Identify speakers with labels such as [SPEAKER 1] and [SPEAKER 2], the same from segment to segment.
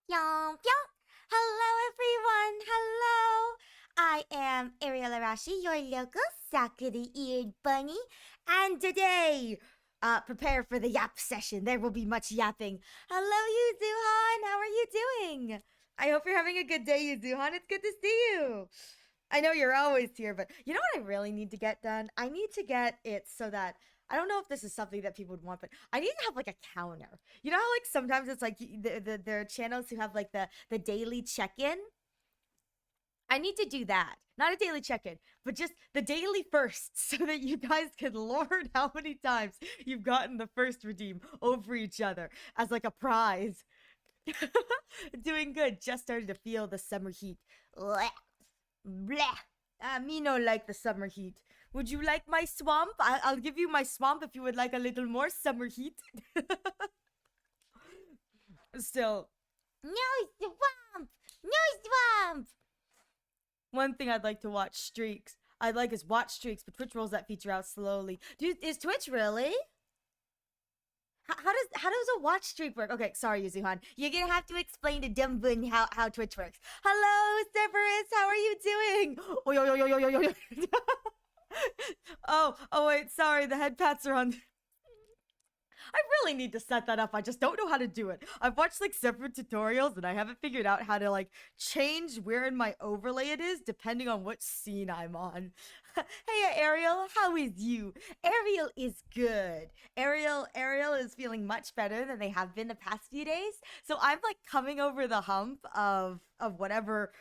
[SPEAKER 1] Yum, yum. Hello, everyone. Hello. I am Ariel Arashi, your local Sakura-eared bunny. And today, prepare for the Yap Session. There will be much yapping. Hello, Yuzuhan. How are you doing? I hope you're having a good day, Yuzuhan. It's good to see you. I know you're always here, but you know what I really need to get done? I need to get it so that I don't know if this is something that people would want, but I need to have like a counter. You know how like sometimes it's like there are channels who have like the daily check-in. I need to do that. Not a daily check-in, but just the daily first so that you guys can lord how many times you've gotten the first redeem over each other as like a prize. Doing good. Just started to feel the summer heat. Blech. Bleh. Me no like the summer heat. Would you like my swamp? I'll give you my swamp if you would like a little more summer heat. Still, no swamp! No swamp! One thing I'd like to watch streaks. I'd like is watch streaks, but Twitch rolls that feature out slowly. Dude, is Twitch really? How does a watch streak work? Okay, sorry, Yuzuhan. You're gonna have to explain to Dumbun how Twitch works. Hello, Severus. How are you doing? Oh, yo, yo, yo, yo, yo, yo. Oh, wait. Sorry, the head pats are on. I really need to set that up. I just don't know how to do it. I've watched like separate tutorials and I haven't figured out how to like change where in my overlay it is depending on what scene I'm on. Hey Ariel, how is you? Ariel is good. Ariel is feeling much better than they have been the past few days. So I'm like coming over the hump of whatever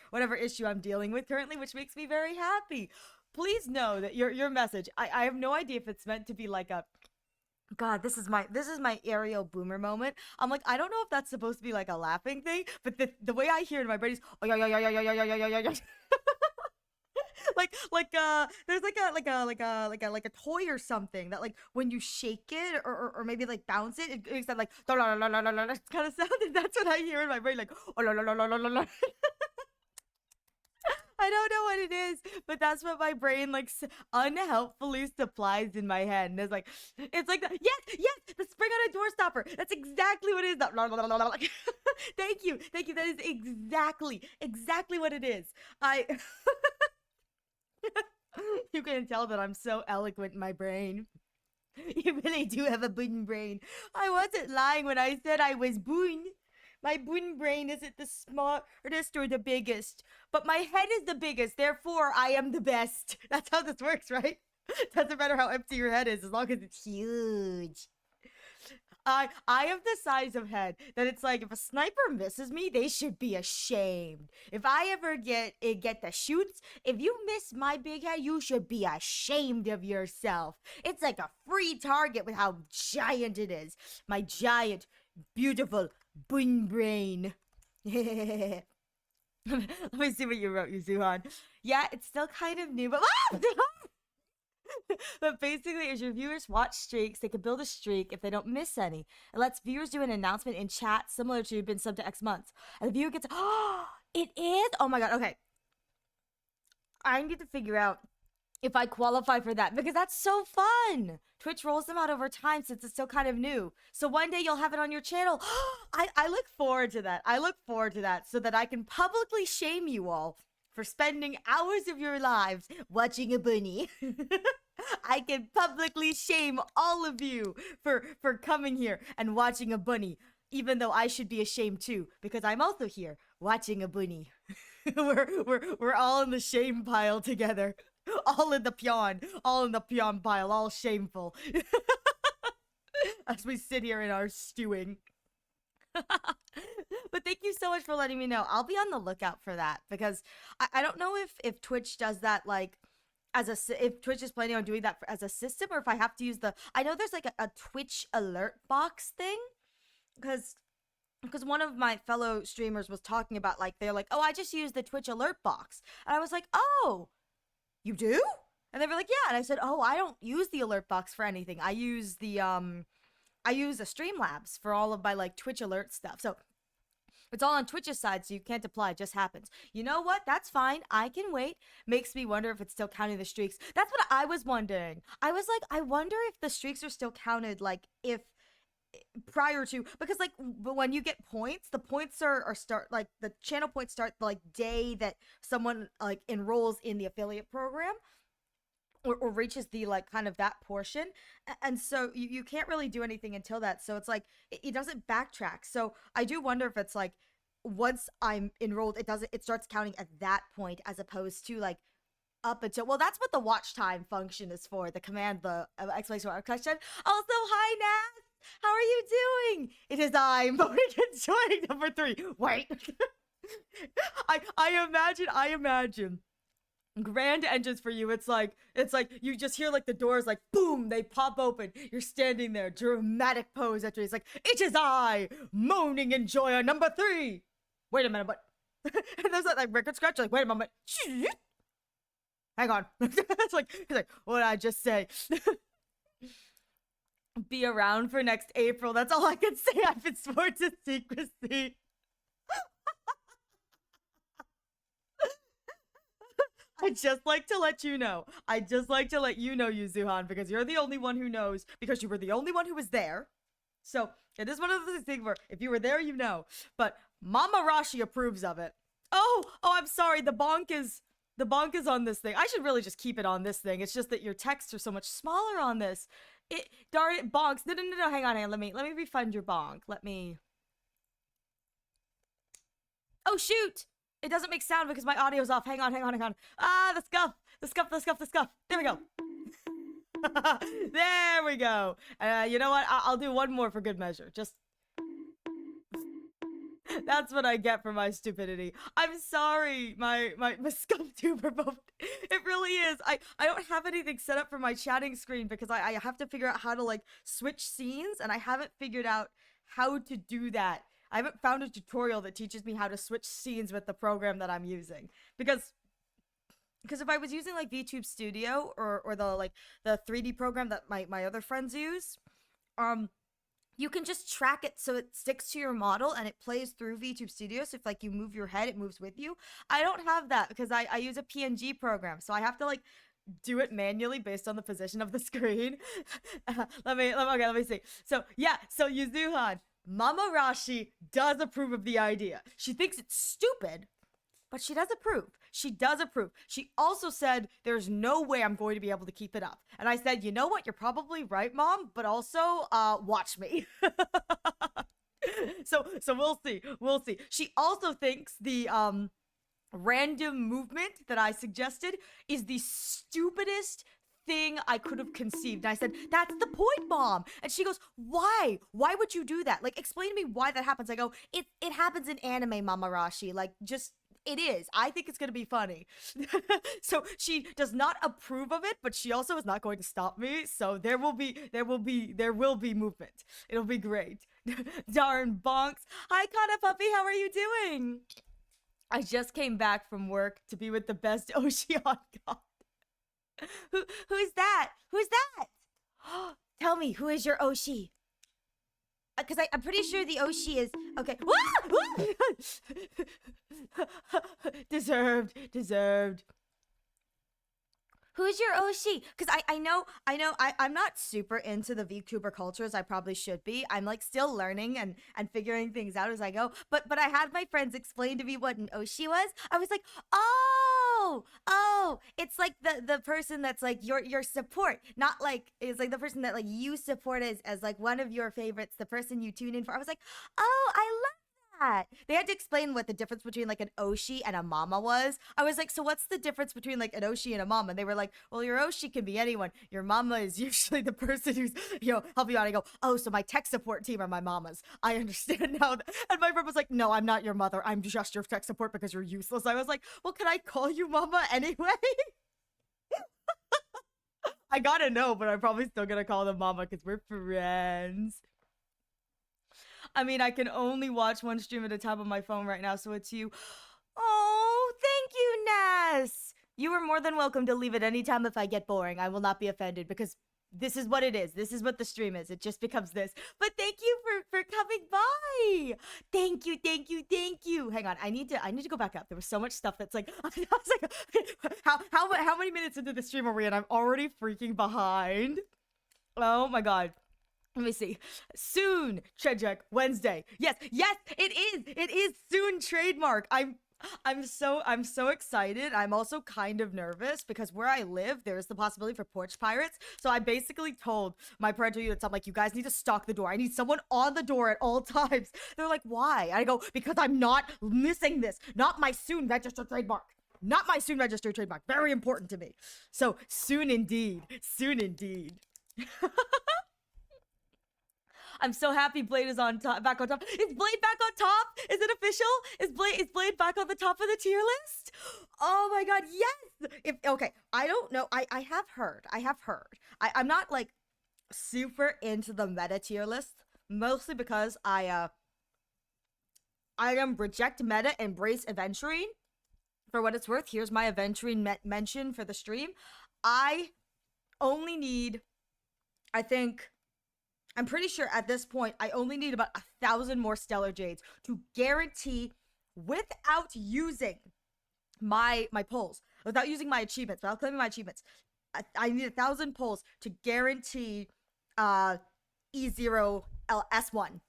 [SPEAKER 1] issue I'm dealing with currently, which makes me very happy. Please know that your message. I have no idea if it's meant to be like a God, this is my Ariel boomer moment. I'm like, I don't know if that's supposed to be like a laughing thing, but the way I hear it in my brain is oh yeah yeah yeah yeah yeah yeah yeah yeah yeah. There's like a toy or something that like when you shake it or maybe like bounce it, it makes that like kind of sound, and that's what I hear in my brain, like oh la la la la la la. I don't know what it is, but that's what my brain like unhelpfully supplies in my head. And it's like, yes, the spring on a door stopper. That's exactly what it is. Thank you. That is exactly what it is. I, you can tell that I'm so eloquent in my brain. You really do have a boon brain. I wasn't lying when I said I was boon. My boon brain isn't the smartest or the biggest, but my head is the biggest, therefore I am the best. That's how this works, right? Doesn't matter how empty your head is as long as it's huge. I have the size of head that it's like if a sniper misses me, they should be ashamed. If I ever get the shoots, if you miss my big head, you should be ashamed of yourself. It's like a free target with how giant it is. My giant, beautiful boon brain. Let me see what you wrote, Yuzuhan. Yeah, it's still kind of new, but but basically, as your viewers watch streaks, they can build a streak if they don't miss any. It lets viewers do an announcement in chat similar to been subbed to X months. And the viewer gets, oh, it is? Oh my god, okay. I need to figure out if I qualify for that because that's so fun. Twitch rolls them out over time since it's still kind of new. So one day you'll have it on your channel. I look forward to that. I look forward to that so that I can publicly shame you all for spending hours of your lives watching a bunny. I can publicly shame all of you for coming here and watching a bunny, even though I should be ashamed too, because I'm also here watching a bunny. we're all in the shame pile together. All in the peon pile, all shameful. As we sit here in our stewing. But thank you so much for letting me know. I'll be on the lookout for that because I don't know if Twitch does that like if Twitch is planning on doing that as a system or if I have to use I know there's like a Twitch alert box thing because one of my fellow streamers was talking about like they're like, oh, I just use the Twitch alert box, and I was like, oh, you do? And they were like, yeah. And I said, oh, I don't use the alert box for anything. I use I use a Streamlabs for all of my like Twitch alert stuff. So it's all on Twitch's side, so you can't apply. It just happens. You know what? That's fine. I can wait. Makes me wonder if it's still counting the streaks. That's what I was wondering. I was like, I wonder if the streaks are still counted. Like prior to, because like when you get points, the points are start like the channel points start like day that someone like enrolls in the affiliate program, or reaches the like kind of that portion. And so you can't really do anything until that, so it's like it doesn't backtrack. So I do wonder if it's like once I'm enrolled, it starts counting at that point, as opposed to like up until, well, that's what the watch time function is for, the command, the exclamation mark question. Also, hi Nat, how are you doing? It is I, voting and joining number 3. Wait. I imagine grand engines for you. It's like you just hear like the doors like boom, they pop open, you're standing there, dramatic pose after it's like, it is I, moaning in joy on number 3. Wait a minute, but and there's that like record scratch, like, wait a moment, hang on. It's like what did I just say? Be around for next April, that's all I can say. I've been sworn to secrecy. I just like to let you know, Yuzuhan, because you're the only one who knows, because you were the only one who was there. So it is one of those things where if you were there, you know. But Mama Rashi approves of it. Oh, I'm sorry. The bonk is on this thing. I should really just keep it on this thing. It's just that your texts are so much smaller on this. Darn it, bonks. No. Hang on. Let me refund your bonk. Oh shoot! It doesn't make sound because my audio's off. Hang on. Ah, the scuff. There we go. There we go. You know what? I'll do one more for good measure. Just that's what I get for my stupidity. I'm sorry, my scuff tuber both. It really is. I don't have anything set up for my chatting screen because I have to figure out how to like switch scenes, and I haven't figured out how to do that. I haven't found a tutorial that teaches me how to switch scenes with the program that I'm using, because if I was using like VTube Studio or the 3D program that my other friends use, you can just track it so it sticks to your model and it plays through VTube Studio. So if like you move your head, it moves with you. I don't have that because I use a PNG program, so I have to like do it manually based on the position of the screen. Let me see. So yeah, so Yuzuhan, Mama Rashi does approve of the idea. She thinks it's stupid, but she does approve. She also said, there's no way I'm going to be able to keep it up. And I said, you know what? You're probably right, Mom, but also, watch me. So we'll see. She also thinks the, random movement that I suggested is the stupidest thing I could have conceived. And I said, that's the point, Mom. And she goes, why would you do that? Like, explain to me why that happens. I go, it happens in anime, Mama Rashi. Like, just, it is. I think it's gonna be funny. So she does not approve of it, but she also is not going to stop me. So there will be movement. It'll be great. Darn bonks. Hi, Kana Puppy, how are you doing? I just came back from work to be with the best Oshi on God. Who's that? Tell me, who is your Oshi? Because I'm pretty sure the Oshi is okay. Deserved. Who's your Oshi? Because I'm not super into the VTuber culture as I probably should be. I'm like still learning and figuring things out as I go. But I had my friends explain to me what an Oshi was. I was like, oh, it's like the person that's like your support. Not like, it's like the person that like you support as like one of your favorites, the person you tune in for. I was like, oh, I love that. They had to explain what the difference between like an Oshi and a mama was. I was like, so what's the difference between like an Oshi and a mama? And they were like, well, your Oshi can be anyone. Your mama is usually the person who's, helping you out. I go, oh, so my tech support team are my mamas. I understand now. And my friend was like, no, I'm not your mother. I'm just your tech support because you're useless. I was like, well, can I call you mama anyway? I gotta know, but I'm probably still gonna call them mama because we're friends. I mean, I can only watch one stream at a time on my phone right now, so it's you. Oh, thank you, Ness. You are more than welcome to leave at any time if I get boring. I will not be offended because this is what it is. This is what the stream is. It just becomes this. But thank you for coming by. Thank you. Hang on, I need to go back up. There was so much stuff that's like, I was like, how many minutes into the stream are we? And I'm already freaking behind. Oh my god.
[SPEAKER 2] Let me see. Soon, Trademark Wednesday. Yes, yes, it is. It is soon trademark. I'm so excited. I'm also kind of nervous because where I live, there's the possibility for porch pirates. So I basically told my parental units, I'm like, you guys need to stock the door. I need someone on the door at all times. They're like, why? I go, because I'm not missing this. Not my soon registered trademark. Not my soon registered trademark. Very important to me. So soon indeed. Soon indeed. I'm so happy Blade is on top, back on top. Is Blade back on top? Is it official? Is Blade back on the top of the tier list? Oh my god, yes! If okay, I don't know. I have heard. I'm not like super into the meta tier list, mostly because I am reject meta, embrace aventurine. For what it's worth, here's my aventurine mention for the stream. I only need, I think, I'm pretty sure at this point I only need about 1,000 more stellar jades to guarantee, without using my polls, without using my achievements, without claiming my achievements. I need 1,000 polls to guarantee E0 S1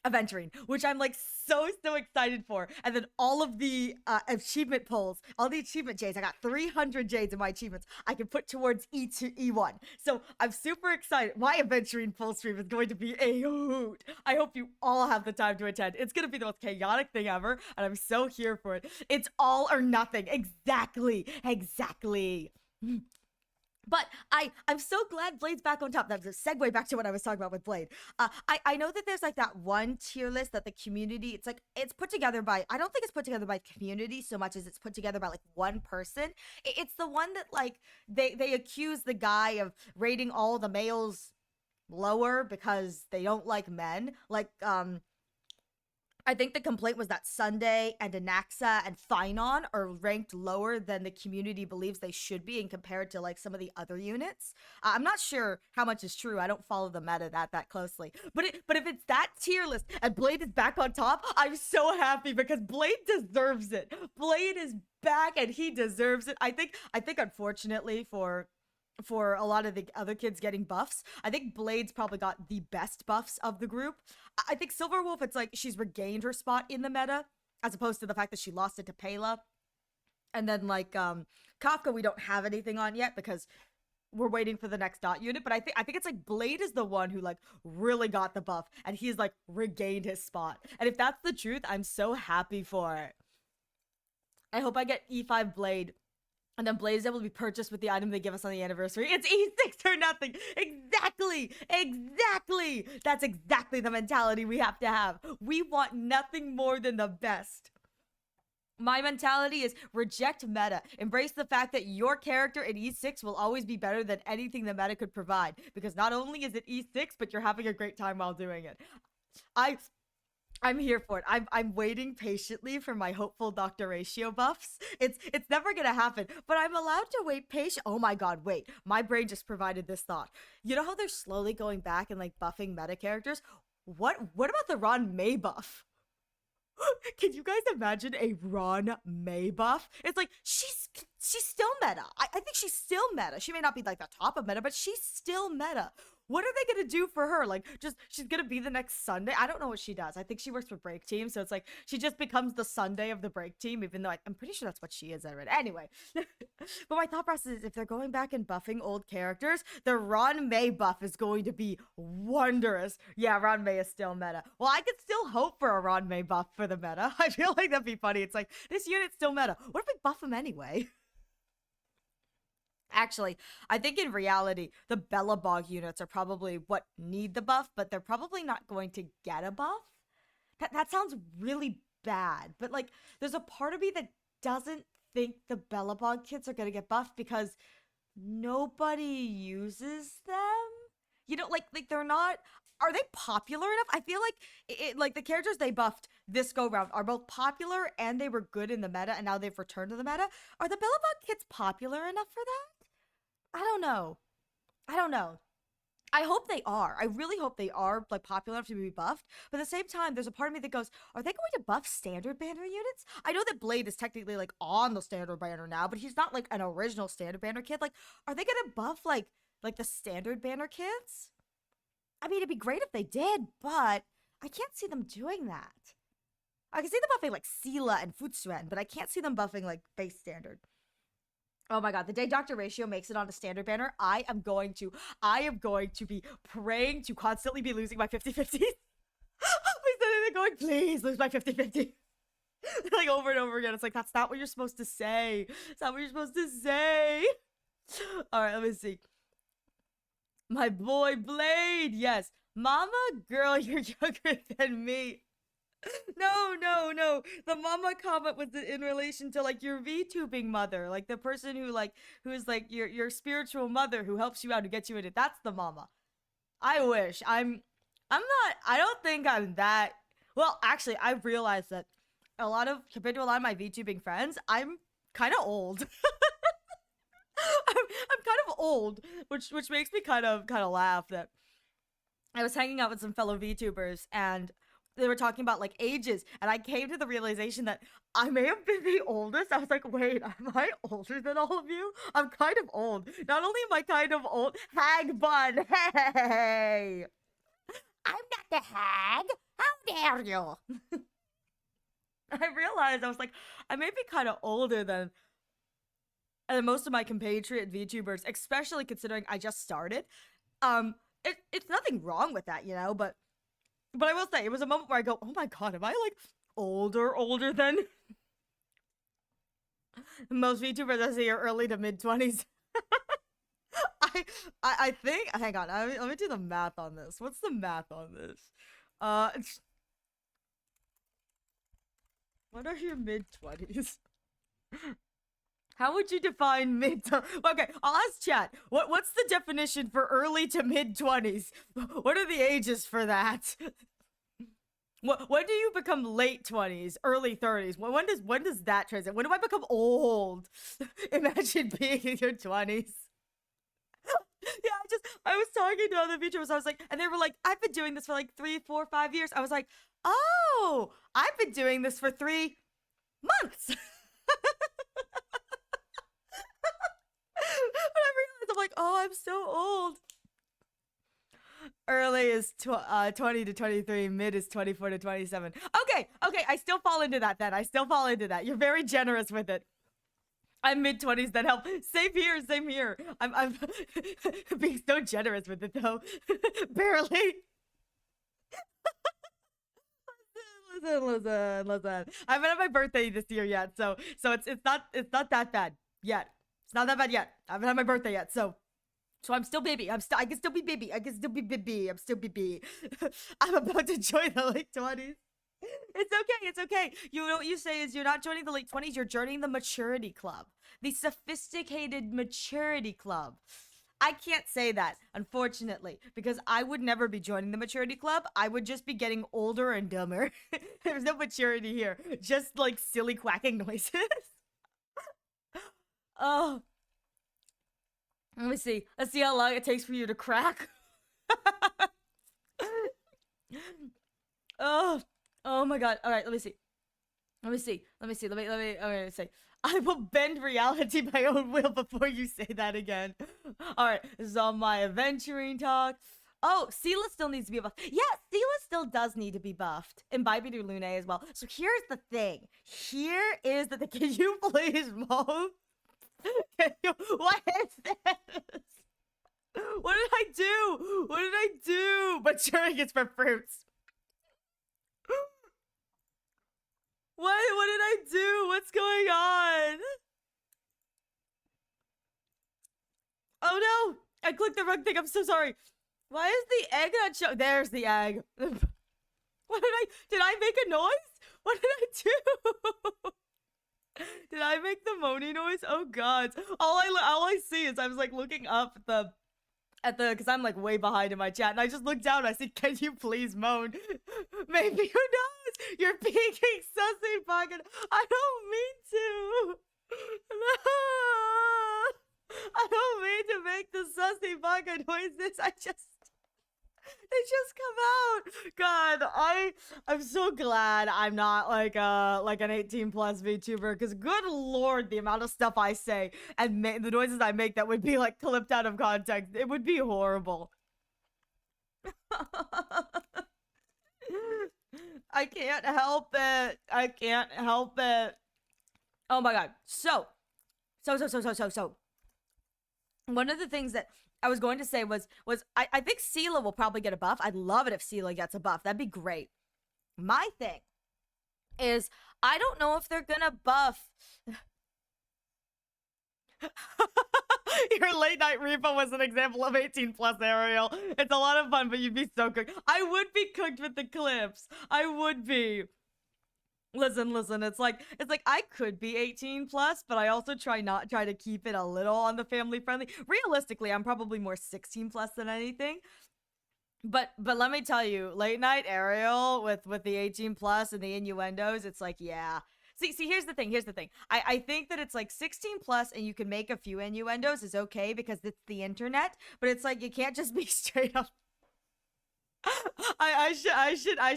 [SPEAKER 2] aventurine, which I'm like so excited for. And then all of the achievement polls, all the achievement jades, I got 300 jades in my achievements I can put towards E2 E1. So I'm super excited. My aventurine poll stream is going to be a hoot. I hope you all have the time to attend. It's going to be the most chaotic thing ever, and I'm so here for it. It's all or nothing. Exactly. But I'm so glad Blade's back on top. That's a segue back to what I was talking about with Blade. I know that there's like that one tier list that the community, it's put together by, I don't think it's put together by community so much as it's put together by like one person. It's the one that like they accuse the guy of rating all the males lower because they don't like men. Like I think the complaint was that Sunday and Anaxa and Finon are ranked lower than the community believes they should be and compared to like some of the other units. I'm not sure how much is true. I don't follow the meta that closely. But if it's that tier list and Blade is back on top, I'm so happy because Blade deserves it. Blade is back and he deserves it. I think unfortunately for a lot of the other kids getting buffs, I think Blade's probably got the best buffs of the group. I think Silverwolf, it's like she's regained her spot in the meta, as opposed to the fact that she lost it to Pela. And then like Kafka, we don't have anything on yet because we're waiting for the next dot unit. But I think it's like Blade is the one who like really got the buff and he's like regained his spot. And if that's the truth, I'm so happy for it. I hope I get E5 Blade. And then Blade is able to be purchased with the item they give us on the anniversary. It's E6 or nothing. Exactly. That's exactly the mentality we have to have. We want nothing more than the best. My mentality is reject meta. Embrace the fact that your character in E6 will always be better than anything the meta could provide. Because not only is it E6, but you're having a great time while doing it. I'm here for it. I'm waiting patiently for my hopeful Dr. Ratio buffs. It's never gonna happen, but I'm allowed to wait patient. Oh my god, wait. My brain just provided this thought. You know how they're slowly going back and like buffing meta characters? What about the Ron May buff? Can you guys imagine a Ron May buff? It's like she's still meta. I think she's still meta. She may not be like the top of meta, but she's still meta. What are they gonna do for her? Like, just she's gonna be the next Sunday. I don't know what she does. I think she works for Break Team, so it's like she just becomes the Sunday of the Break Team, even though I'm pretty sure that's what she is already. Anyway, but my thought process is if they're going back and buffing old characters, the Ron May buff is going to be wondrous. Yeah, Ron May is still meta. Well, I could still hope for a Ron May buff for the meta. I feel like that'd be funny. It's like this unit's still meta. What if we buff him anyway? Actually, I think in reality, the Bellabog units are probably what need the buff, but they're probably not going to get a buff. That sounds really bad, but like, there's a part of me that doesn't think the Bellabog kits are gonna get buffed because nobody uses them. You know, like they're not. Are they popular enough? I feel like like the characters they buffed this go round are both popular and they were good in the meta, and now they've returned to the meta. Are the Bellabog kits popular enough for that? I don't know. I hope they are. I really hope they are like popular enough to be buffed. But at the same time, there's a part of me that goes, are they going to buff standard banner units? I know that Blade is technically like on the standard banner now, but he's not like an original standard banner kid. Like, are they gonna buff like the standard banner kids? I mean, it'd be great if they did, but I can't see them doing that. I can see them buffing like Sela and Futsuen, but I can't see them buffing like base standard. Oh my god, the day Dr. Ratio makes it onto standard banner, I am going to be praying to constantly be losing my 50-50s. Instead of going, please lose my 50-50. Like over and over again. It's like, that's not what you're supposed to say. It's not what you're supposed to say. Alright, let me see. My boy Blade, yes. Mama, girl, you're younger than me. No. The mama comment was in relation to like your VTubing mother, like the person who's like your spiritual mother who helps you out to get you in it. That's the mama. I wish. I'm not. I don't think I'm that. Well, actually, I've realized that compared to a lot of my VTubing friends, I'm kind of old. I'm kind of old, which makes me kind of laugh. That I was hanging out with some fellow VTubers and they were talking about like ages, and I came to the realization that I may have been the oldest. I was like, wait, am I older than all of you? I'm kind of old. Not only am I kind of old, hag bun, hey,
[SPEAKER 1] I'm not the hag. How dare you?
[SPEAKER 2] I realized I was like, I may be kind of older than most of my compatriot VTubers, especially considering I just started. It's nothing wrong with that, you know, but I will say, it was a moment where I go, oh my god, am I like older than most VTubers I see are early to mid 20s? I think, hang on, let me do the math on this. What's the math on this? What are your mid 20s? How would you define mid to okay, I'll ask chat. What's the definition for early to mid 20s? What are the ages for that? When do you become late 20s, early 30s? When does that translate? When do I become old? Imagine being in your 20s. Yeah, I was talking to other VTubers. I was like, and they were like, I've been doing this for like 3, 4, 5 years. I was like, oh, I've been doing this for 3 months. But I realized, I'm like, oh, I'm so old. Early is 20 to 23, mid is 24 to 27. Okay, I still fall into that then. I still fall into that. You're very generous with it. I'm mid 20s, that help. Same here. I'm being so generous with it though. Barely. Listen. I haven't had my birthday this year yet, so it's not that bad yet. It's not that bad yet. I haven't had my birthday yet, so I'm still baby. I can still be baby. I'm still baby. I'm about to join the late 20s. It's okay. You know what you say is you're not joining the late 20s, you're joining the maturity club. The sophisticated maturity club. I can't say that, unfortunately, because I would never be joining the maturity club. I would just be getting older and dumber. There's no maturity here. Just like silly quacking noises. Oh. Let me see. Let's see how long it takes for you to crack. Oh my god. All right, let me see. Let me see. I will bend reality by own will before you say that again. All right, this is all my adventuring talk. Oh, Sela still needs to be buffed. Yeah, Sela still does need to be buffed. And Baibi do Lune as well. So here's the thing. Can you please move? What is this? What did I do? Maturing is for fruits. What did I do? What's going on? Oh no! I clicked the wrong thing. I'm so sorry. Why is the egg not show? There's the egg. Did I make a noise? What did I do? Did I make the moaning noise? Oh god. All I see is I was like looking up because I'm like way behind in my chat, and I just looked down and I said, can you please moan? Maybe, who knows? You're peeking sussy pocket. I don't mean to. No. I don't mean to make the sussy pocket noises. They just come out. God, I'm so glad I'm not like an 18 plus VTuber, because good lord, the amount of stuff I say and the noises I make that would be like clipped out of context, it would be horrible. I can't help it. I can't help it. Oh my god. So. One of the things that I was going to say was I think Sela will probably get a buff. I'd love it if Sela gets a buff. That'd be great. My thing is I don't know if they're gonna buff. Your late night repo was an example of 18 plus, Ariel. It's a lot of fun, but you'd be so cooked. I would be cooked with the clips. I would be. Listen, it's like I could be 18 plus, but I also try to keep it a little on the family friendly. Realistically, I'm probably more 16 plus than anything. But let me tell you, late night Ariel with the 18 plus and the innuendos, it's like, yeah. See, here's the thing. I think that it's like 16 plus and you can make a few innuendos is okay because it's the internet, but it's like you can't just be straight up. I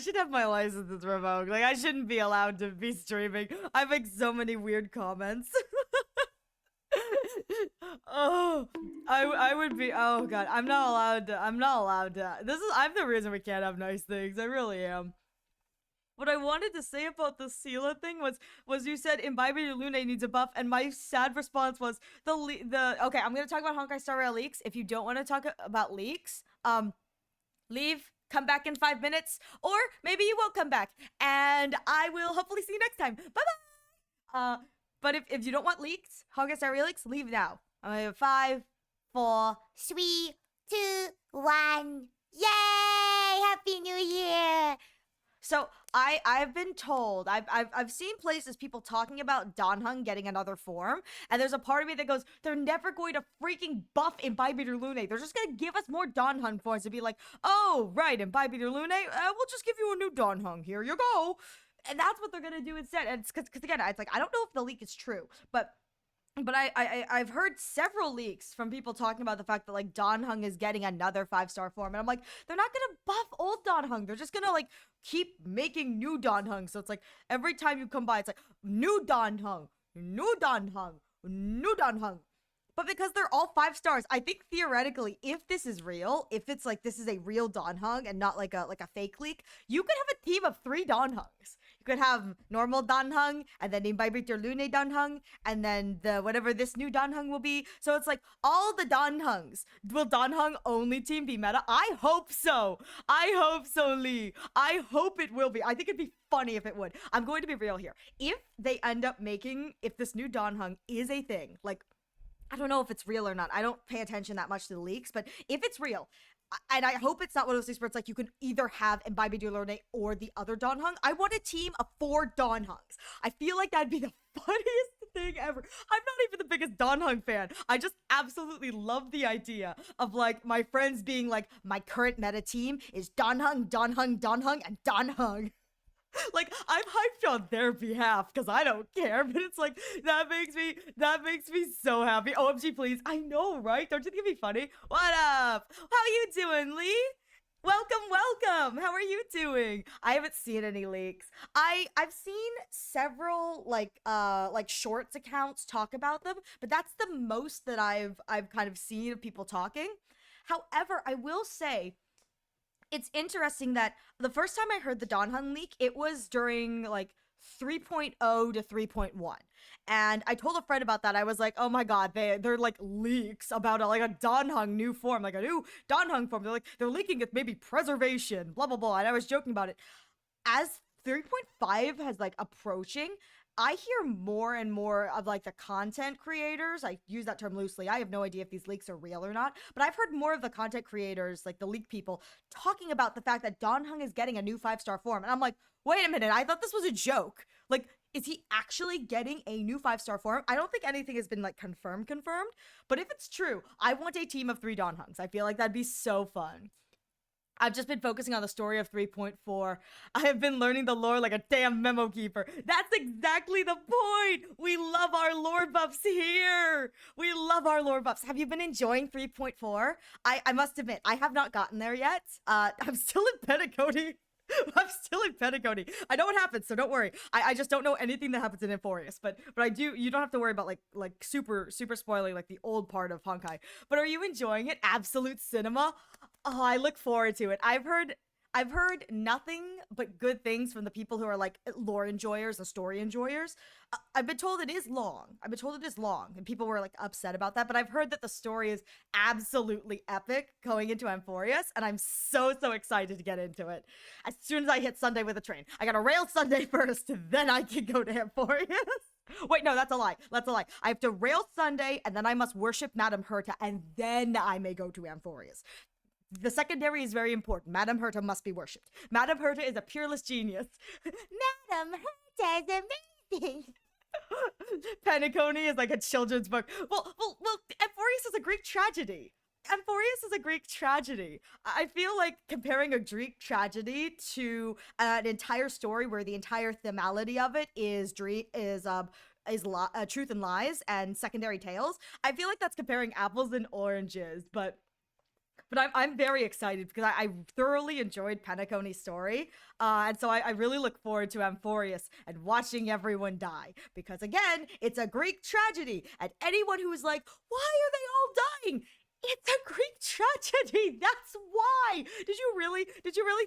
[SPEAKER 2] should have my licenses revoked. Like I shouldn't be allowed to be streaming. I make so many weird comments. Oh, I would be. Oh god, I'm not allowed to. I'm the reason we can't have nice things. I really am. What I wanted to say about the Sela thing was you said Imbibe Your Lune needs a buff, and my sad response was the okay. I'm gonna talk about Honkai Star Rail leaks. If you don't want to talk about leaks, leave. Come back in 5 minutes, or maybe you won't come back, and I will hopefully see you next time. Bye bye. But if you don't want leaks, Honkai Star Rail leaks, leave now. 5, 4,
[SPEAKER 1] 3, 2, 1. Yay! Happy New Year!
[SPEAKER 2] So I've been told I've seen places people talking about Danheng getting another form, and there's a part of me that goes, they're never going to freaking buff Imbibe Your Lune. They're just gonna give us more Danheng forms to be like, oh right, Imbibe Your Lune, we'll just give you a new Danheng. Here you go. And that's what they're gonna do instead. And it's because again, it's like I don't know if the leak is true, but I've heard several leaks from people talking about the fact that like Danheng is getting another 5-star form, and I'm like, they're not gonna buff old Danheng. They're just gonna like keep making new Danheng. So it's like every time you come by, it's like new Danheng, new Danheng, new Danheng. But because they're all 5 stars, I think theoretically, if this is real, if it's like this is a real Danheng and not like a fake leak, you could have a team of 3 Danhengs. You could have normal Danheng, and then Imbibe Your Lune Danheng, and then the whatever this new Danheng will be. So it's like all the Danhengs. Will Danheng only team be meta? I hope so. I hope so, Lee. I hope it will be. I think it'd be funny if it would. I'm going to be real here. If they end up making, if this new Danheng is a thing, like, I don't know if it's real or not. I don't pay attention that much to the leaks, but if it's real, and I hope it's not one of those things where it's like you can either have Imbibe Your Lune or the other Danheng. I want a team of 4 Danhengs. I feel like that'd be the funniest thing ever. I'm not even the biggest Danheng fan. I just absolutely love the idea of like my friends being like, my current meta team is Danheng, Danheng, Danheng, and Danheng. Like I'm hyped on their behalf because I don't care, but it's like that makes me so happy. OMG, please. I know, right? Don't you think it'd be funny? What up? How you doing, Lee? Welcome. How are you doing? I haven't seen any leaks. I've seen several like shorts accounts talk about them, but that's the most that I've kind of seen of people talking. However, I will say it's interesting that the first time I heard the Danheng leak, it was during like 3.0 to 3.1. And I told a friend about that. I was like, oh my god, they're like leaks about like a Danheng new form, like a new Danheng form. They're leaking it, maybe preservation, blah blah blah. And I was joking about it. As 3.5 has like approaching, I hear more and more of like the content creators. I use that term loosely. I have no idea if these leaks are real or not, but I've heard more of the content creators, like the leak people, talking about the fact that Danheng is getting a new 5-star form. And I'm like, wait a minute, I thought this was a joke. Like, is he actually getting a new 5-star form? I don't think anything has been like confirmed, but if it's true, I want a team of 3 Danhengs. I feel like that'd be so fun. I've just been focusing on the story of 3.4. I have been learning the lore like a damn memo keeper. That's exactly the point. We love our lore buffs here. We love our lore buffs. Have you been enjoying 3.4? I must admit, I have not gotten there yet. I'm still in pedagogy. I know what happens, so don't worry. I just don't know anything that happens in Euphorius, but I do. You don't have to worry about like super spoiling like the old part of Honkai. But are you enjoying it? Absolute cinema. Oh, I look forward to it. I've heard nothing but good things from the people who are like lore enjoyers and story enjoyers. I've been told it is long. I've been told it is long, and people were like upset about that. But I've heard that the story is absolutely epic going into Amphorius, and I'm so excited to get into it. As soon as I hit Sunday with a train, I gotta rail Sunday first, then I can go to Amphorius. Wait, no, that's a lie. That's a lie. I have to rail Sunday, and then I must worship Madame Herta, and then I may go to Amphorius. The secondary is very important. Madame Herta must be worshipped. Madame Herta is a peerless genius.
[SPEAKER 1] Madam Herta is amazing.
[SPEAKER 2] Penacony is like a children's book. Well, Amphorius is a Greek tragedy. Amphorius is a Greek tragedy. I feel like comparing a Greek tragedy to an entire story where the entire themality of it is truth and lies and secondary tales. I feel like that's comparing apples and oranges, but I'm very excited because I thoroughly enjoyed Penacony's story. And so I really look forward to Amphorius and watching everyone die. Because again, it's a Greek tragedy. And anyone who is like, why are they all dying? It's a Greek tragedy. That's why. Did you really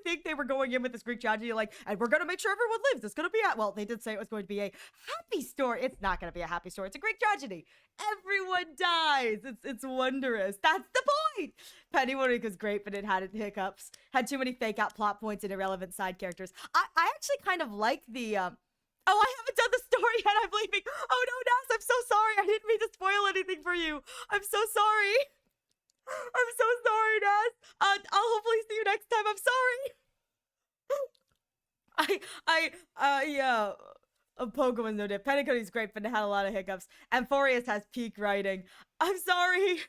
[SPEAKER 2] think they were going in with this Greek tragedy like, and we're gonna make sure everyone lives? It's gonna be well, they did say it was going to be a happy story. It's not gonna be a happy story. It's a Greek tragedy. Everyone dies. It's wondrous. That's the point. Pennywood was great, but it had hiccups. Had too many fake out plot points and irrelevant side characters. I actually kind of like the Oh, I haven't done the story yet. I'm leaving. Oh no, Nas, I'm so sorry. I didn't mean to spoil anything for you. I'm so sorry. I'm so sorry, Nas. I'll hopefully see you next time. I'm sorry. Yeah. Pokemon's no dip. Penacony's great, but it had a lot of hiccups. Amphorius has peak writing. I'm sorry.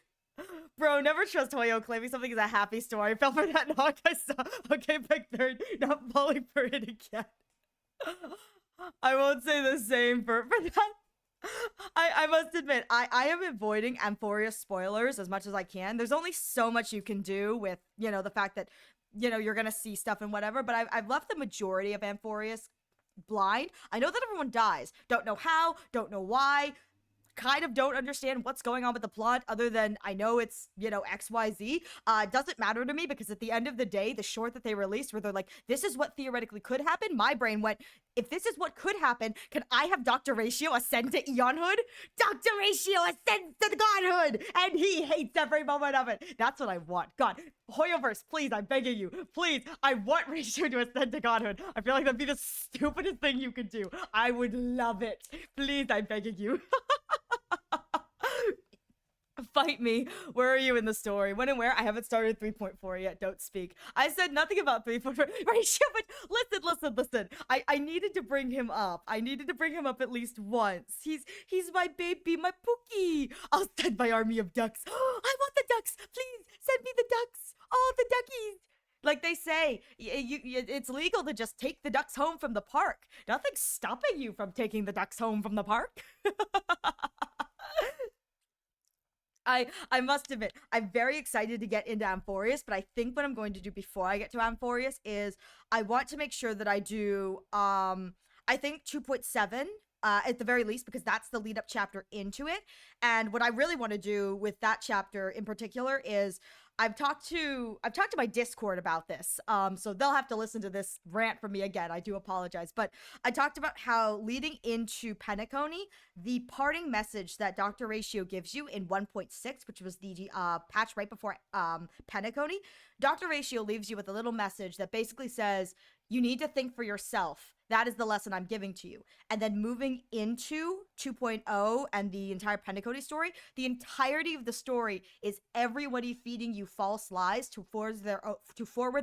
[SPEAKER 2] Bro, never trust Hoyo claiming something is a happy story. I fell for that knock I saw. Okay, pick third. Not falling for it again. I won't say the same for that. I must admit, I am avoiding Amphorius spoilers as much as I can. There's only so much you can do with, the fact that, you're going to see stuff and whatever, but I've left the majority of Amphorius blind. I know that everyone dies. Don't know how, don't know why. Kind of don't understand what's going on with the plot other than I know it's, XYZ. It doesn't matter to me because at the end of the day, the short that they released where they're like, this is what theoretically could happen, my brain went, if this is what could happen, can I have Dr. Ratio ascend to Eonhood? Dr. Ratio ascends to the godhood and he hates every moment of it. That's what I want. God, Hoyoverse, please, I'm begging you. Please, I want Ratio to ascend to godhood. I feel like that'd be the stupidest thing you could do. I would love it. Please, I'm begging you. Fight me. Where are you in the story? When and where? I haven't started 3.4 yet. Don't speak. I said nothing about 3.4. Ratio, but listen. I needed to bring him up. I needed to bring him up at least once. He's my baby, my Pookie. I'll send my army of ducks. I want the ducks. Please send me the ducks. Oh, the duckies. Like they say, it's legal to just take the ducks home from the park. Nothing's stopping you from taking the ducks home from the park. I must admit, I'm very excited to get into Amphorius, but I think what I'm going to do before I get to Amphorius is I want to make sure that I do, I think 2.7 at the very least, because that's the lead up chapter into it. And what I really want to do with that chapter in particular is I've talked to my Discord about this. So they'll have to listen to this rant from me again. I do apologize. But I talked about how leading into Penacony, the parting message that Dr. Ratio gives you in 1.6, which was the patch right before Penacony, Dr. Ratio leaves you with a little message that basically says, you need to think for yourself. That is the lesson I'm giving to you. And then moving into 2.0 and the entire Penacony story, the entirety of the story is everybody feeding you false lies to forward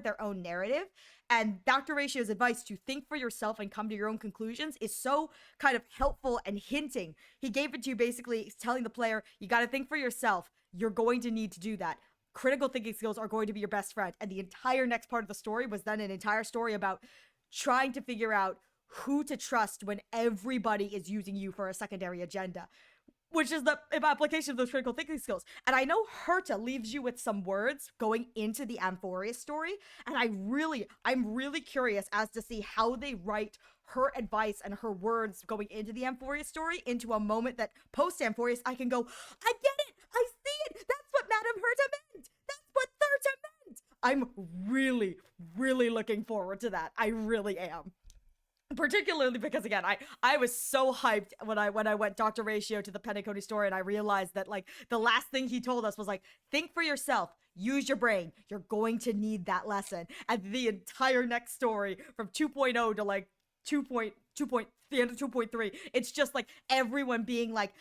[SPEAKER 2] their own narrative. And Dr. Ratio's advice to think for yourself and come to your own conclusions is so kind of helpful and hinting. He gave it to you basically telling the player, you got to think for yourself. You're going to need to do that. Critical thinking skills are going to be your best friend. And the entire next part of the story was then an entire story about trying to figure out who to trust when everybody is using you for a secondary agenda, which is the application of those critical thinking skills. And I know Herta leaves you with some words going into the Amphorius story, and I'm really curious as to see how they write her advice and her words going into the Amphorius story into a moment that post Amphorius I can go, I get it, I see it, that's what Madame Herta meant, that's what Herta meant. I'm really, really looking forward to that. I really am. Particularly because again, I was so hyped when I went Dr. Ratio to the Penacony story, and I realized that like the last thing he told us was like, think for yourself, use your brain, you're going to need that lesson. And the entire next story from 2.0 to like 2.2. The end of 2.3, it's just like everyone being like,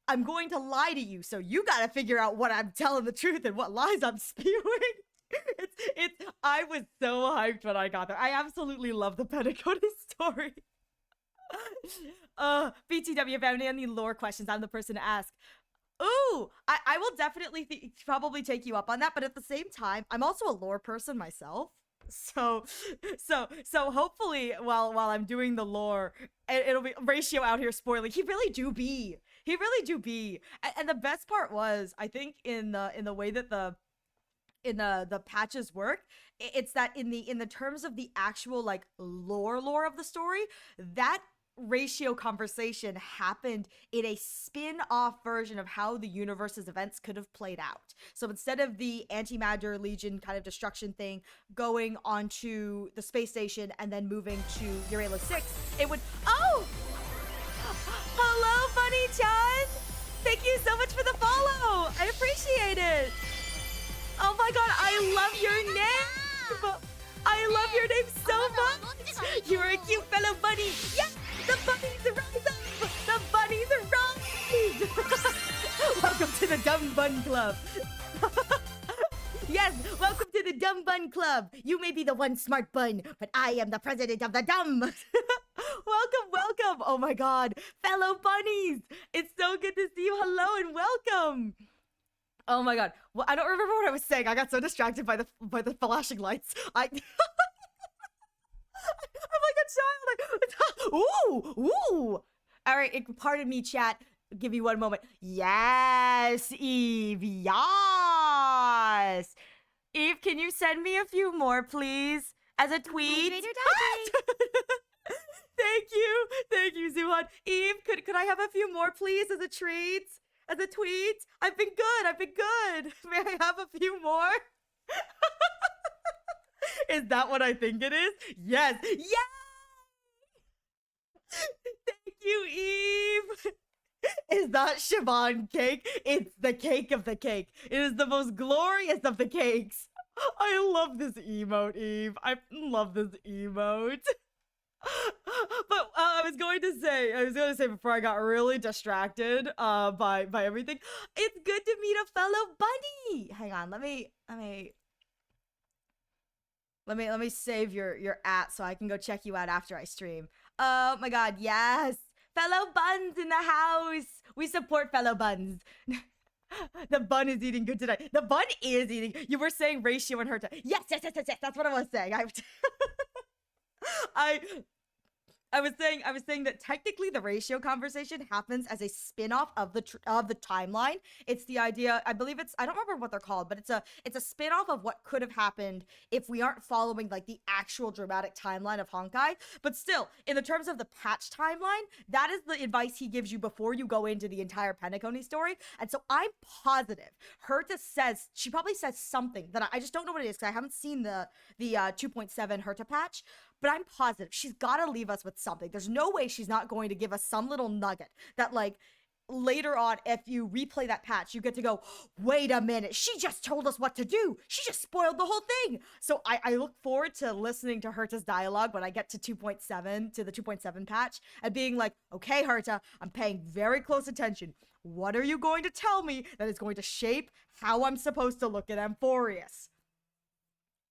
[SPEAKER 2] I'm going to lie to you, so you gotta figure out what I'm telling the truth and what lies I'm spewing. It's I was so hyped when I got there. I absolutely love the Penacony story. BTW, if any lore questions, I'm the person to ask. Ooh, I will definitely probably take you up on that, but at the same time, I'm also a lore person myself. So hopefully while I'm doing the lore, it'll be Ratio out here spoiling. He really do be. And the best part was, I think in the way that the patches work, it's that in the terms of the actual like lore of the story, that Ratio conversation happened in a spin-off version of how the universe's events could have played out. So instead of the anti-matter legion kind of destruction thing going onto the space station and then moving to Eurela 6, it would hello Bunny-chan, thank you so much for the follow, I appreciate it. Oh my god, I love your name! I love your name so much! You're a cute fellow bunny! Yes! The bunnies rise up! The bunnies rise! Welcome to the Dumb Bun Club! Yes, welcome to the Dumb Bun Club! You may be the one smart bun, but I am the president of the dumb! Welcome! Oh my god, fellow bunnies! It's so good to see you! Hello and welcome! Oh my god. Well, I don't remember what I was saying. I got so distracted by the flashing lights. I'm like a child. Ooh. All right, pardon me, chat. Give me one moment. Yes, Eve. Yes. Eve, can you send me a few more, please? As a tweet? Thank you, Zuhan. Eve, could I have a few more, please, as a treat? As a tweet? I've been good. May I have a few more? Is that what I think it is? Yes. Thank you, Eve. Is that Siobhan cake? It's the cake of the cake. It is the most glorious of the cakes. I love this emote, Eve. I love this emote. But I was going to say before I got really distracted by everything, it's good to meet a fellow bunny. Hang on, let me save your @ so I can go check you out after I stream. Oh my god, yes, fellow buns in the house. We support fellow buns. The bun is eating good today. The bun is eating. You were saying Ratio and Herta. Yes. That's what I was saying. I was saying that technically the Ratio conversation happens as a spin-off of the timeline. It's the idea, I believe I don't remember what they're called, but it's a spin-off of what could have happened if we aren't following like the actual dramatic timeline of Honkai. But still, in the terms of the patch timeline, that is the advice he gives you before you go into the entire Penacony story. And so I'm positive Herta says, she probably says something that I just don't know what it is because I haven't seen the 2.7 Herta patch. But I'm positive she's got to leave us with something. There's no way she's not going to give us some little nugget that, like, later on, if you replay that patch, you get to go, wait a minute, she just told us what to do. She just spoiled the whole thing. So I look forward to listening to Herta's dialogue when I get to 2.7, to the 2.7 patch, and being like, okay, Herta, I'm paying very close attention. What are you going to tell me that is going to shape how I'm supposed to look at Amphorius?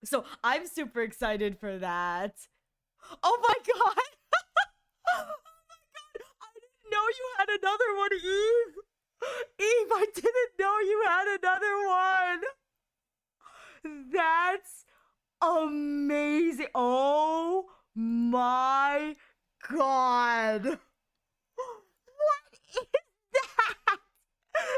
[SPEAKER 2] So I'm super excited for that. Oh my god! Oh my god! I didn't know you had another one, Eve! Eve, I didn't know you had another one! That's amazing! Oh my god! What is that?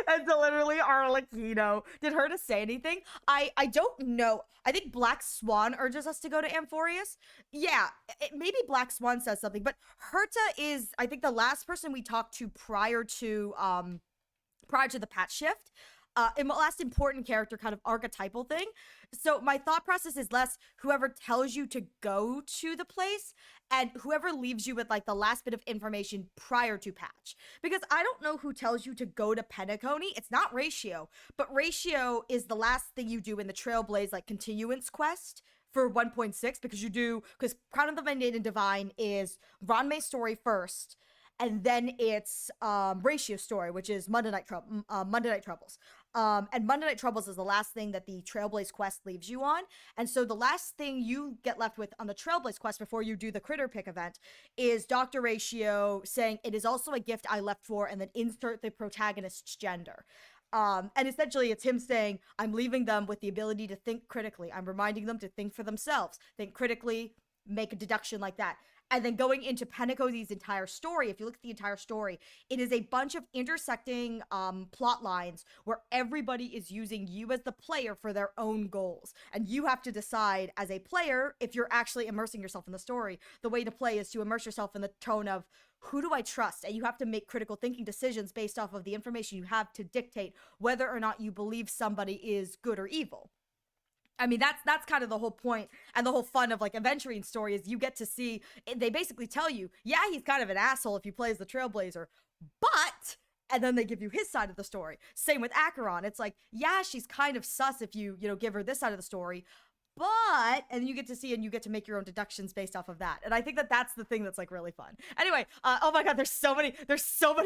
[SPEAKER 2] And so literally Arlecchino. Did Herta say anything? I don't know. I think Black Swan urges us to go to Amphorius. Yeah, maybe Black Swan says something, but Herta is, I think, the last person we talked to prior to the patch shift. last important character kind of archetypal thing. So my thought process is less whoever tells you to go to the place and whoever leaves you with like the last bit of information prior to patch. Because I don't know who tells you to go to Penacony. It's not Ratio, but Ratio is the last thing you do in the Trailblaze like continuance quest for 1.6 because Crown of the Mundane and Divine is Ranmei's story first, and then it's Ratio story, which is Monday Night Troubles. And Monday Night Troubles is the last thing that the Trailblaze quest leaves you on. And so the last thing you get left with on the Trailblaze quest before you do the Critter Pick event is Dr. Ratio saying, "It is also a gift I left for," and then insert the protagonist's gender. And essentially it's him saying, "I'm leaving them with the ability to think critically. I'm reminding them to think for themselves, think critically, make a deduction like that." And then going into Penacony's entire story, if you look at the entire story, it is a bunch of intersecting plot lines where everybody is using you as the player for their own goals. And you have to decide as a player, if you're actually immersing yourself in the story, the way to play is to immerse yourself in the tone of, who do I trust? And you have to make critical thinking decisions based off of the information you have to dictate whether or not you believe somebody is good or evil. I mean, that's kind of the whole point and the whole fun of like Aventurine story is you get to see, they basically tell you, yeah, he's kind of an asshole if you play as the Trailblazer, but, and then they give you his side of the story. Same with Acheron. It's like, yeah, she's kind of sus if you give her this side of the story, but, and then you get to see and you get to make your own deductions based off of that. And I think that that's the thing that's like really fun. Anyway, oh my God, there's so many texts, there's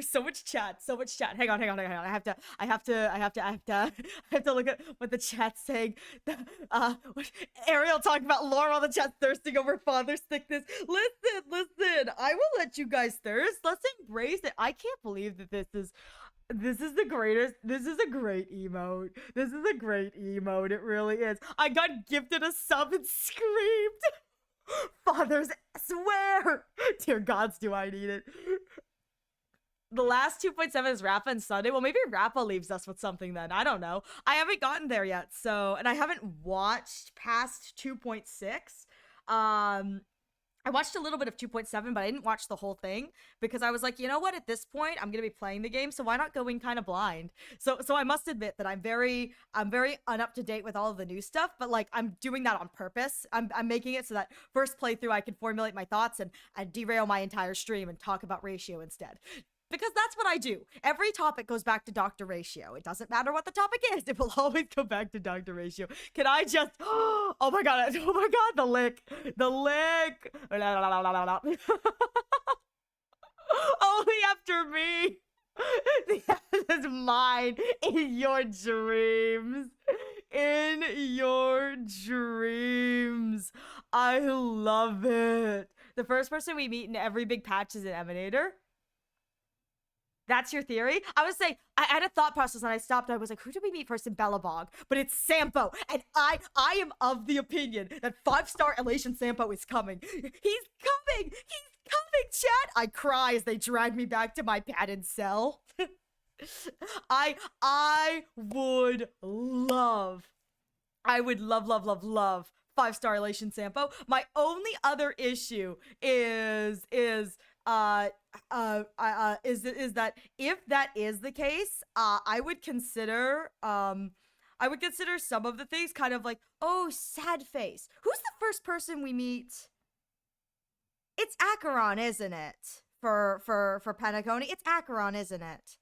[SPEAKER 2] so much chat. Hang on. I have to look at what the chat's saying. Ariel talking about lore while the chat's thirsting over father's thickness. Listen, I will let you guys thirst. Let's embrace it. I can't believe that this is the greatest. This is a great emote. It really is. I got gifted a sub and screamed. Fathers swear. Dear gods, do I need it. The last 2.7 is Rappa and Sunday. Well, maybe Rappa leaves us with something then. I don't know. I haven't gotten there yet, so, and I haven't watched past 2.6. I watched a little bit of 2.7, but I didn't watch the whole thing because I was like, you know what? At this point, I'm gonna be playing the game, so why not go in kind of blind? So I must admit that I'm very unup to date with all of the new stuff, but like I'm doing that on purpose. I'm making it so that first playthrough I can formulate my thoughts and derail my entire stream and talk about Ratio instead. Because that's what I do. Every topic goes back to Dr. Ratio. It doesn't matter what the topic is. It will always go back to Dr. Ratio. Can I just... Oh my god, the lick. Only after me. The end is mine. In your dreams. I love it. The first person we meet in every big patch is an Emanator. That's your theory? I was saying, I had a thought process and I stopped. I was like, who did we meet first in Bellabog? But it's Sampo. And I am of the opinion that 5-star Elation Sampo is coming. He's coming, chat. I cry as they drag me back to my padded cell. I would love 5-star Elation Sampo. My only other issue is that if that is the case, I would consider some of the things kind of like, oh, sad face. Who's the first person we meet? It's Acheron, isn't it? For Penacony, it's Acheron, isn't it?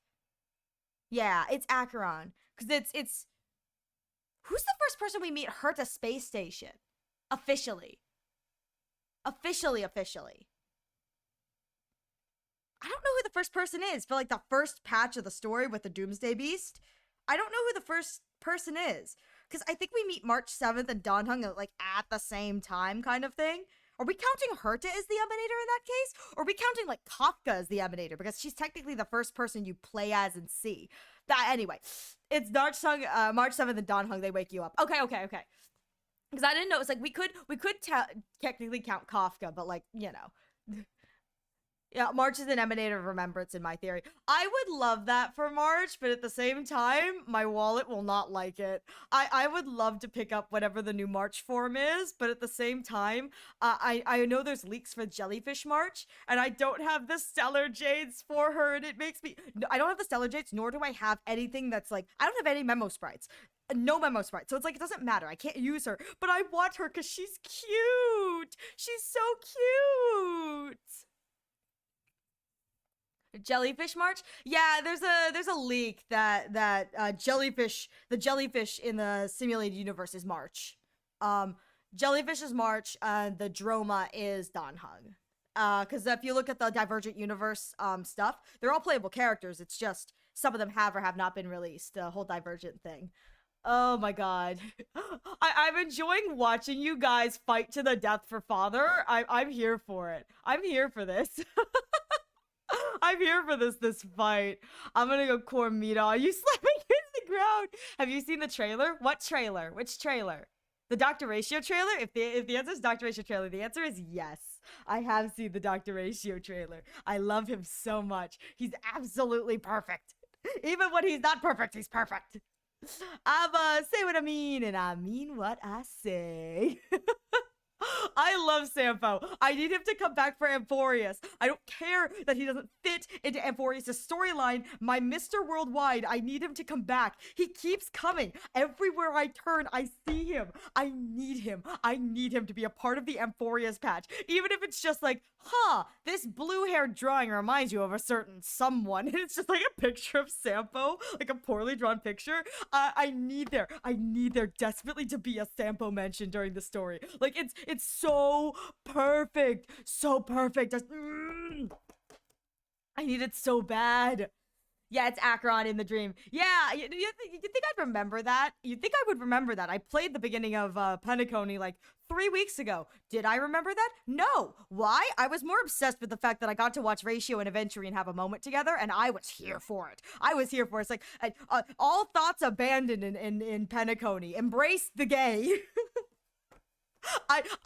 [SPEAKER 2] Yeah, it's Acheron, because it's who's the first person we meet hurt a space station officially. I don't know who the first person is for like the first patch of the story with the Doomsday Beast. I don't know who the first person is because I think we meet March 7th and Danhung like at the same time kind of thing. Are we counting Herta as the Emanator in that case? Or are we counting like Kafka as the Emanator because she's technically the first person you play as and see? Anyway, it's March 7th and Danhung, they wake you up. Okay. Because I didn't know, it's like we could technically count Kafka, but like, you know. Yeah, March is an emanator of remembrance in my theory. I would love that for March, but at the same time, my wallet will not like it. I would love to pick up whatever the new March form is, but at the same time, I know there's leaks for Jellyfish March, and I don't have the Stellar Jades for her, and it makes me. I don't have the Stellar Jades, nor do I have anything that's like. I don't have any memo sprites. No memo sprite. So it's like, it doesn't matter. I can't use her, but I want her because she's cute. She's so cute. Jellyfish March? Yeah, there's a leak that the jellyfish in the simulated universe is March. Jellyfish is March, the Droma is Danhug. Because if you look at the Divergent Universe stuff, they're all playable characters. It's just some of them have or have not been released. The whole Divergent thing. Oh my god. I'm enjoying watching you guys fight to the death for father. I'm here for it. I'm here for this. I'm here for this fight. I'm gonna go Cormida. Are you slamming into the ground? Have you seen the trailer? What trailer? Which trailer? The Dr. Ratio trailer? If the answer is Dr. Ratio trailer, the answer is yes. I have seen the Dr. Ratio trailer. I love him so much. He's absolutely perfect. Even when he's not perfect, he's perfect. I'm say what I mean, and I mean what I say. I love Sampo. I need him to come back for Amphorius. I don't care that he doesn't fit into Amphorius' storyline. My Mr. Worldwide, I need him to come back. He keeps coming. Everywhere I turn, I see him. I need him. I need him to be a part of the Amphorius patch. Even if it's just like, huh, this blue-haired drawing reminds you of a certain someone. And it's just like a picture of Sampo, like a poorly drawn picture. I need there desperately to be a Sampo mention during the story. Like, it's so perfect. So perfect. I need it so bad. Yeah, it's Acheron in the dream. Yeah, you think I'd remember that? You'd think I would remember that. I played the beginning of Penacony like 3 weeks ago. Did I remember that? No. Why? I was more obsessed with the fact that I got to watch Ratio and Aventurine have a moment together, and I was here for it. I was here for it. It's like, all thoughts abandoned in Penacony. Embrace the gay.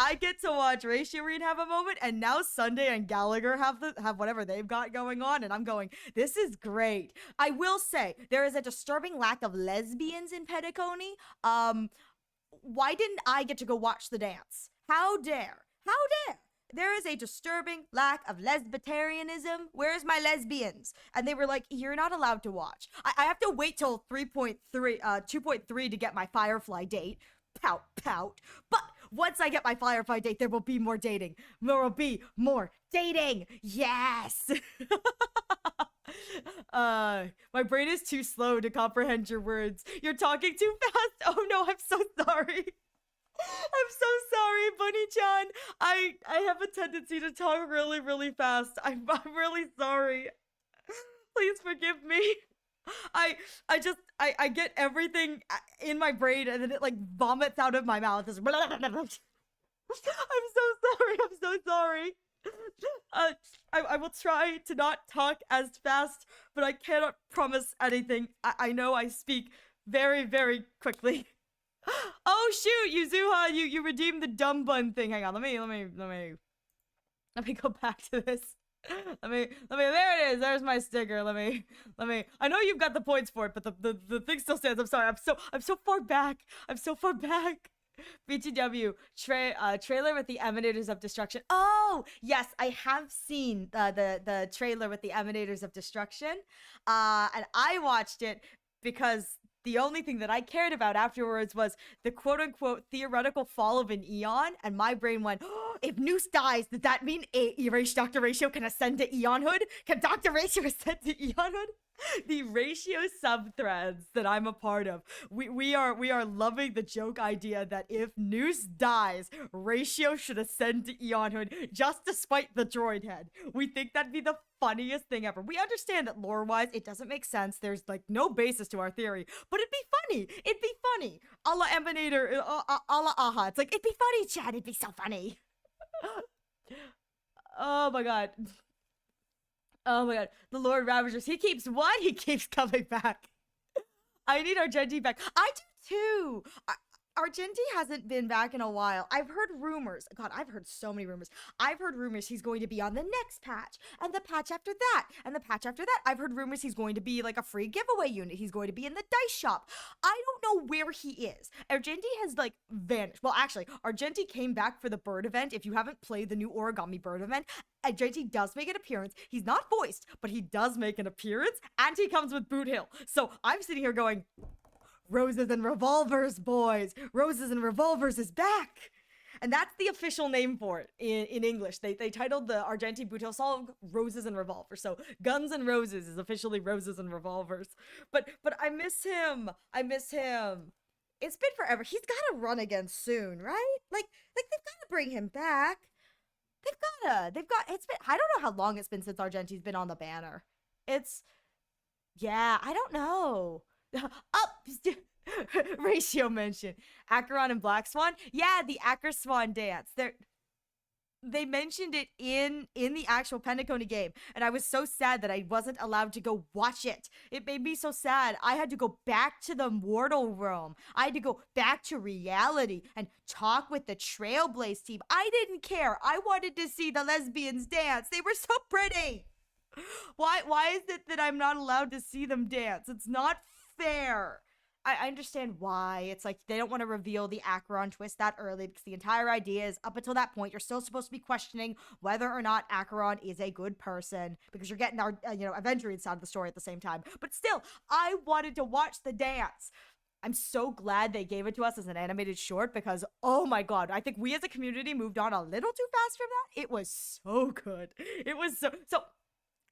[SPEAKER 2] I get to watch Ratio Reed have a moment, and now Sunday and Gallagher have whatever they've got going on, and I'm going, this is great. I will say there is a disturbing lack of lesbians in Penacony. Why didn't I get to go watch the dance? How dare? How dare? There is a disturbing lack of lesbitarianism. Where's my lesbians? And they were like, you're not allowed to watch. I have to wait till 2.3 to get my Firefly date. Pout, pout. But once I get my Firefly date, there will be more dating. There will be more dating. Yes. My brain is too slow to comprehend your words. You're talking too fast. Oh no, I'm so sorry. I'm so sorry, Bunny-chan. I have a tendency to talk really, really fast. I'm really sorry. Please forgive me. I get everything in my brain and then it like vomits out of my mouth. I'm so sorry. I'm so sorry. I will try to not talk as fast, but I cannot promise anything. I know I speak very, very quickly. Oh shoot, Yuzuha, you redeemed the dumb bun thing. Hang on, let me go back to this. Let me, there it is. There's my sticker. Let me, I know you've got the points for it, but the thing still stands. I'm sorry. I'm so far back. I'm so far back. BTW, trailer with the Emanators of Destruction. Oh, yes, I have seen the trailer with the Emanators of Destruction. And I watched it because the only thing that I cared about afterwards was the quote-unquote theoretical fall of an Eon, and my brain went, oh, if Noose dies, does that mean Dr. Ratio can ascend to Eonhood? Can Dr. Ratio ascend to Eonhood? The Ratio subthreads that I'm a part of, we are loving the joke idea that if Noose dies, Ratio should ascend to Eonhood just to spite the droid head. We think that'd be the funniest thing ever. We understand that lore-wise, it doesn't make sense. There's like no basis to our theory, but it'd be funny. It'd be funny. A la Emanator, a la Aha. It's like, it'd be funny, Chad. It'd be so funny. Oh my god. Oh my god, the Lord Ravagers. He keeps what? He keeps coming back. I need our Genji back. I do too. Argenti hasn't been back in a while. I've heard rumors. God, I've heard so many rumors. I've heard rumors he's going to be on the next patch, and the patch after that, and the patch after that. I've heard rumors he's going to be like a free giveaway unit. He's going to be in the dice shop. I don't know where he is. Argenti has like vanished. Well, actually, Argenti came back for the bird event. If you haven't played the new origami bird event, Argenti does make an appearance. He's not voiced, but he does make an appearance, and he comes with Boot Hill. So I'm sitting here going, Roses and Revolvers, boys. Roses and Revolvers is back. And that's the official name for it in English. They titled the Argenti Boot Hill song Roses and Revolvers. So Guns and Roses is officially Roses and Revolvers. But I miss him. I miss him. It's been forever. He's got to run again soon, right? Like they've got to bring him back. They've got, it's been, I don't know how long it's been since Argenti's been on the banner. Yeah, I don't know. Ratio mentioned Acheron and Black Swan. Yeah, the Acher Swan dance. They mentioned it in the actual Penacony game, and I was so sad that I wasn't allowed to go watch it. It made me so sad. I had to go back to the mortal realm. I had to go back to reality and talk with the Trailblaze team. I didn't care. I wanted to see the lesbians dance. They were so pretty. Why is it that I'm not allowed to see them dance? It's not fair. I understand why. It's like they don't want to reveal the Acheron twist that early because the entire idea is up until that point, you're still supposed to be questioning whether or not Acheron is a good person because you're getting our, Avengerian side of the story at the same time. But still, I wanted to watch the dance. I'm so glad they gave it to us as an animated short because, oh my God, I think we as a community moved on a little too fast from that. It was so good. It was so...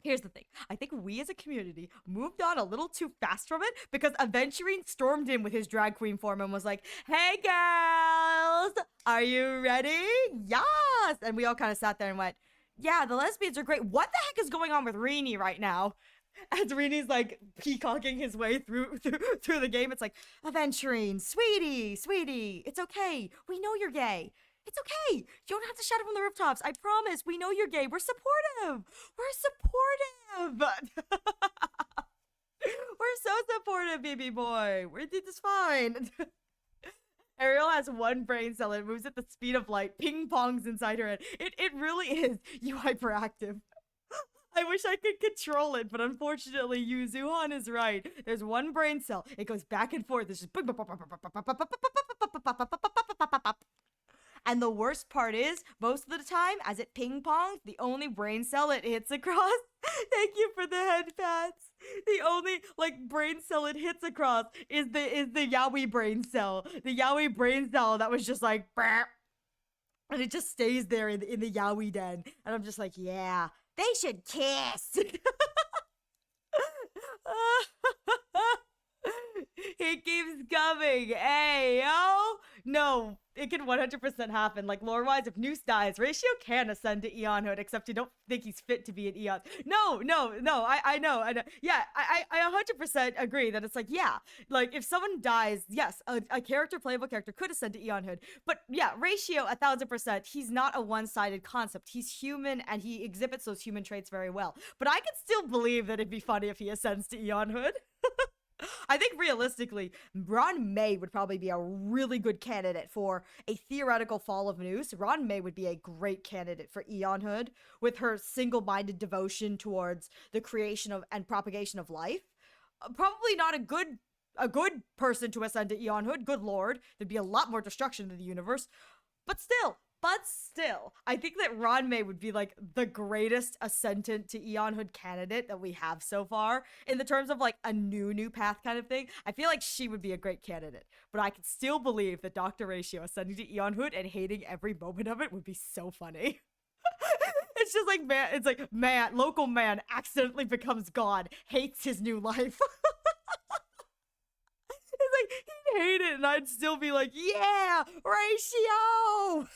[SPEAKER 2] Here's the thing. I think we as a community moved on a little too fast from it because Aventurine stormed in with his drag queen form and was like, "Hey girls, are you ready? Yes!" And we all kind of sat there and went, "Yeah, the lesbians are great. What the heck is going on with Rini right now?" As Rini's like peacocking his way through the game, it's like, "Aventurine, sweetie, it's okay. We know you're gay. It's okay. You don't have to shout it from the rooftops. I promise. We know you're gay. We're supportive. We're so supportive, baby boy. It's fine." Ariel has one brain cell and moves at the speed of light. Ping pongs inside her head. It really is. You hyperactive. I wish I could control it, but unfortunately, Zuhan is right. There's one brain cell. It goes back and forth. It's just... And the worst part is, most of the time, as it ping-pongs, the only brain cell it hits across... Thank you for the head pats. The only, brain cell it hits across is the Yaoi brain cell. The Yaoi brain cell that was just like... Burp, and it just stays there in the Yaoi den. And I'm just like, yeah, they should kiss. It keeps coming. Hey, yo. No, it can 100% happen. Like, lore-wise, if Noose dies, Ratio can ascend to Eonhood, except you don't think he's fit to be an Eon. No, I know. Yeah, I 100% agree that it's like, yeah, like, if someone dies, yes, a playable character could ascend to Eonhood. But yeah, Ratio, 1000%, he's not a one-sided concept. He's human, and he exhibits those human traits very well. But I can still believe that it'd be funny if he ascends to Eonhood. I think realistically, Ron May would probably be a really good candidate for a theoretical fall of Noose. Ron May would be a great candidate for Eonhood with her single-minded devotion towards the creation of and propagation of life. Probably not a good person to ascend to Eonhood. Good lord, there'd be a lot more destruction to the universe. But still, I think that Ron May would be like the greatest ascendant to Eonhood candidate that we have so far in the terms of like a new path kind of thing. I feel like she would be a great candidate, but I can still believe that Dr. Ratio ascending to Eonhood and hating every moment of it would be so funny. It's just like, man, local man accidentally becomes God, hates his new life. He'd hate it, and I'd still be like, yeah, Ratio!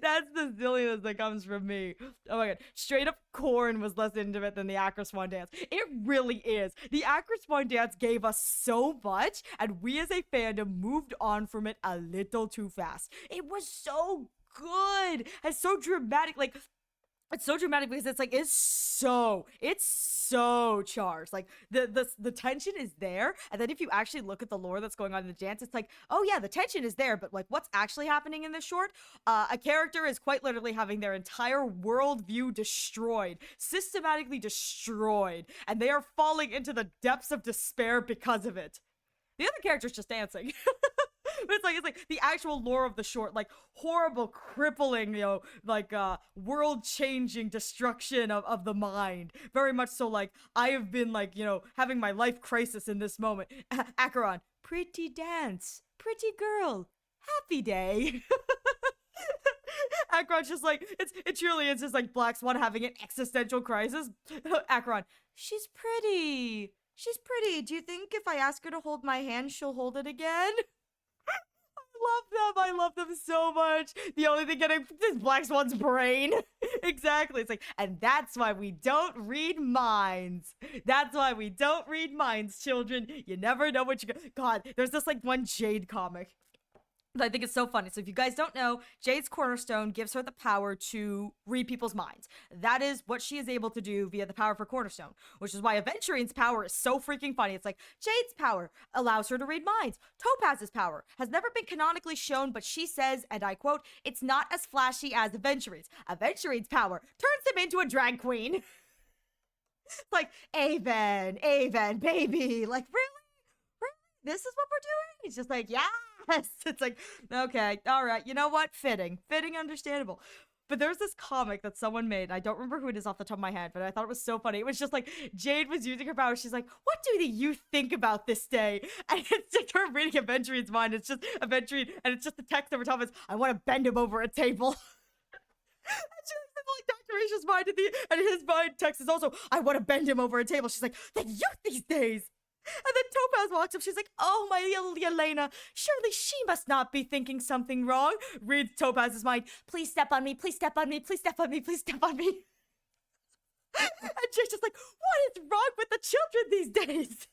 [SPEAKER 2] That's the silliness that comes from me. Oh my god. Straight up Corn was less intimate than the Acher Swan dance. It really is. The Acher Swan dance gave us so much, and we as a fandom moved on from it a little too fast. It was so good and so dramatic. Like, It's so dramatic because it's so charged. Like the tension is there, and then if you actually look at the lore that's going on in the dance, it's like, oh yeah, the tension is there, but like what's actually happening in this short? A character is quite literally having their entire worldview destroyed, systematically destroyed, and they are falling into the depths of despair because of it. The other character's just dancing. But it's like the actual lore of the short, like horrible, crippling, like world changing destruction of the mind. Very much so like I have been like, having my life crisis in this moment. Acheron, pretty dance, pretty girl, happy day. Acheron's just like it truly is just like Black Swan having an existential crisis. Acheron, she's pretty. She's pretty. Do you think if I ask her to hold my hand, she'll hold it again? Love them. I love them so much. The only thing getting is Black Swan's brain. Exactly. It's like, and that's why we don't read minds. That's why we don't read minds, children. You never know what you got. God, there's this like one Jade comic I think it's so funny. So if you guys don't know, Jade's Cornerstone gives her the power to read people's minds. That is what she is able to do via the power of her Cornerstone, which is why Aventurine's power is so freaking funny. It's like Jade's power allows her to read minds. Topaz's power has never been canonically shown, but she says, and I quote, it's not as flashy as Aventurine's. Aventurine's power turns him into a drag queen. Like, Aven, baby. Like, really? This is what we're doing? He's just like, yes. It's like, okay, all right. You know what? Fitting, understandable. But there's this comic that someone made. I don't remember who it is off the top of my head, but I thought it was so funny. It was just like Jade was using her power. She's like, what do the youth think about this day? And it's just her reading Aventurine's mind. It's just Aventurine, and it's just the text over top is, I want to bend him over a table. And she looks at like Dr. Aisha's mind, and his mind text is also, I want to bend him over a table. She's like, the youth these days. And then Topaz walks up. She's like, oh, my little Yelena, surely she must not be thinking something wrong. Reads Topaz's mind. Please step on me. Please step on me. Please step on me. Please step on me. And Jake's just like, what is wrong with the children these days?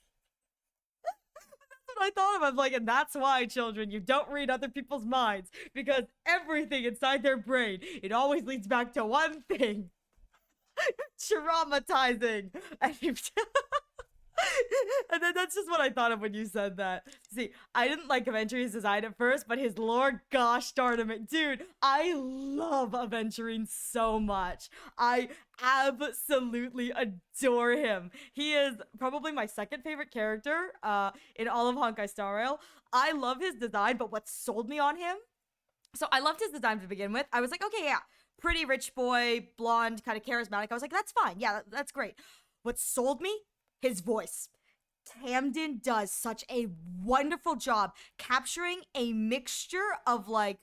[SPEAKER 2] That's what I thought of. I'm like, and that's why, children, you don't read other people's minds, because everything inside their brain, it always leads back to one thing. Traumatizing. And then that's just what I thought of when you said that. See, I didn't like Aventurine's design at first, but his lore, gosh darn it. Dude, I love Aventurine so much. I absolutely adore him. He is probably my second favorite character in all of Honkai Star Rail. I love his design, but what sold me on him? So I loved his design to begin with. I was like, okay, yeah, pretty rich boy, blonde, kind of charismatic. I was like, that's fine. Yeah, that's great. What sold me? His voice. Camden does such a wonderful job capturing a mixture of like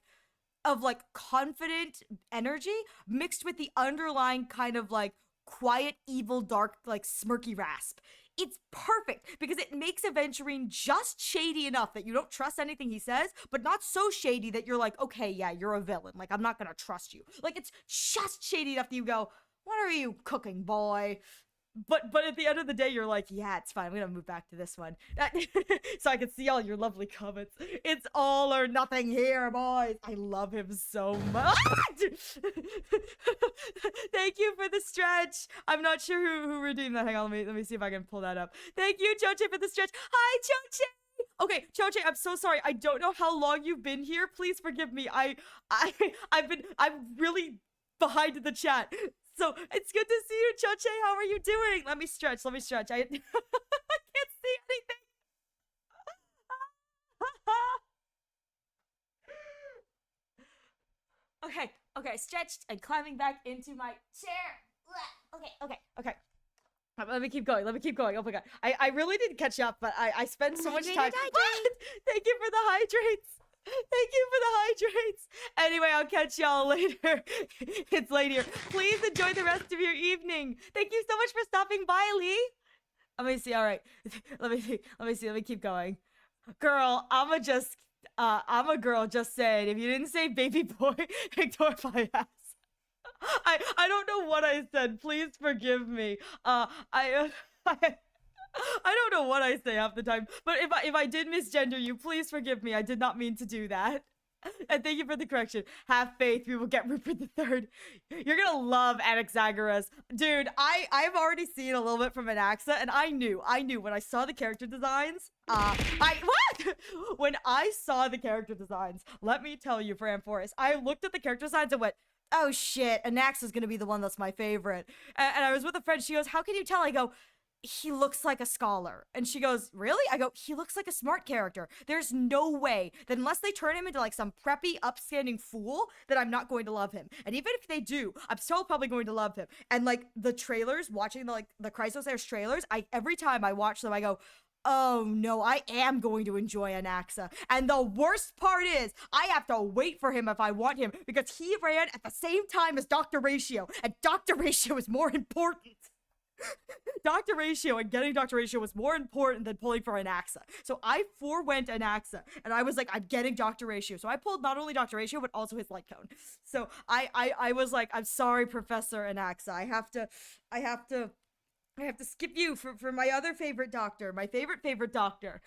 [SPEAKER 2] confident energy mixed with the underlying kind of like quiet, evil, dark, like smirky rasp. It's perfect because it makes Aventurine just shady enough that you don't trust anything he says, but not so shady that you're like, okay, yeah, you're a villain. Like, I'm not gonna trust you. Like, it's just shady enough that you go, what are you cooking, boy? But at the end of the day, you're like, yeah, it's fine. We're gonna move back to this one. So I can see all your lovely comments. It's all or nothing here, boys. I love him so much. Thank you for the stretch. I'm not sure who redeemed that. Hang on, let me see if I can pull that up. Thank you, Choche, for the stretch. Hi, Choche. Okay, Choche, I'm so sorry. I don't know how long you've been here. Please forgive me. I'm really behind in the chat. So it's good to see you, Choche. How are you doing? Let me stretch. I I can't see anything. Okay, stretched and climbing back into my chair. Okay. Let me keep going. Oh my god. I really didn't catch up, but I spent so much time. Thank you for the hydrates. Thank you for the hydrates. Anyway, I'll catch y'all later. It's late here. Please enjoy the rest of your evening. Thank you so much for stopping by, Lee. Let me see. All right. Let me see. Let me keep going. Girl, I'm a girl just saying. If you didn't say baby boy, ignore my ass. I don't know what I said. Please forgive me. I don't know what I say half the time, but if I did misgender you, please forgive me. I did not mean to do that. And thank you for the correction. Have faith, we will get Rupert the Third. You're gonna love Anaxagoras. Dude, I've already seen a little bit from Anaxa, and I knew when I saw the character designs. What? When I saw the character designs, let me tell you, Fran Forrest, I looked at the character designs and went, oh shit, Anaxa's gonna be the one that's my favorite. And I was with a friend, she goes, how can you tell? I go, he looks like a scholar. And she goes, really? I go, he looks like a smart character. There's no way that unless they turn him into like some preppy, upstanding fool, that I'm not going to love him. And even if they do, I'm still probably going to love him. And like the trailers, watching the Chrysos Airs trailers, every time I watch them, I go, oh no, I am going to enjoy Anaxa. And the worst part is, I have to wait for him if I want him, because he ran at the same time as Dr. Ratio, and Dr. Ratio is more important. Dr. Ratio and getting Dr. Ratio was more important than pulling for Anaxa. So I forewent Anaxa, and I was like, I'm getting Dr. Ratio. So I pulled not only Dr. Ratio, but also his light cone. So I was like, I'm sorry, Professor Anaxa. I have to skip you for my other favorite doctor, my favorite doctor.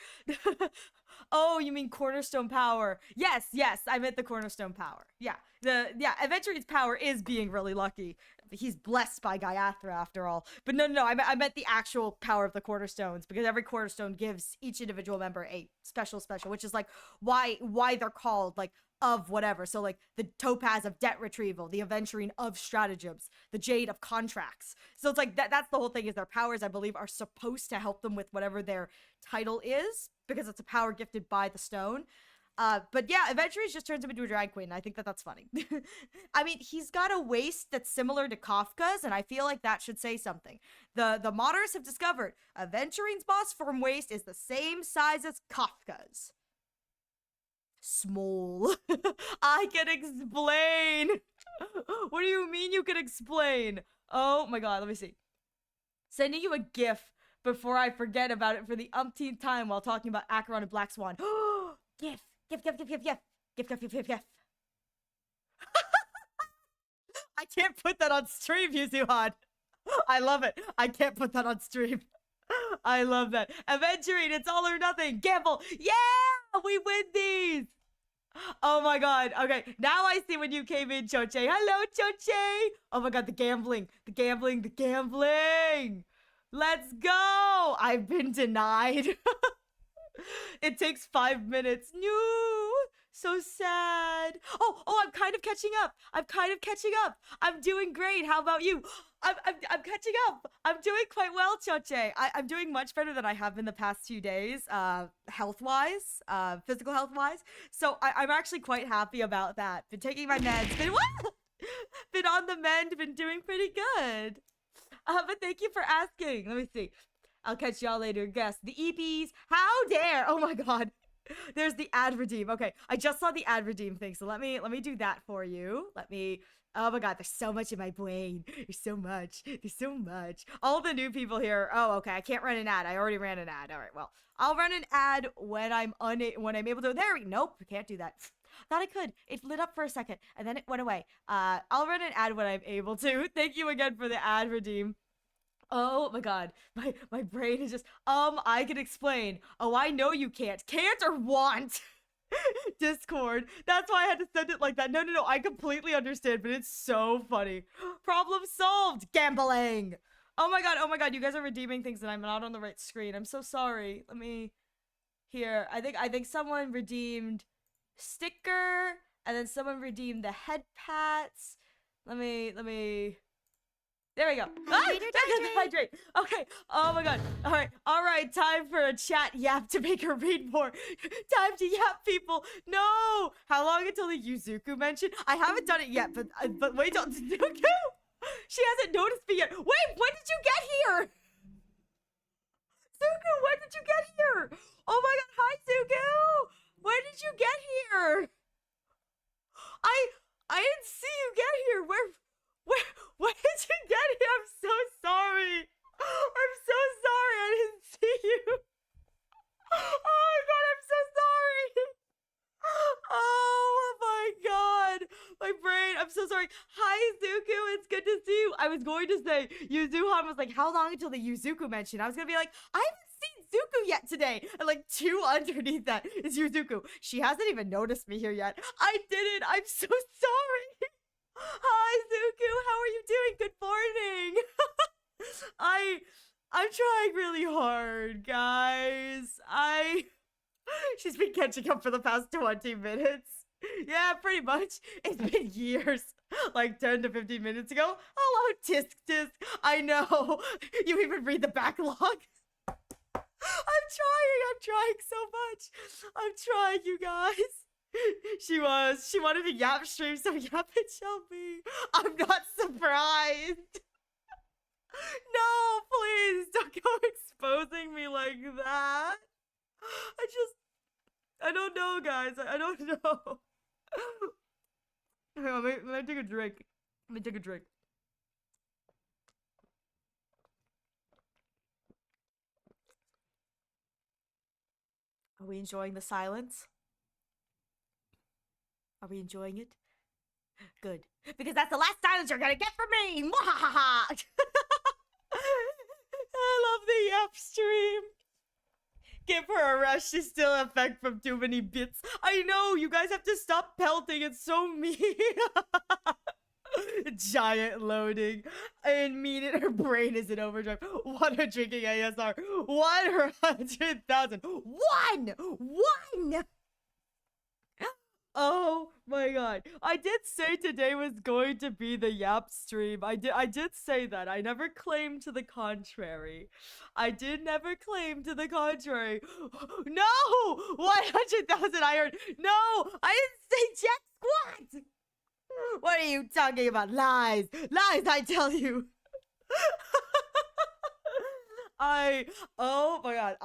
[SPEAKER 2] Oh, you mean Cornerstone Power? Yes, I meant the Cornerstone Power. Yeah, Aventurine's power is being really lucky. He's blessed by Gaiathra after all. But no, I meant the actual power of the Cornerstones, because every Cornerstone gives each individual member a special, which is like why they're called like of whatever. So like the Topaz of debt retrieval, the Aventurine of stratagems, the Jade of contracts. So it's like that's the whole thing, is their powers, I believe, are supposed to help them with whatever their title is, because it's a power gifted by the stone. But yeah, eventually just turns him into a drag queen. I think that's funny. I mean, he's got a waist that's similar to Kafka's, and I feel like that should say something. The modders have discovered Aventurine's boss form waist is the same size as Kafka's. Small. I can explain. What do you mean you can explain? Oh my god, let me see. Sending you a GIF before I forget about it for the umpteenth time while talking about Acheron and Black Swan. GIF. GIF. I can't put that on stream, Yuzuhan. I love it. I can't put that on stream. I love that. Aventurine, it's all or nothing. Gamble. Yeah, we win these. Oh my god. Okay, now I see when you came in, Choche. Hello, Choche. Oh my god, the gambling. Let's go. I've been denied. It takes 5 minutes. No, so sad. Oh, I'm kind of catching up. I'm doing great. How about you? I'm catching up. I'm doing quite well, Choche. I'm doing much better than I have in the past few days, health-wise, physical health-wise. So I'm actually quite happy about that. Been taking my meds. Been on the mend. Been doing pretty good. But thank you for asking. Let me see. I'll catch y'all later. Guess the EPs. How dare? Oh my god. There's the ad redeem. Okay, I just saw the ad redeem thing, so let me do that for you. Oh my god, there's so much in my brain. There's so much. All the new people here. Oh, okay. I can't run an ad. I already ran an ad. All right. Well, I'll run an ad when I'm able to. Nope. I can't do that. Thought I could. It lit up for a second and then it went away. I'll run an ad when I'm able to. Thank you again for the ad redeem. Oh my god, my brain is just, I can explain. Oh, I know you can't. Can't or want? Discord. That's why I had to send it like that. No, I completely understand, but it's so funny. Problem solved. Gambling. Oh my god, you guys are redeeming things and I'm not on the right screen. I'm so sorry. Here, I think someone redeemed sticker, and then someone redeemed the head pats. Let me... There we go. Hydrate. Okay. Oh my god. All right. Time for a chat yap to make her read more. Time to yap, people. No. How long until the Yuzuku mention? I haven't done it yet, but wait till Yuzuku. She hasn't noticed me yet. Wait. When did you get here? Zuku, when did you get here? Oh my god. Hi, Zuku. When did you get here? I didn't see you get here. Where did you get here? I'm so sorry. I didn't see you. Oh my god, I'm so sorry. Oh my god. My brain, I'm so sorry. Hi, Zuku. It's good to see you. I was going to say, Yuzuhan was like, how long until the Yuzuku mention? I was going to be like, I haven't seen Yuzuku yet today. And like 2 underneath that is Yuzuku. She hasn't even noticed me here yet. I didn't. I'm so sorry. Hi, Zuku. How are you doing? Good morning. I'm trying really hard, guys. She's been catching up for the past 20 minutes. Yeah, pretty much. It's been years. Like 10 to 15 minutes ago. Hello, Tisk Tisk. I know. You even read the backlog. I'm trying so much. I'm trying, you guys. She wanted to Yap stream, so Yap it shall be. I'm not surprised. No, please don't go exposing me like that. I don't know, guys. I don't know. Hang on, let me take a drink. Let me take a drink. Are we enjoying the silence? Are we enjoying it? Good. Because that's the last silence you're gonna get from me! Mwahaha! I love the Yap stream. Give her a rush. She's still affected from too many bits. I know, you guys have to stop pelting. It's so mean. Giant loading. I mean it, her brain is in overdrive. What a drinking ASR. 100,000. One! Oh my god. I did say today was going to be the Yap stream. I did say that. I never claimed to the contrary. I did never claim to the contrary. No! 100,000 I heard. No! I didn't say jack squat! What are you talking about? Lies! Lies, I tell you! Oh my god,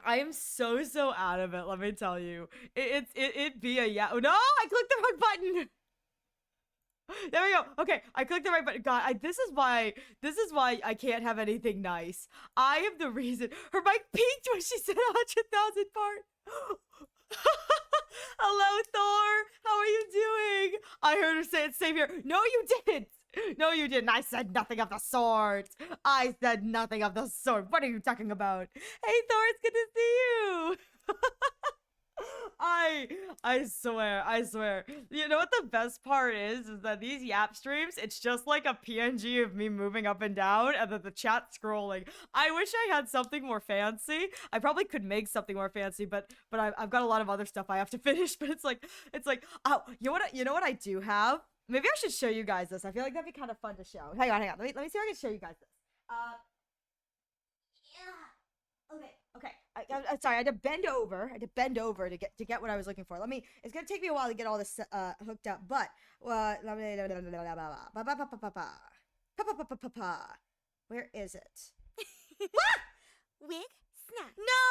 [SPEAKER 2] I am so out of it, let me tell you. It be a yeah. Oh, no, I clicked the wrong button. There we go. Okay, I clicked the right button. God, this is why I can't have anything nice. I am the reason. Her mic peaked when she said 100,000 part. Hello, Thor. How are you doing? I heard her say it same here. No, you didn't. No, you didn't. I said nothing of the sort. I said nothing of the sort. What are you talking about? Hey, Thor, it's good to see you. I swear. You know what the best part is that these Yap streams, it's just like a PNG of me moving up and down and then the chat scrolling. I wish I had something more fancy. I probably could make something more fancy, but I've got a lot of other stuff I have to finish. But it's like, oh, you know what I do have? Maybe I should show you guys this. I feel like that'd be kind of fun to show. Hang on. Let me see if I can show you guys this. Yeah. Okay. I'm sorry. I had to bend over. To get what I was looking for. It's gonna take me a while to get all this hooked up. But where is it?
[SPEAKER 1] Wig snap.
[SPEAKER 2] No,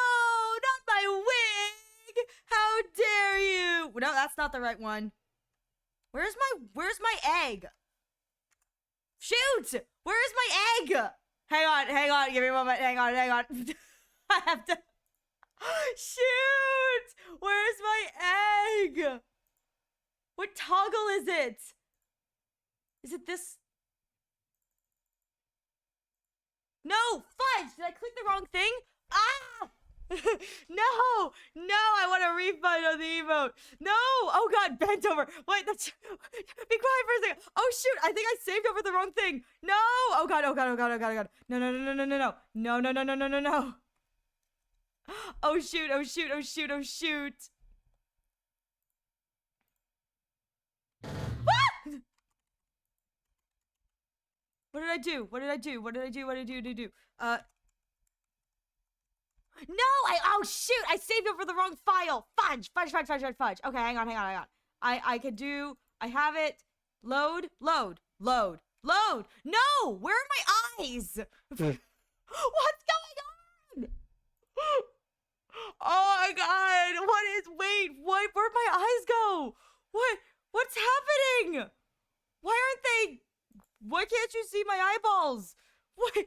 [SPEAKER 2] not my wig. How dare you? No, that's not the right one. Where's my egg? Shoot! Where's my egg? Hang on, give me a moment. Hang on. I have to. Shoot! Where's my egg? What toggle is it? Is it this? No! Fudge! Did I click the wrong thing? Ah! No! I want a refund on the emote. No! Oh god, bent over. Wait, that's be quiet for a second. Oh shoot, I think I saved over the wrong thing. No! Oh god. No. No. Oh shoot. Ah! What did I do? No, oh shoot, I saved over the wrong file. Fudge. Okay, hang on. I could do, I have it. Load. No, where are my eyes? What's going on? Oh my god, where'd my eyes go? What's happening? Why can't you see my eyeballs? What?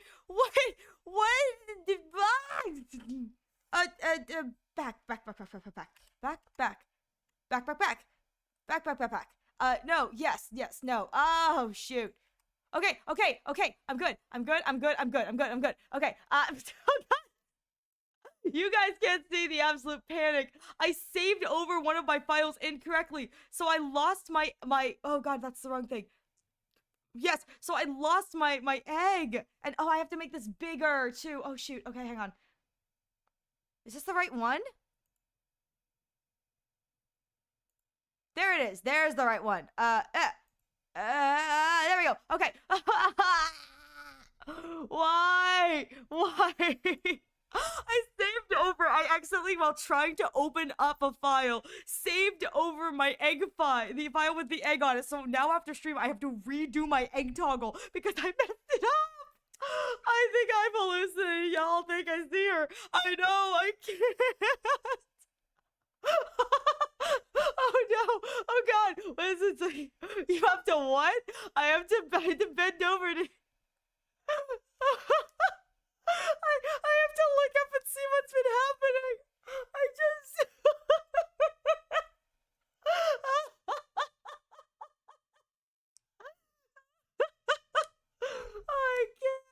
[SPEAKER 2] Back. No, yes, no. Oh, shoot. Okay. I'm good. Okay. You guys can't see the absolute panic. I saved over one of my files incorrectly, so I lost my. Oh god, that's the wrong thing. Yes, so I lost my egg, and oh, I have to make this bigger too. Oh shoot. Okay, hang on. Is this the right one? There it is. There's the right one. There we go. Okay. Why? Why? I saved over. I accidentally, while trying to open up a file, saved over my egg file, the file with the egg on it. So now after stream, I have to redo my egg toggle because I messed it up. I think I'm hallucinating. Y'all think I see her. I know. I can't. Oh no! Oh god! What is it say? You have to what? I have to bend over to. I have to look up and see what's been happening. I just. I can't.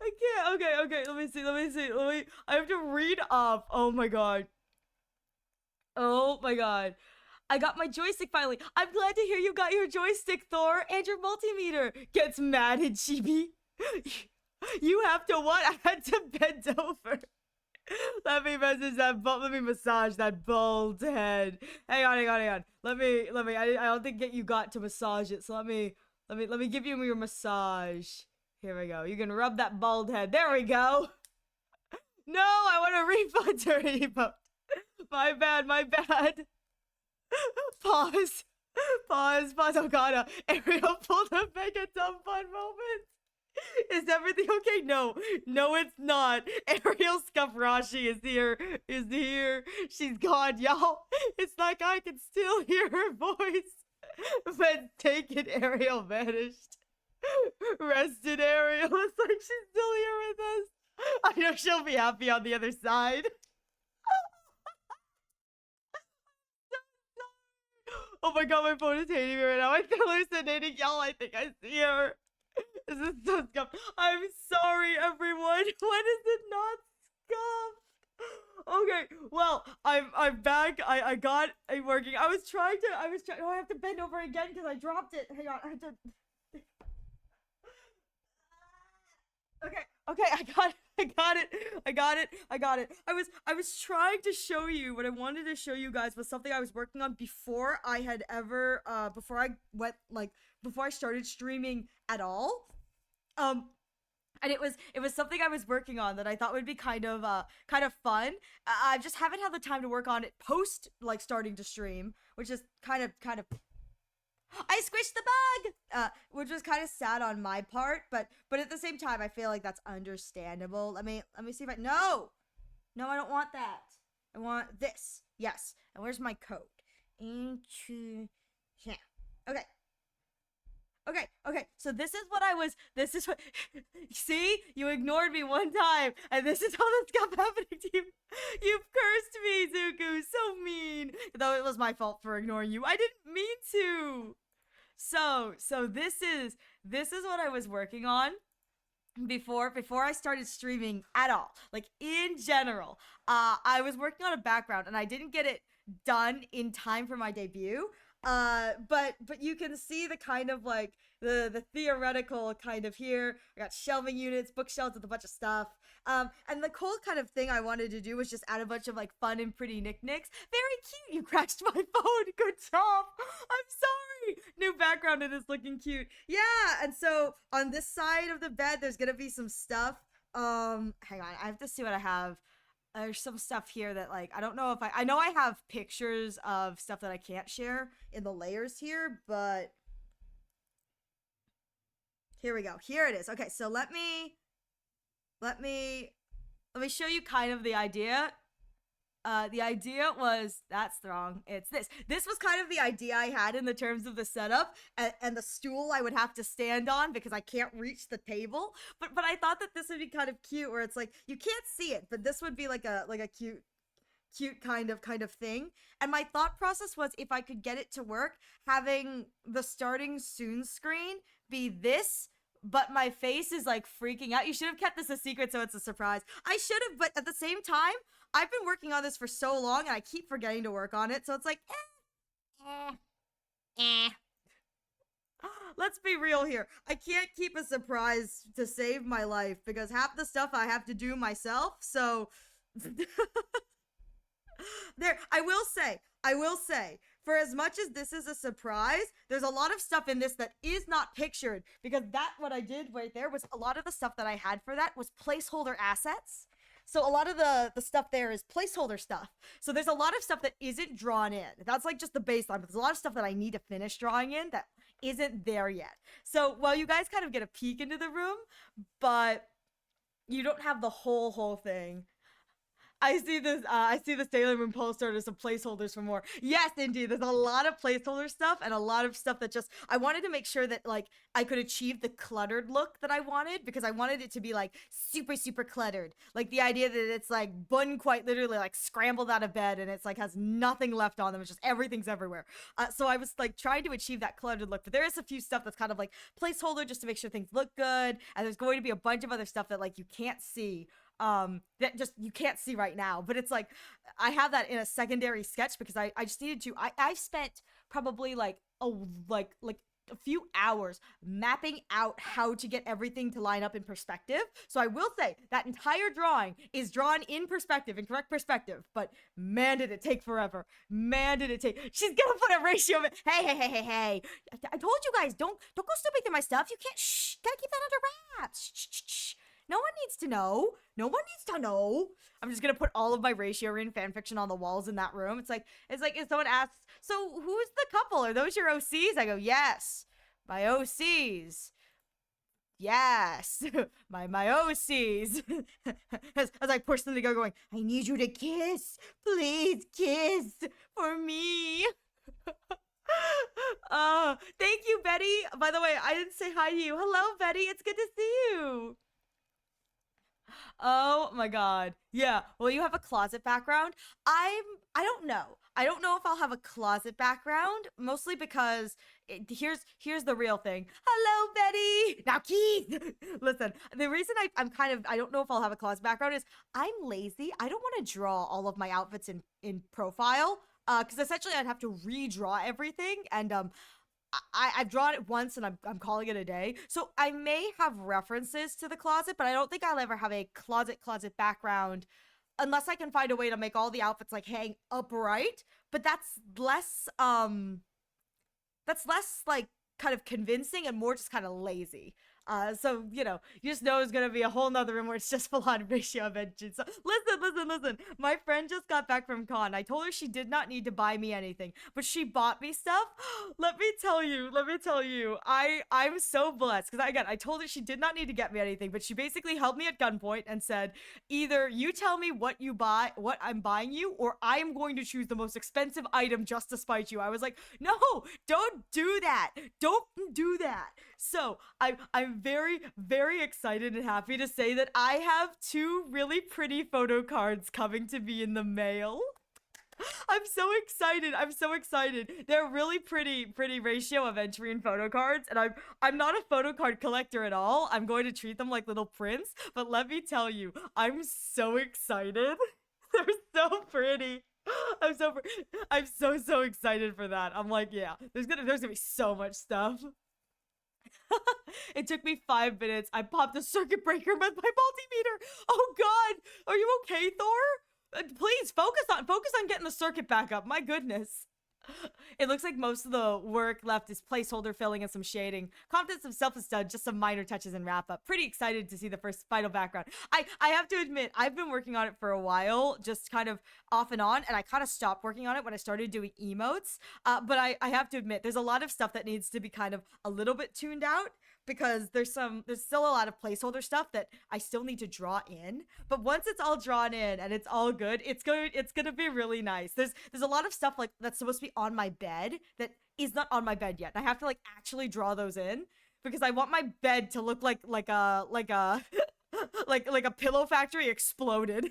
[SPEAKER 2] I can't. Okay, okay. Let me see. Let me see. Let me. I have to read off. Oh my god. Oh my god. I got my joystick finally. I'm glad to hear you got your joystick, Thor, and your multimeter. Gets mad at Chibi. You have to what? I had to bend over. Let me message that. Let me massage that bald head. Hang on, hang on, hang on. Let me. I don't think you got to massage it. So let me give you your massage. Here we go. You can rub that bald head. There we go. No, I want a refund or emote. My bad, my bad. Pause. Pause. Oh god, Ariel pulled a mega dumb fun moment. Is everything okay? No. No, it's not. Ariel Scuffrashi is here. Is here. She's gone, y'all. It's like I can still hear her voice. But take it, Ariel vanished. Rested Ariel. It's like she's still here with us. I know she'll be happy on the other side. Oh my god, my phone is hating me right now. I'm hallucinating, y'all. I think I see her. This is so scuffed. I'm sorry, everyone. When is it not scuffed? Okay, well, I'm back. I got it working. I was trying. Oh, I have to bend over again because I dropped it. Hang on, I have to. Okay, okay, I got it. I was trying to show you what I wanted to show you guys was something I was working on before I had ever before I went like before I started streaming at all. Um and it was something I was working on that I thought would be kind of fun. I just haven't had the time to work on it post like starting to stream, which is kind of I squished the bug, which was kind of sad on my part, but at the same time, I feel like that's understandable. Let me see if I no, I don't want that. I want this. Yes. And where's my code? Into yeah. Okay. Okay. So this is what I was. This is what. See, you ignored me one time, and this is how this kept happening to you. You've cursed me, Zuku. So mean. Though it was my fault for ignoring you. I didn't mean to. So this is what I was working on before I started streaming at all. Like in general, I was working on a background, and I didn't get it done in time for my debut. But you can see the kind of like the theoretical kind of here. I got shelving units, bookshelves with a bunch of stuff. And the cool kind of thing I wanted to do was just add a bunch of like fun and pretty knickknacks. Very cute. You crashed my phone. Good job. I'm sorry. New background. It is looking cute. Yeah. And so on this side of the bed, there's gonna be some stuff. Hang on. I have to see what I have. There's some stuff here that like I don't know if I know I have pictures of stuff that I can't share in the layers here, but here we go. Here it is. Okay, so let me show you kind of the idea. The idea was that's wrong. It's this. This was kind of the idea I had in the terms of the setup and the stool I would have to stand on because I can't reach the table. But I thought that this would be kind of cute, where it's like you can't see it, but this would be like a cute kind of thing. And my thought process was if I could get it to work, having the starting soon screen be this but my face is like freaking out. You should have kept this a secret so it's a surprise. I should have, but at the same time, I've been working on this for so long and I keep forgetting to work on it. So it's like, let's be real here. I can't keep a surprise to save my life because half the stuff I have to do myself. So there, I will say, for as much as this is a surprise, there's a lot of stuff in this that is not pictured because what I did right there was a lot of the stuff that I had for that was placeholder assets. So a lot of the stuff there is placeholder stuff. So there's a lot of stuff that isn't drawn in. That's like just the baseline, but there's a lot of stuff that I need to finish drawing in that isn't there yet. So while you guys kind of get a peek into the room, but you don't have the whole thing. I see this. I see the Sailor Moon poster. There's some placeholders for more. Yes, indeed. There's a lot of placeholder stuff and a lot of stuff that just. I wanted to make sure that like I could achieve the cluttered look that I wanted because I wanted it to be like super cluttered. Like the idea that it's like Bun quite literally like scrambled out of bed and it's like has nothing left on them. It's just everything's everywhere. So I was like trying to achieve that cluttered look, but there is a few stuff that's kind of like placeholder just to make sure things look good. And there's going to be a bunch of other stuff that like you can't see. That just you can't see right now, but it's like I have that in a secondary sketch because I just needed to. I've spent probably like a few hours mapping out how to get everything to line up in perspective. So I will say that entire drawing is drawn in perspective, in correct perspective, but man did it take forever. Man did it take. She's gonna put a ratio of it. Hey. I told you guys, don't go snooping through my stuff. You can't. Shh. Gotta keep that under wraps. Shh. No one needs to know. No one needs to know. I'm just gonna put all of my ratio in fanfiction on the walls in that room. It's like if someone asks, so who's the couple? Are those your OCs? I go, yes, my OCs. Yes, my OCs. as I push them to go, going, I need you to kiss, please kiss for me. Thank you, Betty. By the way, I didn't say hi to you. Hello, Betty. It's good to see you. Oh my god. Yeah. Well, you have a closet background. I don't know. I don't know if I'll have a closet background, mostly because here's the real thing. Hello, Betty. Now, Keith. Listen, the reason I'm kind of I don't know if I'll have a closet background is I'm lazy. I don't want to draw all of my outfits in profile. Because essentially I'd have to redraw everything, and I've drawn it once and I'm calling it a day. So I may have references to the closet, but I don't think I'll ever have a closet background unless I can find a way to make all the outfits like hang upright. But that's less like kind of convincing and more just kind of lazy. So, you just know it's gonna be a whole nother room where it's just full on ratio of engines. So, listen. My friend just got back from con. I told her she did not need to buy me anything, but she bought me stuff. Let me tell you, I'm so blessed. Because again, I told her she did not need to get me anything, but she basically held me at gunpoint and said, either you tell me what I'm buying you, or I am going to choose the most expensive item just to spite you. I was like, no, don't do that. Don't do that. So I'm very, very excited and happy to say that I have 2 really pretty photo cards coming to me in the mail. I'm so excited. They're really pretty ratio of entry and photo cards, and I'm not a photo card collector at all. I'm going to treat them like little prints, but let me tell you, I'm so excited. They're so pretty. I'm so excited for that. I'm like, yeah, there's gonna be so much stuff. It took me 5 minutes. I popped a circuit breaker with my multimeter. Oh god, are you okay, Thor? Please focus on getting the circuit back up. My goodness. It looks like most of the work left is placeholder filling and some shading. Confidence himself is done, just some minor touches and wrap up. Pretty excited to see the first final background. I have to admit, I've been working on it for a while, just kind of off and on, and I kind of stopped working on it when I started doing emotes. But I have to admit, there's a lot of stuff that needs to be kind of a little bit tuned out, because there's still a lot of placeholder stuff that I still need to draw in. But once it's all drawn in and it's all good, it's gonna be really nice. There's a lot of stuff like that's supposed to be on my bed that is not on my bed yet. I have to like actually draw those in because I want my bed to look like a like a pillow factory exploded.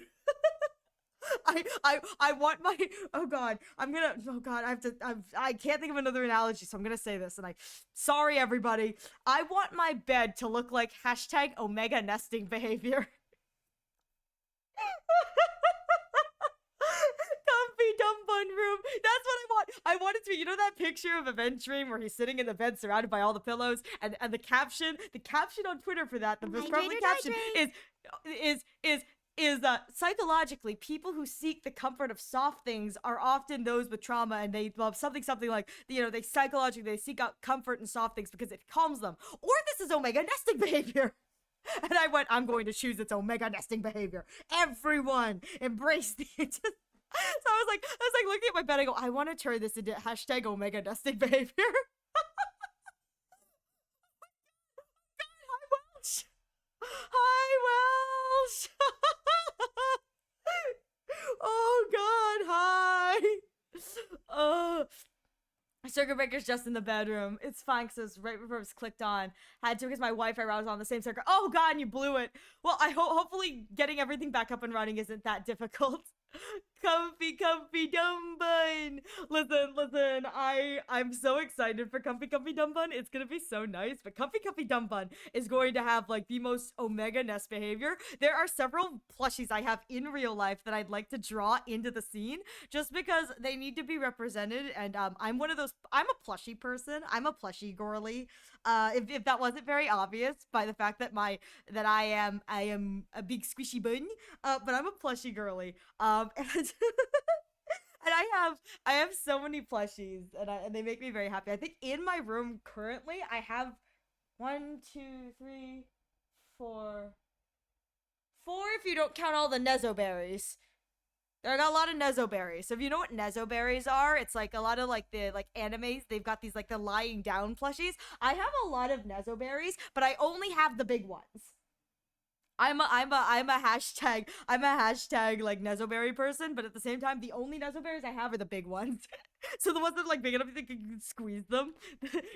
[SPEAKER 2] I want my, oh god, I can't think of another analogy, so I'm gonna say this, and sorry everybody, I want my bed to look like hashtag omega nesting behavior. Comfy dumb bun room. That's what I want. I want it to be, you know, that picture of Event Dream where he's sitting in the bed surrounded by all the pillows, and the caption on Twitter for that, the most prevalent caption is psychologically, people who seek the comfort of soft things are often those with trauma, and they love something like, you know, they seek out comfort in soft things because it calms them. Or this is omega nesting behavior. And I'm going to choose its omega nesting behavior. Everyone embrace the So I was like looking at my bed, I go, I want to turn this into hashtag omega nesting behavior. Hi, Welsh. Hi, Welsh. Oh god, hi. Circuit breaker's just in the bedroom. It's fine because it was right before it was clicked on. Had to because my Wi-Fi router was on the same circuit. Oh god, and you blew it. Well, hopefully getting everything back up and running isn't that difficult. Comfy dumb bun. Listen, I'm so excited for comfy dumb bun. It's gonna be so nice. But comfy dumb bun is going to have like the most omega nest behavior. There are several plushies I have in real life that I'd like to draw into the scene just because they need to be represented. And I'm one of those. I'm a plushie person. I'm a plushie girly. If that wasn't very obvious by the fact that I am a big squishy bun. But I'm a plushie girly. And I have so many plushies, and they make me very happy. I think in my room currently I have 1, 2, 3, 4 if you don't count all the Nezo berries. I got a lot of Nezo berries. So if you know what Nezo berries are, it's like a lot of like the animes. They've got these like the lying down plushies. I have a lot of Nezo berries, but I only have the big ones. I'm a hashtag like Nezoberry person, but at the same time, the only Nezoberries I have are the big ones. So the ones that are like big enough you think you can squeeze them.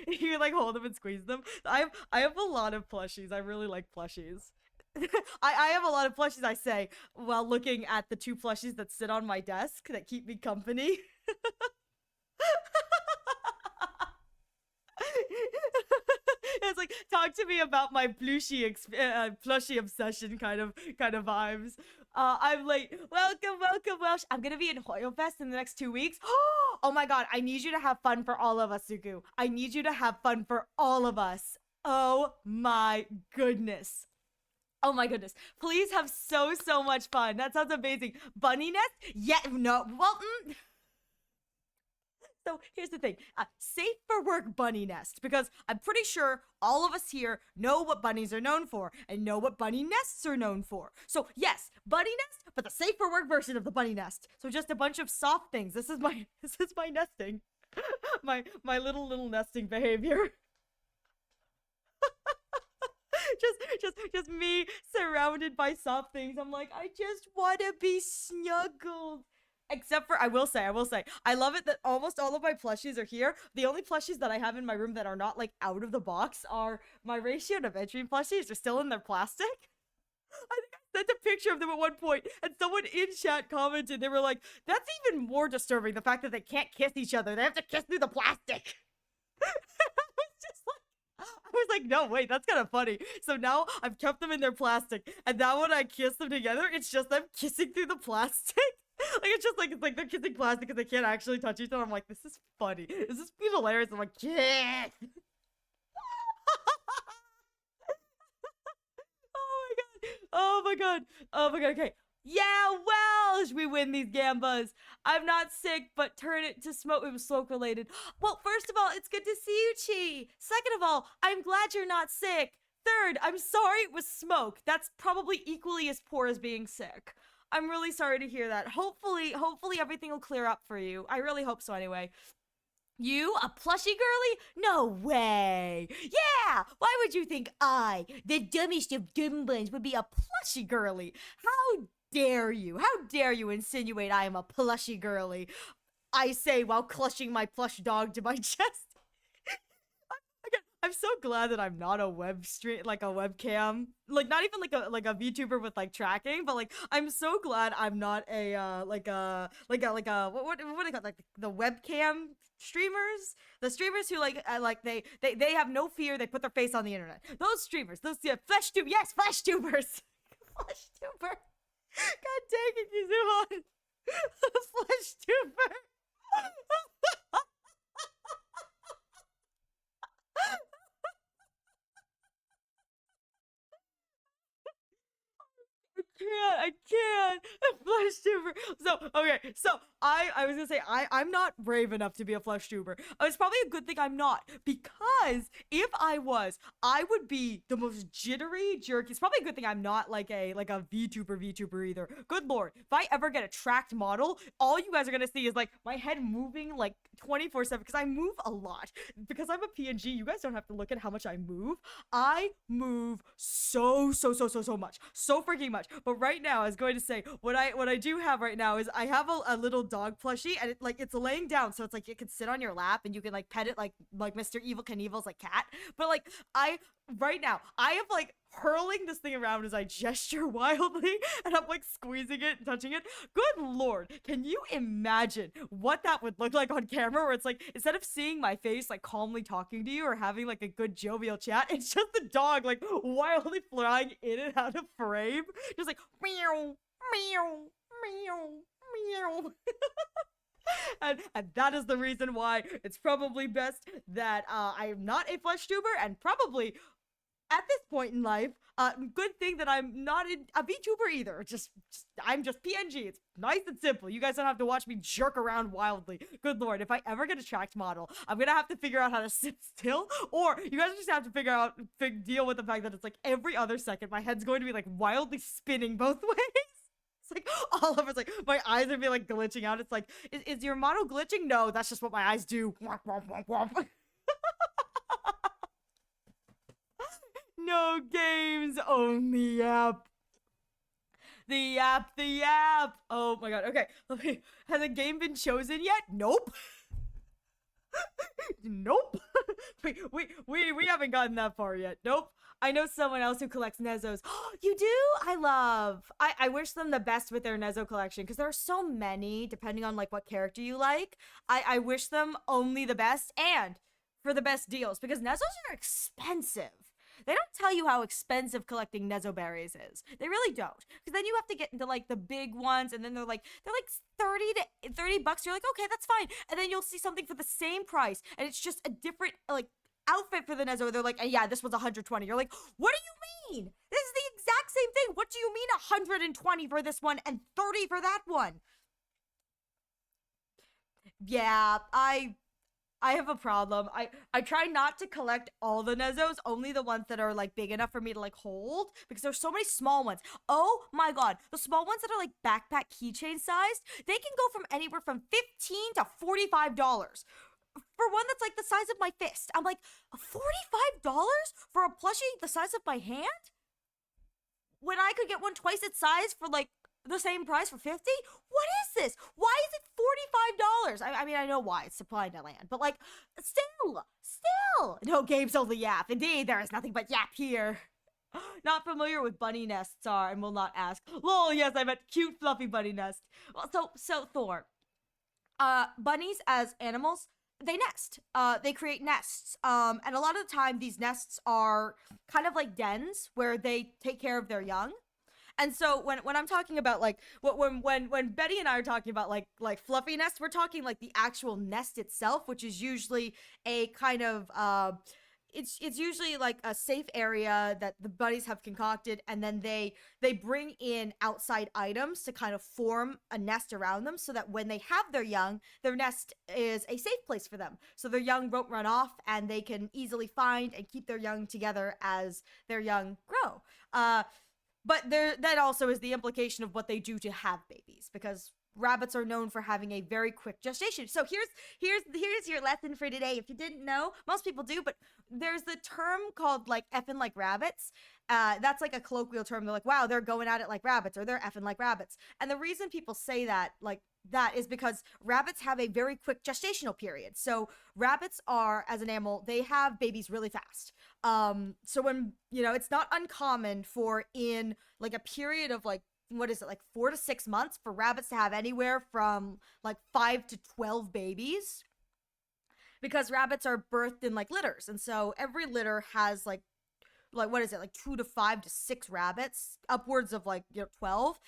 [SPEAKER 2] You can like hold them and squeeze them. I have a lot of plushies. I really like plushies. I have a lot of plushies, I say, while looking at the 2 plushies that sit on my desk that keep me company. It's like, talk to me about my plushie obsession kind of vibes. I'm late. Welcome, Welsh. I'm gonna be in Hoyo Fest in the next 2 weeks. Oh my god, I need you to have fun for all of us, Suku. I need you to have fun for all of us. Oh my goodness. Oh my goodness. Please have so much fun. That sounds amazing. Bunny nest? Yeah, no. Well, So here's the thing, safe for work bunny nest, because I'm pretty sure all of us here know what bunnies are known for and know what bunny nests are known for. So yes, bunny nest, but the safe for work version of the bunny nest. So just a bunch of soft things. This is my nesting, my little nesting behavior. just me surrounded by soft things. I'm like, I just want to be snuggled. Except for, I will say, I love it that almost all of my plushies are here. The only plushies that I have in my room that are not, like, out of the box are my Ratio and Adventuring plushies. They're still in their plastic. I think I sent a picture of them at one point, and someone in chat commented, they were like, that's even more disturbing, the fact that they can't kiss each other. They have to kiss through the plastic. I was like, no, wait, that's kind of funny. So now I've kept them in their plastic, and now when I kiss them together, it's just them kissing through the plastic. Like, it's like they're kissing plastic because they can't actually touch each other. I'm like, this is funny. This is hilarious. I'm like, kiss. Oh my god. Okay. Yeah, well, we win these gambas. I'm not sick, but turn it to smoke. It was smoke related. Well, first of all, it's good to see you, Chi. Second of all, I'm glad you're not sick. Third, I'm sorry it was smoke. That's probably equally as poor as being sick. I'm really sorry to hear that. Hopefully everything will clear up for you. I really hope so anyway. You, a plushie girly? No way. Yeah, why would you think I, the dumbest of dumb buns, would be a plushie girly? How dare you? How dare you insinuate I am a plushie girly? I say while clutching my plush dog to my chest. I'm so glad that I'm not a web stream, like a webcam, like not even like a VTuber with like tracking, but like I'm so glad I'm not a what do you call, like the webcam streamers, the streamers who like they have no fear, they put their face on the internet. Those streamers, those, yeah, flesh tube, yes, flesh tubers, flesh tuber. God dang it, Yuzuhan, flesh tuber. I can't. Flesh tuber. So okay, so I was gonna say I'm not brave enough to be a flesh tuber. It's probably a good thing I'm not, because if I was, I would be the most jittery jerky. It's probably a good thing I'm not like a VTuber either. Good lord, if I ever get a tracked model, all you guys are gonna see is like my head moving like 24/7, because I move a lot. Because I'm a PNG, you guys don't have to look at how much I move. I move so much, so freaking much. But right now, I was going to say what I do have right now is I have a little dog plushie, and it's laying down, so it's like it can sit on your lap and you can like pet it like Mr. Evil Knievel's like cat. But like right now I am like hurling this thing around as I gesture wildly, and I'm like squeezing it and touching it. Good lord, can you imagine what that would look like on camera, where it's like instead of seeing my face like calmly talking to you or having like a good jovial chat, it's just the dog like wildly flying in and out of frame, just like meow meow meow meow. And that is the reason why it's probably best that I'm not a flesh tuber, and probably at this point in life, good thing that I'm not a VTuber either. I'm just PNG. It's nice and simple. You guys don't have to watch me jerk around wildly. Good lord, if I ever get a tracked model, I'm gonna have to figure out how to sit still, or you guys just have to deal with the fact that it's like every other second my head's going to be like wildly spinning both ways. It's like all of it's like my eyes are being like glitching out. It's like, is your model glitching? No, that's just what my eyes do. No games, only Yap. The Yap. Oh my god. Okay. Has a game been chosen yet? Nope. Nope. we haven't gotten that far yet. Nope. I know someone else who collects Nezos. You do? I wish them the best with their Nezo collection, because there are so many, depending on like what character you like. I wish them only the best and for the best deals, because Nezos are expensive. They don't tell you how expensive collecting Nezo berries is. They really don't. Because then you have to get into like the big ones, and then they're like 30 to 30 bucks. You're like, okay, that's fine. And then you'll see something for the same price, and it's just a different like outfit for the Nezo. They're like, yeah, this was 120. You're like, what do you mean? This is the exact same thing. What do you mean 120 for this one and 30 for that one? Yeah, I have a problem. I try not to collect all the Nezos, only the ones that are like big enough for me to like hold, because there's so many small ones. Oh my god, the small ones that are like backpack keychain sized, they can go from anywhere from $15 to $45 for one that's like the size of my fist. I'm like, $45 for a plushie the size of my hand? When I could get one twice its size for like the same price for 50? What is this? Why is it $45? I mean, I know why. It's supply and demand. But like, still. No games, only Yap. Indeed, there is nothing but Yap here. Not familiar with bunny nests are and will not ask. Lol, yes, I meant cute fluffy bunny nest. Well, so Thor. Bunnies as animals, they nest. They create nests. And a lot of the time these nests are kind of like dens where they take care of their young. And so when I'm talking about like when Betty and I are talking about like fluffy nests, we're talking like the actual nest itself, which is usually a kind of it's usually like a safe area that the bunnies have concocted, and then they bring in outside items to kind of form a nest around them, so that when they have their young, their nest is a safe place for them, so their young won't run off, and they can easily find and keep their young together as their young grow. But that also is the implication of what they do to have babies, because rabbits are known for having a very quick gestation. So here's your lesson for today. If you didn't know, most people do, but there's the term called like effing like rabbits, That's like a colloquial term. They're like, wow, they're going at it like rabbits, or they're effing like rabbits. And the reason people say that, like that, is because rabbits have a very quick gestational period. So rabbits are, as an animal, they have babies really fast. So when, it's not uncommon for, in like a period of like, what is it, like 4 to 6 months, for rabbits to have anywhere from like 5 to 12 babies, because rabbits are birthed in like litters, and so every litter has like what is it, like 2 to 5 to 6 rabbits, upwards of like 12.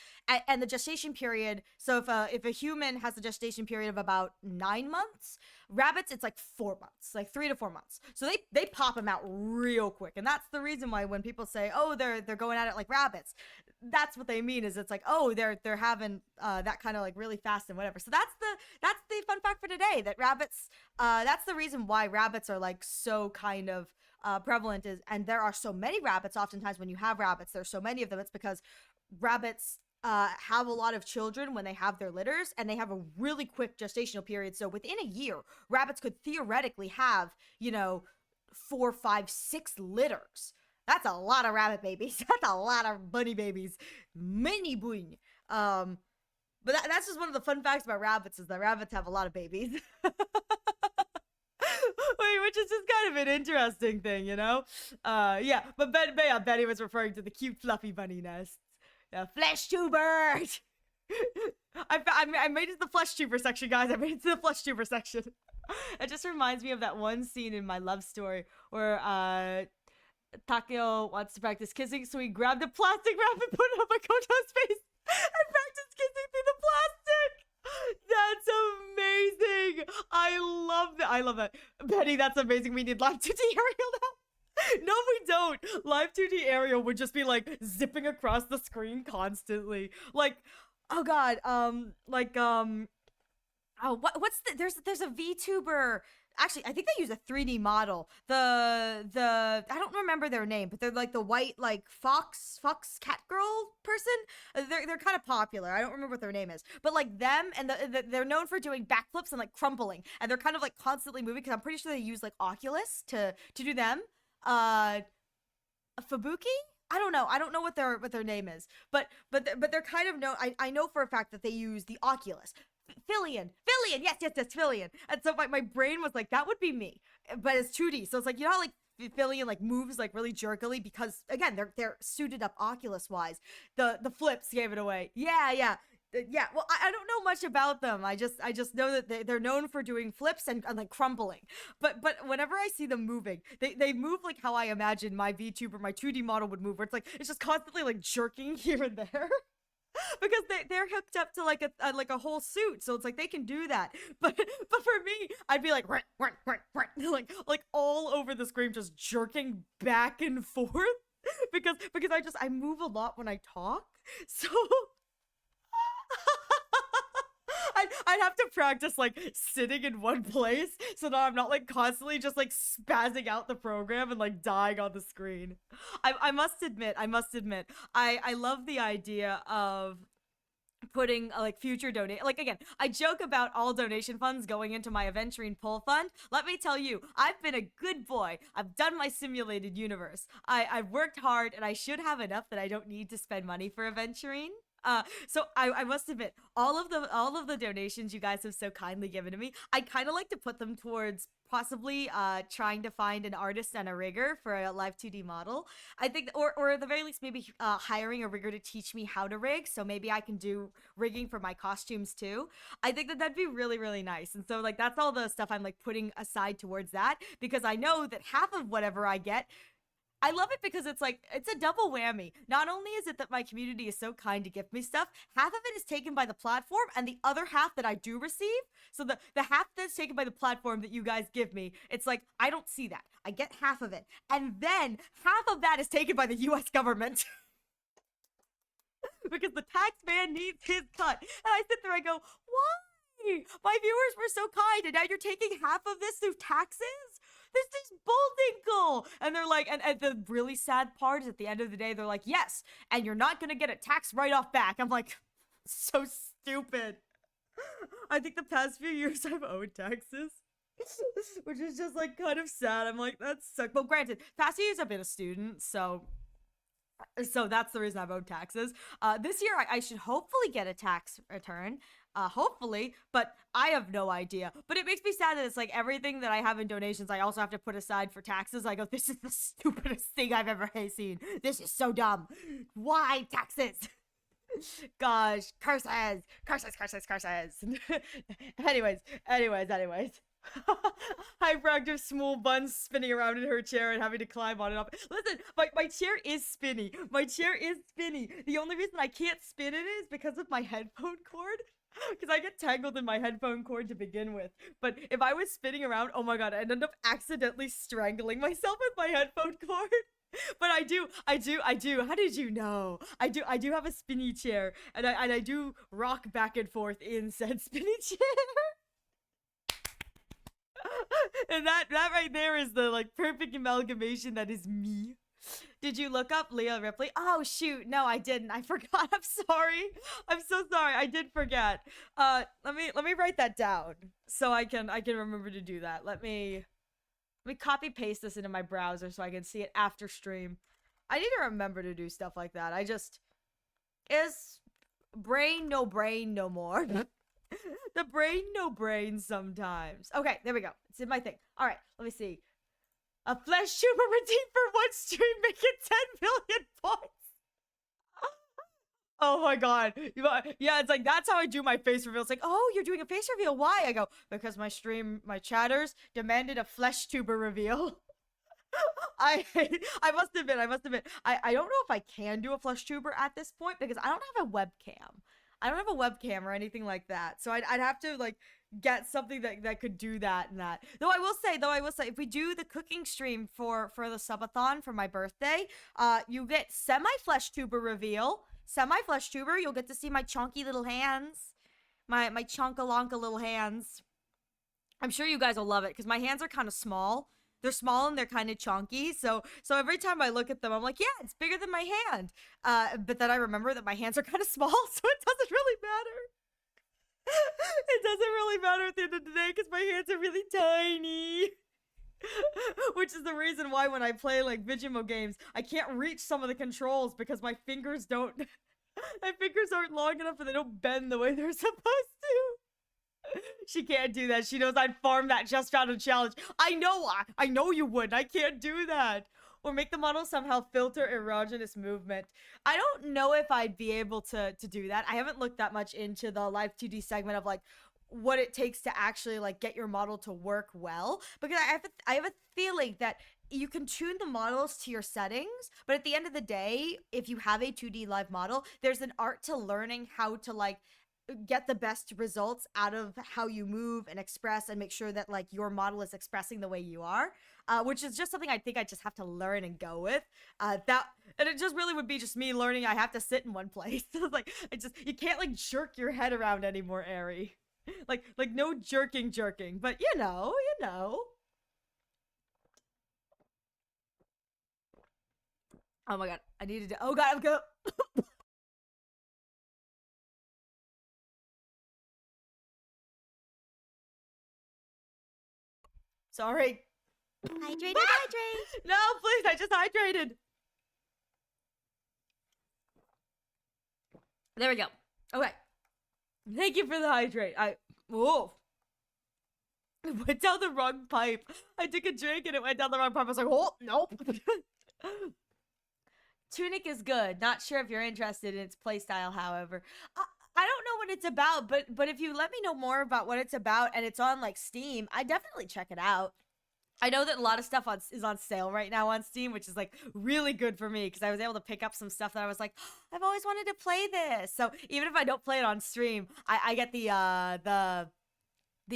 [SPEAKER 2] And the gestation period, so if a human has a gestation period of about 9 months, rabbits, it's like 4 months, like 3 to 4 months. So they pop them out real quick. And that's the reason why when people say, oh, they're going at it like rabbits, that's what they mean, is it's like, oh, they're having that kind of like really fast and whatever. So that's the fun fact for today, that rabbits, that's the reason why rabbits are like so kind of prevalent, is, and there are so many rabbits. Oftentimes when you have rabbits, there's so many of them, it's because rabbits have a lot of children when they have their litters, and they have a really quick gestational period. So within a year, rabbits could theoretically have 4, 5, 6 litters. That's a lot of rabbit babies. That's a lot of bunny babies. Many boing. But that's just one of the fun facts about rabbits, is that rabbits have a lot of babies. Which is just kind of an interesting thing, yeah. But Betty was referring to the cute fluffy bunny nests. The flesh tubers. I made it to the flesh tuber section, guys. I made it to the flesh tuber section. It just reminds me of that one scene in My Love Story where Takeo wants to practice kissing, so he grabbed a plastic wrap and put it on Makoto's face and practiced kissing through the plastic. That's amazing. I love that. Betty, that's amazing. We need live 2D Ariel now. No, we don't. Live 2D Ariel would just be like zipping across the screen constantly. Like, oh god, what's there's a VTuber. Actually, I think they use a 3D model. I don't remember their name, but they're like the white, like fox cat girl person. They're kind of popular. I don't remember what their name is, but like them, and they're known for doing backflips and like crumpling, and they're kind of like constantly moving, because I'm pretty sure they use like Oculus to do them. Fubuki? I don't know what their name is, but they're kind of known. I know for a fact that they use the Oculus. Fillion, yes, Fillion. And so my brain was like, that would be me, but it's 2D. So it's like, how like Fillion like moves like really jerkily, because again, they're suited up Oculus wise. The flips gave it away. Yeah. Well, I don't know much about them. I just know that they're known for doing flips and like crumpling. But whenever I see them moving, they move like how I imagine my VTuber, my 2D model would move, where it's just constantly like jerking here and there. Because they're hooked up to like a whole suit, so it's like they can do that. But for me, I'd be like like all over the screen, just jerking back and forth, because I move a lot when I talk, so I'd have to practice like sitting in one place, so that I'm not like constantly just like spazzing out the program and like dying on the screen. I must admit, I love the idea of putting like future donate, like, again, I joke about all donation funds going into my Aventurine pull fund. Let me tell you, I've been a good boy. I've done my simulated universe. I've worked hard, and I should have enough that I don't need to spend money for Aventurine. So I must admit, all of the donations you guys have so kindly given to me, I kind of like to put them towards possibly trying to find an artist and a rigger for a live 2D model. I think, or at the very least, maybe hiring a rigger to teach me how to rig, so maybe I can do rigging for my costumes too. I think that'd be really, really nice. And so like that's all the stuff I'm like putting aside towards that, because I know that half of whatever I get, I love it, because it's like, it's a double whammy. Not only is it that my community is so kind to give me stuff, half of it is taken by the platform, and the other half that I do receive, so the half that's taken by the platform that you guys give me, it's like, I don't see that. I get half of it. And then half of that is taken by the US government. Because the tax man needs his cut. And I sit there, I go, why? My viewers were so kind, and now you're taking half of this through taxes? This is bulldinkle. And they're like, and the really sad part is, at the end of the day, they're like, yes, and you're not gonna get a tax write-off back. I'm like, so stupid. I think the past few years I've owed taxes, which is just like kind of sad. I'm like, that sucks. Well, granted, past few years I've been a student, so So that's the reason I vote taxes. This year I should hopefully get a tax return. Hopefully, but I have no idea. But it makes me sad that it's like everything that I have in donations, I also have to put aside for taxes. I go, this is the stupidest thing I've ever seen. This is so dumb. Why taxes? Gosh, curses, curses, curses, curses. anyways. Hyperactive small buns spinning around in her chair and having to climb on and off. Listen, my chair is spinny. My chair is spinny. The only reason I can't spin it is because of my headphone cord. Because I get tangled in my headphone cord to begin with. But if I was spinning around, oh my god, I'd end up accidentally strangling myself with my headphone cord. But I do. How did you know? I do have a spinny chair, and I do rock back and forth in said spinny chair. And that right there is the like perfect amalgamation that is me. Did you look up Leah Ripley? Oh shoot, no, I didn't. I forgot. I'm sorry. I'm so sorry. I did forget. Let me write that down so I can remember to do that. Let me copy paste this into my browser so I can see it after stream. I need to remember to do stuff like that. I just is brain no more. The brain no brain sometimes. Okay, there we go. It's in my thing. All right, let me see. A flesh tuber redeemed for one stream, making 10 million points. Oh my god. Yeah, it's like that's how I do my face reveal. It's like, oh, you're doing a face reveal. Why? I go, because my chatters demanded a flesh tuber reveal. I must admit, I don't know if I can do a flesh tuber at this point because I don't have a webcam. I don't have a webcam or anything like that. So I'd have to like get something that could do that and that. Though I will say, if we do the cooking stream for the subathon for my birthday, you get semi-flesh tuber reveal. Semi-flesh tuber, you'll get to see my chunky little hands. My chonkalonka little hands. I'm sure you guys will love it because my hands are kind of small. They're small and they're kind of chunky. So every time I look at them, I'm like, yeah, it's bigger than my hand. But then I remember that my hands are kind of small, so it doesn't really matter. It doesn't really matter at the end of the day because my hands are really tiny. Which is the reason why when I play like Vigimo games, I can't reach some of the controls because my fingers don't. My fingers aren't long enough and they don't bend the way they're supposed to. She can't do that. She knows I'd farm that just found a challenge. I know you would. I can't do that. Or make the model somehow filter erogenous movement. I don't know if I'd be able to do that. I haven't looked that much into the live 2D segment of like what it takes to actually like get your model to work well, because I have a feeling that you can tune the models to your settings, but at the end of the day, if you have a 2D live model, there's an art to learning how to like get the best results out of how you move and express and make sure that like your model is expressing the way you are, which is just something I think I just have to learn and go with. And it just really would be just me learning I have to sit in one place. Like you can't like jerk your head around anymore, Ari. Like no jerking, but you know. Oh my god, I needed to. Oh god, I'm go. Sorry.
[SPEAKER 1] Hydrate.
[SPEAKER 2] No, please, I just hydrated. There we go. Okay. Thank you for the hydrate. It went down the wrong pipe. I took a drink and it went down the wrong pipe. I was like, oh, nope. Tunic is good. Not sure if you're interested in its playstyle, however. I don't know what it's about, but if you let me know more about what it's about and it's on like Steam, I definitely check it out. I know that a lot of stuff is on sale right now on Steam, which is like really good for me because I was able to pick up some stuff that I was like, oh, I've always wanted to play this. So even if I don't play it on stream, I get the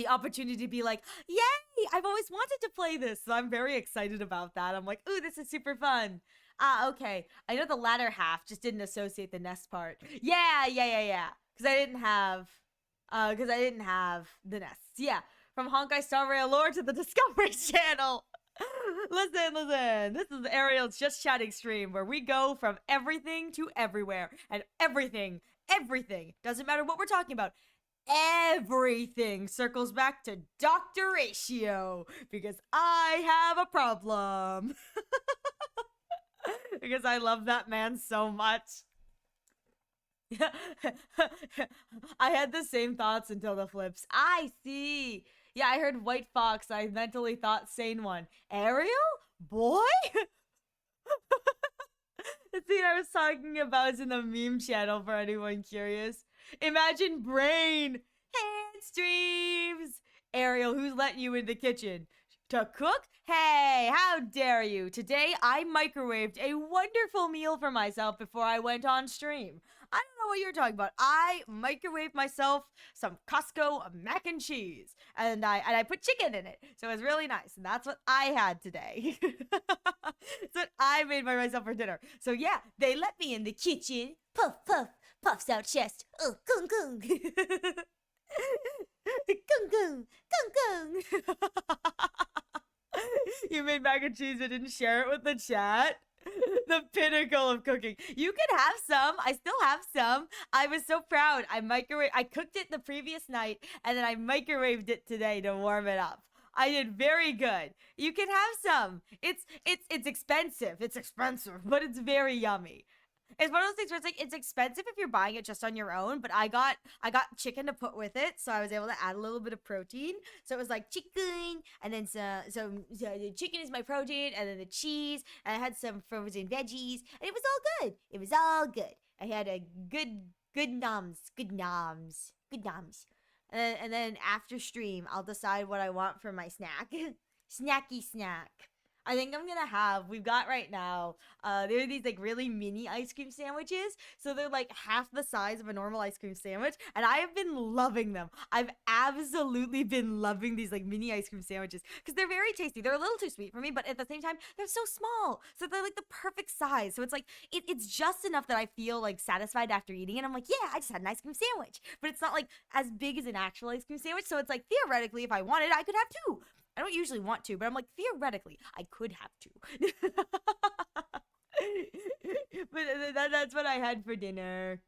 [SPEAKER 2] opportunity to be like, yay, I've always wanted to play this. So I'm very excited about that. I'm like, ooh, this is super fun. Okay. I know the latter half just didn't associate the nest part. Yeah. Because I didn't have the nests. Yeah. From Honkai Star Rail lore to the Discovery Channel. Listen. This is Ariel's Just Chatting stream where we go from everything to everywhere. And everything, doesn't matter what we're talking about, everything circles back to Dr. Ratio because I have a problem. because I love that man so much. I had the same thoughts until the flips. I see. Yeah, I heard White Fox. I mentally thought Sane One. Ariel? Boy? The scene I was talking about is in the meme channel for anyone curious. Imagine Brain, hand streams. Ariel, who's letting you in the kitchen? To cook? Hey, how dare you? Today I microwaved a wonderful meal for myself before I went on stream. I don't know what you're talking about. I microwaved myself some Costco mac and cheese, and I put chicken in it, so it was really nice. And that's what I had today. That's what I made by myself for dinner. So yeah, they let me in the kitchen. Puff puff, puffs out chest. Oh, gung gung, gung gung, gung gung. You made mac and cheese but didn't share it with the chat. The pinnacle of cooking. You can have some. I still have some. I was so proud. I cooked it the previous night and then I microwaved it today to warm it up. I did very good. You can have some. It's expensive. It's expensive, but it's very yummy. It's one of those things where it's expensive if you're buying it just on your own, but I got chicken to put with it, so I was able to add a little bit of protein. So it was like chicken, and then so the chicken is my protein, and then the cheese, and I had some frozen veggies, and it was all good. It was all good. I had a good noms. And then after stream, I'll decide what I want for my snack. Snacky snack. I think I'm gonna have, we've got right now, there are these like really mini ice cream sandwiches. So they're like half the size of a normal ice cream sandwich. And I have been loving them. I've absolutely been loving these like mini ice cream sandwiches because they're very tasty. They're a little too sweet for me, but at the same time, they're so small. So they're like the perfect size. So it's like, it's just enough that I feel like satisfied after eating it. I'm like, yeah, I just had an ice cream sandwich. But it's not like as big as an actual ice cream sandwich. So it's like, theoretically, if I wanted, I could have two. I don't usually want to, but I'm like, theoretically, I could have to. But that's what I had for dinner.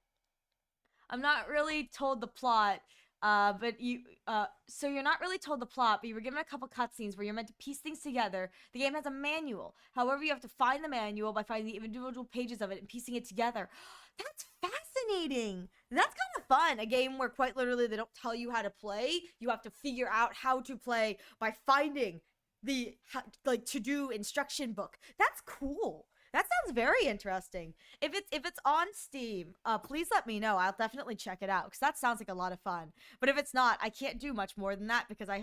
[SPEAKER 2] I'm not really told the plot, so you're not really told the plot, but you were given a couple cutscenes where you're meant to piece things together. The game has a manual. However, you have to find the manual by finding the individual pages of it and piecing it together. That's fascinating. That's kind of fun. A game where quite literally they don't tell you how to play. You have to figure out how to play by finding the like to-do instruction book. That's cool. That sounds very interesting. If it's on Steam, please let me know. I'll definitely check it out because that sounds like a lot of fun. But if it's not, I can't do much more than that because I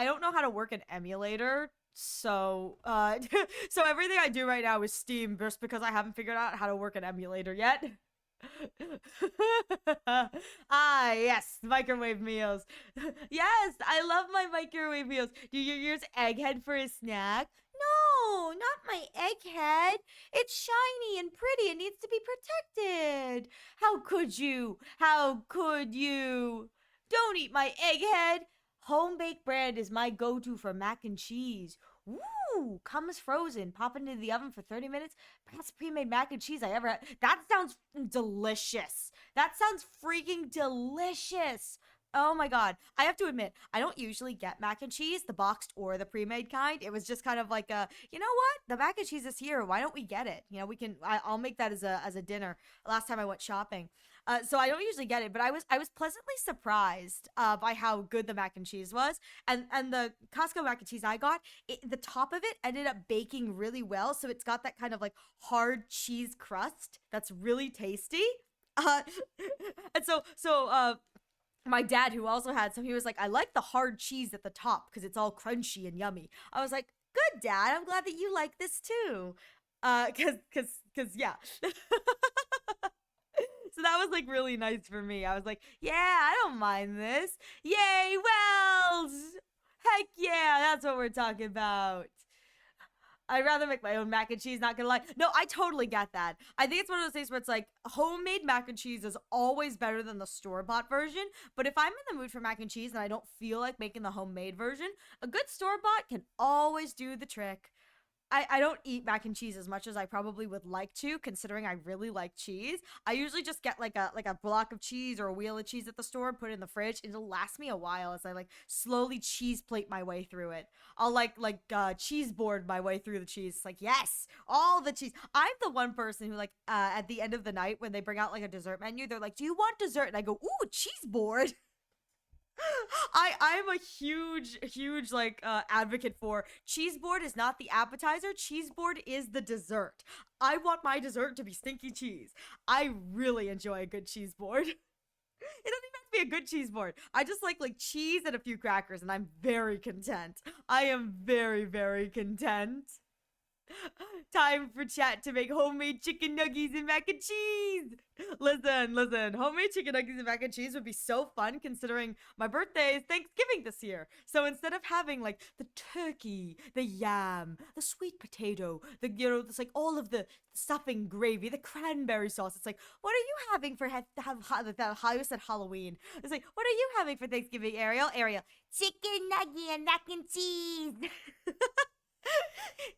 [SPEAKER 2] don't know how to work an emulator. So so everything I do right now is Steam just because I haven't figured out how to work an emulator yet. Ah, yes, microwave meals. Yes, I love my microwave meals. Do you use Egghead for a snack? No, not my egghead. It's shiny and pretty. It needs to be protected. How could you? How could you? Don't eat my egghead. Home baked bread is my go-to for mac and cheese. Ooh, comes frozen. Pop into the oven for 30 minutes. Best pre-made mac and cheese I ever had. That sounds delicious. That sounds freaking delicious. Oh my god. I have to admit, I don't usually get mac and cheese, the boxed or the pre-made kind. It was just kind of like you know what? The mac and cheese is here. Why don't we get it? You know, I'll make that as a dinner. Last time I went shopping. So I don't usually get it, but I was pleasantly surprised by how good the mac and cheese was. And the Costco mac and cheese I got, the top of it ended up baking really well, so it's got that kind of like hard cheese crust that's really tasty. Uh, and so my dad, who also had some, he was like, I like the hard cheese at the top because it's all crunchy and yummy. I was like, good, Dad. I'm glad that you like this too. Cause yeah. So that was like really nice for me. I was like, yeah, I don't mind this. Yay, Wells! Heck yeah, that's what we're talking about. I'd rather make my own mac and cheese, not gonna lie. No, I totally get that. I think it's one of those things where it's like homemade mac and cheese is always better than the store-bought version. But if I'm in the mood for mac and cheese and I don't feel like making the homemade version, a good store-bought can always do the trick. I don't eat mac and cheese as much as I probably would like to, considering I really like cheese. I usually just get like a block of cheese or a wheel of cheese at the store, put it in the fridge. It'll last me a while as I like slowly cheese plate my way through it. I'll cheese board my way through the cheese. It's like, yes, all the cheese. I'm the one person who like at the end of the night when they bring out like a dessert menu, they're like, "Do you want dessert?" And I go, "Ooh, cheese board." I'm a huge like advocate for cheese board is not the appetizer, cheese board is the dessert. I want my dessert to be stinky cheese. I really enjoy a good cheese board. It doesn't even have to be a good cheese board. I just like cheese and a few crackers and I'm very content. I am very content. Time for chat to make homemade chicken nuggets and mac and cheese. Listen. Homemade chicken nuggets and mac and cheese would be so fun considering my birthday is Thanksgiving this year. So instead of having like the turkey, the yam, the sweet potato, it's like all of the stuffing gravy, the cranberry sauce. It's like, what are you having for how you said Halloween? It's like, what are you having for Thanksgiving, Ariel? Ariel, chicken nugget and mac and cheese.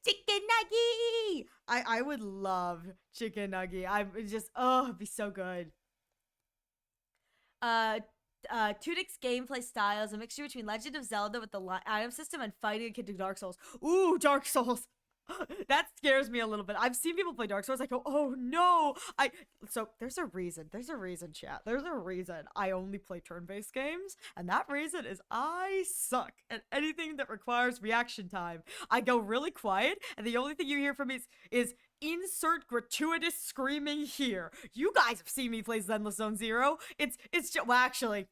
[SPEAKER 2] Chicken nugget. I would love chicken nugget. I'm just it'd be so good. Uh Tudyk's gameplay style is a mixture between Legend of Zelda with the item system and fighting akin to Dark Souls. Ooh, Dark Souls. That scares me a little bit. I've seen people play Dark Souls. I go, oh no. So there's a reason. Chat. There's a reason I only play turn-based games, and that reason is I suck at anything that requires reaction time. I go really quiet, and the only thing you hear from me is insert gratuitous screaming here. You guys have seen me play Zenless Zone Zero. It's just, well, actually,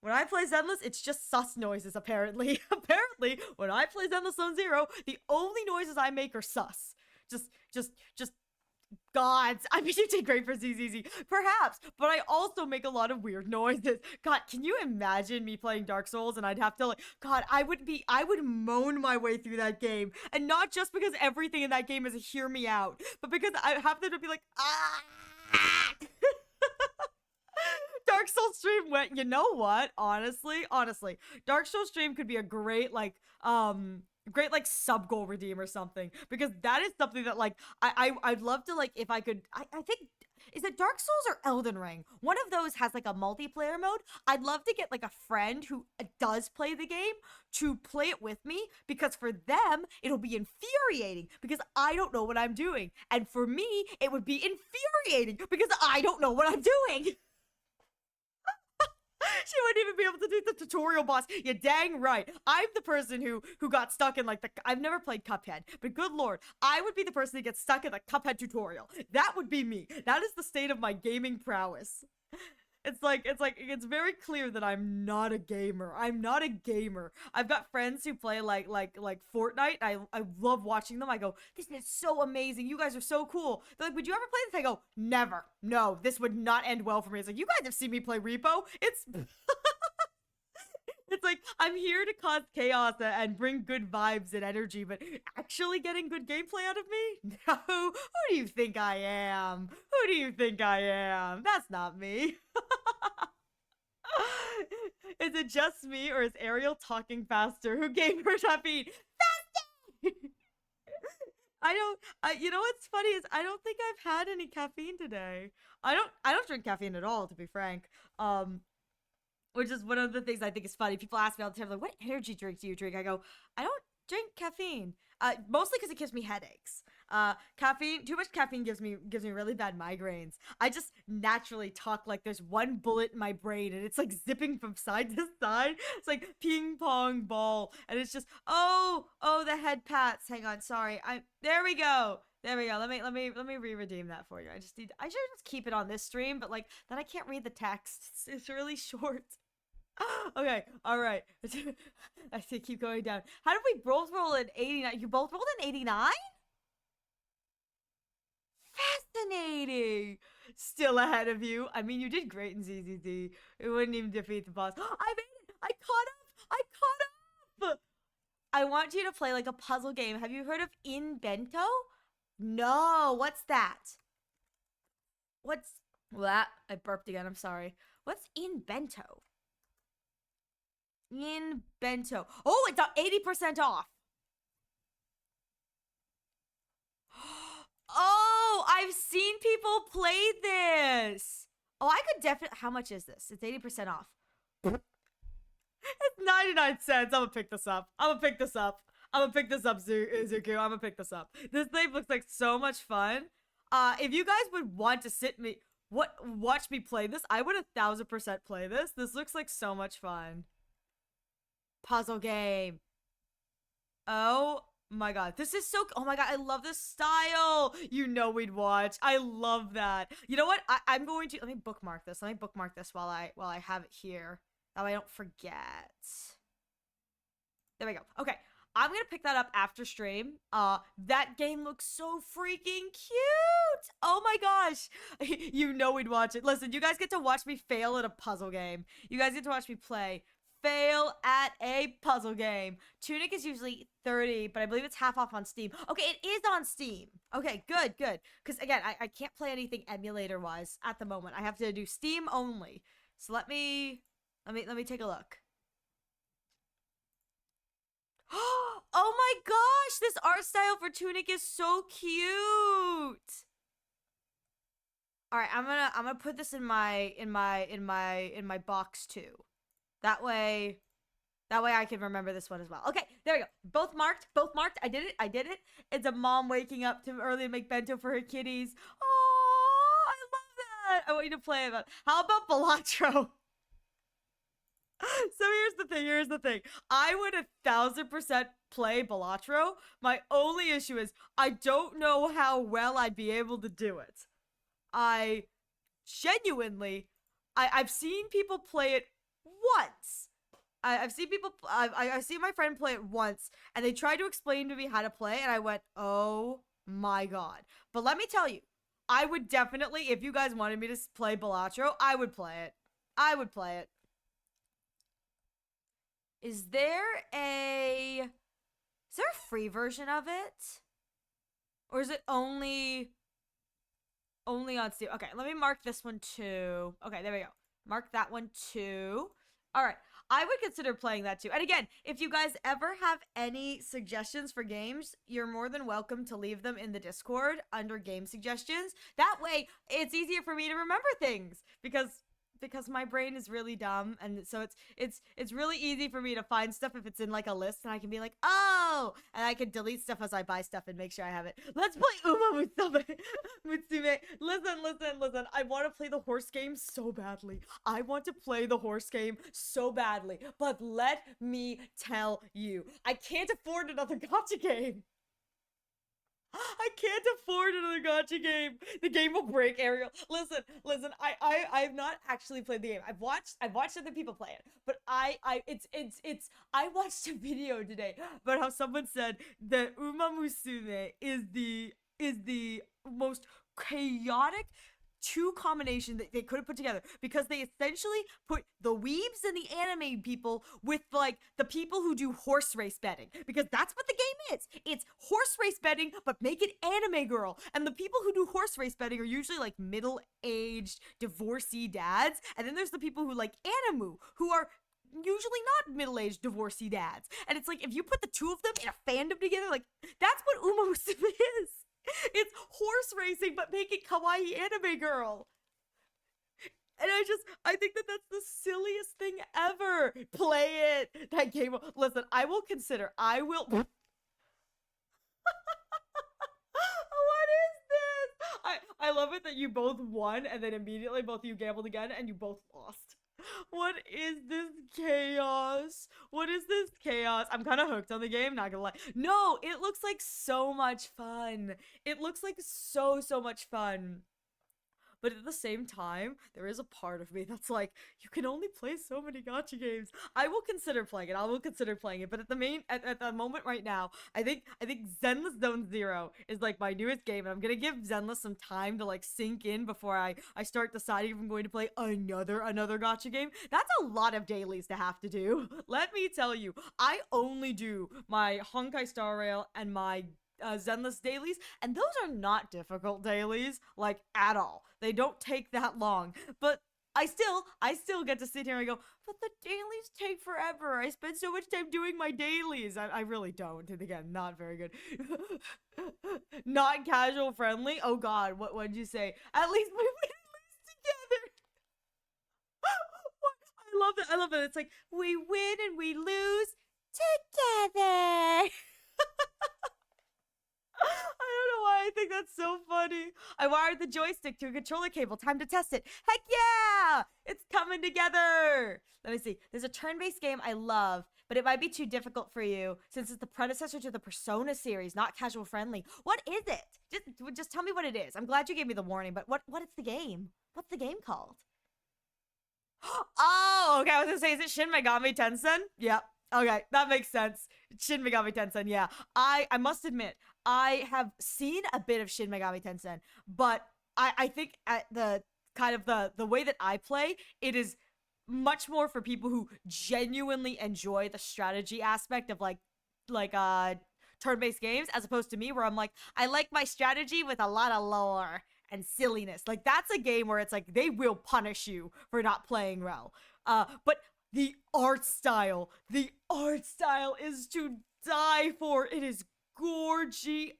[SPEAKER 2] when I play Zenless, it's just sus noises, apparently. Apparently, when I play Zenless Zone Zero, the only noises I make are sus. Just gods. I mean, you did great for ZZZ. Perhaps, but I also make a lot of weird noises. God, can you imagine me playing Dark Souls and I'd have to like, God, I would moan my way through that game. And not just because everything in that game is a hear me out, but because I have to be like, ah. Dark Souls stream went, you know what? Honestly, Dark Souls stream could be a great like sub goal redeem or something, because that is something that like I'd love to like if I could. I think, is it Dark Souls or Elden Ring? One of those has like a multiplayer mode. I'd love to get like a friend who does play the game to play it with me, because for them it'll be infuriating because I don't know what I'm doing, and for me it would be infuriating because I don't know what I'm doing. She wouldn't even be able to do the tutorial boss. You're dang right. I'm the person who got stuck in like I've never played Cuphead, but good lord, I would be the person that gets stuck in the Cuphead tutorial. That would be me. That is the state of my gaming prowess. It's very clear that I'm not a gamer. I'm not a gamer. I've got friends who play like Fortnite. I love watching them. I go, this is so amazing. You guys are so cool. They're like, would you ever play this? I go, never. No, this would not end well for me. It's like, you guys have seen me play Repo. It's it's like I'm here to cause chaos and bring good vibes and energy, but actually getting good gameplay out of me? No. Who do you think I am? Who do you think I am? That's not me. Is it just me, or is Ariel talking faster? Who gave her caffeine? Faster! You know what's funny is I don't think I've had any caffeine today. I don't drink caffeine at all, to be frank. Which is one of the things I think is funny. People ask me all the time, like, what energy drink do you drink? I go, I don't drink caffeine. Mostly because it gives me headaches. Too much caffeine gives me really bad migraines. I just naturally talk like there's one bullet in my brain and it's like zipping from side to side. It's like ping pong ball, and it's just oh the head pats. Hang on, sorry. There we go. Let me re-redeem that for you. I should just keep it on this stream, but like then I can't read the text. It's really short. Okay, all right. I say keep going down. How did we both roll an 89? You both rolled an 89? Fascinating. Still ahead of you. I mean, you did great in ZZZ. It wouldn't even defeat the boss. I made it. I caught up. I want you to play like a puzzle game. Have you heard of Invento? No. What's that? What's that? I burped again. I'm sorry. What's Invento? In bento. Oh, it's 80% off. Oh, I've seen people play this. Oh, I could definitely. How much is this? It's 80% off. It's 99 cents. I'm gonna pick this up. I'm gonna pick this up. I'm gonna pick this up, Zuku. I'm gonna pick this up. This thing looks like so much fun. If you guys would want to watch me play this, I would 1000% play this. This looks like so much fun. Puzzle game. Oh my god, this is so. Oh my god, I love this style. You know we'd watch. I love that. You know what? I'm going to let me bookmark this. Let me bookmark this while I have it here. That way I don't forget. There we go. Okay. I'm gonna pick that up after stream. That game looks so freaking cute. Oh my gosh. You know we'd watch it. Listen, you guys get to watch me fail at a puzzle game. You guys get to watch me fail at a puzzle game. Tunic is usually 30, but I believe it's half off on Steam. Okay, it is on Steam. Okay, good. Because again, I can't play anything emulator-wise at the moment. I have to do Steam only. So let me take a look. Oh my gosh, this art style for Tunic is so cute. All right, I'm gonna put this in my box too. That way I can remember this one as well. Okay, there we go. Both marked. I did it. It's a mom waking up too early to make bento for her kitties. Oh, I love that. I want you to play it. How about Balatro? So here's the thing. I would 1000% play Balatro. My only issue is I don't know how well I'd be able to do it. I genuinely, I've seen people play it once. I've seen people. I've seen my friend play it once, and they tried to explain to me how to play, and I went, "Oh my god!" But let me tell you, I would definitely, if you guys wanted me to play Balatro, I would play it. Is there a free version of it? Or is it only on Steam? Okay, let me mark this one too. Okay, there we go. Mark that one too. All right, I would consider playing that too. And again, if you guys ever have any suggestions for games, you're more than welcome to leave them in the Discord under game suggestions. That way, it's easier for me to remember things because my brain is really dumb, and so it's really easy for me to find stuff if it's in like a list, and I can be like, oh, and I can delete stuff as I buy stuff and make sure I have it. Let's play Uma Musume. Listen. I want to play the horse game so badly. But let me tell you, I can't afford another gacha game. I can't afford another gacha game. The game will break, Ariel. Listen. I've not actually played the game. I've watched other people play it, but I watched a video today about how someone said that Uma Musume is the most chaotic two combination that they could have put together, because they essentially put the weebs and the anime people with like the people who do horse race betting, because that's what the game is. It's horse race betting, but make it anime girl. And the people who do horse race betting are usually like middle-aged divorcee dads, and then there's the people who like animu, who are usually not middle-aged divorcee dads. And it's like, if you put the two of them in a fandom together, like, that's what Uma Musume is. It's horse racing, but make it kawaii anime girl. And I think that that's the silliest thing ever. Play it. That game. Listen, I will. What is this? I love it that you both won, and then immediately both of you gambled again, and you both lost. What is this chaos? I'm kind of hooked on the game, not gonna lie. No, it looks like so much fun. It looks like so much fun. But at the same time, there is a part of me that's like, you can only play so many gacha games. I will consider playing it. But at the moment right now, I think Zenless Zone Zero is like my newest game, and I'm gonna give Zenless some time to like sink in before I start deciding if I'm going to play another gacha game. That's a lot of dailies to have to do. Let me tell you, I only do my Honkai Star Rail and my Zenless dailies, and those are not difficult dailies, like, at all. They don't take that long, but I still get to sit here and go, but the dailies take forever. I spend so much time doing my dailies. I really don't. And again, not very good. Not casual friendly. Oh God, what'd you say? At least we win and lose together. I love it. I love it. It's like we win and we lose together. I don't know why I think that's so funny. I wired the joystick to a controller cable. Time to test it. Heck yeah! It's coming together. Let me see. There's a turn-based game I love, but it might be too difficult for you since it's the predecessor to the Persona series, not casual friendly. What is it? Just tell me what it is. I'm glad you gave me the warning, but what is the game? What's the game called? Oh, okay. I was gonna say, is it Shin Megami Tensei? Yep. Okay, that makes sense. Shin Megami Tensei, yeah. I must admit, I have seen a bit of Shin Megami Tensei, but I think at the kind of the way that I play, it is much more for people who genuinely enjoy the strategy aspect of like turn-based games, as opposed to me where I'm like, I like my strategy with a lot of lore and silliness. Like that's a game where it's like they will punish you for not playing well. But the art style is to die for. It is gorgeous.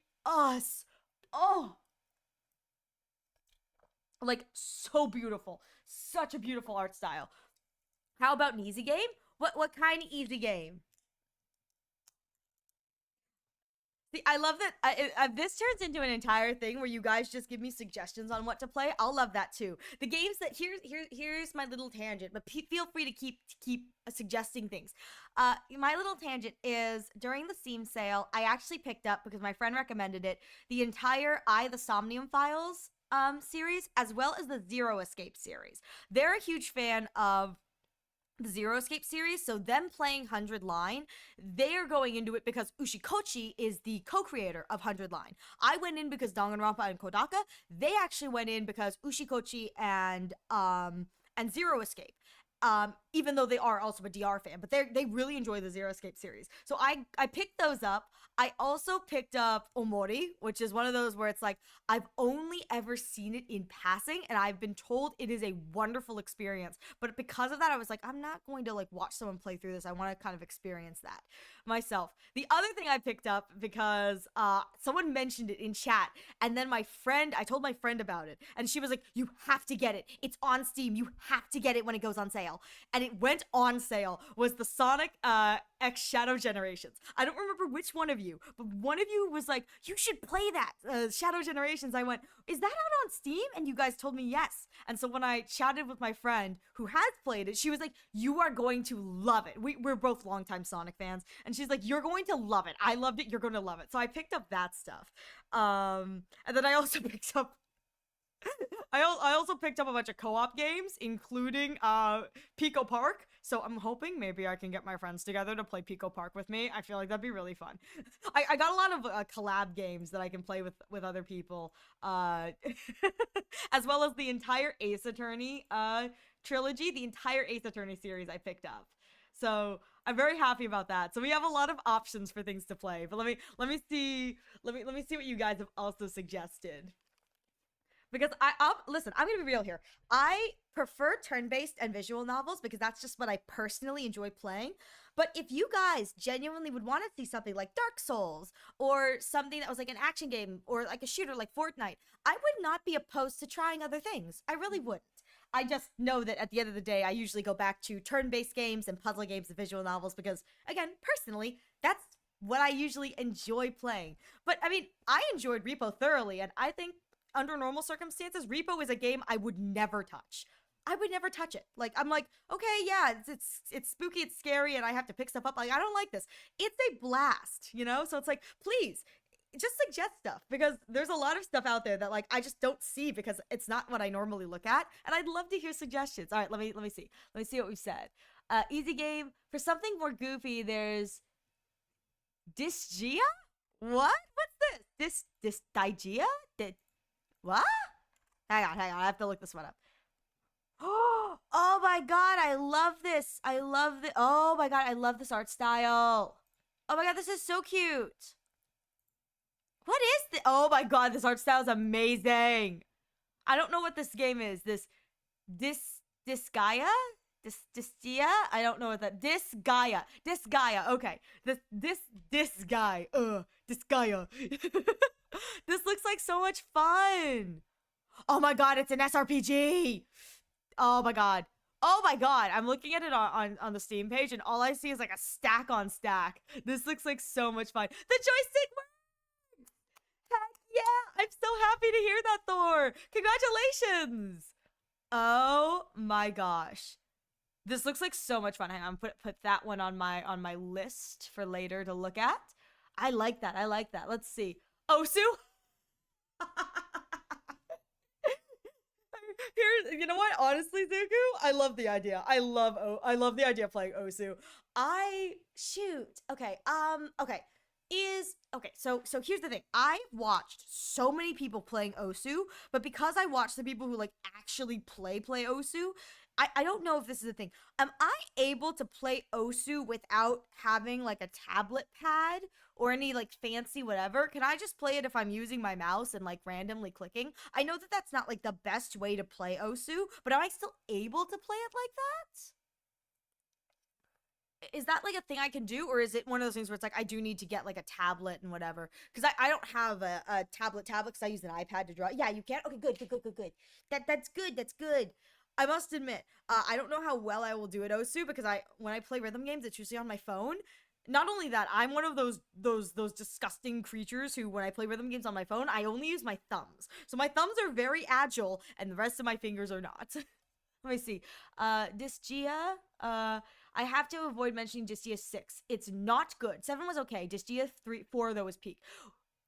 [SPEAKER 2] Oh, like so beautiful. Such a beautiful art style. How about an easy game? What kind of easy game? See, I love that this turns into an entire thing where you guys just give me suggestions on what to play. I'll love that too. The games that here's my little tangent, but feel free to keep suggesting things. My little tangent is during the Steam sale, I actually picked up because my friend recommended it, the entire the Somnium Files series as well as the Zero Escape series. They're a huge fan of the Zero Escape series, so them playing 100 Line, they are going into it because Ushikochi is the co-creator of 100 Line. I went in because Danganronpa and Kodaka. They actually went in because Ushikochi and Zero Escape. Even though they are also a DR fan, but they really enjoy the Zero Escape series. So I picked those up. I also picked up Omori, which is one of those where it's like, I've only ever seen it in passing, and I've been told it is a wonderful experience. But because of that, I was like, I'm not going to like watch someone play through this. I want to kind of experience that myself. The other thing I picked up because someone mentioned it in chat, and then I told my friend about it, and she was like, you have to get it. It's on Steam. You have to get it when it goes on sale. And it went on sale, was the Sonic X Shadow Generations. I don't remember which one of you, but one of you was like, you should play that, Shadow Generations. I went, is that out on Steam? And you guys told me yes. And so when I chatted with my friend who has played it, she was like, you are going to love it. We're both longtime Sonic fans. And she's like, you're going to love it. I loved it. You're going to love it. So I picked up that stuff. And then I also picked up I also picked up a bunch of co-op games, including Pico Park. So I'm hoping maybe I can get my friends together to play Pico Park with me. I feel like that'd be really fun. I got a lot of collab games that I can play with other people, as well as the entire Ace Attorney trilogy, the entire Ace Attorney series I picked up. So I'm very happy about that. So we have a lot of options for things to play. But let me see what you guys have also suggested. Because listen, I'm gonna be real here. I prefer turn-based and visual novels because that's just what I personally enjoy playing. But if you guys genuinely would want to see something like Dark Souls or something that was like an action game or like a shooter like Fortnite, I would not be opposed to trying other things. I really wouldn't. I just know that at the end of the day, I usually go back to turn-based games and puzzle games and visual novels because, again, personally, that's what I usually enjoy playing. But I mean, I enjoyed Repo thoroughly, and I think under normal circumstances, Repo is a game I would never touch. I would never touch it. Like, I'm like, okay, yeah, it's spooky, it's scary, and I have to pick stuff up. Like, I don't like this. It's a blast, you know? So it's like, please, just suggest stuff because there's a lot of stuff out there that like I just don't see because it's not what I normally look at, and I'd love to hear suggestions. All right, let me see. Let me see what we've said. Easy game. For something more goofy, there's Disgia? What? What's this? Disgia? What? Hang on. I have to look this one up. Oh my god, I love this. Oh my god, I love this art style. Oh my god, this is so cute. What is this? Oh my god, this art style is amazing. I don't know what this game is. This Disgaea? Disgaea? I don't know what that. Disgaea. Disgaea. Okay. This guy. Disgaea. This looks like so much fun. Oh my god, it's an SRPG. Oh my god. Oh my god. I'm looking at it on the Steam page and all I see is like a stack on stack. This looks like so much fun. The joystick works! Heck yeah! I'm so happy to hear that, Thor. Congratulations. Oh my gosh. This looks like so much fun. Hang on, put that one on my list for later to look at. I like that. I like that. Let's see. Osu. Here, you know what? Honestly, Zuku, I love the idea. I love the idea of playing Osu. Okay. So here's the thing. I've watched so many people playing Osu, but because I watched the people who like actually play Osu, I don't know if this is a thing. Am I able to play Osu without having like a tablet pad or any like fancy whatever? Can I just play it if I'm using my mouse and like randomly clicking? I know that that's not like the best way to play Osu, but am I still able to play it like that? Is that like a thing I can do, or is it one of those things where it's like I do need to get like a tablet and whatever? Because I don't have a tablet because I use an iPad to draw. Yeah, you can. Okay, good. That's good. That's good. I must admit, I don't know how well I will do at Osu because when I play rhythm games, it's usually on my phone. Not only that, I'm one of those disgusting creatures who, when I play rhythm games on my phone, I only use my thumbs. So my thumbs are very agile, and the rest of my fingers are not. Let me see. Disgaea. I have to avoid mentioning Disgaea 6. It's not good. 7 was okay. Disgaea 4 though was peak.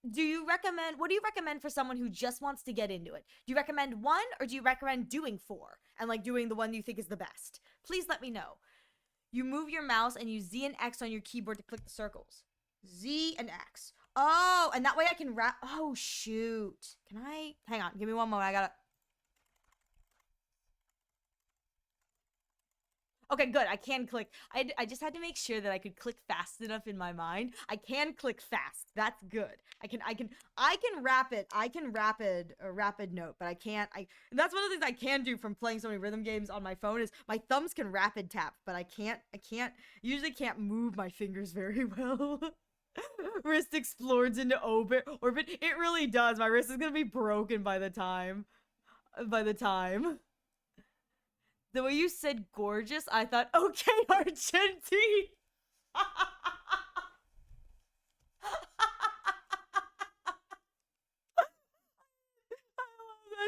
[SPEAKER 2] What do you recommend for someone who just wants to get into it? Do you recommend 1 or do you recommend doing 4 and like doing the one you think is the best? Please let me know. You move your mouse and use Z and X on your keyboard to click the circles. Z and X. Oh, and that way I can oh shoot. Hang on, give me one moment. I gotta. Okay, good. I can click. I just had to make sure that I could click fast enough in my mind. I can click fast. That's good. I can rapid. I can rapid note, but I can't. That's one of the things I can do from playing so many rhythm games on my phone is my thumbs can rapid tap, but I usually can't move my fingers very well. Wrist explodes into orbit. It really does. My wrist is gonna be broken by the time. The way you said gorgeous, I thought, okay, Argentine. I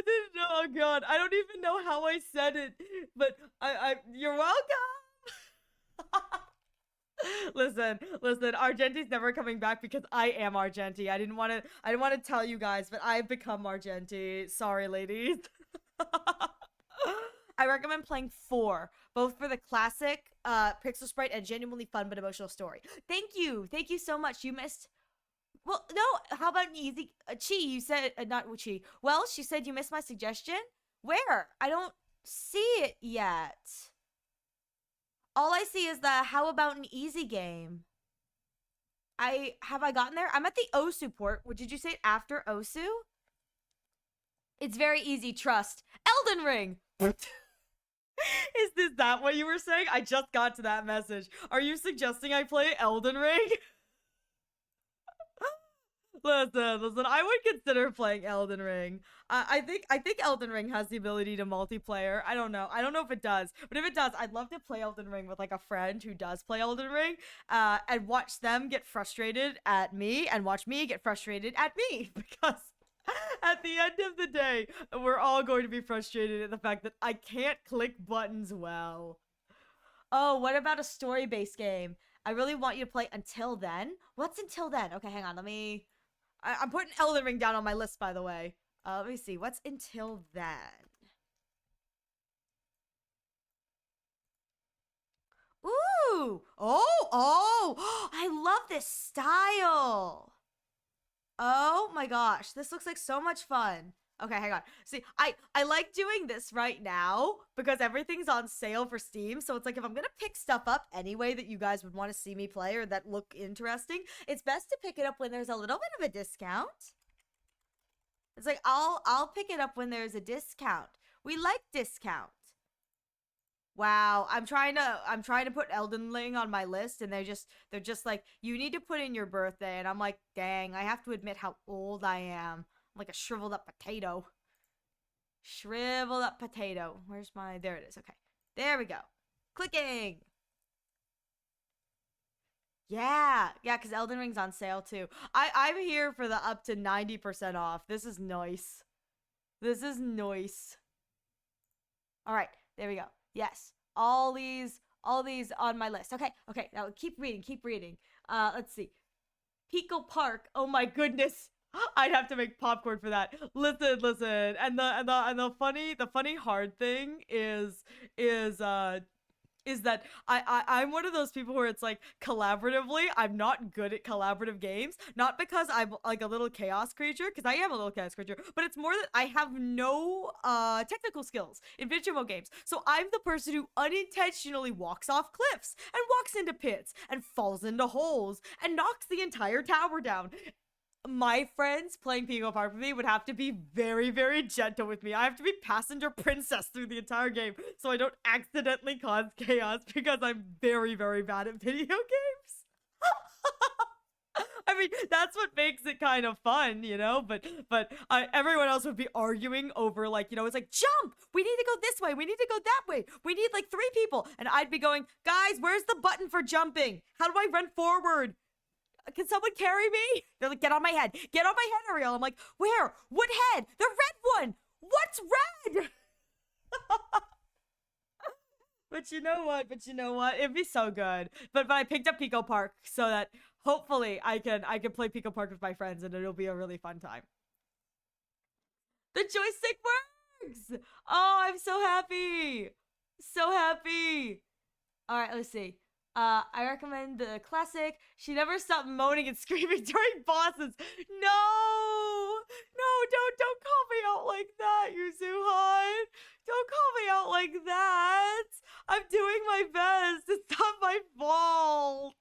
[SPEAKER 2] didn't know. Oh god, I don't even know how I said it, but you're welcome. listen, Argenti's never coming back because I am Argenti. I didn't want to tell you guys, but I've become Argenti. Sorry, ladies. I recommend playing 4, both for the classic pixel sprite and genuinely fun but emotional story. Thank you so much. You missed. Well, no. How about an easy Chi? You said not Chi. Well, she said you missed my suggestion. Where? I don't see it yet. All I see is the how about an easy game. Have I gotten there? I'm at the Osu port. Did you say it after Osu? It's very easy. Trust. Elden Ring. Is that what you were saying? I just got to that message. Are you suggesting I play Elden Ring? Listen, I would consider playing Elden Ring. I think Elden Ring has the ability to multiplayer. I don't know if it does, but if it does, I'd love to play Elden Ring with like a friend who does play Elden Ring, and watch them get frustrated at me and watch me get frustrated at me because at the end of the day, we're all going to be frustrated at the fact that I can't click buttons well. Oh, what about a story-based game? I really want you to play Until Then. What's Until Then? Okay, hang on. I'm putting Elden Ring down on my list, by the way. Let me see. What's Until Then? Ooh! Oh! I love this style! Oh my gosh, this looks like so much fun. Okay, hang on. See, I like doing this right now because everything's on sale for Steam. So it's like if I'm gonna pick stuff up anyway that you guys would want to see me play or that look interesting, it's best to pick it up when there's a little bit of a discount. It's like I'll pick it up when there's a discount. We like discount. Wow, I'm trying to put Elden Ring on my list, and they're just like, you need to put in your birthday, and I'm like, dang, I have to admit how old I am. I'm like a shriveled up potato. Shriveled up potato. Where's my, there it is. Okay. There we go. Clicking. Yeah, because Elden Ring's on sale too. I'm here for the up to 90% off. This is nice. This is nice. All right, there we go. Yes, all these on my list. Okay. Now keep reading, keep reading. Let's see. Pico Park. Oh my goodness. I'd have to make popcorn for that. Listen. And the funny hard thing is that I'm one of those people where it's like collaboratively, I'm not good at collaborative games. Not because I'm like a little chaos creature, because I am a little chaos creature, but it's more that I have no technical skills in video games. So I'm the person who unintentionally walks off cliffs and walks into pits and falls into holes and knocks the entire tower down. My friends playing Pico Park with me would have to be very, very gentle with me. I have to be passenger princess through the entire game so I don't accidentally cause chaos because I'm very, very bad at video games. I mean, that's what makes it kind of fun, you know. But everyone else would be arguing over like, you know, it's like jump. We need to go this way. We need to go that way. We need like 3 people, and I'd be going, guys, where's the button for jumping? How do I run forward? Can someone carry me? They're like, get on my head. Get on my head, Ariel. I'm like, where? What head? The red one. What's red? But you know what? It'd be so good. But I picked up Pico Park so that hopefully I can play Pico Park with my friends and it'll be a really fun time. The joystick works. Oh, I'm so happy. So happy. All right, let's see. I recommend the classic. She never stopped moaning and screaming during bosses. No, don't call me out like that, Yuzuhan. Don't call me out like that. I'm doing my best. It's not my fault.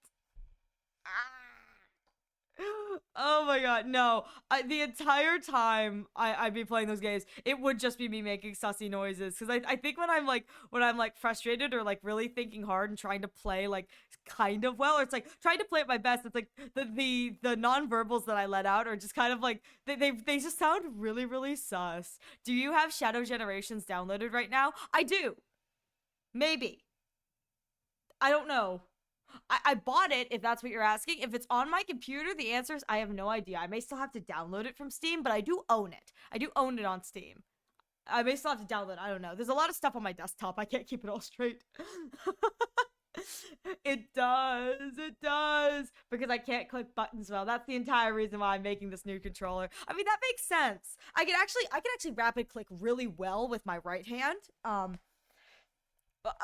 [SPEAKER 2] Oh my god, no. The entire time I'd be playing those games, it would just be me making sussy noises. Because I think when I'm like frustrated or like really thinking hard and trying to play like kind of well, or it's like trying to play at my best, it's like the non-verbals that I let out are just kind of like they just sound really, really sus. Do you have Shadow Generations downloaded right now? I do. Maybe. I don't know. I bought it, if that's what you're asking. If it's on my computer, the answer is I have no idea. I may still have to download it from Steam, but I do own it. I do own it on Steam. I may still have to download it. I don't know. There's a lot of stuff on my desktop. I can't keep it all straight. It does. It does. Because I can't click buttons well. That's the entire reason why I'm making this new controller. I mean, that makes sense. I can actually rapid click really well with my right hand.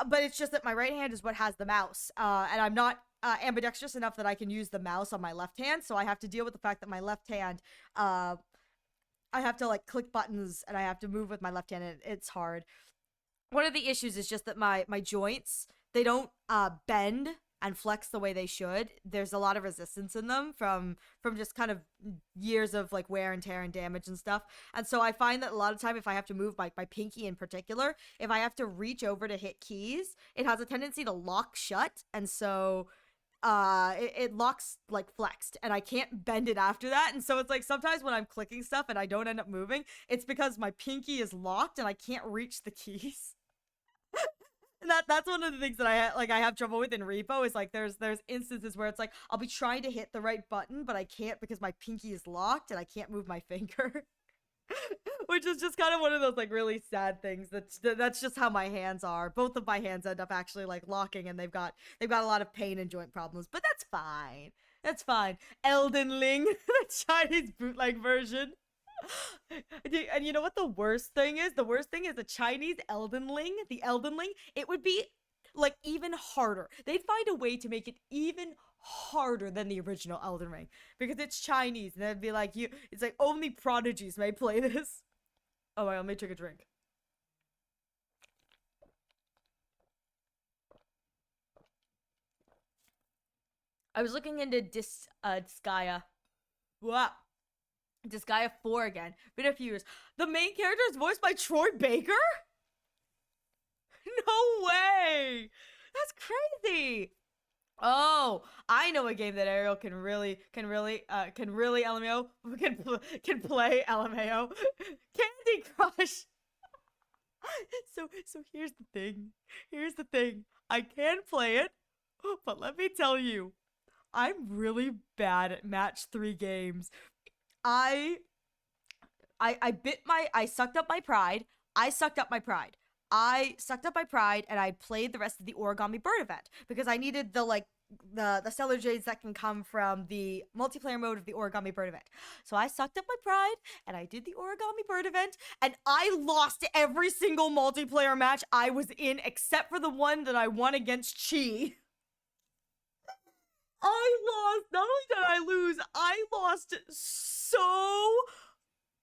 [SPEAKER 2] But it's just that my right hand is what has the mouse, and I'm not ambidextrous enough that I can use the mouse on my left hand, so I have to deal with the fact that my left hand, I have to like click buttons and I have to move with my left hand, and it's hard. One of the issues is just that my joints, they don't bend and flex the way they should. There's a lot of resistance in them from just kind of years of like wear and tear and damage and stuff. And so I find that a lot of time if I have to move my pinky in particular, if I have to reach over to hit keys, it has a tendency to lock shut. And so it locks like flexed and I can't bend it after that. And so it's like sometimes when I'm clicking stuff and I don't end up moving, it's because my pinky is locked and I can't reach the keys. And that's one of the things that I have trouble with in repo is like there's instances where it's like I'll be trying to hit the right button but I can't because my pinky is locked and I can't move my finger. Which is just kind of one of those like really sad things. That's just how my hands are. Both of my hands end up actually like locking and they've got a lot of pain and joint problems, but that's fine. That's fine. Elden Ring, the Chinese bootleg version. And you know what the worst thing is? The worst thing is the Chinese Elden Ring, the Elden Ring, it would be like even harder. They'd find a way to make it even harder than the original Elden Ring because it's Chinese and they'd be like it's like only prodigies may play this. Oh my god, let me take a drink. I was looking into Disgaea. Wow. Disgaea 4 again. Been a few years. The main character is voiced by Troy Baker? No way! That's crazy. Oh, I know a game that Ariel can really LMAO can play LMAO. Candy Crush. So here's the thing. Here's the thing. I can play it, but let me tell you, I'm really bad at match 3 games. I I sucked up my pride. I sucked up my pride. I sucked up my pride and I played the rest of the Origami Bird event because I needed the stellar jades that can come from the multiplayer mode of the Origami Bird event. So I sucked up my pride and I did the Origami Bird event and I lost every single multiplayer match I was in except for the one that I won against Chi. I lost. Not only did I lose, I lost so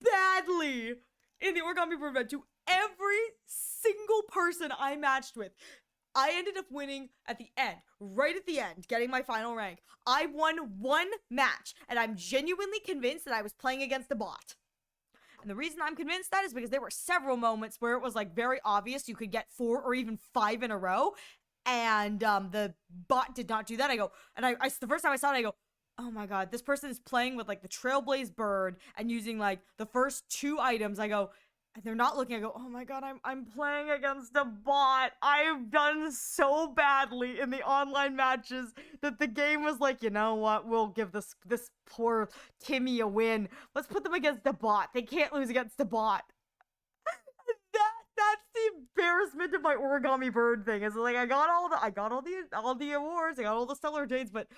[SPEAKER 2] badly in the Origami Bird event to every single person I matched with. I ended up winning at the end, right at the end, getting my final rank. I won one match, and I'm genuinely convinced that I was playing against a bot. And the reason I'm convinced that is because there were several moments where it was like very obvious you could get 4 or even 5 in a row, and the bot did not do that. I go, and I the first time I saw it, I go, oh my god, this person is playing with like the Trailblaze Bird and using like the first 2 items. I go, and they're not looking. I go, oh my god, I'm playing against a bot. I've done so badly in the online matches that the game was like, you know what? We'll give this poor Timmy a win. Let's put them against a bot. They can't lose against a bot. That's the embarrassment of my Origami Bird thing. Is like I got all the awards, I got all the stellar jades, but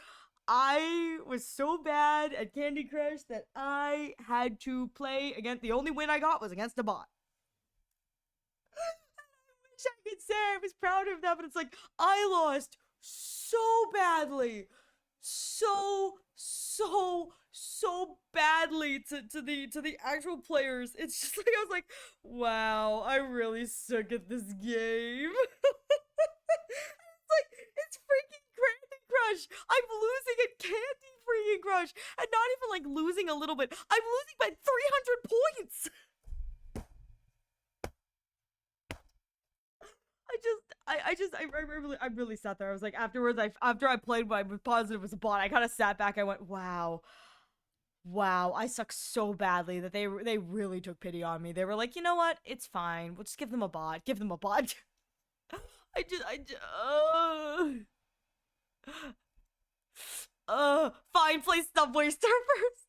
[SPEAKER 2] I was so bad at Candy Crush that I had to play against. The only win I got was against a bot. I wish I could say I was proud of that, but it's like I lost so badly, so badly to the actual players. It's just like I was like, wow, I really suck at this game. It's like it's freaking Candy Crush. I'm losing at Candy freaking Crush, and not even like losing a little bit. I'm losing by 300 points. I really sat there. I was like, afterwards, after I played what I was positive was a bot, I kind of sat back. I went, wow, I suck so badly that they really took pity on me. They were like, you know what? It's fine. We'll just give them a bot. Give them a bot. Fine, play Subway Surfers.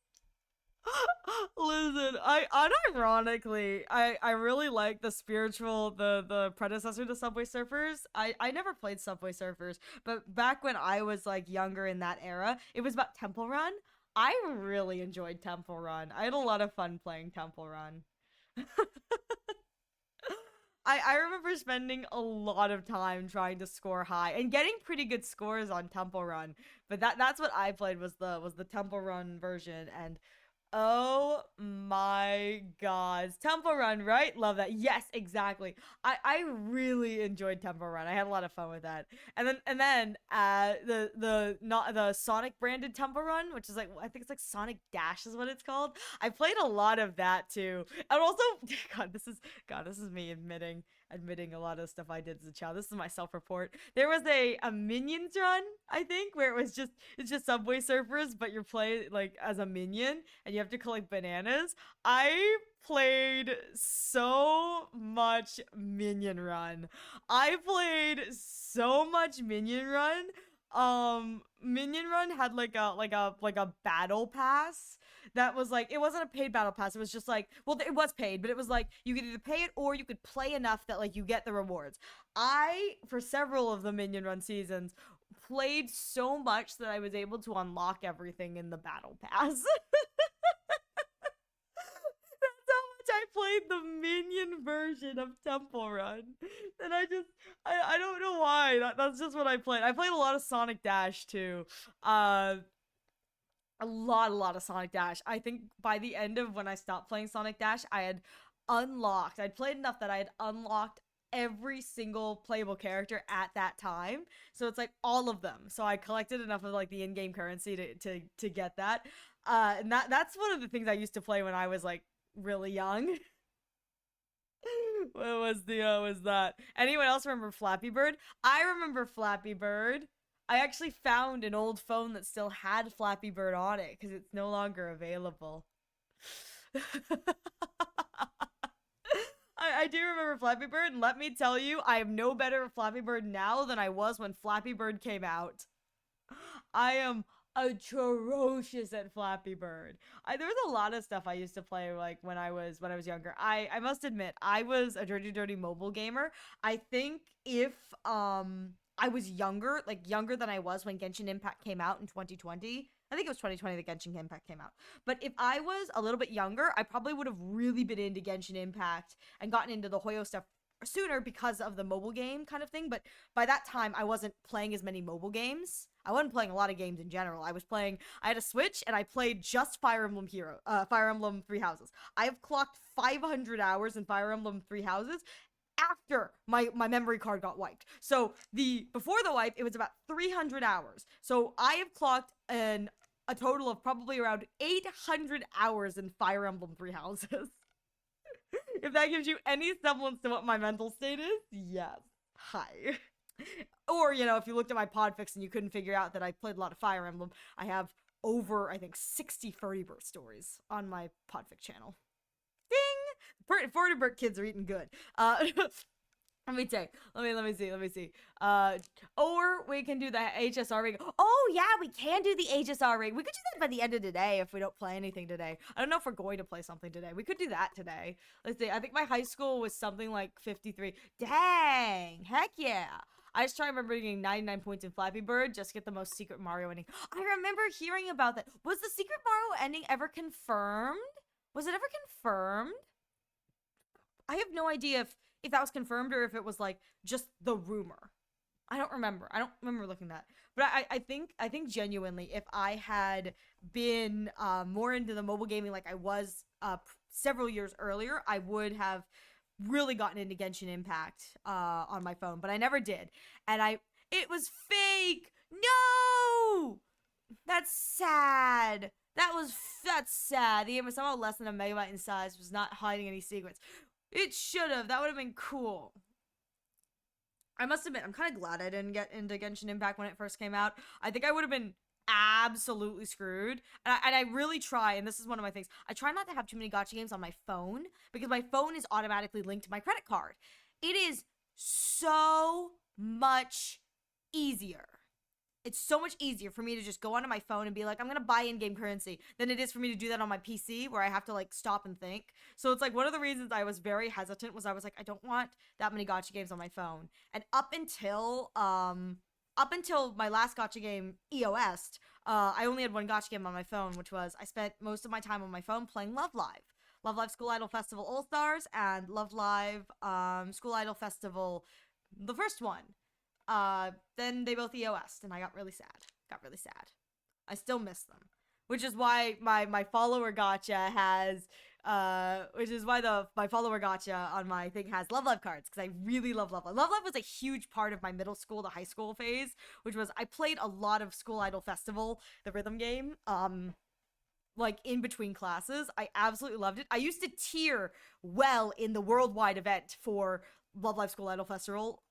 [SPEAKER 2] Listen, I unironically, I really like the spiritual, the predecessor to Subway Surfers. I never played Subway Surfers, but back when I was like younger in that era, it was about Temple Run. I really enjoyed Temple Run. I had a lot of fun playing Temple Run. I remember spending a lot of time trying to score high and getting pretty good scores on Temple Run. But that's what I played was the Temple Run version, and oh my god. Temple Run, right? Love that. Yes, exactly. I really enjoyed Temple Run. I had a lot of fun with that. And then the not the Sonic branded Temple Run, which is like I think it's like Sonic Dash is what it's called. I played a lot of that too. And also this is me admitting a lot of stuff I did as a child. This is my self-report. There was a Minions run, I think, where it's just Subway Surfers, but you're playing like as a minion and you have to collect bananas. I played so much Minion Run. I played so much Minion Run. Minion Run had like a battle pass that was like, it wasn't a paid battle pass. It was just like, well, it was paid, but it was like you could either pay it or you could play enough that like you get the rewards. I, for several of the Minion Run seasons, played so much that I was able to unlock everything in the battle pass. I played the minion version of Temple Run, and I don't know why. That's just what I played. I played a lot of Sonic Dash too. A lot of Sonic Dash. I think by the end of when I stopped playing Sonic Dash, I'd played enough that I had unlocked every single playable character at that time. So it's like all of them. So I collected enough of like the in-game currency to get that. And that's one of the things I used to play when I was like really young. Was that? Anyone else remember Flappy Bird? I remember Flappy Bird. I actually found an old phone that still had Flappy Bird on it because it's no longer available. I do remember Flappy Bird, and let me tell you, I am no better at Flappy Bird now than I was when Flappy Bird came out. I am atrocious at Flappy Bird. There was a lot of stuff I used to play like when I was younger. I must admit I was a dirty mobile gamer. I think if I was younger, like younger than I was when Genshin Impact came out in 2020. I think it was 2020 that Genshin Impact came out. But if I was a little bit younger, I probably would have really been into Genshin Impact and gotten into the Hoyo stuff sooner because of the mobile game kind of thing. But by that time, I wasn't playing as many mobile games. I wasn't playing a lot of games in general. I had a Switch and I played just Fire Emblem Fire Emblem Three Houses. I have clocked 500 hours in Fire Emblem Three Houses after my memory card got wiped. So before the wipe, it was about 300 hours. So I have clocked a total of probably around 800 hours in Fire Emblem Three Houses. If that gives you any semblance to what my mental state is, yes. Hi. Or, if you looked at my podfix and you couldn't figure out that I played a lot of Fire Emblem, I have over, I think, 60 Furry Bird stories on my podfic channel. Ding! Furry Bird kids are eating good. Let me see. Or we can do the HSR rig.
[SPEAKER 1] Oh yeah, we can do the HSR rig. We could do that by the end of today if we don't play anything today.
[SPEAKER 2] I don't know if we're going to play something today. We could do that today. Let's see. I think my high school was something like 53. Dang! Heck yeah! I just try to remember getting 99 points in Flappy Bird just to get the most Secret Mario ending. I remember hearing about that. Was the Secret Mario ending ever confirmed? Was it ever confirmed? I have no idea if that was confirmed or if it was like just the rumor. I don't remember looking at that. But I think genuinely, if I had been more into the mobile gaming like I was several years earlier, I would have really gotten into Genshin Impact on my phone. But I never did. And it was fake. No! That's sad. That's sad. The game was somehow less than a megabyte in size, was not hiding any secrets. It should have. That would have been cool. I must admit, I'm kind of glad I didn't get into Genshin Impact when it first came out. I think I would have been absolutely screwed. And I really try, and this is one of my things, I try not to have too many gacha games on my phone because my phone is automatically linked to my credit card. It is so much easier. It's so much easier for me to just go onto my phone and be like, I'm going to buy in-game currency than it is for me to do that on my PC where I have to like stop and think. So it's like one of the reasons I was very hesitant was I was like, I don't want that many gacha games on my phone. And up until my last gacha game, EOS, I only had one gacha game on my phone, which was I spent most of my time on my phone playing Love Live. Love Live School Idol Festival All-Stars and Love Live School Idol Festival, the first one. Then they both EOS'd, and I got really sad. I still miss them. Which is why my follower gacha has, my follower gacha on my thing has Love Live cards, because I really love Love Live. Love Live was a huge part of my middle school to high school phase, which was, I played a lot of School Idol Festival, the rhythm game, like in between classes. I absolutely loved it. I used to tier well in the worldwide event for Love Live School Idol Festival.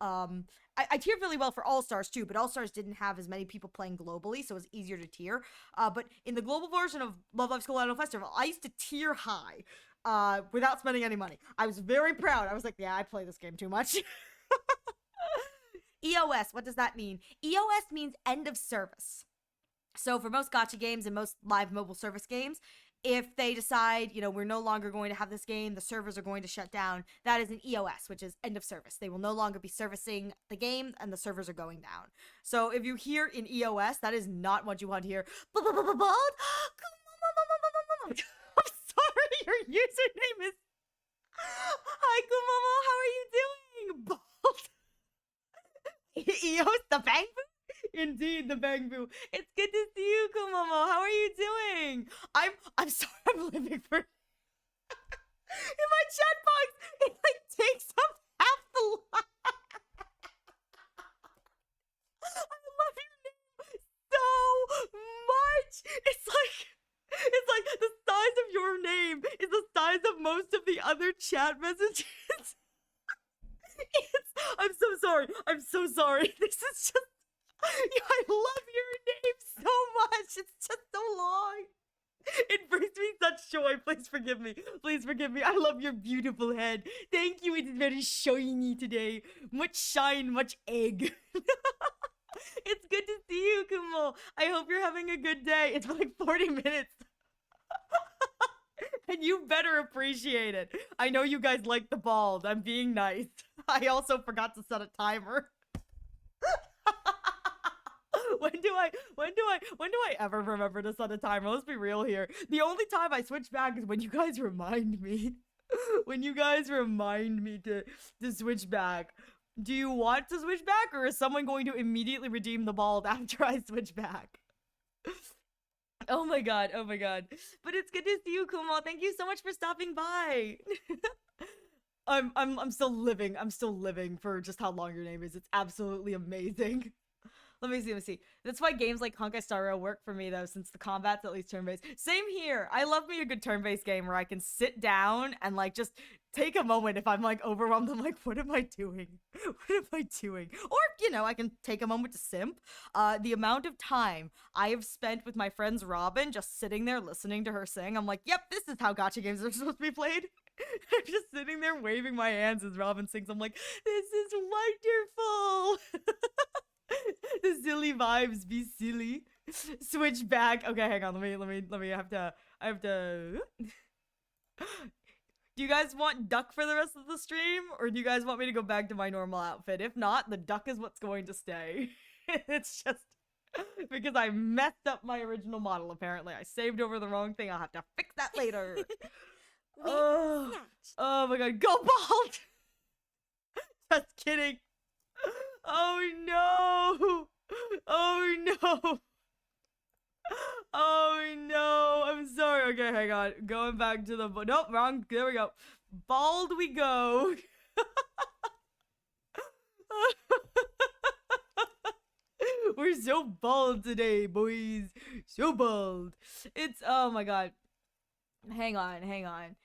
[SPEAKER 2] I tiered really well for All-Stars too, but All-Stars didn't have as many people playing globally, so it was easier to tier. But in the global version of Love Live School Idol Festival, I used to tier high without spending any money. I was very proud. I was like, yeah, I play this game too much. EOS, what does that mean? EOS means end of service. So for most gacha games and most live mobile service games, if they decide, we're no longer going to have this game, the servers are going to shut down, that is an EOS, which is end of service. They will no longer be servicing the game and the servers are going down. So if you hear in EOS, that is not what you want to hear. I'm sorry, your username is... Hi, Kumomo, how are you doing? Bald. EOS, the bang boo? Indeed, the bang boo. It's good to see you, Kumomo. How are you doing? I'm sorry, I'm living for... In my chat box, it like takes up half the line. I love your name so much. It's like the size of your name is the size of most of the other chat messages. I'm so sorry. This is just. I love your name so much. It's just so long. It brings me such joy. Please forgive me. Please forgive me. I love your beautiful head. Thank you. It's very shiny today. Much shine, much egg. It's good to see you, Kumo. I hope you're having a good day. It's been like 40 minutes. And you better appreciate it. I know you guys like the bald. I'm being nice. I also forgot to set a timer. When do I ever remember to set a timer? Let's be real here. The only time I switch back is when you guys remind me. When you guys remind me to switch back. Do you want to switch back, or is someone going to immediately redeem the bald after I switch back? Oh my god, oh my god. But it's good to see you, Kumo. Thank you so much for stopping by. I'm still living. I'm still living for just how long your name is. It's absolutely amazing. Let me see. That's why games like Honkai Star Rail work for me, though, since the combat's at least turn-based. Same here. I love me a good turn-based game where I can sit down and, like, just take a moment if I'm, like, overwhelmed. I'm like, what am I doing? What am I doing? Or, you know, I can take a moment to simp. The amount of time I have spent with my friends Robin just sitting there listening to her sing, I'm like, yep, this is how gacha games are supposed to be played. I'm just sitting there waving my hands as Robin sings. I'm like, this is wonderful. The silly vibes be silly. Switch back. Okay, hang on. Let me I have to Do you guys want duck for the rest of the stream, or do you guys want me to go back to my normal outfit? If not, the duck is what's going to stay. It's just because I messed up my original model, apparently. I saved over the wrong thing. I'll have to fix that later. Oh my god, go bald! Just kidding. Oh no! Oh no! Oh no! I'm sorry. Okay, hang on. Going back to the nope, wrong. There we go. Bald we go. We're so bald today, boys. So bald. It's oh my god. Hang on.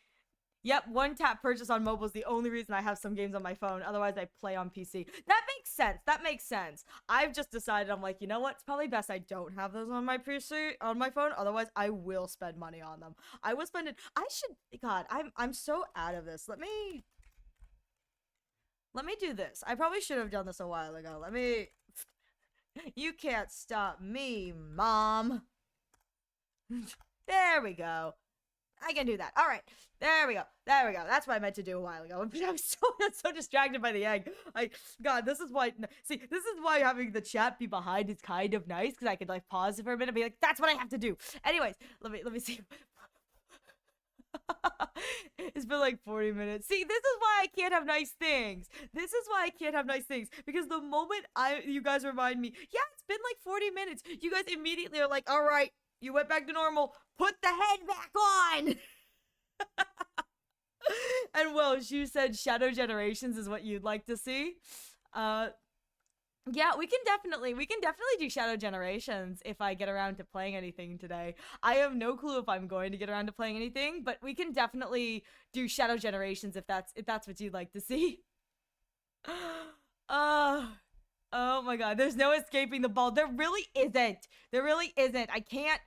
[SPEAKER 2] Yep, one tap purchase on mobile is the only reason I have some games on my phone. Otherwise, I play on PC. That makes sense. I've just decided, I'm like, you know what? It's probably best I don't have those on my PC, on my phone. Otherwise, I will spend money on them. I will spend it. I should, God, I'm so out of this. Let me do this. I probably should have done this a while ago. You can't stop me, Mom. There we go. I can do that. All right. There we go. That's what I meant to do a while ago. I'm so distracted by the egg. God, this is why having the chat be behind is kind of nice, because I could like pause it for a minute and be like, that's what I have to do. Anyways, let me see. It's been like 40 minutes. See, this is why I can't have nice things. Because the moment you guys remind me, yeah, it's been like 40 minutes. You guys immediately are like, all right, you went back to normal. Put the head back on. And well, you said Shadow Generations is what you'd like to see. Yeah, we can definitely do Shadow Generations if I get around to playing anything today. I have no clue if I'm going to get around to playing anything, but we can definitely do Shadow Generations if that's what you'd like to see. Oh my god, there's no escaping the ball. There really isn't. I can't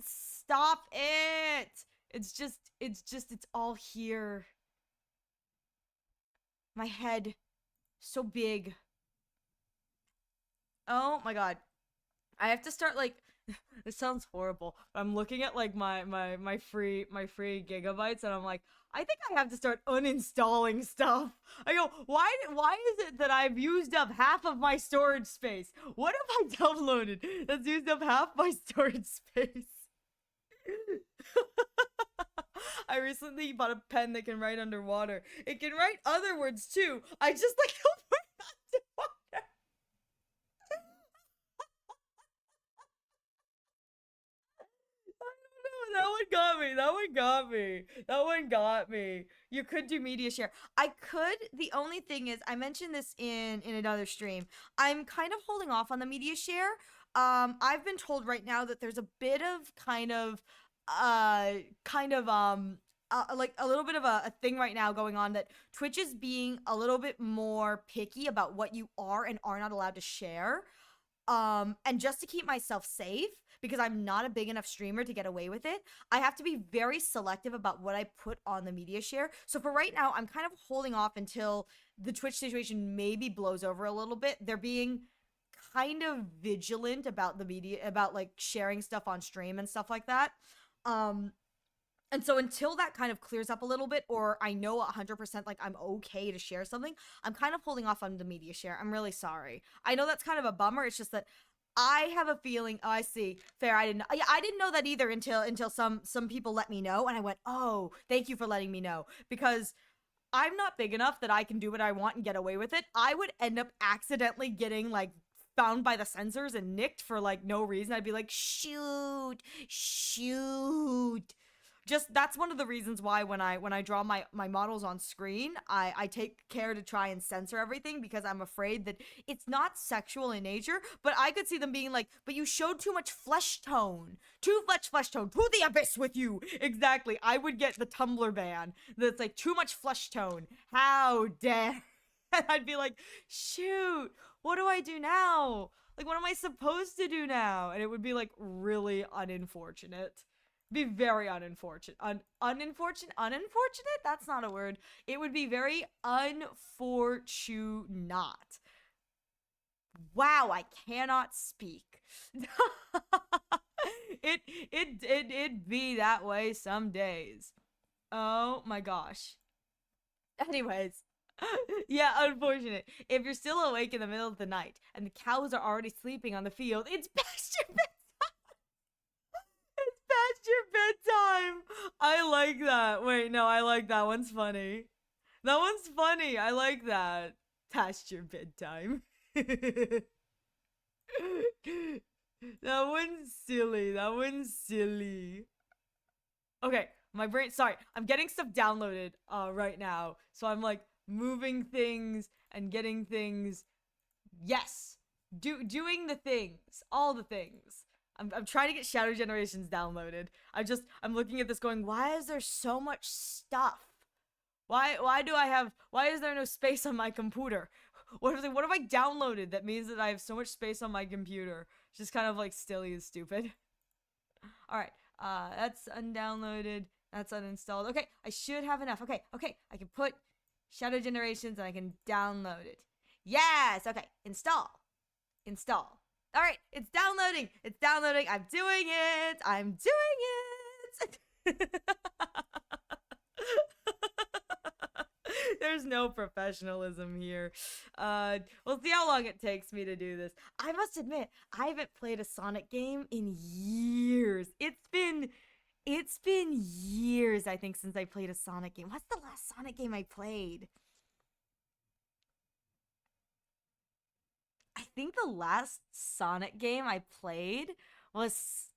[SPEAKER 2] stop it. It's all here. My head, so big. Oh my god. I have to start like this sounds horrible. I'm looking at like my free gigabytes and I'm like, I think I have to start uninstalling stuff. I go, why is it that I've used up half of my storage space? What have I downloaded that's used up half my storage space? I recently bought a pen that can write underwater. It can write other words too. I just like the word underwater. That one got me. You could do media share. I could. The only thing is, I mentioned this in another stream. I'm kind of holding off on the media share. I've been told right now that there's a bit of kind of like a little bit of a thing right now going on, that Twitch is being a little bit more picky about what you are and are not allowed to share. And just to keep myself safe, because I'm not a big enough streamer to get away with it, I have to be very selective about what I put on the media share. So for right now, I'm kind of holding off until the Twitch situation maybe blows over a little bit. They're being kind of vigilant about the media, about like sharing stuff on stream and stuff like that. Um, and so until that kind of clears up a little bit, or I know 100% like I'm okay to share something, I'm kind of holding off on the media share. I'm really sorry. I know that's kind of a bummer. It's just that I have a feeling. Oh, I see. Fair. I didn't know that either until some people let me know, and I went, oh, thank you for letting me know, because I'm not big enough that I can do what I want and get away with it. I would end up accidentally getting like found by the censors and nicked for like no reason. I'd be like, shoot, shoot. Just that's one of the reasons why when I draw my models on screen, I take care to try and censor everything, because I'm afraid that it's not sexual in nature, but I could see them being like, but you showed too much flesh tone. Too much flesh tone. To the abyss with you. Exactly. I would get the Tumblr ban that's like too much flesh tone. How dare. And I'd be like, shoot, what do I do now? Like, what am I supposed to do now? And it would be like really unfortunate. Be very unfortunate. Unfortunate? That's not a word. It would be very unfortunate. Wow, I cannot speak. It be that way some days. Oh my gosh. Anyways, yeah, unfortunate. If you're still awake in the middle of the night and the cows are already sleeping on the field, it's past your past your bedtime. I like that. Wait, no, I like that one's funny. That one's funny. I like that. Past your bedtime. That one's silly. That one's silly. Okay, my brain. Sorry, I'm getting stuff downloaded right now, so I'm like moving things and getting things. Yes, doing the things, all the things. I'm trying to get Shadow Generations downloaded. I'm looking at this going, why is there so much stuff? Why is there no space on my computer? What have I downloaded that means that I have so much space on my computer? It's just kind of like silly and stupid. All right. That's undownloaded. That's uninstalled. Okay, I should have enough. Okay, I can put Shadow Generations and I can download it. Yes. Okay, install. All right, it's downloading. I'm doing it. There's no professionalism here. We'll see how long it takes me to do this. I must admit, I haven't played a Sonic game in years. It's been years, I think, since I played a Sonic game. What's the last Sonic game I played? I think the last Sonic game I played was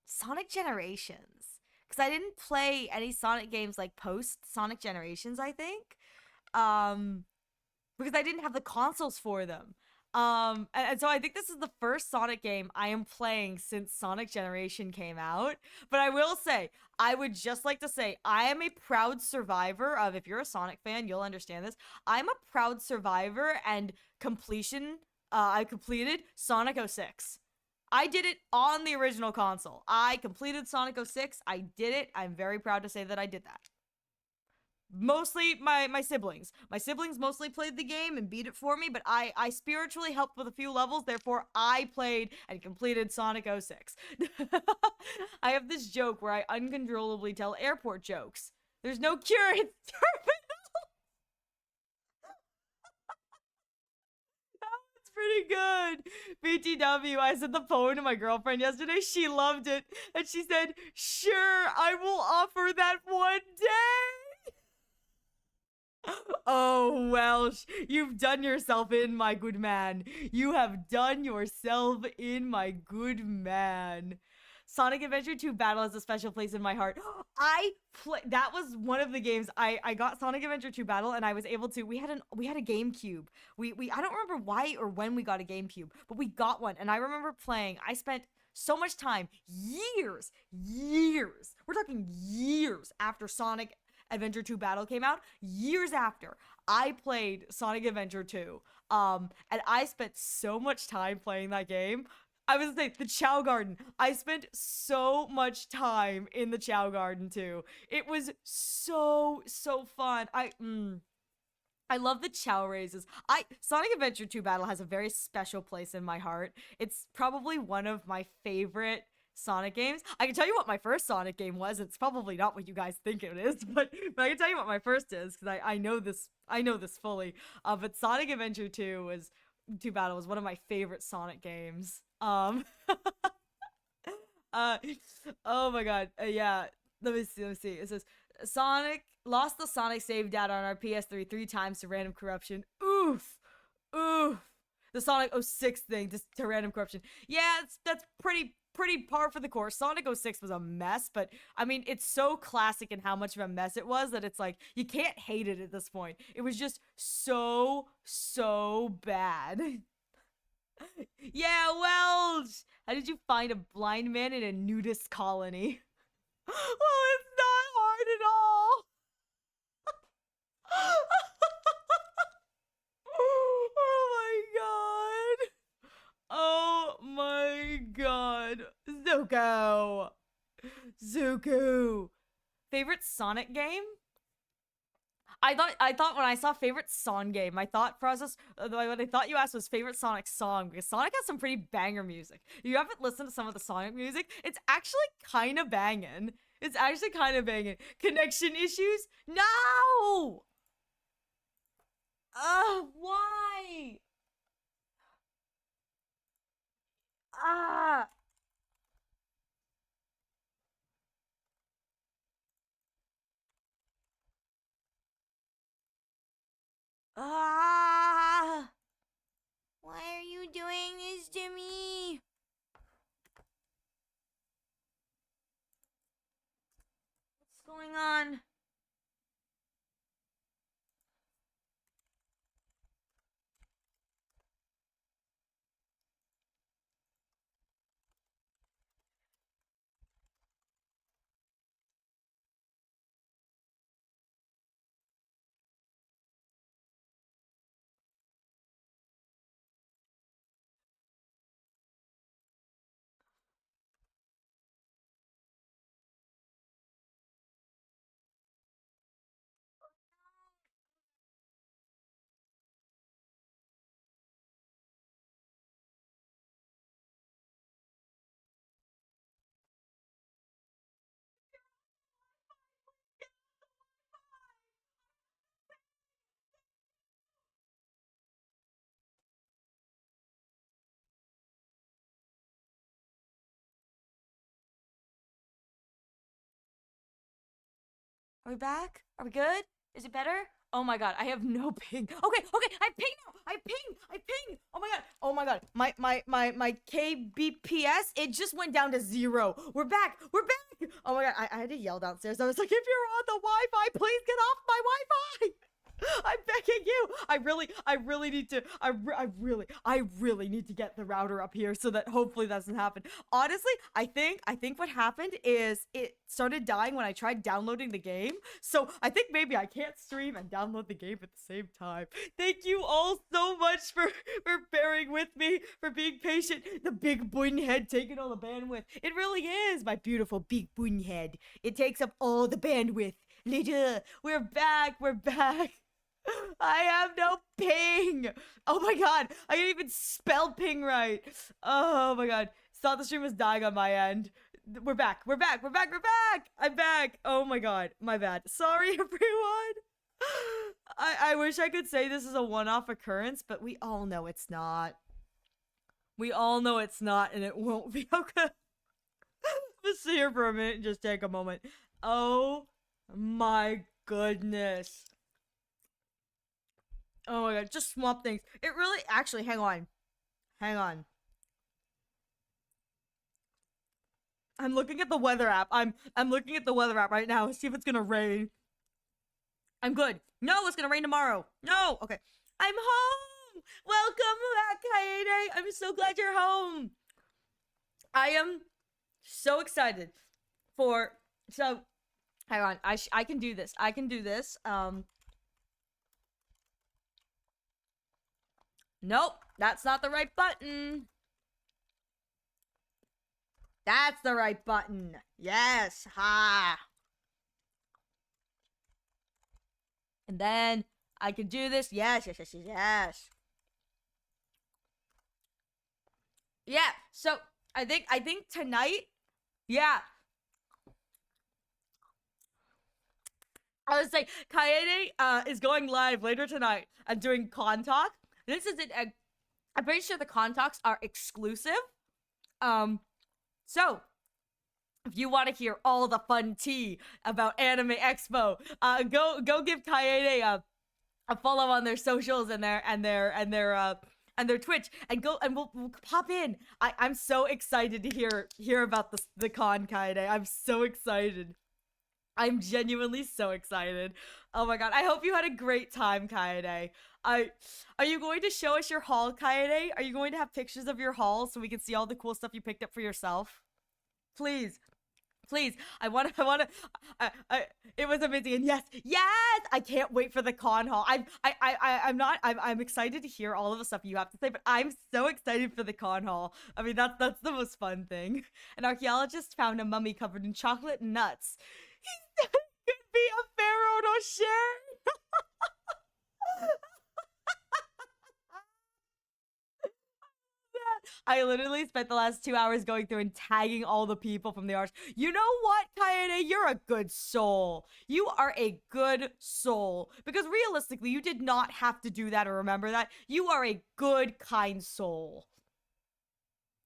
[SPEAKER 2] Sonic Generations. Because I didn't play any Sonic games like post Sonic Generations, I think. Because I didn't have the consoles for them. And so I think this is the first Sonic game I am playing since Sonic Generation came out. But I will say, I would just like to say, I am a proud survivor of, if you're a Sonic fan, you'll understand this. I'm a proud survivor and completion. I completed Sonic 06. I did it on the original console. I completed Sonic 06. I did it. I'm very proud to say that I did that. Mostly my siblings. My siblings mostly played the game and beat it for me, but I spiritually helped with a few levels, therefore I played and completed Sonic 06. I have this joke where I uncontrollably tell airport jokes. There's no cure, it's terminal. That's pretty good. BTW, I sent the poem to my girlfriend yesterday. She loved it. And she said, sure, I will offer that one day. Oh, Welsh, you've done yourself in, my good man. You have done yourself in, my good man. Sonic Adventure 2 Battle has a special place in my heart. That was one of the games I got Sonic Adventure 2 Battle, and I was able to. We had a GameCube. We I don't remember why or when we got a GameCube, but we got one, and I remember playing. I spent so much time, years. We're talking years after Sonic Adventure 2 Battle came out, years after I played Sonic Adventure 2. And I spent so much time playing that game. I was saying the Chow Garden. I spent so much time in the Chow Garden too. It was so fun. I love the Chow raises. Sonic Adventure 2 Battle has a very special place in my heart. It's probably one of my favorite Sonic games. I can tell you what my first Sonic game was. It's probably not what you guys think it is, but I can tell you what my first is because I know this fully. But Sonic Adventure 2 Battle was one of my favorite Sonic games. Uh, oh my god. Yeah. Let me see. It says Sonic lost the Sonic save data on our PS3 three times to random corruption. Oof. The Sonic 06 thing to random corruption. Yeah, that's pretty par for the course. Sonic 06 was a mess, but I mean, it's so classic in how much of a mess it was that it's like you can't hate it at this point. It was just so bad. Yeah, Welch! How did you find a blind man in a nudist colony? Well, it's not hard at all. Oh my god. Zuko. Favorite Sonic game? I thought when I saw favorite song game, my thought process, what I thought you asked was favorite Sonic song, because Sonic has some pretty banger music. If you haven't listened to some of the Sonic music, it's actually kind of banging. Connection issues? No! Why? Ah! Ah!
[SPEAKER 1] Why are you doing this to me?
[SPEAKER 2] What's going on? Are we back? Are we good? Is it better? Oh my god, I have no ping. Okay, I ping now. I ping. Oh my god. My KBPS, it just went down to 0. We're back. Oh my god, I had to yell downstairs. I was like, if you're on the Wi-Fi, please get off my Wi-Fi. I'm begging you. I really need to. I really need to get the router up here so that hopefully that doesn't happen. Honestly, I think what happened is it started dying when I tried downloading the game. So I think maybe I can't stream and download the game at the same time. Thank you all so much for bearing with me, for being patient. The big boon head taking all the bandwidth. It really is my beautiful big boon head. It takes up all the bandwidth. Later, we're back. I have no ping. Oh my god, I can't even spell ping right. Oh my god, thought the stream was dying on my end. We're back. I'm back. Oh my god, my bad. Sorry, everyone. I wish I could say this is a one-off occurrence, but we all know it's not. And it won't be. Okay. Let's sit here for a minute and just take a moment. Oh my goodness. Oh my god, just swamp things. It really, actually, hang on. I'm looking at the weather app. I'm looking at the weather app right now. See if it's gonna rain. I'm good. No, it's gonna rain tomorrow. No. Okay. I'm home. Welcome back, Kaede. I'm so glad you're home. I am so excited for. So, hang on. I can do this. I can do this. Nope, that's not the right button. That's the right button. Yes, ha. And then I can do this. Yes, yes, yes, yes, yes. Yeah. So I think tonight. Yeah. I was saying Kaede is going live later tonight and doing con talk. This is it. I'm pretty sure the con talks are exclusive. So if you want to hear all the fun tea about Anime Expo, go give Kaede a follow on their socials and their Twitch, and go and we'll pop in. I'm so excited to hear about the con, Kaede. I'm so excited. I'm genuinely so excited. Oh my god. I hope you had a great time, Kaede. Are you going to show us your haul, Kaede? Are you going to have pictures of your haul so we can see all the cool stuff you picked up for yourself? Please. Please, it was amazing, and yes, I can't wait for the con haul. I'm excited to hear all of the stuff you have to say, but I'm so excited for the con haul. I mean, that's the most fun thing. An archaeologist found a mummy covered in chocolate and nuts. He could be a pharaoh no share. I literally spent the last 2 hours going through and tagging all the people from the arch. You know what, Kaede? You're a good soul. You are a good soul. Because realistically, you did not have to do that or remember that. You are a good, kind soul.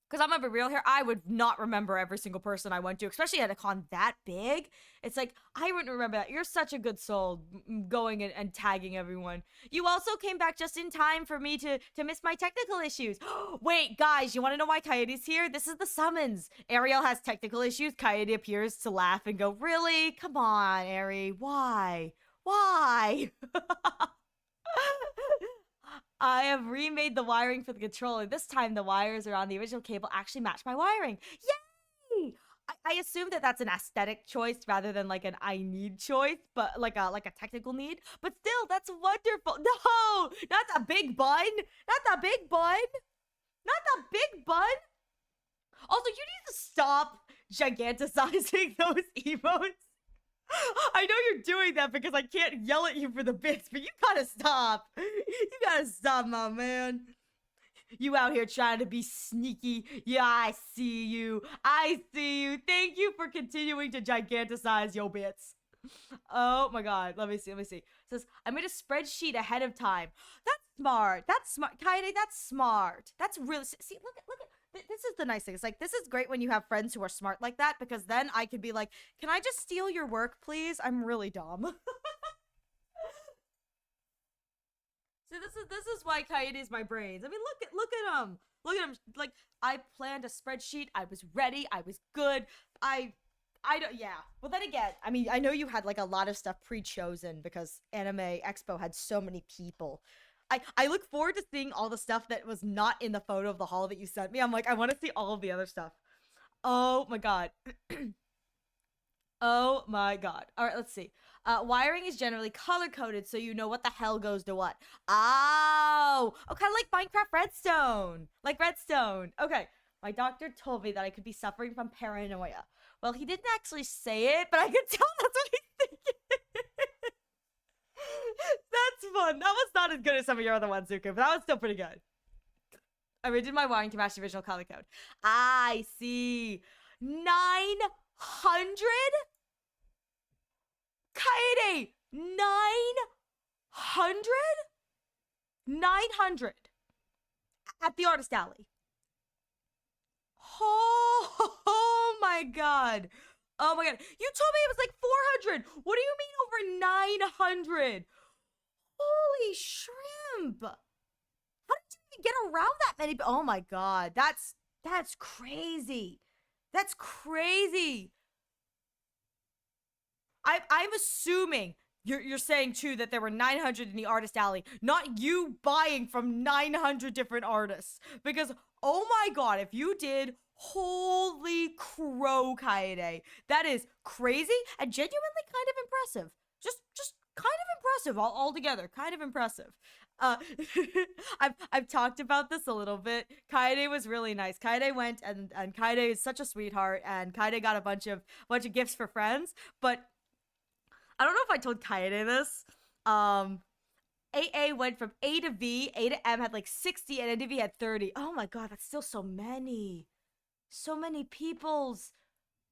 [SPEAKER 2] Because I'm gonna be real here, I would not remember every single person I went to, especially at a con that big. It's like, I wouldn't remember that. You're such a good soul going and tagging everyone. You also came back just in time for me to miss my technical issues. Wait, guys, you want to know why Kaede's here? This is the summons. Ariel has technical issues. Kaede appears to laugh and go, really? Come on, Ari. Why? Why? I have remade the wiring for the controller. This time the wires around the original cable actually match my wiring. Yay! I assume that that's an aesthetic choice rather than like an I need choice, but like a technical need. But still, that's wonderful. No, not the big bun. Not the big bun. Not the big bun. Also, you need to stop giganticizing those emotes. I know you're doing that because I can't yell at you for the bits, but you gotta stop. You gotta stop, my man. You out here trying to be sneaky. Yeah, I see you. I see you. Thank you for continuing to giganticize your bits. Oh my god. Let me see. It says, I made a spreadsheet ahead of time. That's smart. That's smart. Kaede, that's smart. That's really... See, look at... This is the nice thing. It's like, this is great when you have friends who are smart like that, because then I could be like, can I just steal your work, please? I'm really dumb. See, this is why Kaede is my brains. I mean, look at him. Look at him. Like, I planned a spreadsheet. I was ready. I was good. I don't, yeah. Well, then again, I mean, I know you had like a lot of stuff pre-chosen because Anime Expo had so many people. I look forward to seeing all the stuff that was not in the photo of the hall that you sent me. I'm like, I want to see all of the other stuff. Oh my god. Oh my god. All right, let's see. Wiring is generally color-coded so you know what the hell goes to what. Oh, kind of like Minecraft Redstone. Like Redstone. Okay. My doctor told me that I could be suffering from paranoia. Well, he didn't actually say it, but I could tell that's what he's thinking. That's fun. That was not as good as some of your other ones, Zuko, but that was still pretty good. I redid my wiring to match the original color code. I see. 900? Kaede! 900? 900. At the artist alley. Oh my god. Oh my god. You told me it was like 400. What do you mean over 900? Holy shrimp. How did you even get around that many? Oh my god. That's crazy. That's crazy. I'm assuming you're saying too that there were 900 in the artist alley, not you buying from 900 different artists. Because oh my god, if you did, Holy crow, Kaede. That is crazy and genuinely kind of impressive. Just kind of impressive all together. Kind of impressive. Uh, I've talked about this a little bit. Kaede was really nice. Kaede went and Kaede is such a sweetheart, and Kaede got a bunch of gifts for friends. But I don't know if I told Kaede this. AA went from A to V. A to M had like 60, and A to V had 30. Oh my god, that's still so many. So many peoples.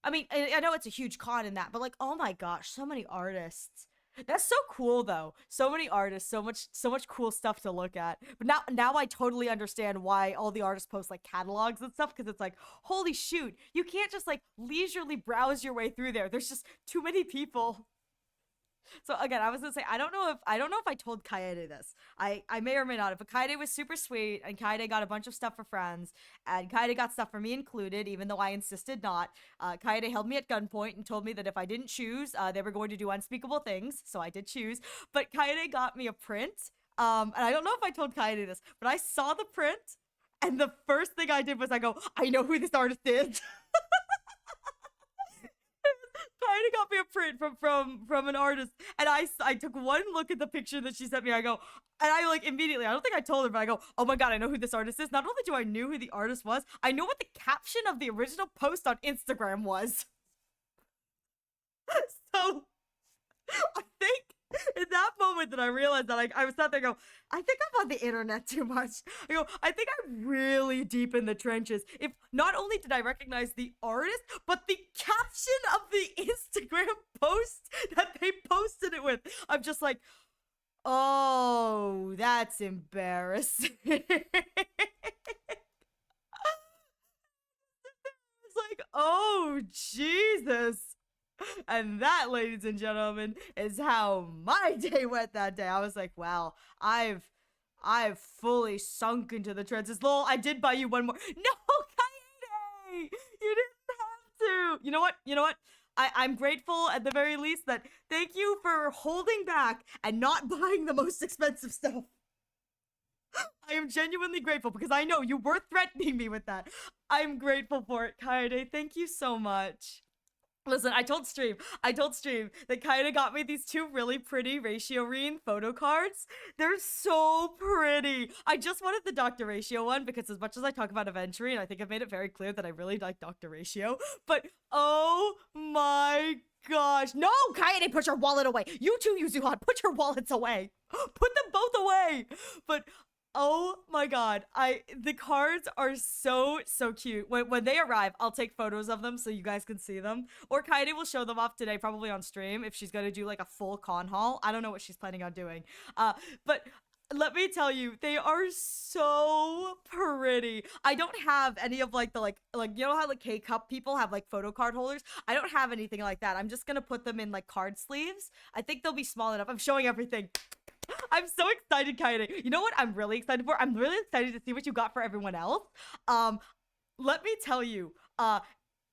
[SPEAKER 2] I mean, I know it's a huge con in that, but like, oh my gosh, so many artists. That's so cool though. So many artists, so much cool stuff to look at. But now I totally understand why all the artists post like catalogs and stuff, because it's like, holy shoot, you can't just like leisurely browse your way through there. There's just too many people. So again, I was gonna say I don't know if I told Kaede this. I may or may not have, but Kaede was super sweet, and Kaede got a bunch of stuff for friends, and Kaede got stuff for me included, even though I insisted not. Kaede held me at gunpoint and told me that if I didn't choose, they were going to do unspeakable things. So I did choose. But Kaede got me a print. And I don't know if I told Kaede this, but I saw the print, and the first thing I did was I go, I know who this artist is. Kaede got me a print from an artist, and I took one look at the picture that she sent me. I go, and I like immediately, I don't think I told her, but I go, oh my god, I know who this artist is. Not only do I knew who the artist was, I know what the caption of the original post on Instagram was. So I think in that moment that I realized that I was sat there go, I think I'm on the internet too much. I go, I think I'm really deep in the trenches. If not only did I recognize the artist, but the caption of the Instagram post that they posted it with, I'm just like, oh, that's embarrassing. It's like, oh, Jesus. And that, ladies and gentlemen, is how my day went that day. I was like, wow, I've fully sunk into the trenches. Lol, I did buy you one more. No, Kaede! You didn't have to. You know what? You know what? I'm grateful at the very least that thank you for holding back and not buying the most expensive stuff. I am genuinely grateful because I know you were threatening me with that. I'm grateful for it, Kaede. Thank you so much. Listen, I told Stream that Kaede got me these two really pretty Ratio Reen photo cards. They're so pretty. I just wanted the Dr. Ratio one because as much as I talk about Aventury, and I think I've made it very clear that I really like Dr. Ratio, but oh my gosh. No, Kaede, put your wallet away. You too, Yuzuhan, put your wallets away. Put them both away. But oh my god, the cards are so cute. When they arrive, I'll take photos of them so you guys can see them. Or Kaede will show them off today, probably on stream, if she's gonna do like a full con haul. I don't know what she's planning on doing. But let me tell you, they are so pretty. I don't have any of like the like you know how like K-cup people have like photo card holders? I don't have anything like that. I'm just gonna put them in like card sleeves. I think they'll be small enough. I'm showing everything. I'm so excited, Kaede. You know what I'm really excited for? I'm really excited to see what you got for everyone else. Let me tell you, I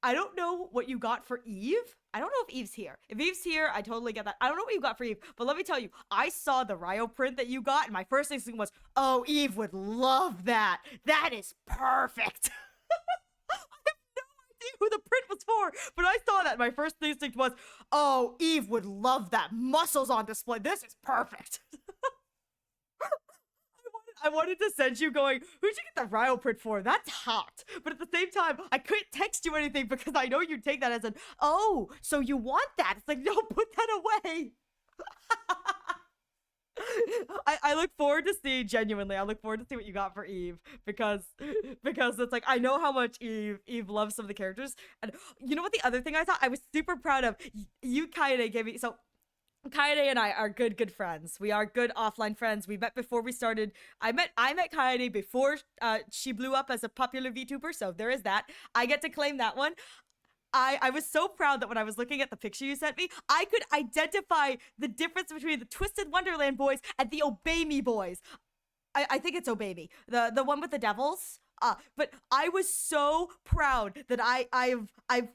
[SPEAKER 2] don't know what you got for Eve. I don't know if Eve's here. If Eve's here, I totally get that. I don't know what you got for Eve, but let me tell you, I saw the Ryo print that you got, and my first instinct was, oh, Eve would love that. That is perfect. I have no idea who the print was for, but I saw that. My first instinct was, oh, Eve would love that. Muscles on display. This is perfect. I wanted to send you going, who'd you get the Ryo print for? That's hot. But at the same time, I couldn't text you anything because I know you'd take that as an, oh, so you want that. It's like, no, put that away. I look forward to seeing, genuinely, I look forward to see what you got for Eve because it's like, I know how much Eve loves some of the characters. And you know what the other thing I thought I was super proud of? You, Kaede, gave me, so Kaede and I are good friends. We are good offline friends. We met before we started. I met Kaede before she blew up as a popular VTuber, so there is that. I get to claim that one. I was so proud that when I was looking at the picture you sent me, I could identify the difference between the Twisted Wonderland boys and the Obey Me boys. I think it's Obey Me, the one with the devils. But I was so proud that I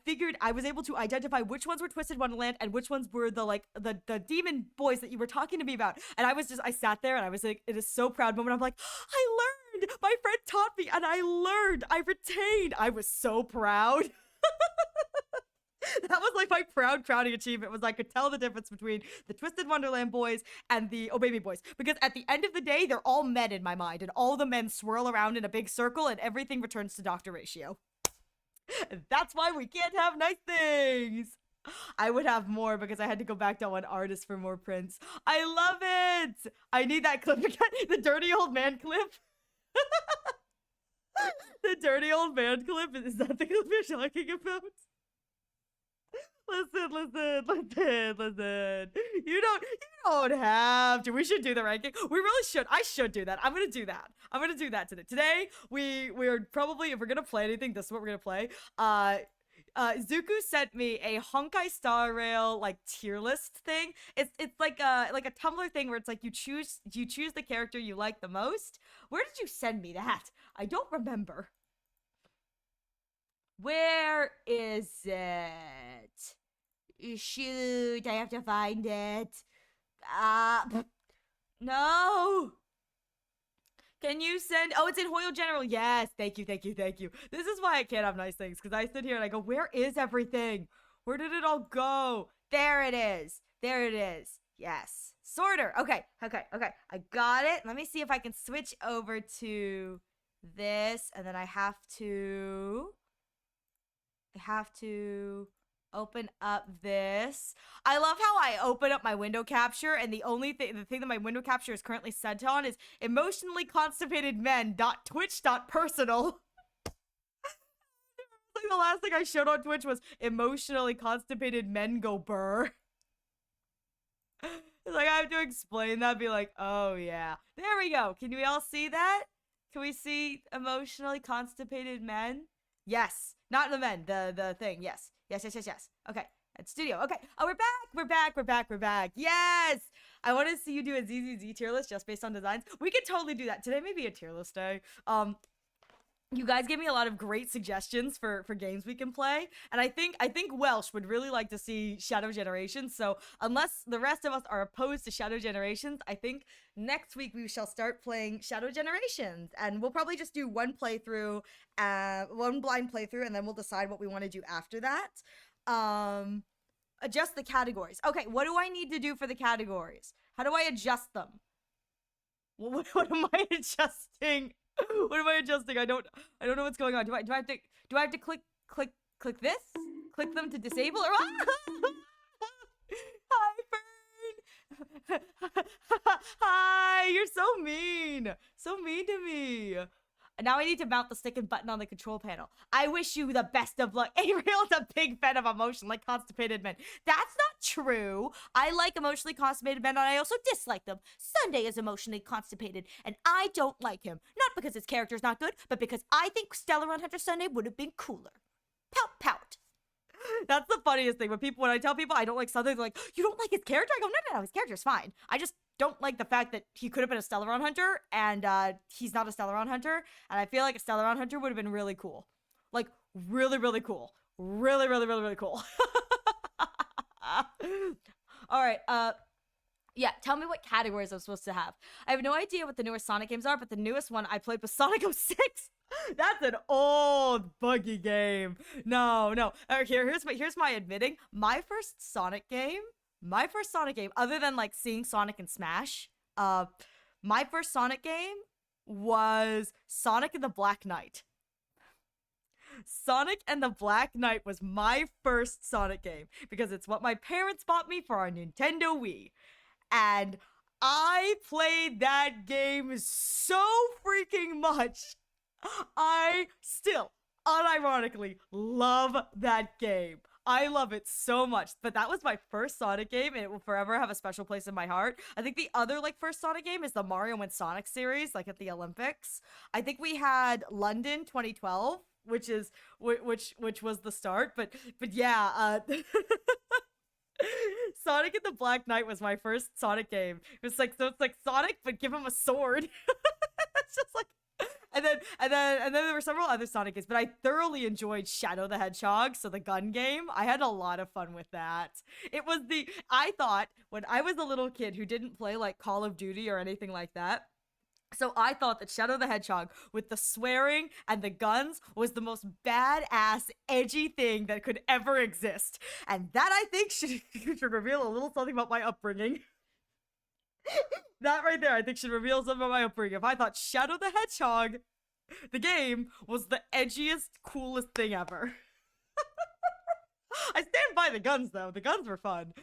[SPEAKER 2] figured I was able to identify which ones were Twisted Wonderland and which ones were the demon boys that you were talking to me about. And I sat there and I was like, it is so proud moment. I'm like, I learned. my friend taught me, and I learned. I retained. I was so proud. That was like my proud crowning achievement, was I could tell the difference between the Twisted Wonderland boys and the Oh Baby boys. Because at the end of the day, they're all men in my mind, and all the men swirl around in a big circle, and everything returns to Dr. Ratio. And that's why we can't have nice things. I would have more because I had to go back to one artist for more prints. I love it. I need that clip again. The dirty old man clip. The dirty old man clip. Is that the clip you're talking about? Listen. You don't have to. We should do the ranking. We really should. I should do that. I'm gonna do that today. Today, we're probably, if we're gonna play anything, this is what we're gonna play. Zuku sent me a Honkai Star Rail like tier list thing. It's like a Tumblr thing where it's like you choose the character you like the most. Where did you send me that? I don't remember. Where is it? Shoot, I have to find it. No. Can you send? Oh, it's in Hoyle General. Yes, thank you. This is why I can't have nice things, because I sit here and I go, where is everything? Where did it all go? There it is. Yes. Sorter. Okay. I got it. Let me see if I can switch over to this, and then I have to open up this. I love how I open up my window capture, and the thing that my window capture is currently set on is emotionally constipated men.twitch.personal. Like the last thing I showed on Twitch was emotionally constipated men go burr. It's like I have to explain that, be like, oh yeah. There we go. Can we all see that? Can we see emotionally constipated men? Yes. Not the men, the thing. Yes. Okay. At studio. Okay. Oh, we're back. Yes. I want to see you do a ZZZ tier list just based on designs. We could totally do that. Today may be a tier list day. You guys gave me a lot of great suggestions for games we can play, and I think Welsh would really like to see Shadow Generations. So unless the rest of us are opposed to Shadow Generations, I think next week we shall start playing Shadow Generations, and we'll probably just do one blind playthrough, and then we'll decide what we want to do after that. Adjust the categories. Okay, what do I need to do for the categories? How do I adjust them? What am I adjusting? What am I adjusting? I don't know what's going on. Do I have to click this? Click them to disable, or Hi, Fern. Hi, you're so mean to me. Now I need to mount the stick and button on the control panel. I wish you the best of luck. Ariel's a big fan of emotion, like constipated men. That's not true. I like emotionally constipated men, and I also dislike them. Sunday is emotionally constipated, and I don't like him. Not because his character's not good, but because I think Stellar Run Hunter Sunday would have been cooler. Pout. That's the funniest thing. When I tell people I don't like something, they're like, you don't like his character? I go, no, his character's fine. I just don't like the fact that he could have been a Stellaron Hunter, and he's not a Stellaron Hunter, and I feel like a Stellaron Hunter would have been really cool. Like, really cool. Really cool. Alright, yeah, tell me what categories I'm supposed to have. I have no idea what the newest Sonic games are, but the newest one I played was Sonic 06. That's an old buggy game. No. Here's my admitting. My first Sonic game, other than like seeing Sonic and Smash, my first Sonic game was Sonic and the Black Knight. Sonic and the Black Knight was my first Sonic game because it's what my parents bought me for our Nintendo Wii. And I played that game so freaking much. I still, unironically, love that game. I love it so much. But that was my first Sonic game, and it will forever have a special place in my heart. I think the other first Sonic game is the Mario and Sonic series, like at the Olympics. I think we had London 2012, which was the start. But yeah, Sonic and the Black Knight was my first Sonic game. It's like Sonic, but give him a sword. It's just like. And then there were several other Sonic games, but I thoroughly enjoyed Shadow the Hedgehog, so the gun game. I had a lot of fun with that. I thought when I was a little kid who didn't play like Call of Duty or anything like that, So I thought that Shadow the Hedgehog, with the swearing and the guns, was the most badass, edgy thing that could ever exist. And that, I think, should reveal a little something about my upbringing. That right there, I think, should reveal something about my upbringing. If I thought Shadow the Hedgehog, the game, was the edgiest, coolest thing ever. I stand by the guns, though. The guns were fun.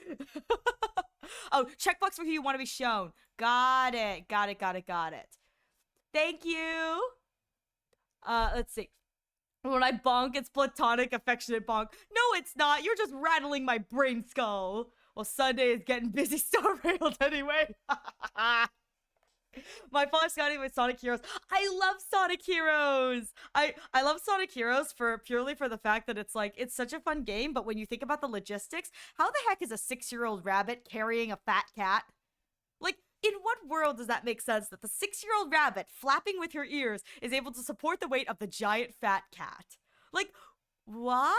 [SPEAKER 2] Oh, checkbox for who you want to be shown. Got it. Got it. Got it. Got it. Thank you. Let's see. When I bonk, it's platonic, affectionate bonk. No, it's not. You're just rattling my brain skull. Well, Sunday is getting busy star railed anyway. My father scouting with Sonic Heroes. I love Sonic Heroes. I love Sonic Heroes for purely for the fact that it's like it's such a fun game, but when you think about the logistics, how the heck is a 6-year-old rabbit carrying a fat cat? Like, in what world does that make sense that the 6-year-old rabbit flapping with her ears is able to support the weight of the giant fat cat? Like, what?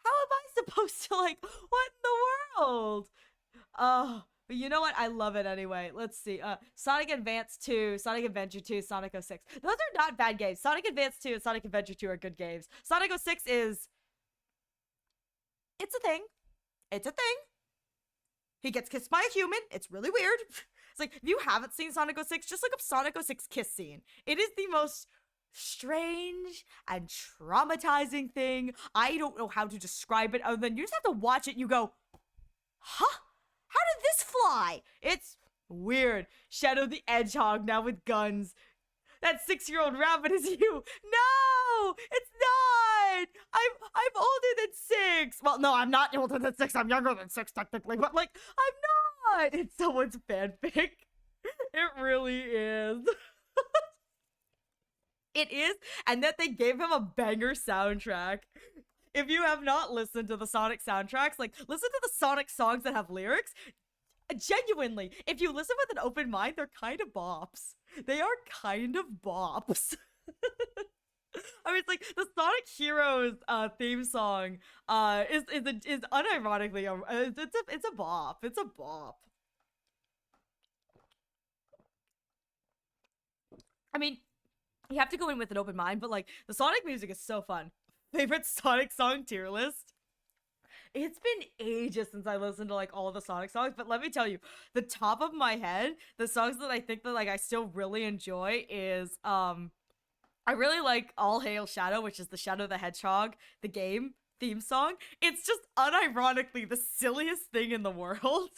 [SPEAKER 2] How am I supposed to, like, what in the world? Oh, but you know what? I love it anyway. Let's see. Sonic Advance 2, Sonic Adventure 2, Sonic 06. Those are not bad games. Sonic Advance 2 and Sonic Adventure 2 are good games. Sonic 06 is... It's a thing. It's a thing. He gets kissed by a human. It's really weird. It's like, if you haven't seen Sonic 06, just look up Sonic 06 kiss scene. It is the most strange and traumatizing thing. I don't know how to describe it other than you just have to watch it and you go, huh? How did this fly? It's weird. Shadow the Hedgehog now with guns. That 6-year-old rabbit is you. No, it's not. I'm older than 6. Well, no, I'm not older than 6. I'm younger than 6 technically, but like I'm not. It's someone's fanfic. It really is. It is, and that they gave him a banger soundtrack. If you have not listened to the Sonic soundtracks, like, listen to the Sonic songs that have lyrics. Genuinely, if you listen with an open mind, they're kind of bops. They are kind of bops. I mean, it's like the Sonic Heroes theme song is unironically it's a bop. It's a bop. I mean, you have to go in with an open mind, but like the Sonic music is so fun. Favorite Sonic song tier list? It's been ages since I listened to like all of the Sonic songs, but let me tell you, the top of my head, the songs that I think that like I still really enjoy is I really like All Hail Shadow, which is the Shadow the Hedgehog, the game theme song. It's just unironically the silliest thing in the world.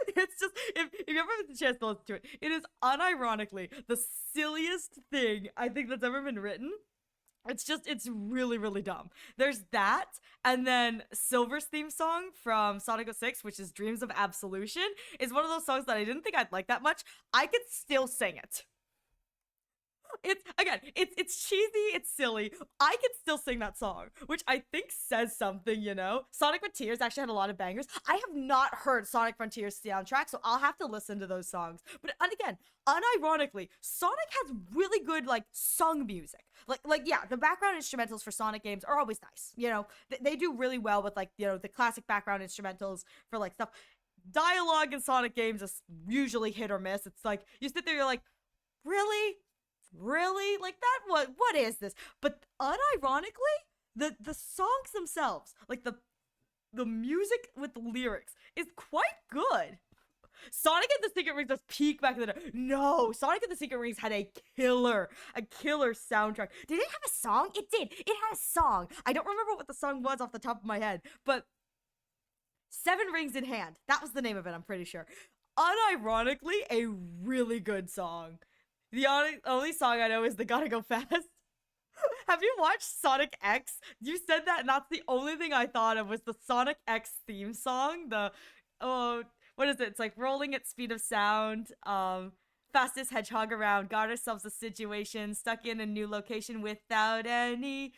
[SPEAKER 2] It's just, if you ever have the chance to listen to it, it is unironically the silliest thing I think that's ever been written. It's really, really dumb. There's that, and then Silver's theme song from Sonic 06, which is Dreams of Absolution, is one of those songs that I didn't think I'd like that much. I could still sing it. It's cheesy, it's silly. I can still sing that song, which I think says something, you know? Sonic Frontiers actually had a lot of bangers. I have not heard Sonic Frontiers soundtrack, so I'll have to listen to those songs. But and again, unironically, Sonic has really good like song music. Like yeah, the background instrumentals for Sonic games are always nice. You know, they do really well with like, you know, the classic background instrumentals for like stuff. Dialogue in Sonic games is usually hit or miss. It's like you sit there, you're like, really? Really? Like that what is this? But unironically, the songs themselves, like the music with the lyrics is quite good. Sonic and the Secret Rings was peak back in the day. No, Sonic and the Secret Rings had a killer soundtrack. Did it have a song? It did. It had a song. I don't remember what the song was off the top of my head, but Seven Rings in Hand. That was the name of it, I'm pretty sure. Unironically, a really good song. The only song I know is the Gotta Go Fast. Have you watched Sonic X? You said that, and that's the only thing I thought of was the Sonic X theme song. The, oh, what is it? It's like rolling at speed of sound. Fastest hedgehog around. Got ourselves a situation. Stuck in a new location without any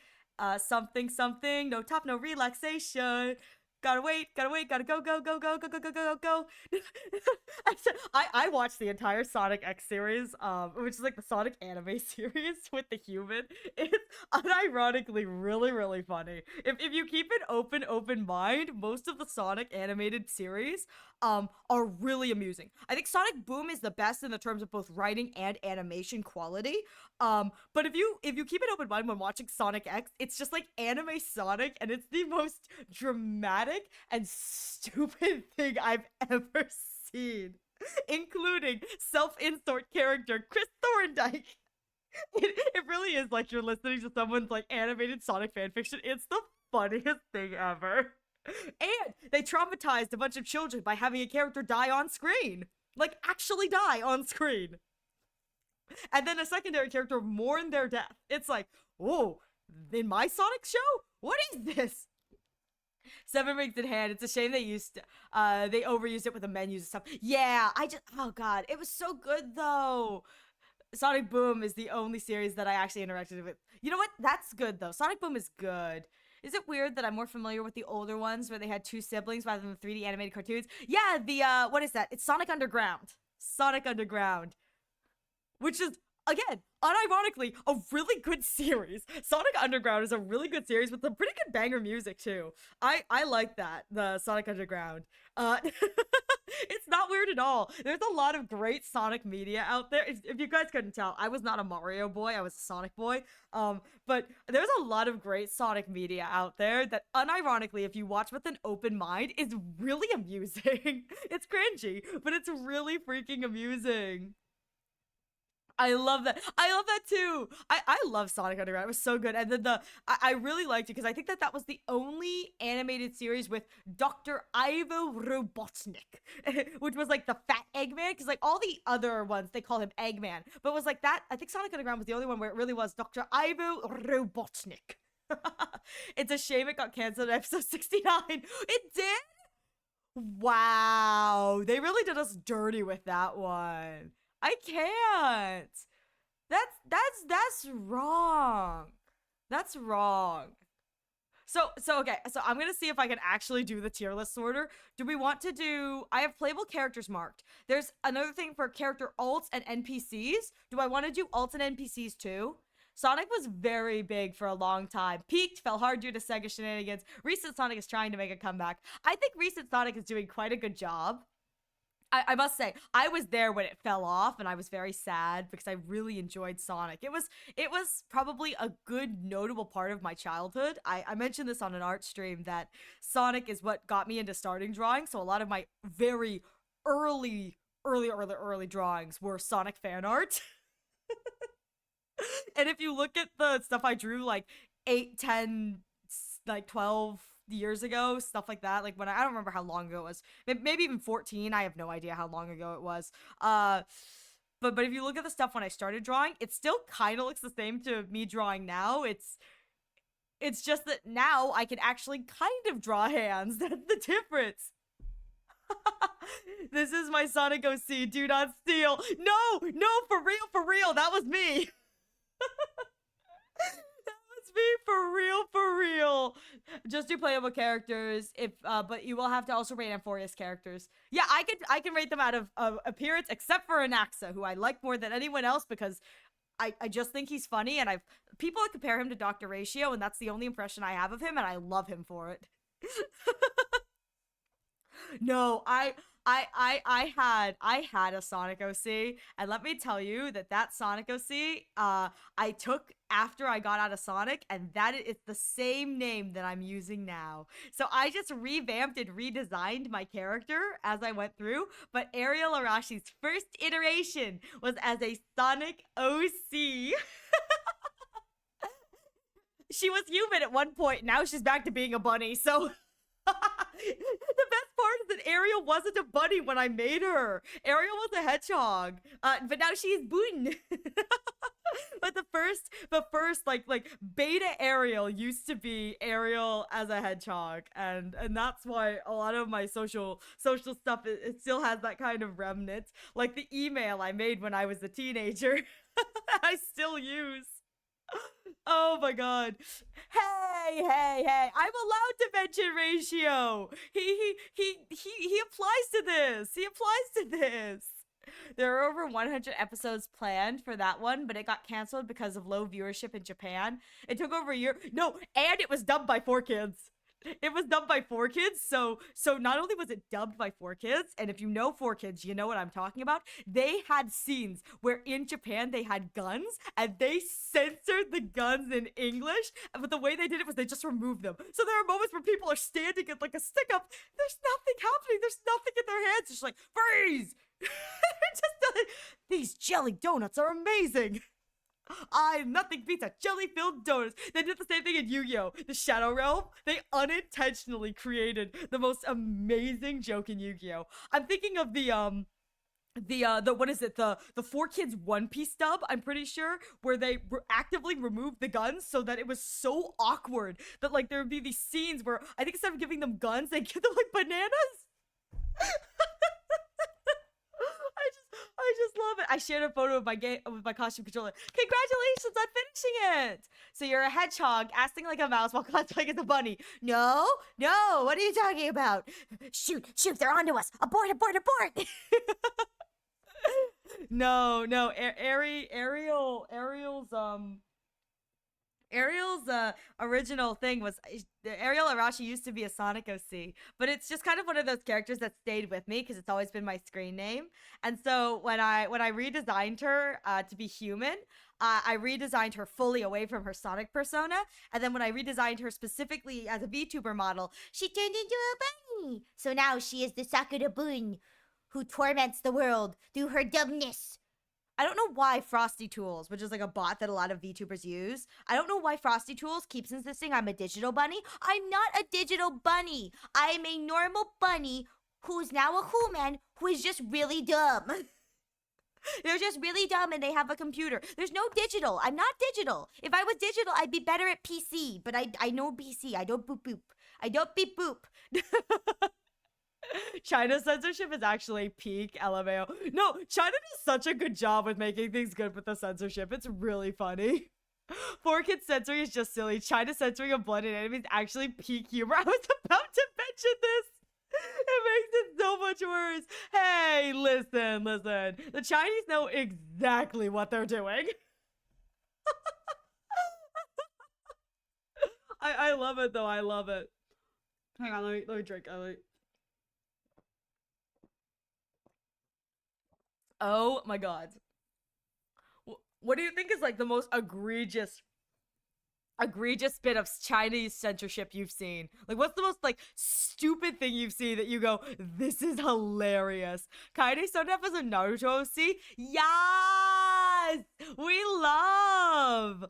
[SPEAKER 2] something. No top, no relaxation. gotta wait, gotta go, go, go, go, go, go, go, go, go. I watched the entire Sonic X series, which is like the Sonic anime series with the human. It's unironically really, really funny. If you keep an open mind, most of the Sonic animated series are really amusing. I think Sonic Boom is the best in the terms of both writing and animation quality. But if you keep an open mind when watching Sonic X, it's just like anime Sonic, and it's the most dramatic and stupid thing I've ever seen, including self-insert character Chris Thorndike. It really is like you're listening to someone's like animated Sonic fanfiction. It's the funniest thing ever. And they traumatized a bunch of children by having a character die on screen. Like, actually die on screen. And then a secondary character mourned their death. It's like, whoa, in my Sonic show? What is this? Seven Rings in Hand. It's a shame they overused it with the menus and stuff. Yeah, oh god, it was so good though. Sonic Boom is the only series that I actually interacted with. You know what? That's good though. Sonic Boom is good. Is it weird that I'm more familiar with the older ones where they had two siblings rather than the 3D animated cartoons? Yeah, what is that? It's Sonic Underground. Sonic Underground. Which is, again, unironically, a really good series. Sonic Underground is a really good series with some pretty good banger music, too. I like that, the Sonic Underground. It's not weird at all. There's a lot of great Sonic media out there. If you guys couldn't tell, I was not a Mario boy, I was a Sonic boy. But there's a lot of great Sonic media out there that, unironically, if you watch with an open mind, is really amusing. It's cringy, but it's really freaking amusing. I love that. I love that too. I love Sonic Underground. It was so good. And then I really liked it because I think that was the only animated series with Dr. Ivo Robotnik, which was like the fat Eggman. Because like all the other ones, they call him Eggman. But it was like that. I think Sonic Underground was the only one where it really was Dr. Ivo Robotnik. It's a shame it got canceled in episode 69. It did? Wow. They really did us dirty with that one. I can't. That's wrong. That's wrong. So okay. So I'm gonna see if I can actually do the tier list order. Do we want to do? I have playable characters marked. There's another thing for character alts and NPCs. Do I want to do alts and NPCs too? Sonic was very big for a long time. Peaked, fell hard due to Sega shenanigans. Recent Sonic is trying to make a comeback. I think recent Sonic is doing quite a good job. I must say, I was there when it fell off, and I was very sad because I really enjoyed Sonic. It was probably a good, notable part of my childhood. I mentioned this on an art stream that Sonic is what got me into starting drawing, so a lot of my very early drawings were Sonic fan art. And if you look at the stuff I drew, like 8, 10, like 12 years ago, stuff like that, like when I don't remember how long ago it was, maybe even 14, I have no idea how long ago it was. But if you look at the stuff when I started drawing, it still kind of looks the same to me drawing now. It's just that now I can actually kind of draw hands. That's the difference. This is my Sonic OC. Do not steal. No, for real, that was me. Me for real. Just do playable characters, but you will have to also rate Amphorius characters. Yeah, I can rate them out of appearance, except for Anaxa, who I like more than anyone else because I just think he's funny, and people compare him to Dr. Ratio, and that's the only impression I have of him, and I love him for it. No, I had a Sonic OC, and let me tell you that Sonic OC I took after I got out of Sonic, and it's the same name that I'm using now. So I just revamped and redesigned my character as I went through, but Ariel Arashi's first iteration was as a Sonic OC. She was human at one point, now she's back to being a bunny, so the best part is that Ariel wasn't a bunny when I made her. Ariel was a hedgehog. But now she's Boon. But the first like beta Ariel used to be Ariel as a hedgehog, and that's why a lot of my social stuff it still has that kind of remnant. Like the email I made when I was a teenager, I still use. Oh my god. Hey! hey! I'm allowed to mention ratio. He applies to this. He applies to this. There are over 100 episodes planned for that one, but it got canceled because of low viewership in Japan. It took over a year. No, and it was dubbed by 4Kids. It was dubbed by 4Kids, so not only was it dubbed by 4Kids, and if you know 4Kids, you know what I'm talking about. They had scenes where in Japan they had guns and they censored the guns in English, but the way they did it was they just removed them. So there are moments where people are standing at like a stick up. There's nothing happening. There's nothing in their hands. It's just like freeze. Just these jelly donuts are amazing. Nothing beats a jelly-filled donuts. They did the same thing in Yu-Gi-Oh! The Shadow Realm. They unintentionally created the most amazing joke in Yu-Gi-Oh! I'm thinking of the what is it, the 4Kids One Piece dub, I'm pretty sure, where they actively removed the guns so that it was so awkward that like there would be these scenes where I think instead of giving them guns, they give them like bananas. I just love it. I shared a photo of my game with my costume controller. Congratulations on finishing it. So you're a hedgehog acting like a mouse while cosplaying as a bunny. No, what are you talking about? Shoot, they're onto us. Abort. No, Ariel's original thing was Ariel Arashi used to be a Sonic OC, but it's just kind of one of those characters that stayed with me because it's always been my screen name. And so when I redesigned her to be human, I redesigned her fully away from her Sonic persona. And then when I redesigned her specifically as a VTuber model, she turned into a bunny. So now she is the Sakura Bun, who torments the world through her dumbness. I don't know why Frosty Tools, which is like a bot that a lot of VTubers use, I don't know why Frosty Tools keeps insisting I'm a digital bunny. I'm not a digital bunny. I'm a normal bunny who's now a human who is just really dumb. They're just really dumb and they have a computer. There's no digital. I'm not digital. If I was digital, I'd be better at PC, but I know PC. I don't boop boop. I don't beep boop. China's censorship is actually peak LMAO. No, China does such a good job with making things good with the censorship. It's really funny. 4Kids censoring is just silly. China censoring of blood and anime is actually peak humor. I was about to mention this. It makes it so much worse. Hey, listen. The Chinese know exactly what they're doing. I love it though. I love it. Hang on, let me drink. Oh my god. What do you think is like the most egregious bit of Chinese censorship you've seen? Like what's the most like stupid thing you've seen that you go, this is hilarious? Kaede Sonep is a Naruto OC? Yes! We love!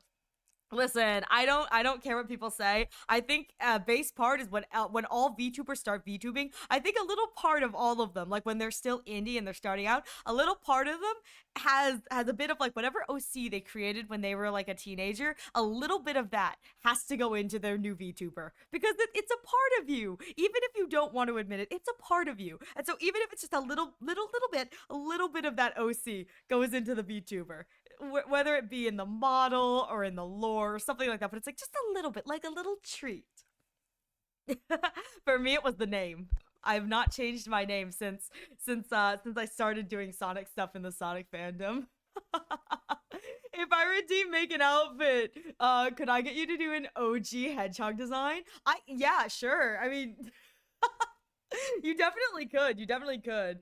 [SPEAKER 2] Listen, I don't care what people say. I think base part is when all VTubers start VTubing. I think a little part of all of them, like when they're still indie and they're starting out, a little part of them has a bit of like whatever OC they created when they were like a teenager. A little bit of that has to go into their new VTuber because it's a part of you. Even if you don't want to admit it, it's a part of you. And so even if it's just a little bit of that OC goes into the VTuber. Whether it be in the model or in the lore or something like that, but it's like just a little bit, like a little treat. For me, it was the name. I've not changed my name since I started doing Sonic stuff in the Sonic fandom. If I redeem make an outfit, could I get you to do an OG hedgehog design? Yeah, sure. I mean, you definitely could. You definitely could.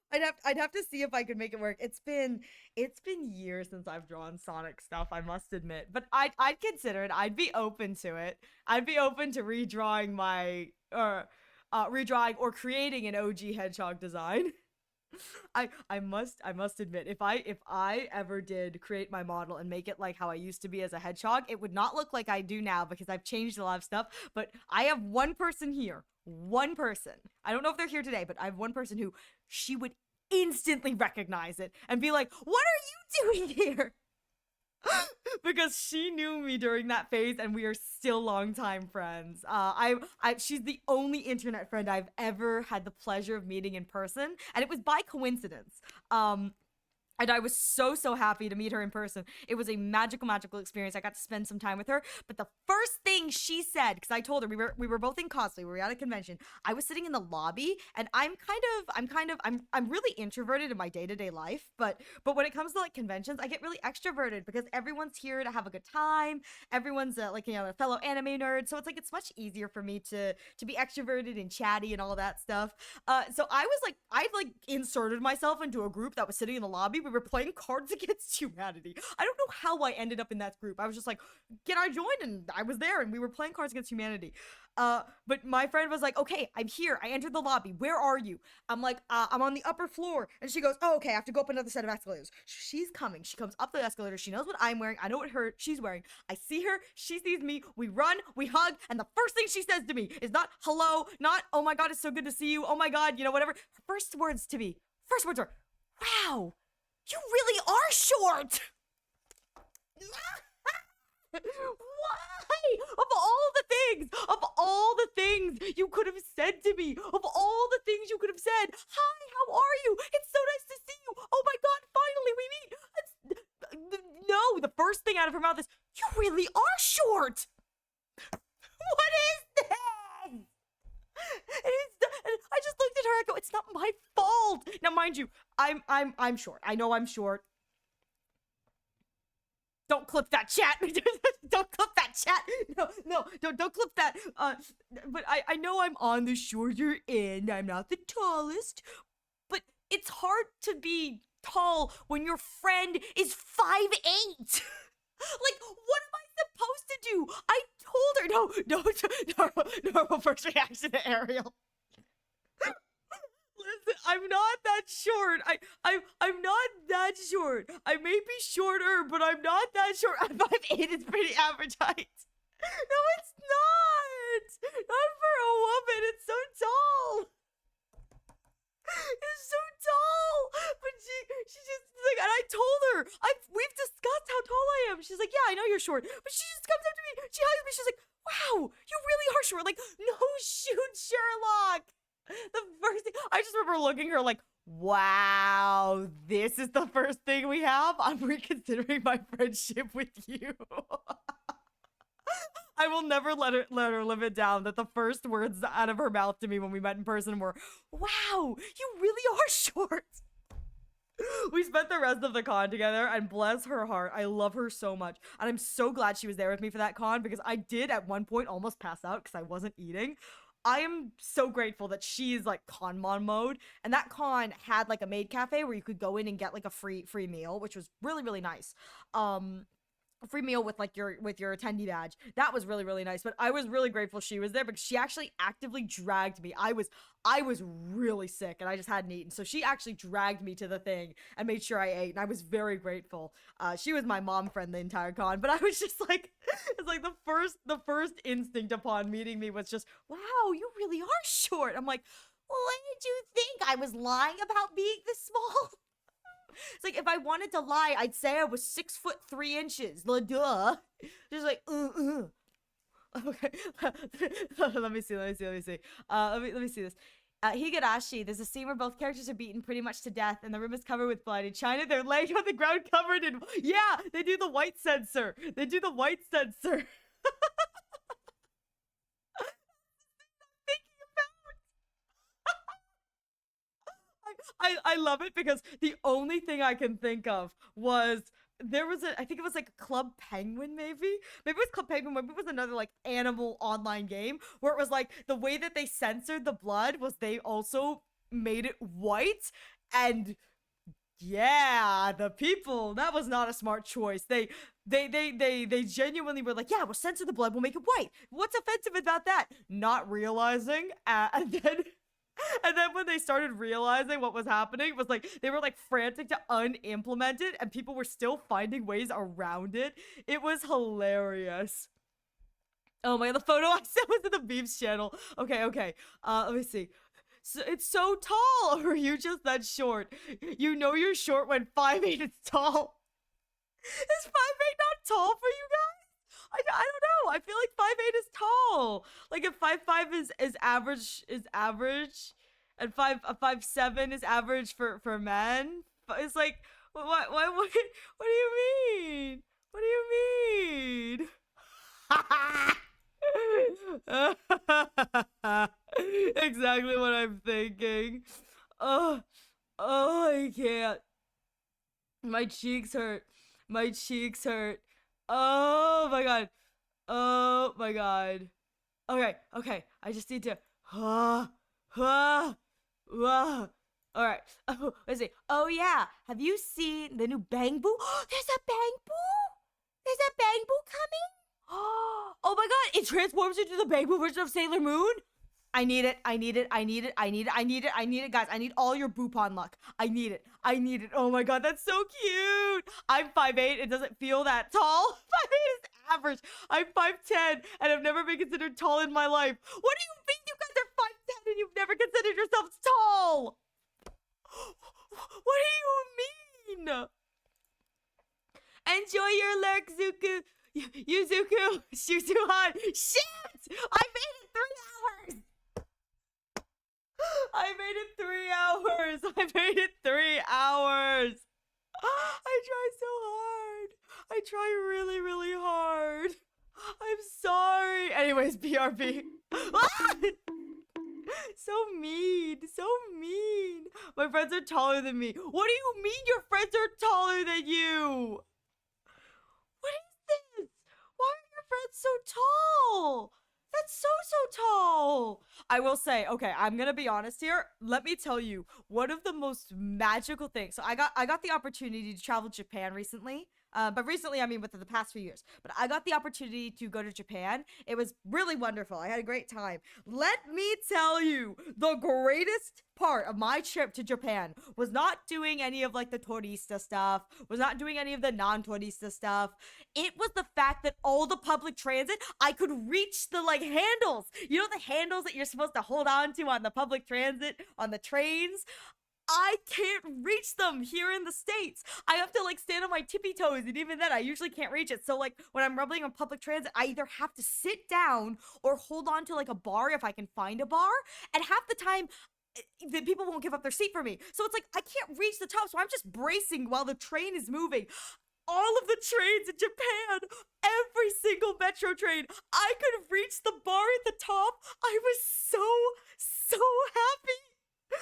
[SPEAKER 2] I'd have to see if I could make it work. It's been years since I've drawn Sonic stuff, I must admit. But I'd consider it. I'd be open to it. I'd be open to redrawing or creating an OG hedgehog design. I must admit, if I ever did create my model and make it like how I used to be as a hedgehog, it would not look like I do now because I've changed a lot of stuff. But I have one person here. One person. I don't know if they're here today, but I have one person who she would instantly recognize it and be like, "What are you doing here?" Because she knew me during that phase and we are still longtime friends. She's the only internet friend I've ever had the pleasure of meeting in person, and it was by coincidence. And I was so happy to meet her in person. It was a magical experience. I got to spend some time with her. But the first thing she said, because I told her we were both in cosplay, we were at a convention. I was sitting in the lobby, and I'm really introverted in my day-to-day life. But when it comes to like conventions, I get really extroverted because everyone's here to have a good time. Everyone's like, a fellow anime nerd, so it's much easier for me to be extroverted and chatty and all that stuff. So I inserted myself into a group that was sitting in the lobby. We were playing Cards Against Humanity. I don't know how I ended up in that group. I was just like, can I join? And I was there, and we were playing Cards Against Humanity. But my friend was like, okay, I'm here. I entered the lobby. Where are you? I'm like, I'm on the upper floor. And she goes, oh, okay, I have to go up another set of escalators. She's coming. She comes up the escalator. She knows what I'm wearing. I know what she's wearing. I see her. She sees me. We run. We hug. And the first thing she says to me is not hello, not, oh my God, it's so good to see you. Oh my God, whatever. Her first words are, wow, you really are short. Why? Of all the things you could have said to me, of all the things you could have said, hi, how are you? It's so nice to see you. Oh my God, finally we meet. No, the first thing out of her mouth is, you really are short. What is this? And I just looked at her and go, it's not my fault. Now, mind you, I'm short. I know I'm short. Don't clip that chat. Don't clip that chat. No, don't clip that. But I know I'm on the shorter end. I'm not the tallest, but it's hard to be tall when your friend is 5'8". Like, what am I supposed to do? I told her, no, normal first reaction to Ariel. Listen, I'm not that short. I'm not that short. I may be shorter, but I'm not that short. 5'8" is pretty average height. No, it's not. Not for a woman. It's so tall. It's so tall. But she just like, and I told her, we've discussed how tall I am. She's like, yeah, I know you're short. But she just comes up to me, she hugs me, she's like, wow, you really are short. Like, no, shoot, Sherlock. The first thing, I just remember looking at her like, wow, this is the first thing we have? I'm reconsidering my friendship with you. I will never let her live it down that the first words out of her mouth to me when we met in person were, wow, you really are short. We spent the rest of the con together, and bless her heart, I love her so much. And I'm so glad she was there with me for that con, because I did at one point almost pass out because I wasn't eating. I am so grateful that she's like conmon mode, and that con had like a maid cafe where you could go in and get like a free meal, which was really nice. A free meal with like your attendee badge. That was really nice. But I was really grateful she was there because she actually actively dragged me. I was really sick and I just hadn't eaten, so she actually dragged me to the thing and made sure I ate, and I was very grateful. She was my mom friend the entire con, but I was just like, it's like the first instinct upon meeting me was just, wow, you really are short. I'm like, what did you think? I was lying about being this small? It's like, if I wanted to lie, I'd say I was 6'3". Duh. Just like, Okay. Let me see. Let me see this. Higurashi, there's a scene where both characters are beaten pretty much to death, and the room is covered with blood. In China, they're laying on the ground covered in. Yeah, they do the white censor. I love it because the only thing I can think of was I think it was like Club Penguin, maybe it was Club Penguin, maybe it was another like animal online game where it was like the way that they censored the blood was they also made it white. And yeah, the people, that was not a smart choice. They genuinely were like, yeah, we'll censor the blood, we'll make it white. What's offensive about that? Not realizing, and then when they started realizing what was happening, it was like they were like frantic to unimplement it, and people were still finding ways around it. It was hilarious. Oh my, the photo I sent was in the Beeps channel. Okay. Let me see. So, it's so tall, or are you just that short? You know you're short when 5'8" is tall. Is 5'8" not tall for you guys? I don't know. I feel like 5'8" is tall. Like if 5'5" is average, and 5'7" is average for men. It's like, What do you mean? What do you mean? Exactly what I'm thinking. Oh, oh, I can't. My cheeks hurt. My cheeks hurt. Oh my god. Oh my god. Okay, okay. I just need to. Ah, ah, ah. All right. Oh, let's see. Oh yeah. Have you seen the new Bang Boo? There's a Bang Boo. There's a Bang Boo coming. Oh my god! It transforms into the Bang Boo version of Sailor Moon. I need it. I need it. I need it. I need it. I need it. I need it, guys. I need all your Boopon luck. I need it. I need it. Oh my god, that's so cute. I'm 5'8". It doesn't feel that tall. 5'8" is average. I'm 5'10", and I've never been considered tall in my life. What do you mean you guys are 5'10" and you've never considered yourselves tall? What do you mean? Enjoy your lurk, Zuku. Yuzuku, Shuzuhan. Shit! I made it 3 hours. I made it 3 hours. I made it 3 hours. I try so hard. I try really, really hard. I'm sorry. Anyways, BRB. So mean. So mean. My friends are taller than me. What do you mean your friends are taller than you? What is this? Why are your friends so tall? That's so tall. I will say, okay, I'm gonna be honest here. Let me tell you, one of the most magical things. So I got the opportunity to travel to Japan recently. But recently, I mean, within the past few years. But I got the opportunity to go to Japan. It was really wonderful. I had a great time. Let me tell you, the greatest part of my trip to Japan was not doing any of like the turista stuff, was not doing any of the non-turista stuff. It was the fact that all the public transit, I could reach the like handles. You know the handles that you're supposed to hold on to on the public transit, on the trains? I can't reach them here in the States. I have to like stand on my tippy toes, and even then I usually can't reach it. So like when I'm rumbling on public transit, I either have to sit down or hold on to like a bar if I can find a bar. And half the time the people won't give up their seat for me. So it's like I can't reach the top, so I'm just bracing while the train is moving. All of the trains in Japan, every single metro train, I could reach the bar at the top. I was so happy.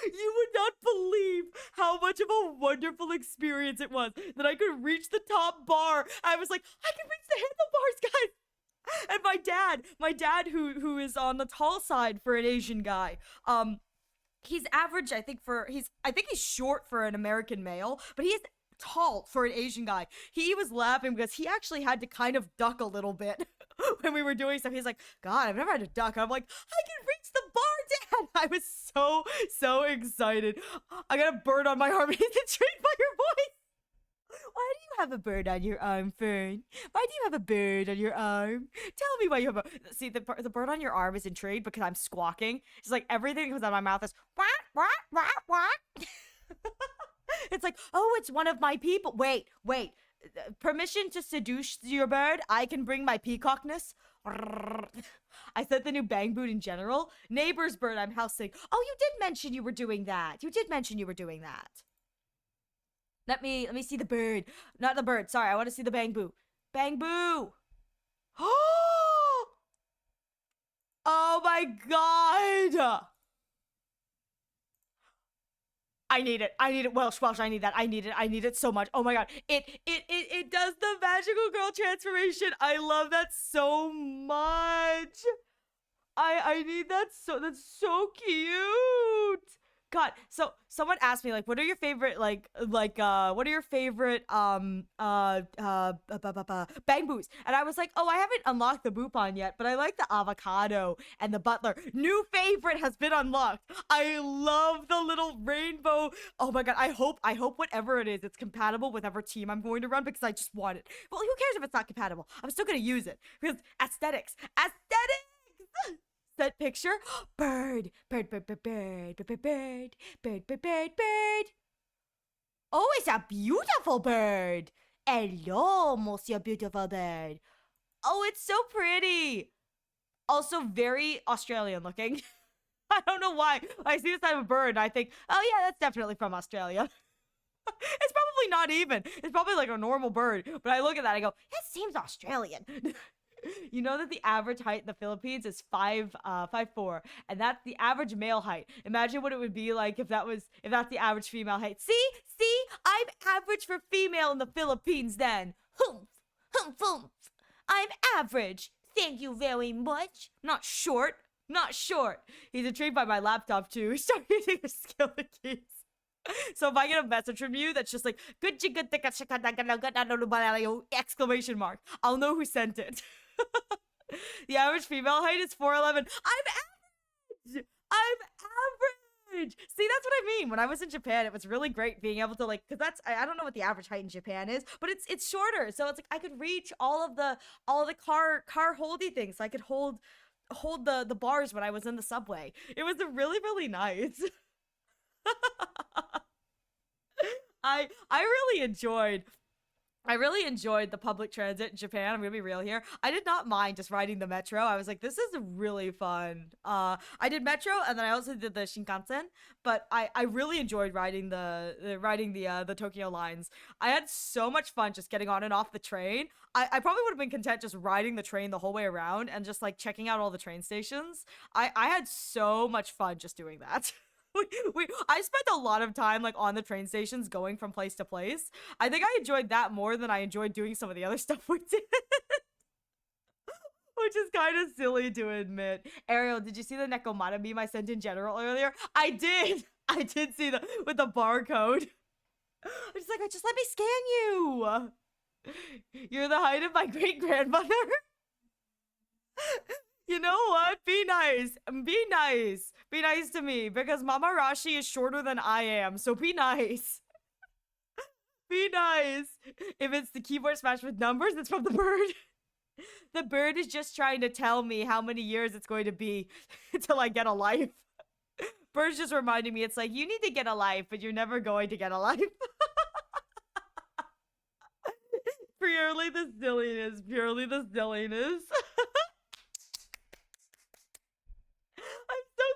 [SPEAKER 2] You would not believe how much of a wonderful experience it was that I could reach the top bar. I was like, I can reach the handlebars, guys. And my dad who is on the tall side for an Asian guy, he's average, I think he's short for an American male, but he is tall for an Asian guy. He was laughing because he actually had to kind of duck a little bit when we were doing stuff. He's like, God, I've never had to duck. I'm like, I can reach the bar, Dad. I was so excited. I got a bird on my arm. He's intrigued by your voice. Why do you have a bird on your arm, Fern? Why do you have a bird on your arm? Tell me why you have a... See, the bird on your arm is intrigued because I'm squawking. It's like everything that comes out of my mouth is... It's like, oh, it's one of my people. Wait. Permission to seduce your bird? I can bring my peacockness. I said the new Bang Boot in general. Neighbor's bird I'm housing. Oh, you did mention you were doing that. Let me see the bird. Not the bird. Sorry, I want to see the Bang Boo. Bang Boo. Oh my god. I need it. Welsh, I need that. I need it so much. Oh my god. It does the magical girl transformation. I love that so much. I need that that's so cute. God, so someone asked me like, what are your favorite what are your favorite bang boos? And I was like, oh, I haven't unlocked the Boopon yet, but I like the avocado and the butler. New favorite has been unlocked. I love the little rainbow. Oh my god, I hope whatever it is, it's compatible with whatever team I'm going to run because I just want it. Well, who cares if it's not compatible? I'm still gonna use it because aesthetics. Set picture. Bird. Oh, it's a beautiful bird. Hello, monsieur beautiful bird. Oh, it's so pretty. Also very Australian looking. I don't know why. I see this type of bird and I think, oh yeah, that's definitely from Australia. It's probably not even. It's probably like a normal bird. But I look at that, I go, it seems Australian. You know that the average height in the Philippines is 5'4", and that's the average male height. Imagine what it would be like if that's the average female height. See, I'm average for female in the Philippines. Then, humph, humph, humph. I'm average. Thank you very much. Not short. He's intrigued by my laptop too. He's starting using the skill keys. So if I get a message from you that's just like exclamation mark, I'll know who sent it. The average female height is 4'11". I'm average. See, that's what I mean. When I was in Japan, it was really great being able to, like, because that's, I don't know what the average height in Japan is, but it's shorter. So it's like I could reach all of the car holdy things. I could hold the bars when I was in the subway. It was really, really nice. I really enjoyed the public transit in Japan. I'm gonna be real here. I did not mind just riding the metro. I was like, this is really fun. I did metro, and then I also did the Shinkansen. But I really enjoyed riding the Tokyo lines. I had so much fun just getting on and off the train. I probably would have been content just riding the train the whole way around and just like checking out all the train stations. I had so much fun just doing that. I spent a lot of time like on the train stations going from place to place. I think I enjoyed that more than I enjoyed doing some of the other stuff we did. Which is kind of silly to admit. Ariel, did you see the Nekomata meme I sent in general earlier? I did. I did see with the barcode. It's like, just let me scan you. You're the height of my great grandmother. You know what? Be nice. Be nice. Be nice to me because Mama Rashi is shorter than I am. So be nice. Be nice. If it's the keyboard smash with numbers, it's from the bird. The bird is just trying to tell me how many years it's going to be until I get a life. Bird's just reminding me, it's like, you need to get a life, but you're never going to get a life. Purely the silliness. Purely the silliness.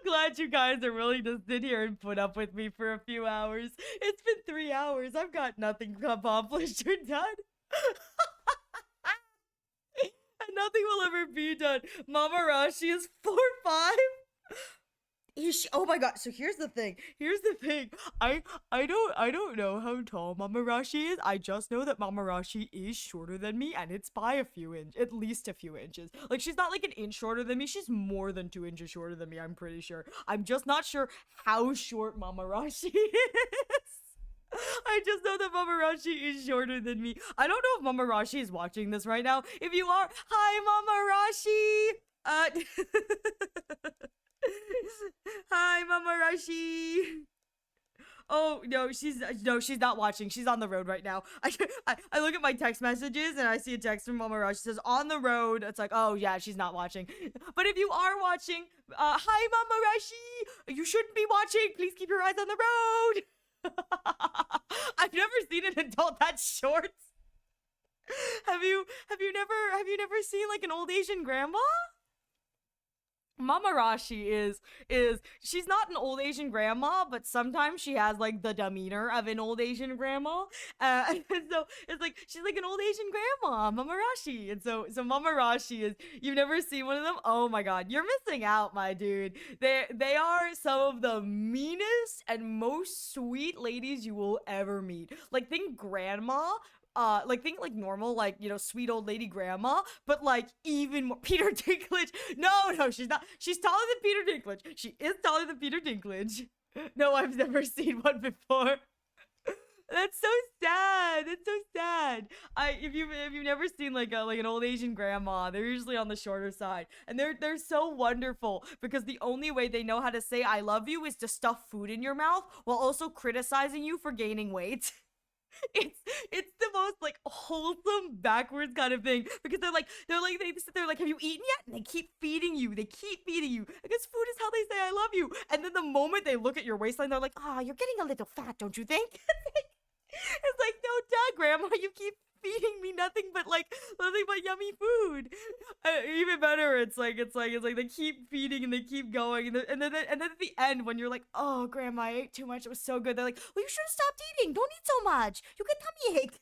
[SPEAKER 2] Glad you guys are willing to sit here and put up with me for a few hours. It's been 3 hours. I've got nothing accomplished or done. And nothing will ever be done. Mama Rashi is 4'5". Oh my god. So here's the thing. I don't know how tall Mama Rashi is. I just know that Mama Rashi is shorter than me, and it's by a few inches, at least a few inches. Like, she's not like an inch shorter than me. She's more than 2 inches shorter than me, I'm pretty sure. I'm just not sure how short Mama Rashi is. I just know that Mama Rashi is shorter than me. I don't know if Mama Rashi is watching this right now. If you are, hi Mama Rashi. Hi, Mama Rashi. Oh no, she's not watching. She's on the road right now. I look at my text messages and I see a text from Mama Rashi. She says on the road. It's like, oh yeah, she's not watching. But if you are watching, hi Mama Rashi. You shouldn't be watching. Please keep your eyes on the road. I've never seen an adult that short. Have you never seen like an old Asian grandma? Mama Rashi is she's not an old Asian grandma, but sometimes she has like the demeanor of an old Asian grandma. And so it's like she's like an old Asian grandma, Mama Rashi. And so Mama Rashi is, you've never seen one of them? Oh my god, you're missing out, my dude. They are some of the meanest and most sweet ladies you will ever meet. Like, think grandma. Like, think like normal, like, you know, sweet old lady grandma, but like even more. Peter Dinklage. No, she's not. She's taller than Peter Dinklage. She is taller than Peter Dinklage. No, I've never seen one before. That's so sad. That's so sad. If you've never seen like an old Asian grandma, they're usually on the shorter side, and they're so wonderful because the only way they know how to say I love you is to stuff food in your mouth while also criticizing you for gaining weight. It's the most like wholesome backwards kind of thing because they sit there like, have you eaten yet? And they keep feeding you. Because food is how they say I love you. And then the moment they look at your waistline, they're like, you're getting a little fat, don't you think? It's like, no, duh, grandma, you keep feeding me nothing but yummy food. Even better, it's like they keep feeding and they keep going, and then at the end when you're like, oh grandma, I ate too much, it was so good. They're like, well, you should have stopped eating. Don't eat so much. You get tummy ache.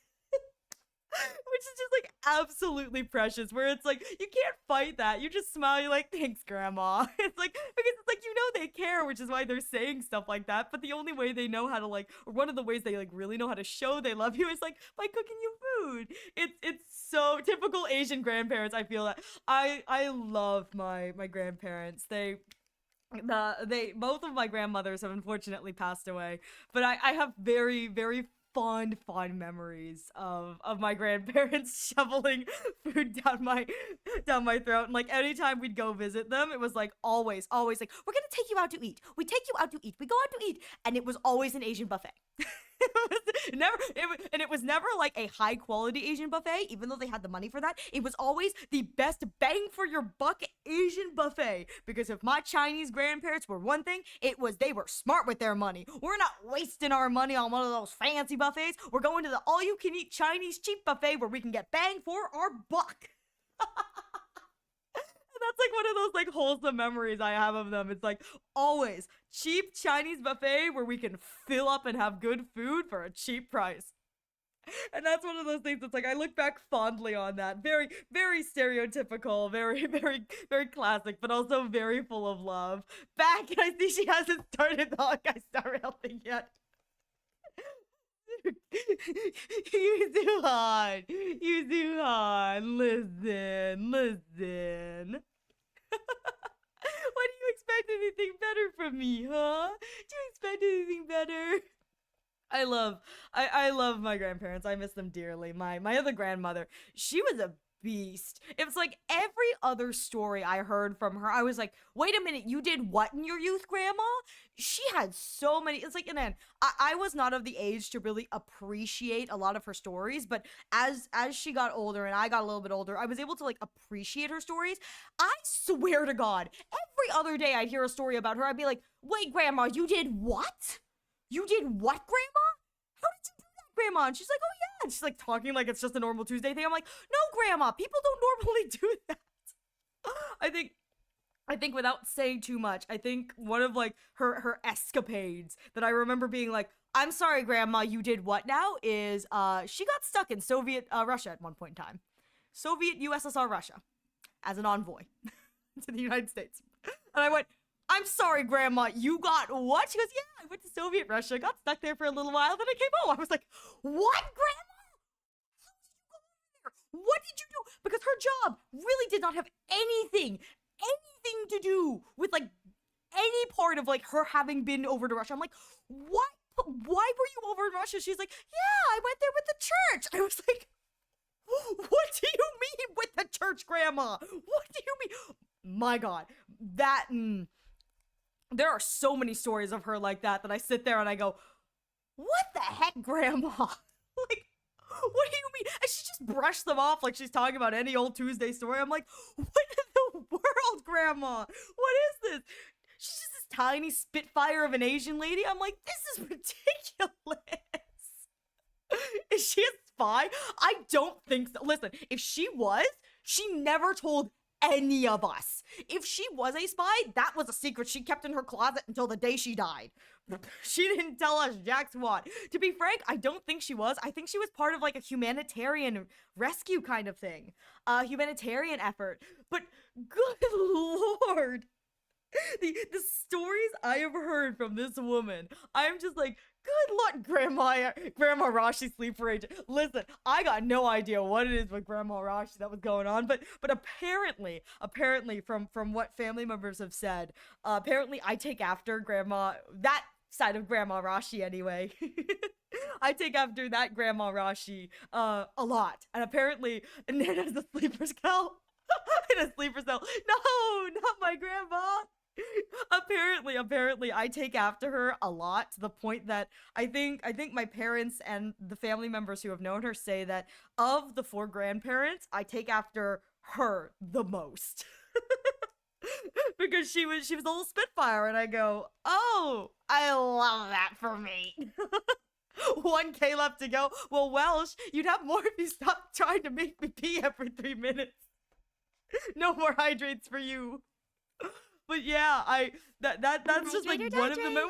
[SPEAKER 2] Which is just like absolutely precious, where it's like you can't fight that. You just smile, you're like, thanks grandma. It's like, because it's like, they care, which is why they're saying stuff like that. But the only way they know how to or one of the ways they really know how to show they love you is by cooking you food. It's so typical Asian grandparents. I feel that I love my grandparents. They both of my grandmothers have unfortunately passed away, but I have very, very fond memories of my grandparents shoveling food down my throat. And like anytime we'd go visit them, it was like always like, we're gonna take you out to eat. We take you out to eat. We go out to eat. And it was always an Asian buffet. It was never like a high quality Asian buffet, even though they had the money for that. It was always the best bang for your buck Asian buffet. Because if my Chinese grandparents were one thing, it was they were smart with their money. We're not wasting our money on one of those fancy buffets. We're going to the all you can eat Chinese cheap buffet where we can get bang for our buck. That's like one of those like wholesome memories I have of them. It's like always cheap Chinese buffet where we can fill up and have good food for a cheap price. And that's one of those things that's like I look back fondly on that. Very, very stereotypical, very, very, very classic, but also very full of love. Back, and I see she hasn't started the Honkai Star Rail thing yet. Yuzuhan, listen. What do you expect anything better from me, huh? Do you expect anything better? I love my grandparents. I miss them dearly. My other grandmother, she was a beast. It was like every other story I heard from her, I was like, wait a minute, you did what in your youth, grandma? She had so many. It's like, and then I was not of the age to really appreciate a lot of her stories, but as she got older and I got a little bit older, I was able to like appreciate her stories. I swear to God, every other day I'd hear a story about her, I'd be like, wait, grandma, you did what? You did what, grandma? How did you do that, grandma? And she's like, oh yeah. And she's like talking like it's just a normal Tuesday thing. I'm like, no, grandma, people don't normally do that. I think without saying too much, I think one of like her escapades that I remember being like, I'm sorry, grandma, you did what now? Is she got stuck in Soviet Russia at one point in time. Soviet USSR Russia as an envoy to the United States. And I went, I'm sorry, grandma, you got what? She goes, yeah, I went to Soviet Russia, got stuck there for a little while, then I came home. I was like, what, grandma? How did you go over there? What did you do? Because her job really did not have anything to do with like any part of like her having been over to Russia. I'm like, what? Why were you over in Russia? She's like, yeah, I went there with the church. I was like, what do you mean with the church, grandma? What do you mean? My God, there are so many stories of her like that I sit there and I go, what the heck, grandma? Like, what do you mean? And she just brushed them off like she's talking about any old Tuesday story. I'm like, what in the world, grandma? What is this? She's just this tiny spitfire of an Asian lady. I'm like, this is ridiculous. Is she a spy? I don't think so. Listen, if she was, she never told any of us. If she was a spy, that was a secret she kept in her closet until the day she died. She didn't tell us jack squat. To be frank, I don't think she was. I think she was part of like a humanitarian rescue kind of thing. A humanitarian effort. But good lord. The stories I have heard from this woman, I'm just like, good luck, Grandma Rashi sleeper agent. Listen, I got no idea what it is with Grandma Rashi that was going on, but apparently from what family members have said, apparently I take after that side of Grandma Rashi anyway. I take after that Grandma Rashi a lot, and apparently Nana's a sleeper cell. In a sleeper cell. No, not my grandma. Apparently I take after her a lot, to the point that I think my parents and the family members who have known her say that of the 4 grandparents, I take after her the most. Because she was a little spitfire, and I go, oh, I love that for me. 1K left to go. Well, Welsh, you'd have more if you stopped trying to make me pee every 3 minutes. No more hydrates for you. But yeah, that's just like
[SPEAKER 1] Hydrate or
[SPEAKER 2] one of the
[SPEAKER 1] hydrate?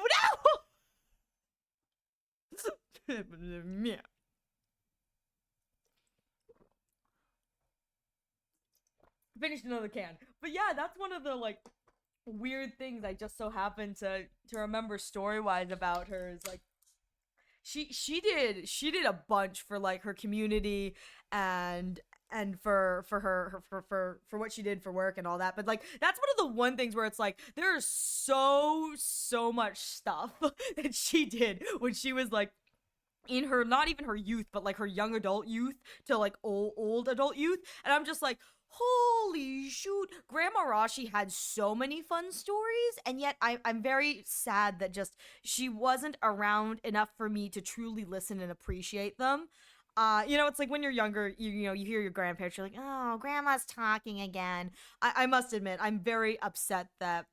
[SPEAKER 2] No. Finished another can. But yeah, that's one of the like weird things I just so happen to remember story wise about her is like she did a bunch for like her community and for what she did for work and all that. But like that's one of the one things where it's like there's so much stuff that she did when she was like in her not even her youth but like her young adult youth to like old adult youth, and I'm just like holy shoot, Grandma Rashi had so many fun stories, and yet I'm very sad that just she wasn't around enough for me to truly listen and appreciate them. It's like when you're younger, you hear your grandparents, you're like, oh, grandma's talking again. I must admit, I'm very upset that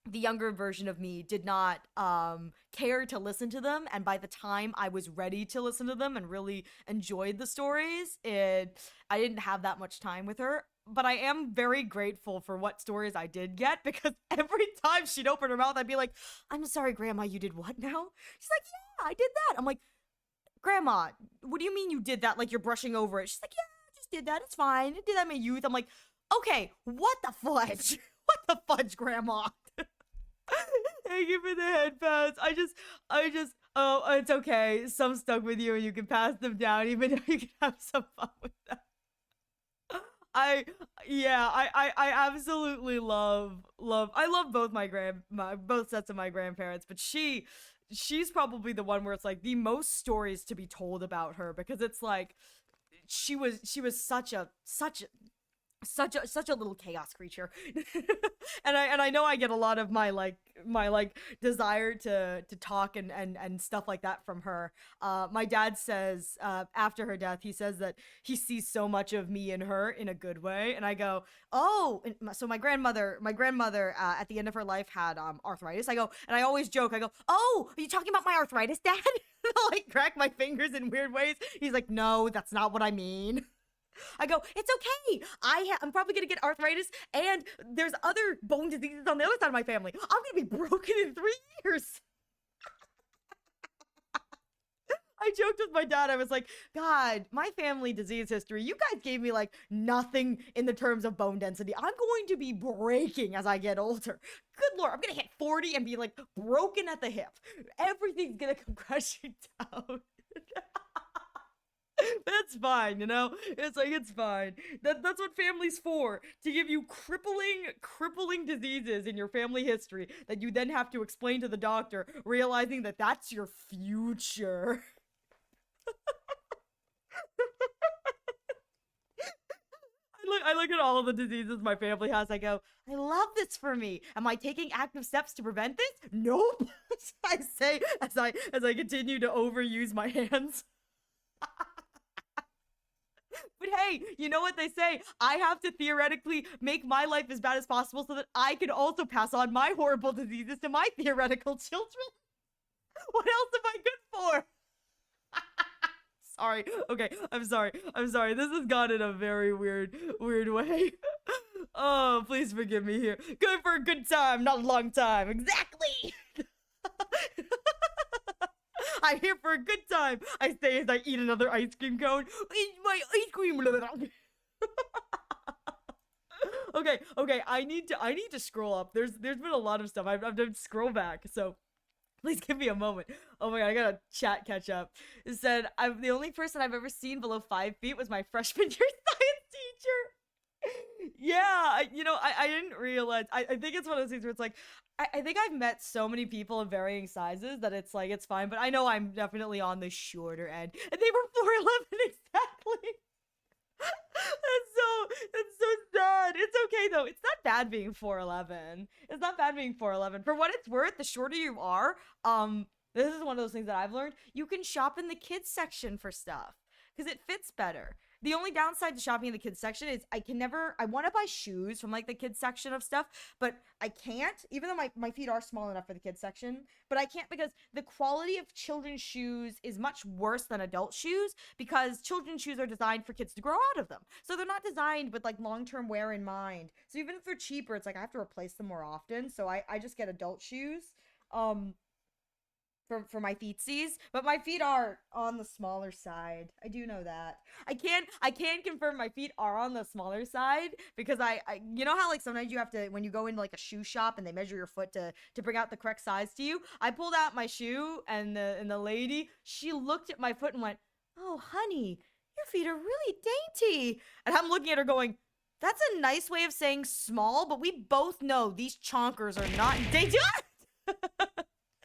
[SPEAKER 2] the younger version of me did not care to listen to them, and by the time I was ready to listen to them and really enjoyed the stories, I didn't have that much time with her. But I am very grateful for what stories I did get, because every time she'd open her mouth I'd be like, I'm sorry grandma, you did what now? She's like, yeah, I did that. I'm like, grandma, what do you mean you did that? Like you're brushing over it. She's like, yeah, I just did that, it's fine, I did that in my youth. I'm like, okay, what the fudge? What the fudge, grandma? Thank you for the head pass. Oh, it's okay. Some stuck with you and you can pass them down, even though you can have some fun with them. I, yeah, I absolutely I love both both sets of my grandparents, but she's probably the one where it's like the most stories to be told about her, because it's like, she was such a little chaos creature. And I know I get a lot of my desire to talk and stuff like that from her. My dad says after her death, he says that he sees so much of me in her in a good way, and I go, oh. So my grandmother at the end of her life had arthritis. I go, and I always joke, I go, oh, are you talking about my arthritis, Dad? I'll like crack my fingers in weird ways. He's like, no, that's not what I mean. I go, it's okay. I'm probably gonna get arthritis, and there's other bone diseases on the other side of my family. I'm gonna be broken in 3 years. I joked with my dad. I was like, God, my family disease history, you guys gave me like nothing in the terms of bone density. I'm going to be breaking as I get older. Good Lord, I'm gonna hit 40 and be like broken at the hip. Everything's gonna come crashing down. That's fine, It's like, it's fine. That's what family's for. To give you crippling diseases in your family history that you then have to explain to the doctor, realizing that that's your future. I look at all of the diseases my family has. I go, I love this for me. Am I taking active steps to prevent this? Nope. I say as I continue to overuse my hands. But hey, you know what they say? I have to theoretically make my life as bad as possible so that I can also pass on my horrible diseases to my theoretical children. What else am I good for? Sorry. Okay, I'm sorry. This has gone in a very weird way. Oh, please forgive me here. Good for a good time, not a long time. Exactly. I'm here for a good time, I say as I eat another ice cream cone. Eat my ice cream. Okay. I need to scroll up. There's been a lot of stuff. I've done scroll back, so please give me a moment. Oh my god, I gotta chat catch up. It said, I'm the only person I've ever seen below 5 feet was my freshman year science teacher. Yeah, I didn't realize. I think it's one of those things where it's like, I think I've met so many people of varying sizes that it's like, it's fine, but I know I'm definitely on the shorter end. And they were 4'11" exactly. That's so sad. It's okay though. It's not bad being 4'11. It's not bad being 4'11. For what it's worth, the shorter you are, this is one of those things that I've learned. You can shop in the kids section for stuff because it fits better. The only downside to shopping in the kids section is I want to buy shoes from like the kids section of stuff, but I can't, even though my feet are small enough for the kids section, but I can't because the quality of children's shoes is much worse than adult shoes because children's shoes are designed for kids to grow out of them. So they're not designed with like long-term wear in mind. So even if they're cheaper, it's like I have to replace them more often. So I just get adult shoes. For my feetsies, but my feet are on the smaller side. I do know that. I can confirm my feet are on the smaller side because I you know how like sometimes you have to when you go into like a shoe shop and they measure your foot to bring out the correct size to you. I pulled out my shoe and the lady, she looked at my foot and went, "Oh, honey, your feet are really dainty." And I'm looking at her going, "That's a nice way of saying small, but we both know these chonkers are not dainty."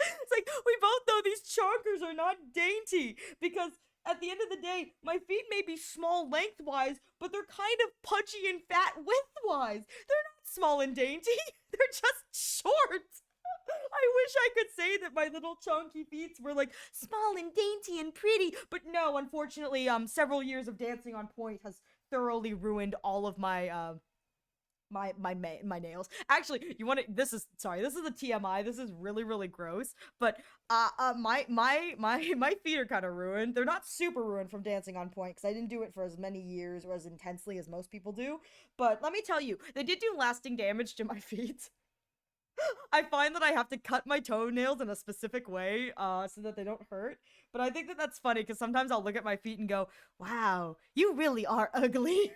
[SPEAKER 2] It's like, we both know these chonkers are not dainty because at the end of the day, my feet may be small lengthwise, but they're kind of pudgy and fat widthwise. They're not small and dainty. They're just short. I wish I could say that my little chunky feet were like small and dainty and pretty, but no, unfortunately, several years of dancing on point has thoroughly ruined all of my my nails. Actually, this is a TMI. This is really gross, but my feet are kind of ruined. They're not super ruined from dancing on point because I didn't do it for as many years or as intensely as most people do, but let me tell you, they did do lasting damage to my feet. I find that I have to cut my toenails in a specific way so that they don't hurt, but I think that that's funny because sometimes I'll look at my feet and go, "Wow, you really are ugly."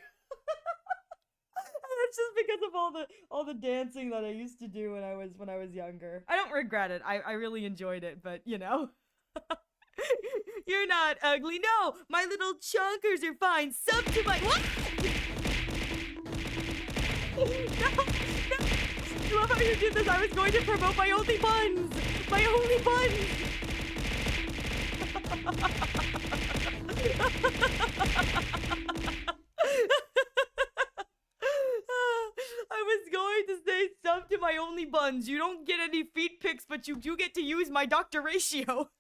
[SPEAKER 2] It's just because of all the dancing that I used to do when I was younger. I don't regret it. I really enjoyed it, but you know. You're not ugly. No, my little chunkers are fine. Sub to my what? No. I love how you did this. I was going to promote my only buns. My only buns. I was going to say sub to my only buns. You don't get any feet pics, but you do get to use my Dr. Ratio.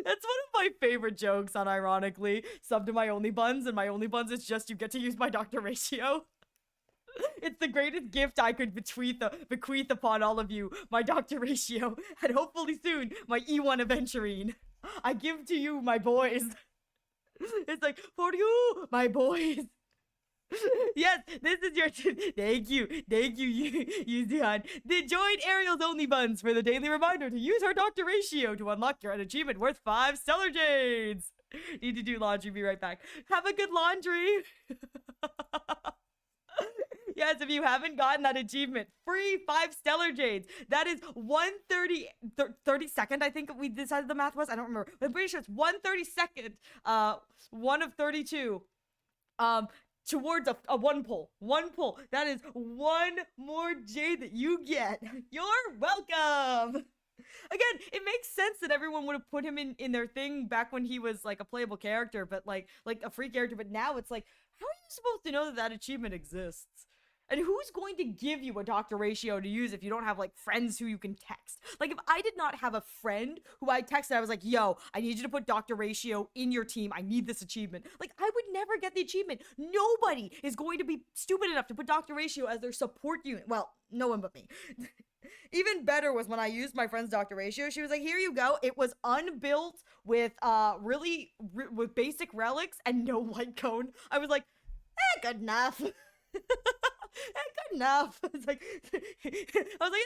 [SPEAKER 2] That's one of my favorite jokes, unironically. Sub to my only buns, and my only buns is just you get to use my Dr. Ratio. It's the greatest gift I could bequeath upon all of you, my Dr. Ratio, and hopefully soon, my E1 Aventurine. I give to you, my boys. It's like, for you, my boys. Yes, this is your thank you, Yuzihan. Join Ariel's Only Buns for the daily reminder to use her Dr. Ratio to unlock your achievement worth 5 stellar jades. Need to do laundry, be right back. Have a good laundry. Yes, if you haven't gotten that achievement, free 5 stellar jades. That is 32nd, I think we decided the math was. I don't remember. I'm pretty sure it's 132nd. 1 of 32. Towards a one pull. One pull. That is one more jade that you get. You're welcome. Again, it makes sense that everyone would have put him in their thing back when he was like a playable character, but like a free character. But now it's like, how are you supposed to know that that achievement exists? And who's going to give you a Dr. Ratio to use if you don't have, like, friends who you can text? Like, if I did not have a friend who I texted, I was like, yo, I need you to put Dr. Ratio in your team. I need this achievement. Like, I would never get the achievement. Nobody is going to be stupid enough to put Dr. Ratio as their support unit. Well, no one but me. Even better was when I used my friend's Dr. Ratio. She was like, here you go. It was unbuilt with, with basic relics and no light cone. I was like, good enough. Good enough. It's like, I was like,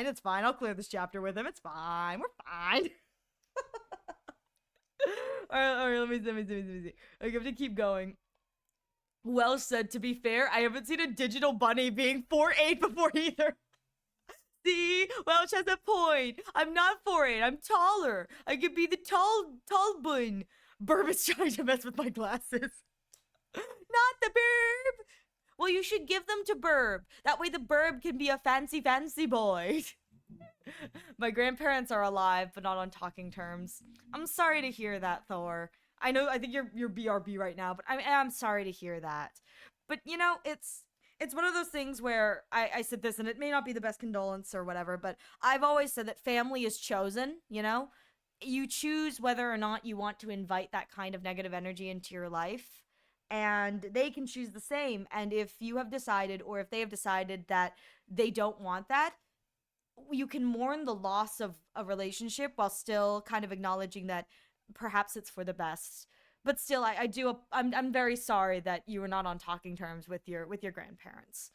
[SPEAKER 2] it's fine. I'll clear this chapter with him. It's fine. We're fine. all right. Let me see. I have to keep going. Well said. To be fair, I haven't seen a digital bunny being 4'8" before either. See, Welch has a point. I'm not 4'8". I'm taller. I could be the tall bun. Burb is trying to mess with my glasses. Not the Burb. Well, you should give them to Burb. That way the Burb can be a fancy boy. My grandparents are alive, but not on talking terms. I'm sorry to hear that, Thor. I think you're BRB right now, but I'm sorry to hear that. But, you know, it's one of those things where I said this, and it may not be the best condolence or whatever, but I've always said that family is chosen, you know? you choose whether or not you want to invite that kind of negative energy into your life, and they can choose the same. And if you have decided, or if they have decided that they don't want that, you can mourn the loss of a relationship while still kind of acknowledging that perhaps it's for the best. But still, I'm very sorry that you were not on talking terms with your grandparents.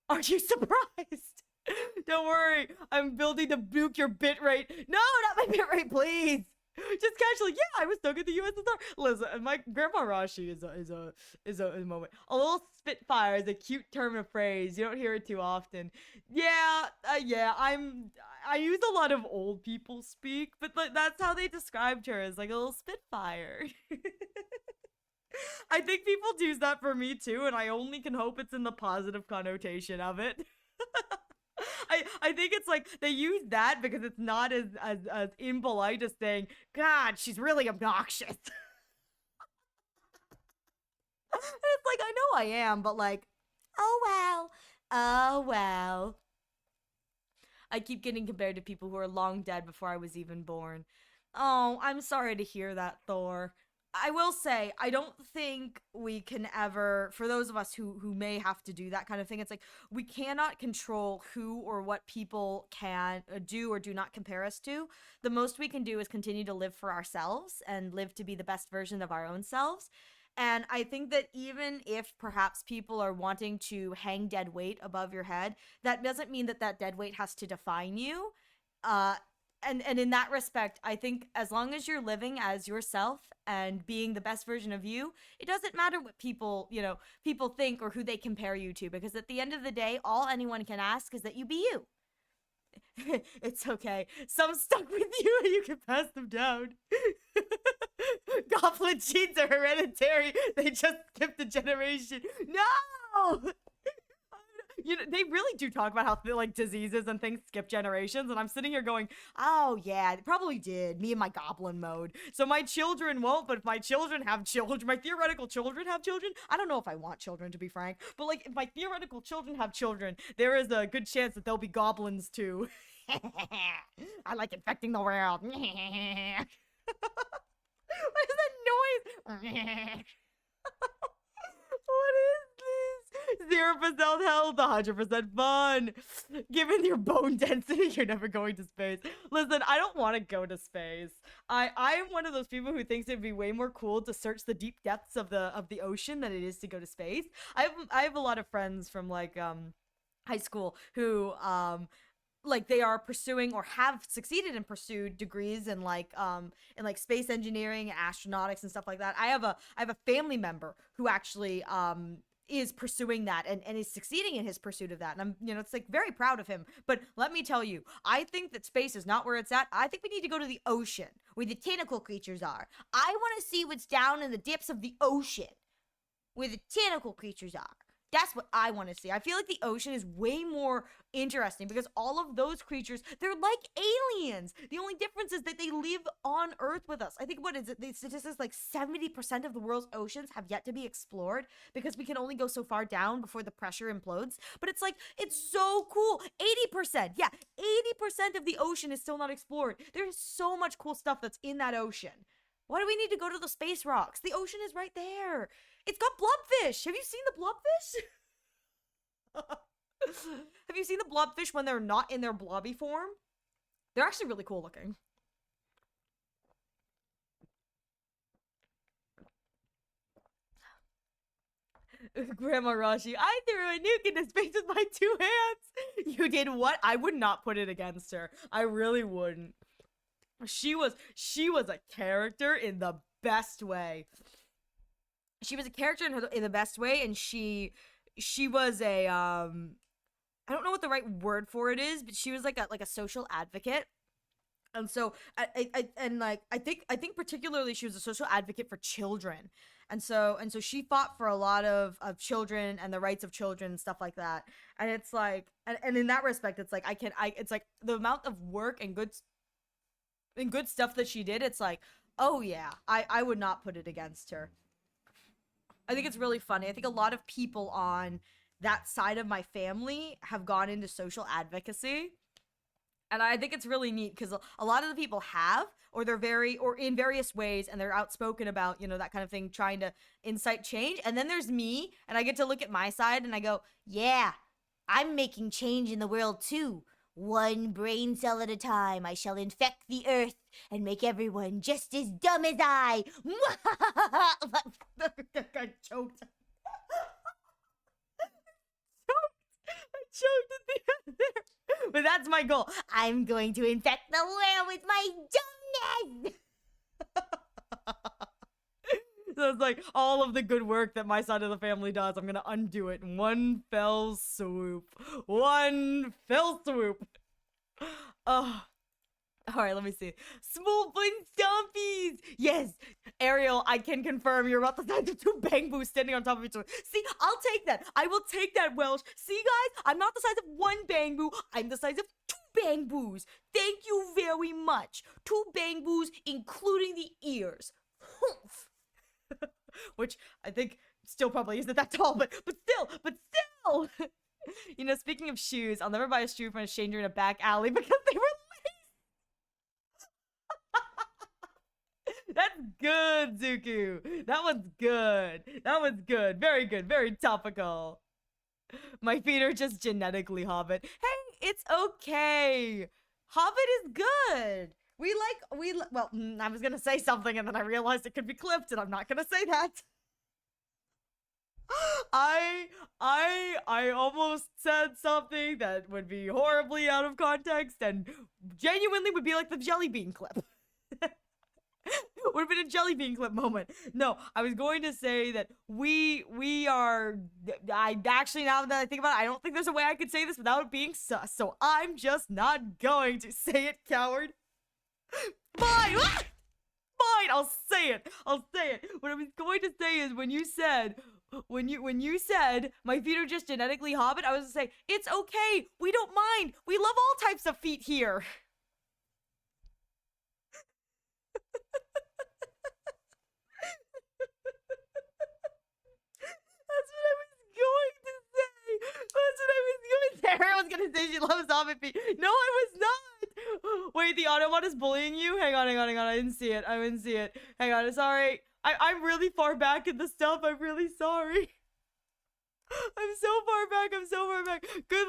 [SPEAKER 2] Aren't you surprised? Don't worry, I'm building to nuke your bit rate. No, not my bit rate, please. Just casually, yeah, I was stuck in the USSR. Listen, my grandpa Rashi is a moment. A little spitfire is a cute term of phrase. You don't hear it too often. Yeah, yeah. I use a lot of old people speak, but like, that's how they described her, as like a little spitfire. I think people use that for me too, and I only can hope it's in the positive connotation of it. I think it's like they use that because it's not as impolite as saying, God, she's really obnoxious. It's like, I know I am, but like, oh well. Oh well. I keep getting compared to people who are long dead before I was even born. Oh, I'm sorry to hear that, Thor. I will say, I don't think we can ever, for those of us who may have to do that kind of thing, it's like we cannot control who or what people can do or do not compare us to. The most we can do is continue to live for ourselves and live to be the best version of our own selves. And I think that even if perhaps people are wanting to hang dead weight above your head, that doesn't mean that that dead weight has to define you. Uh, and in that respect, I think as long as you're living as yourself and being the best version of you, it doesn't matter what people, people think or who they compare you to, because at the end of the day, all anyone can ask is that you be you. It's okay. Some stuck with you and you can pass them down. Goblin genes are hereditary. They just skipped a generation. No! They really do talk about how like diseases and things skip generations, and I'm sitting here going, oh yeah, it probably did. Me and my goblin mode. So my children won't, but if my children have children, my theoretical children have children. I don't know if I want children, to be frank, but like if my theoretical children have children, there is a good chance that they'll be goblins too. I like infecting the world. What is that noise? What is this? 0% health, 100% fun. Given your bone density, you're never going to space. Listen, I don't want to go to space. I'm one of those people who thinks it'd be way more cool to search the deep depths of the ocean than it is to go to space. I have a lot of friends from like high school who like they are pursuing or have succeeded and pursued degrees in like space engineering and astronautics and stuff like that. I have a family member who actually is pursuing that and is succeeding in his pursuit of that, and I'm it's like very proud of him. But let me tell you, I think that space is not where it's at. I think we need to go to the ocean where the tentacle creatures are. I want to see what's down in the depths of the ocean where the tentacle creatures are. That's what I want to see. I feel like the ocean is way more interesting because all of those creatures, they're like aliens. The only difference is that they live on Earth with us. I think, what is it? The statistics like 70% of the world's oceans have yet to be explored because we can only go so far down before the pressure implodes. But it's like, it's so cool. 80%. Yeah, 80% of the ocean is still not explored. There's so much cool stuff that's in that ocean. Why do we need to go to the space rocks? The ocean is right there. It's got blobfish. Have you seen the blobfish? Have you seen the blobfish when they're not in their blobby form? They're actually really cool looking. Grandma Rashi, I threw a nuke into space with my 2 hands. You did what? I would not put it against her. I really wouldn't. She was a character in the best way. She was a character in the best way, and she was a I don't know what the right word for it is, but she was like a social advocate. And so I think particularly she was a social advocate for children. And so she fought for a lot of children and the rights of children and stuff like that. And it's like and in that respect, it's like it's like the amount of work and good stuff that she did, it's like, oh yeah, I would not put it against her. I think it's really funny. I think a lot of people on that side of my family have gone into social advocacy. And I think it's really neat because a lot of the people have, or they're or in various ways, and they're outspoken about, that kind of thing, trying to incite change. And then there's me, and I get to look at my side and I go,
[SPEAKER 1] yeah, I'm making change in the world too. One brain cell at a time, I shall infect the earth and make everyone just as dumb as I.
[SPEAKER 2] I choked. I choked at the end there. But that's my goal.
[SPEAKER 1] I'm going to infect the world with my dumbness.
[SPEAKER 2] So it's like all of the good work that my side of the family does, I'm gonna undo it in one fell swoop. One fell swoop. Oh. Alright, let me see. Small bun stompies! Yes! Ariel, I can confirm you're about the size of two bangboos standing on top of each other. See, I'll take that. I will take that, Welsh. See, guys? I'm not the size of one bangboo. I'm the size of two bangboos. Thank you very much. Two bangboos, including the ears. Which I think still probably isn't that tall, but still! Speaking of shoes, I'll never buy a shoe from a stranger in a back alley because they were That's good, Zuku. That one's good. That one's good. Very good. Very topical. My feet are just genetically Hobbit. Hey, it's okay. Hobbit is good. Well, I was gonna say something and then I realized it could be clipped and I'm not gonna say that. I almost said something that would be horribly out of context and genuinely would be like the jelly bean clip. Would have been a jelly bean clip moment. No, I was going to say that we are. I actually, now that I think about it, I don't think there's a way I could say this without it being sus. So I'm just not going to say it, coward. Fine, fine. I'll say it. I'll say it. What I was going to say is when you said my feet are just genetically Hobbit, I was going to say it's okay. We don't mind. We love all types of feet here. I was gonna say she loves Hobbit feet. No, I was not. Wait, the Autobot is bullying you? Hang on. I didn't see it. Hang on, sorry. I'm really far back in the stuff. I'm really sorry. I'm so far back. Good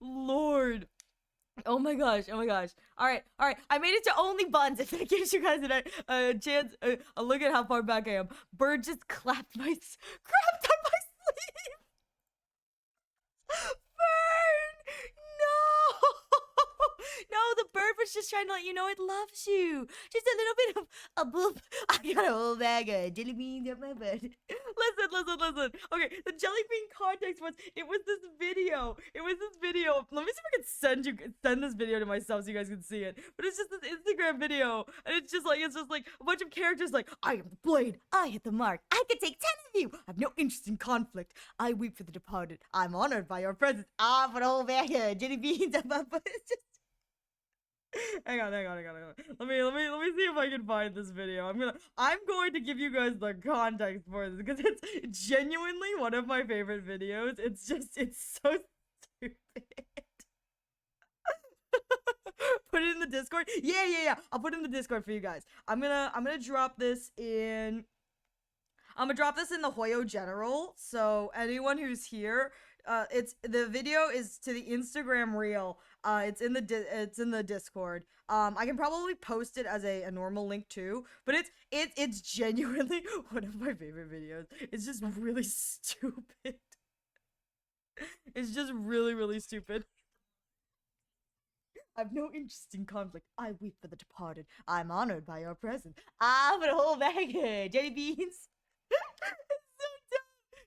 [SPEAKER 2] lord. Oh my gosh. All right. I made it to only buns. If that gives you guys a chance, a look at how far back I am. Bird just clapped on my sleeve. Bird! No, the bird was just trying to let you know it loves you. Just a little bit of a boop. I got a whole bag of jelly beans up my butt. Listen. Okay, the jelly bean context was it was this video. Let me see if I can send this video to myself so you guys can see it. But it's just this Instagram video, and it's just like a bunch of characters like, I am the blade. I hit the mark. I could take 10 of you. I have no interest in conflict. I weep for the departed. I'm honored by your presence. I put a whole bag of jelly beans up my butt. It's just. Hang on. Let me see if I can find this video. I'm going to give you guys the context for this because it's genuinely one of my favorite videos. It's so stupid. Put it in the Discord. Yeah. I'll put it in the Discord for you guys. I'm gonna drop this in. I'm gonna drop this in the Hoyo General. So anyone who's here, the video is to the Instagram reel. It's in the Discord. I can probably post it as a normal link too, but it's genuinely one of my favorite videos. It's just really stupid. It's just really stupid. I've no interest in conflict. I weep for the departed. I'm honored by your presence. I'm a whole bag of jelly beans.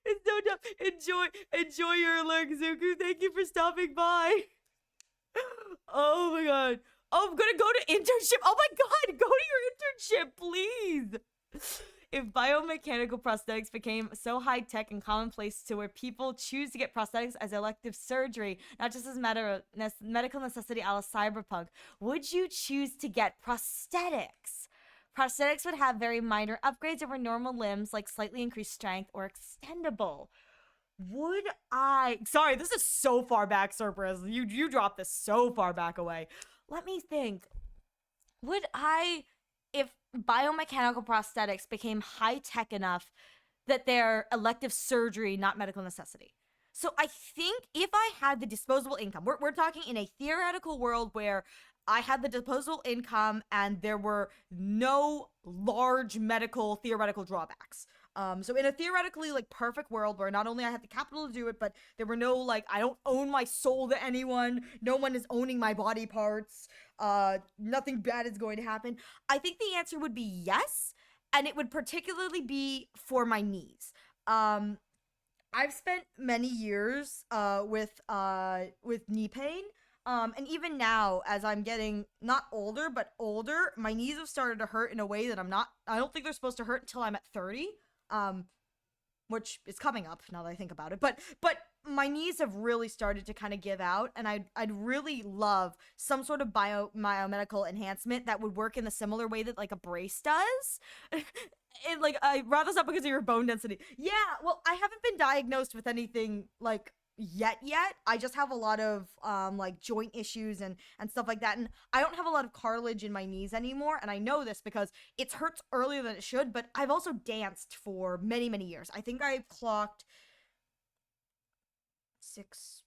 [SPEAKER 2] It's so dumb. Enjoy your look, Zuku. Thank you for stopping by. Oh my god. Oh, I'm gonna go to internship. Oh my god, go to your internship, please. If biomechanical prosthetics became so high-tech and commonplace to where people choose to get prosthetics as elective surgery, not just as a matter of medical necessity a la cyberpunk, would you choose to get prosthetics? Prosthetics would have very minor upgrades over normal limbs, like slightly increased strength or extendable. Would I? Sorry, this is so far back, Surprise. You dropped this so far back away. Let me think. Would I, if biomechanical prosthetics became high tech enough that they're elective surgery, not medical necessity? So I think if I had the disposable income, we're talking in a theoretical world where I had the disposable income and there were no large medical theoretical drawbacks. So in a theoretically like perfect world where not only I had the capital to do it, but there were no like I don't own my soul to anyone, no one is owning my body parts, nothing bad is going to happen. I think the answer would be yes, and it would particularly be for my knees. Um, I've spent many years with knee pain. And even now, as I'm getting not older but older, my knees have started to hurt in a way that I don't think they're supposed to hurt until I'm at 30. Um, which is coming up now that I think about it. But my knees have really started to kind of give out, and I'd really love some sort of biomedical enhancement that would work in the similar way that like a brace does. And like I brought this up because of your bone density. Yeah, well, I haven't been diagnosed with anything like yet. I just have a lot of like joint issues and stuff like that, and I don't have a lot of cartilage in my knees anymore, and I know this because it hurts earlier than it should. But I've also danced for many years. I think I've clocked six.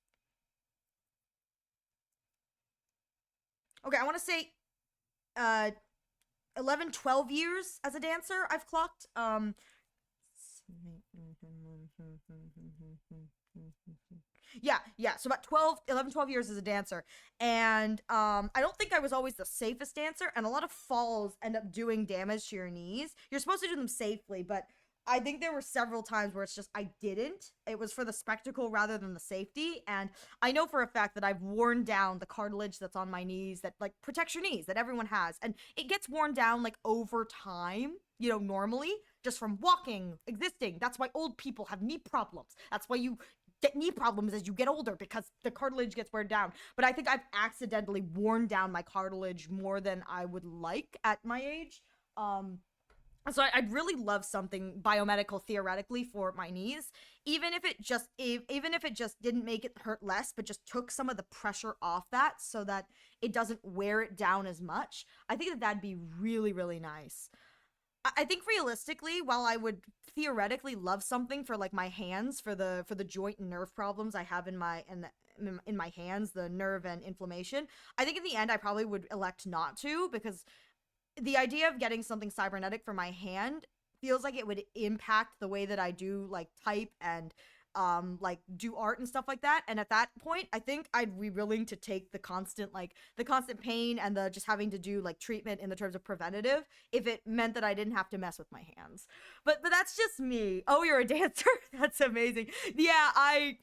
[SPEAKER 2] Okay, I want to say 11, 12 years as a dancer I've clocked. Yeah, so about 12, 11, 12 years as a dancer. And I don't think I was always the safest dancer, and a lot of falls end up doing damage to your knees. You're supposed to do them safely, but I think there were several times where it's just I didn't. It was for the spectacle rather than the safety. And I know for a fact that I've worn down the cartilage that's on my knees that like protects your knees that everyone has. And it gets worn down like over time, normally just from walking, existing. That's why old people have knee problems. That's why you get knee problems as you get older because the cartilage gets worn down. But I think I've accidentally worn down my cartilage more than I would like at my age. So I'd really love something biomedical theoretically for my knees, even if it just didn't make it hurt less, but just took some of the pressure off that so that it doesn't wear it down as much. I think that that'd be really nice. I think realistically, while I would theoretically love something for like my hands for the joint and nerve problems I have in my hands, the nerve and inflammation, I think in the end I probably would elect not to because the idea of getting something cybernetic for my hand feels like it would impact the way that I do like type and like do art and stuff like that. And at that point I think I'd be willing to take the constant pain and the just having to do like treatment in the terms of preventative if it meant that I didn't have to mess with my hands. But that's just me. Oh, you're a dancer. That's amazing. Yeah, I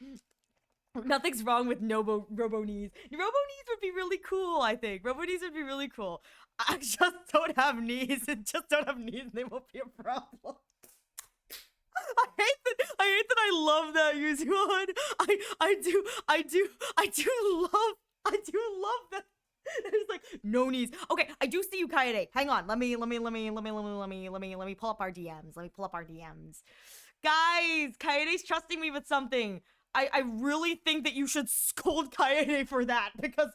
[SPEAKER 2] nothing's wrong with robo knees. Robo knees would be really cool, I think. Robo knees would be really cool. I just don't have knees. And just don't have knees. They won't be a problem. I hate that I love that Yuzuan. I do love that. There's like no knees. Okay, I do see you, Kaede. Hang on. Let me pull up our DMs. Let me pull up our DMs. Guys, Kaede's trusting me with something. I really think that you should scold Kaede for that because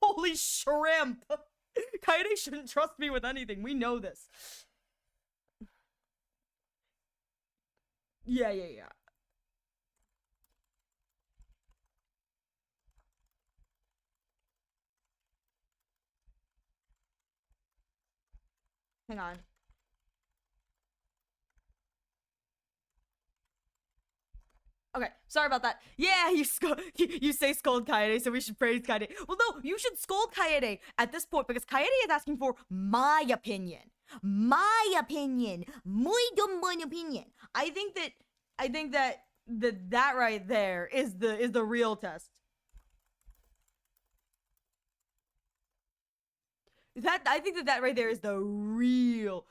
[SPEAKER 2] holy shrimp. Kaede shouldn't trust me with anything. We know this. Yeah. Hang on. Okay, sorry about that. Yeah, you say scold Kaede, so we should praise Kaede. Well, no, you should scold Kaede at this point because Kaede is asking for my opinion. My opinion. Muy buena opinion. I think that right there is the real test. That I think that right there is the real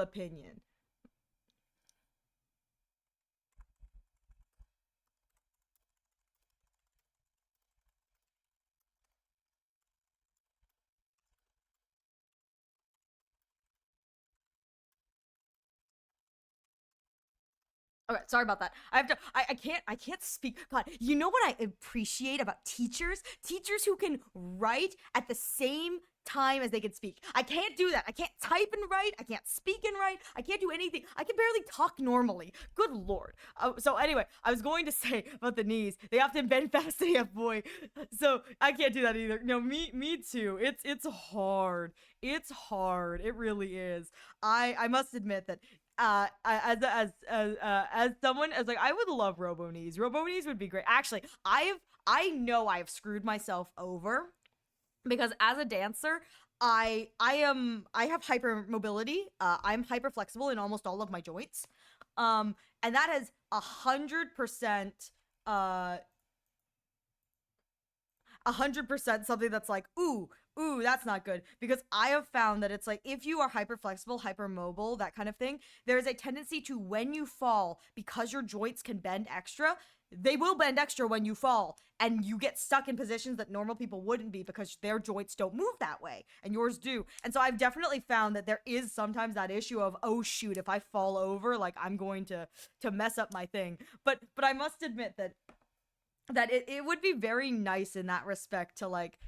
[SPEAKER 2] opinion. Okay, sorry about that. I can't speak. God, you know what I appreciate about teachers? Teachers who can write at the same time as they can speak. I can't do that. I can't type and write. I can't speak and write. I can't do anything. I can barely talk normally. Good lord. So anyway, I was going to say about the knees. They often bend fast AF, boy. So I can't do that either. No, me too. It's hard. It's hard. It really is. I must admit that as someone as like I would love robo knees. Robo knees would be great. Actually, I know I've screwed myself over because as a dancer, I have hyper mobility. I'm hyper flexible in almost all of my joints. And that is 100% 100% something that's like, ooh, that's not good. Because I have found that it's like, if you are hyper flexible, hyper mobile, that kind of thing, there is a tendency to, when you fall, because your joints can bend extra, they will bend extra when you fall. And you get stuck in positions that normal people wouldn't be because their joints don't move that way and yours do. And so I've definitely found that there is sometimes that issue of, oh shoot, if I fall over, like I'm going to mess up my thing. But I must admit that it would be very nice in that respect to like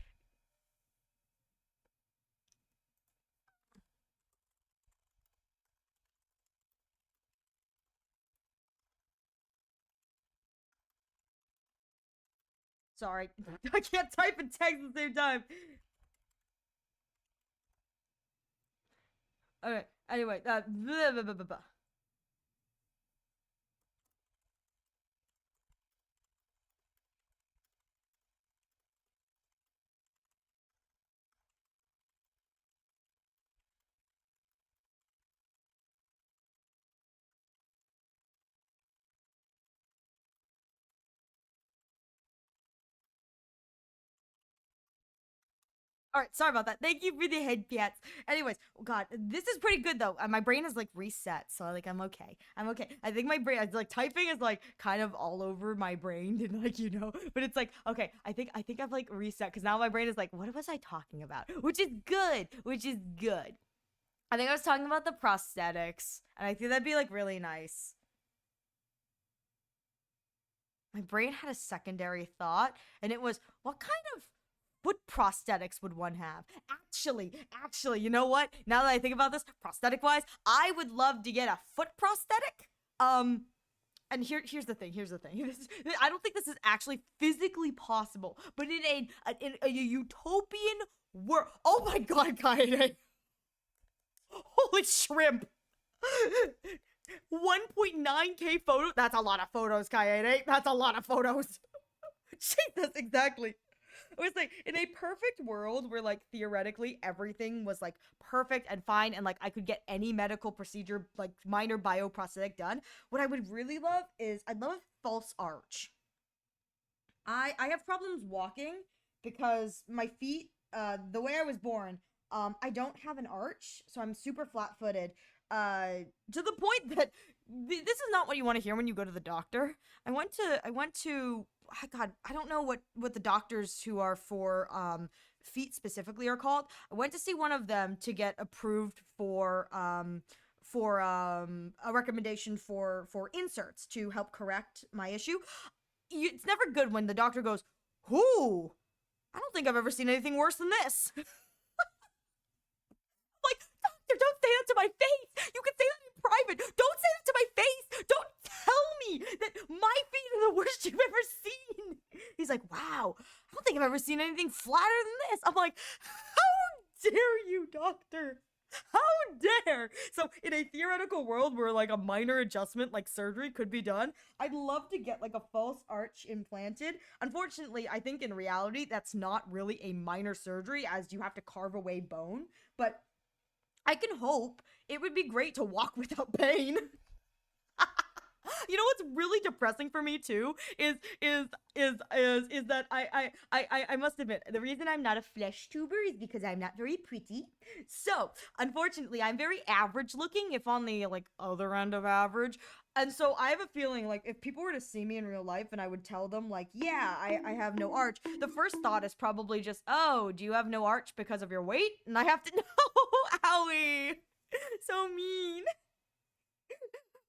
[SPEAKER 2] sorry. I can't type and text at the same time. Okay, anyway, blah, blah, blah, blah, blah. All right, sorry about that. Thank you for the head pats. Anyways, oh God, this is pretty good though. My brain is like reset, so like I'm okay. I'm okay. I think my brain, like typing is like kind of all over my brain, and like but it's like okay. I think I've like reset because now my brain is like, what was I talking about? Which is good. Which is good. I think I was talking about the prosthetics, and I think that'd be like really nice. My brain had a secondary thought, and it was, what kind of foot prosthetics would one have? Actually, you know what? Now that I think about this, prosthetic wise, I would love to get a foot prosthetic. And here's the thing. I don't think this is actually physically possible, but in a utopian world. Oh my God, Kaede! Holy shrimp! 1.9k photos. That's a lot of photos, Kaede. That's a lot of photos. Jesus, exactly. It was like in a perfect world where like theoretically everything was like perfect and fine and like I could get any medical procedure, like minor bioprosthetic done. What I would really love is I'd love a false arch. I have problems walking because my feet, the way I was born, I don't have an arch, so I'm super flat-footed. To the point that this is not what you want to hear when you go to the doctor. I went to oh God, I don't know what the doctors who are for feet specifically are called. I went to see one of them to get approved for a recommendation for inserts to help correct my issue. It's never good when the doctor goes, "Whoo, I don't think I've ever seen anything worse than this." Like, doctor, don't say that to my face. You can say that in private. Don't say that to my face. Don't tell me that my feet are the worst you've ever seen. He's like, wow, I don't think I've ever seen anything flatter than this. I'm like, how dare you, doctor? How dare? So in a theoretical world where like a minor adjustment like surgery could be done, I'd love to get like a false arch implanted. Unfortunately, I think in reality that's not really a minor surgery as you have to carve away bone, but I can hope. It would be great to walk without pain. You know what's really depressing for me too is that I must admit the reason I'm not a flesh tuber is because I'm not very pretty. So unfortunately, I'm very average looking, if on the like other end of average. And so I have a feeling like if people were to see me in real life and I would tell them like, yeah, I have no arch, the first thought is probably just, oh, do you have no arch because of your weight? And I have to know, owie, so mean.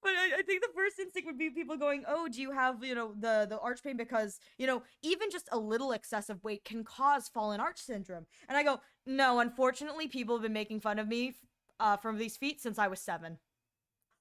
[SPEAKER 2] But I think the first instinct would be people going, oh, do you have, the arch pain? Because, even just a little excessive weight can cause fallen arch syndrome. And I go, no, unfortunately, people have been making fun of me from these feet since I was 7.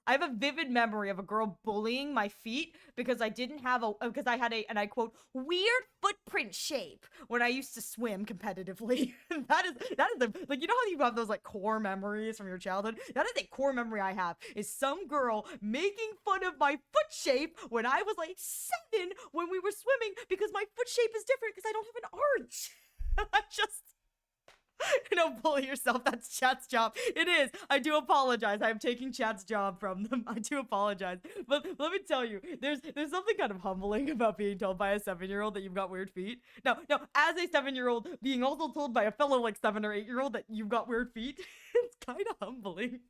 [SPEAKER 2] I have a vivid memory of a girl bullying my feet because I didn't have because I had and I quote, weird footprint shape when I used to swim competitively. that is the, like, you know how you have those like core memories from your childhood? That is a core memory I have, is some girl making fun of my foot shape when I was like 7 when we were swimming because my foot shape is different because I don't have an arch. I just, bully yourself. That's Chat's job. It is. I do apologize. I'm taking Chat's job from them. I do apologize. But let me tell you, there's something kind of humbling about being told by a 7-year-old that you've got weird feet. No, as a 7-year-old, being also told by a fellow like 7 or 8-year-old that you've got weird feet, it's kind of humbling.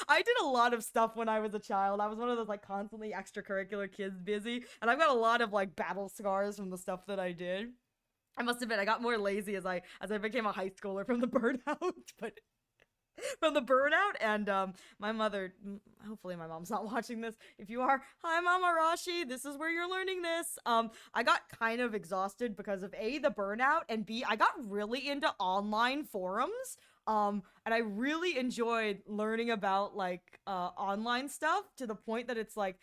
[SPEAKER 2] I did a lot of stuff when I was a child. I was one of those like constantly extracurricular kids, busy, and I've got a lot of like battle scars from the stuff that I did. I must admit, I got more lazy as I became a high schooler from the burnout, but from the burnout. And my mother, hopefully my mom's not watching this. If you are, hi Mama Rashi, this is where you're learning this. I got kind of exhausted because of A, the burnout, and B, I got really into online forums. And I really enjoyed learning about like online stuff to the point that it's like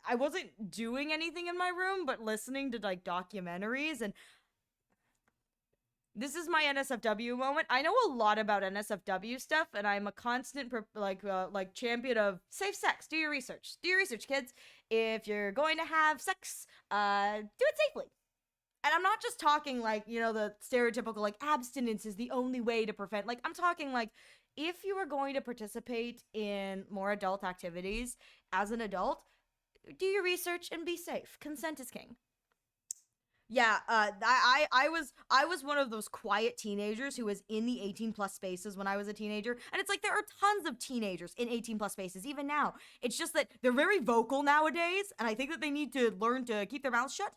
[SPEAKER 2] I wasn't doing anything in my room but listening to like documentaries. And this is my NSFW moment. I know a lot about NSFW stuff, and I'm a constant champion of safe sex. Do your research. Do your research, kids. If you're going to have sex, do it safely. And I'm not just talking like, the stereotypical like abstinence is the only way to prevent. Like, I'm talking like if you are going to participate in more adult activities as an adult, do your research and be safe. Consent is king. Yeah, I was one of those quiet teenagers who was in the 18 plus spaces when I was a teenager, and it's like there are tons of teenagers in 18 plus spaces even now. It's just that they're very vocal nowadays, and I think that they need to learn to keep their mouths shut.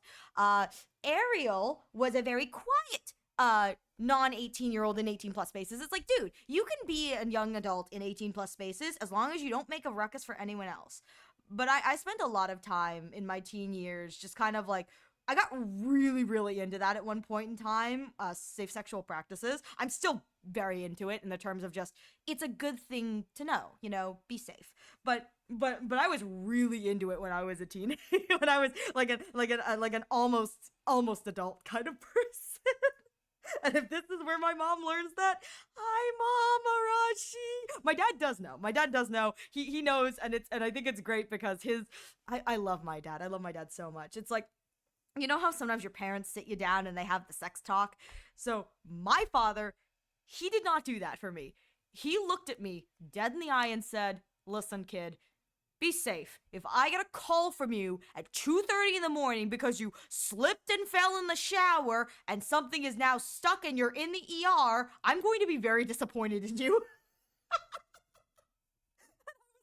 [SPEAKER 2] Ariel was a very quiet non-18-year-old in 18 plus spaces. It's like, dude, you can be a young adult in 18 plus spaces as long as you don't make a ruckus for anyone else. But I spent a lot of time in my teen years just kind of like, I got really, really into that at one point in time, safe sexual practices. I'm still very into it in the terms of just, it's a good thing to know, be safe. But I was really into it when I was a teen, when I was like an almost adult kind of person. And if this is where my mom learns that, hi Mama Rashi. My dad does know. My dad does know. He knows, and I think it's great because I love my dad. I love my dad so much. It's like, you know how sometimes your parents sit you down and they have the sex talk? So my father, he did not do that for me. He looked at me dead in the eye and said, listen, kid, be safe. If I get a call from you at 2:30 in the morning because you slipped and fell in the shower and something is now stuck and you're in the ER, I'm going to be very disappointed in you.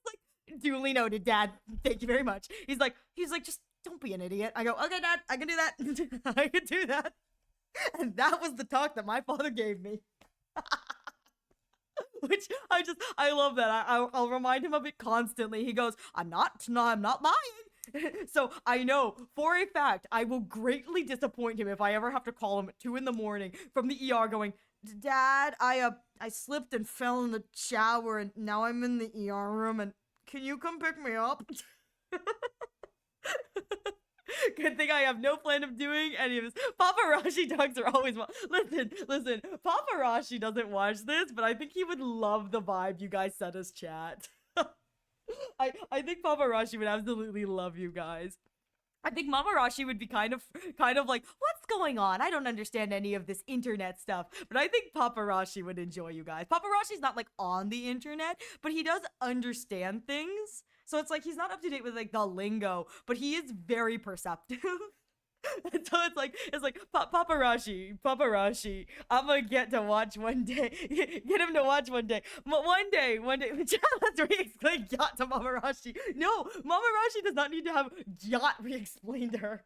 [SPEAKER 2] Like, duly noted, Dad. Thank you very much. He's like, just don't be an idiot. I go, okay, Dad, I can do that. I can do that. And that was the talk that my father gave me. Which I love that. I'll remind him of it constantly. He goes, I'm not lying. So I know for a fact I will greatly disappoint him if I ever have to call him at 2 a.m. from the ER going, Dad, I slipped and fell in the shower and now I'm in the ER room and can you come pick me up? Good thing I have no plan of doing any of this. Paparazzi dogs are always listen. Paparazzi doesn't watch this, but I think he would love the vibe you guys set as chat. I think Paparazzi would absolutely love you guys. I think Mama Rashi would be kind of like, what's going on? I don't understand any of this internet stuff. But I think Papa Rashi would enjoy you guys. Papa Rashi's not like on the internet, but he does understand things. So it's like he's not up to date with like the lingo, but he is very perceptive. And so it's like Papa Rashi, I'm gonna get to watch one day. Get him to watch one day. One day. Let's re-explain yacht to Mama Rashi. No, Mama Rashi does not need to have yacht re-explained to her.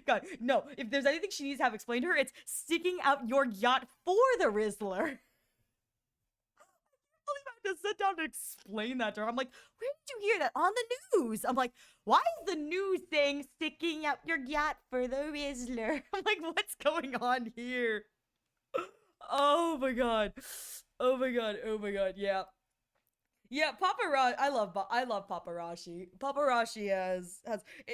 [SPEAKER 2] God, no. If there's anything she needs to have explained to her, it's sticking out your yacht for the Rizzler. To sit down on to explain that to her. I'm like, where did you hear that? On the news. I'm like, why is the news saying sticking up your yacht for the Rizzler? I'm like, what's going on here? Oh my god. Oh my god. Oh my god. Yeah. Yeah, paparazzi. I love paparazzi. Paparazzi has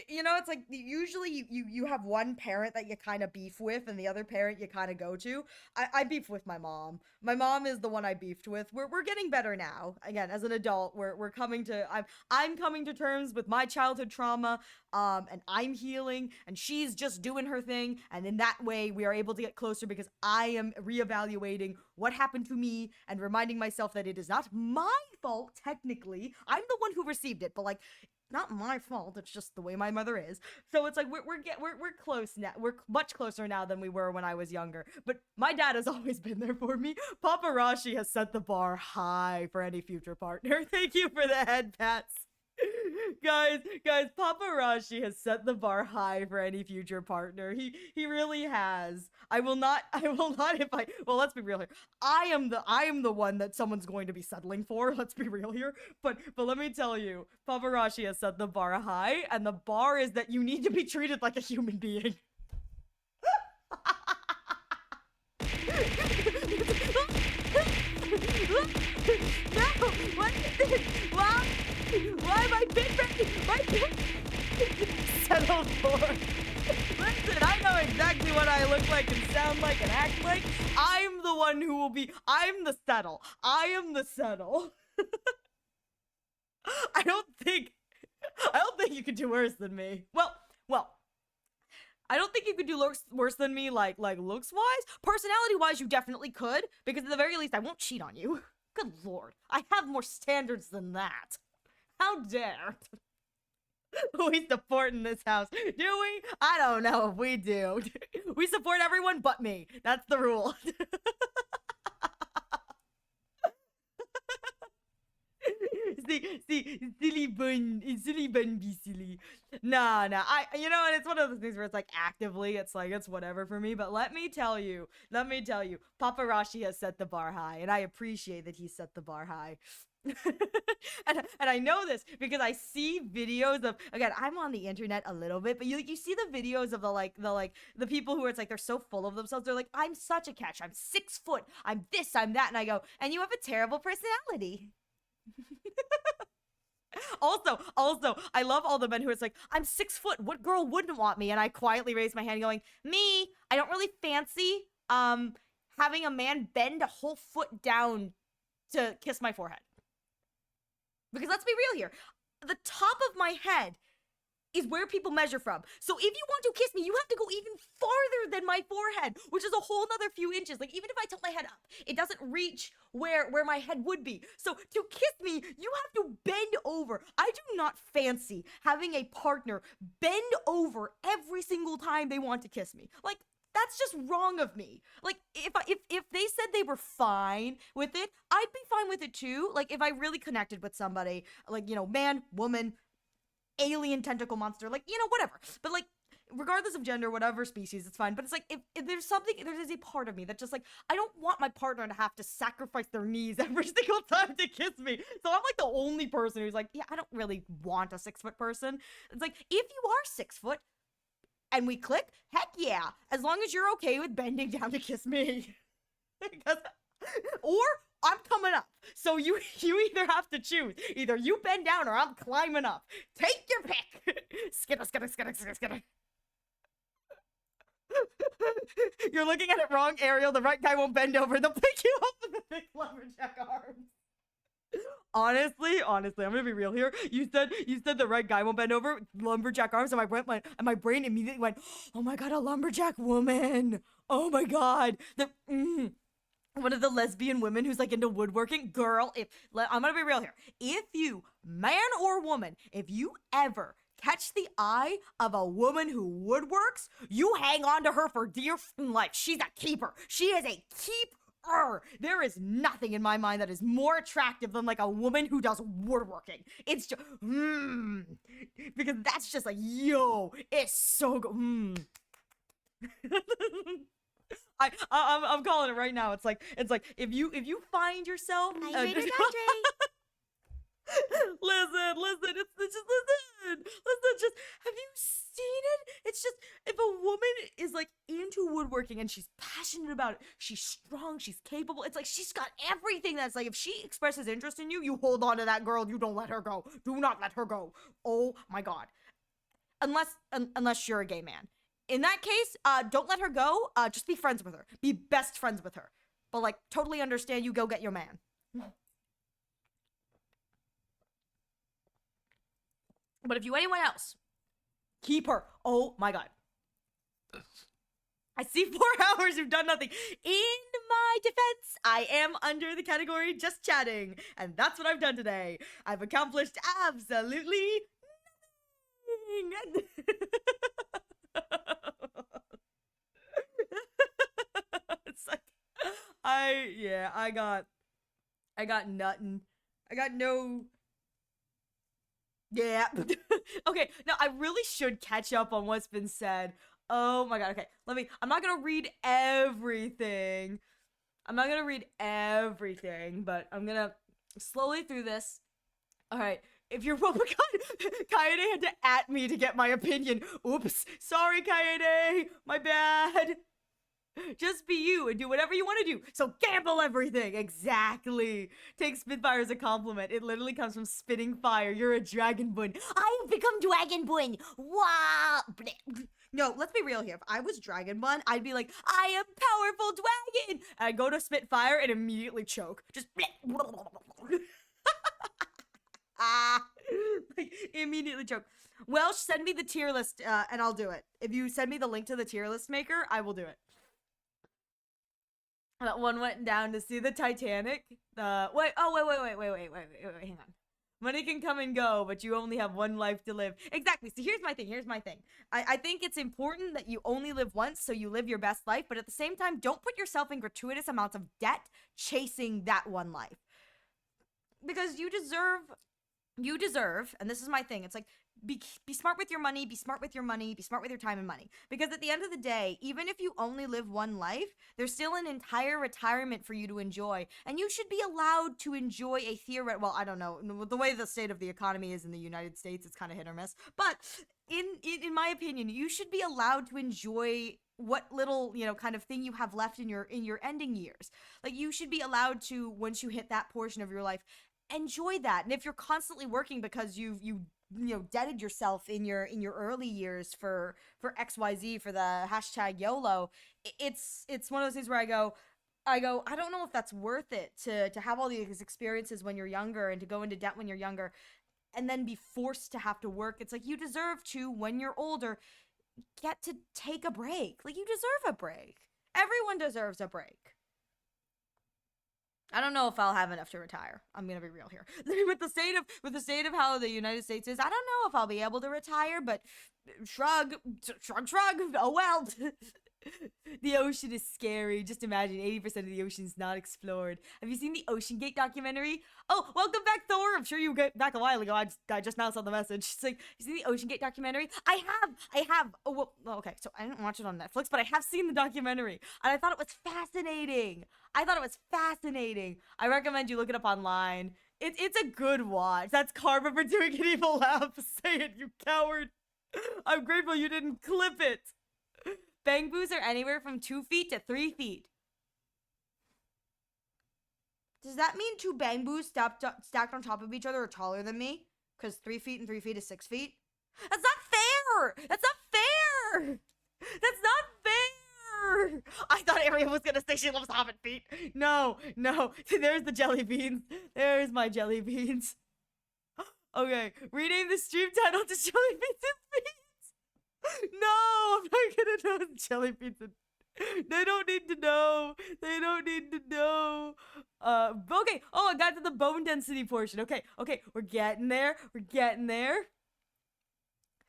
[SPEAKER 2] you know, it's like usually you have one parent that you kind of beef with and the other parent you kind of go to. I beef with my mom. My mom is the one I beefed with. We're getting better now. Again, as an adult, we're coming to I'm coming to terms with my childhood trauma. And I'm healing and she's just doing her thing, and in that way we are able to get closer because I am reevaluating what happened to me and reminding myself that it is not my fault technically. I'm the one who received it, but like not my fault. It's just the way my mother is. So it's like we're close now. We're much closer now than we were when I was younger. But my dad has always been there for me. Paparazzi has set the bar high for any future partner. Thank you for the head pats. guys, paparazzi has set the bar high for any future partner. He really has. I will not if I well, let's be real here. I am the one that someone's going to be settling for. Let's be real here. But let me tell you, paparazzi has set the bar high, and the bar is that you need to be treated like a human being. No, what is this? Why am I settled for? Listen, I know exactly what I look like and sound like and act like. I'm the one who will be. I'm the settle. I am the settle. I don't think you could do worse than me. Well. I don't think you could do worse than me, like looks wise. Personality wise, you definitely could, because at the very least, I won't cheat on you. Good lord, I have more standards than that. How dare? We support in this house, do we? I don't know if we do. We support everyone but me. That's the rule. Silly bun, be silly. Nah, you know, and it's one of those things where it's like actively, it's like, it's whatever for me, but let me tell you, paparazzi has set the bar high, and I appreciate that he set the bar high. and I know this because I see videos of, again, I'm on the internet a little bit, but you see the videos of the people who are, it's like, they're so full of themselves. They're like, I'm such a catch. I'm 6 foot. I'm this, I'm that. And I go, and you have a terrible personality. Also, I love all the men who it's like, I'm 6 foot. What girl wouldn't want me? And I quietly raise my hand going, me, I don't really fancy having a man bend a whole foot down to kiss my forehead. Because let's be real here. The top of my head is where people measure from. So if you want to kiss me, you have to go even farther than my forehead, which is a whole nother few inches. Like, even if I tilt my head up, it doesn't reach where my head would be. So to kiss me, you have to bend over. I do not fancy having a partner bend over every single time they want to kiss me. Like, that's just wrong of me. Like, if they said they were fine with it, I'd be fine with it too. Like, if I really connected with somebody, like, you know, man, woman, alien tentacle monster, like, you know, whatever. But like, regardless of gender, whatever species, it's fine. But it's like, if there's something, there's a part of me that just like, I don't want my partner to have to sacrifice their knees every single time to kiss me. So I'm like the only person who's like, yeah, I don't really want a 6 foot person. It's like, if you are 6 foot and we click, heck yeah, as long as you're okay with bending down to kiss me. Or I'm coming up. So you either have to choose. Either you bend down or I'm climbing up. Take your pick. Skitter. You're looking at it wrong, Ariel. The right guy won't bend over. They'll pick you up with the big lumberjack arms. Honestly, I'm gonna be real here. You said the right guy won't bend over, lumberjack arms, and my brain immediately went, oh my god, a lumberjack woman. Oh my god. One of the lesbian women who's like into woodworking. Girl, I'm gonna be real here. If you, man or woman, if you ever catch the eye of a woman who woodworks, you hang on to her for dear life. She's a keeper. She is a keeper. There is nothing in my mind that is more attractive than like a woman who does woodworking. It's just, because that's just like, yo, it's so good. I'm calling it right now. It's like if you find yourself.
[SPEAKER 1] Hydrate or hydrate.
[SPEAKER 2] hardworking, and she's passionate about it. She's strong, she's capable. It's like she's got everything that's like, if she expresses interest in you, you hold on to that girl. You don't let her go. Do not let her go. Oh my God. Unless you're a gay man. In that case, don't let her go. Just be friends with her. Be best friends with her. But like, totally understand you go get your man. But if you anyone else, keep her. Oh my God. I see 4 hours, you've done nothing. In my defense, I am under the category just chatting. And that's what I've done today. I've accomplished absolutely nothing. It's like, I got nothing. I got no. Yeah. Okay, now I really should catch up on what's been said. Oh my God. Okay, I'm not gonna read everything. But I'm gonna slowly through this. All right. If you're, oh my God, Kaede had to at me to get my opinion. Oops. Sorry, Kaede. My bad. Just be you and do whatever you want to do. So gamble everything. Exactly. Take Spitfire as a compliment. It literally comes from spitting fire. You're a dragon bun. I have become dragon bun. Wow. No, let's be real here. If I was dragon bun, I'd be like, I am powerful dragon. And I'd go to Spitfire and immediately choke. Just like immediately choke. Well, send me the tier list and I'll do it. If you send me the link to the tier list maker, I will do it. That one went down to see the Titanic. Wait, hang on. Money can come and go, but you only have one life to live. Exactly. So here's my thing. I think it's important that you only live once, so you live your best life, but at the same time, don't put yourself in gratuitous amounts of debt chasing that one life. Because you deserve, and this is my thing, it's like, be smart with your money, be smart with your time and money. Because at the end of the day, even if you only live one life, there's still an entire retirement for you to enjoy. And you should be allowed to enjoy a theoretical, well, I don't know, the way the state of the economy is in the United States, it's kind of hit or miss. But in my opinion, you should be allowed to enjoy what little, kind of thing you have left in your ending years. Like, you should be allowed to, once you hit that portion of your life, enjoy that. And if you're constantly working because you debted yourself in your early years for XYZ, for the hashtag YOLO, it's one of those things where I go, I don't know if that's worth it to have all these experiences when you're younger and to go into debt when you're younger and then be forced to have to work. It's like, you deserve to, when you're older, get to take a break. Like, you deserve a break. Everyone deserves a break. I don't know if I'll have enough to retire. I'm gonna be real here. with the state of how the United States is, I don't know if I'll be able to retire, but shrug. Oh well. The ocean is scary. Just imagine 80% of the ocean's not explored. Have you seen the Ocean Gate documentary? Oh, welcome back, Thor. I'm sure you got back a while ago. I just now saw the message. It's like, you see the Ocean Gate documentary? I have. Oh, well, okay, so I didn't watch it on Netflix, but I have seen the documentary, and I thought it was fascinating. I recommend you look it up online. It's a good watch. That's karma for doing an evil laugh. Say it, you coward. I'm grateful you didn't clip it. Bang boos are anywhere from 2 feet to 3 feet. Does that mean 2 bang boos stacked on top of each other are taller than me? Because 3 feet and 3 feet is 6 feet? That's not fair! That's not fair! I thought Ariel was gonna say she loves Hobbit feet. No. There's the jelly beans. There's my jelly beans. Okay, rename the stream title to Jelly Beans and Feet. No, I'm not gonna know jelly pizza. They don't need to know. Okay. Oh, I got to the bone density portion. Okay. We're getting there.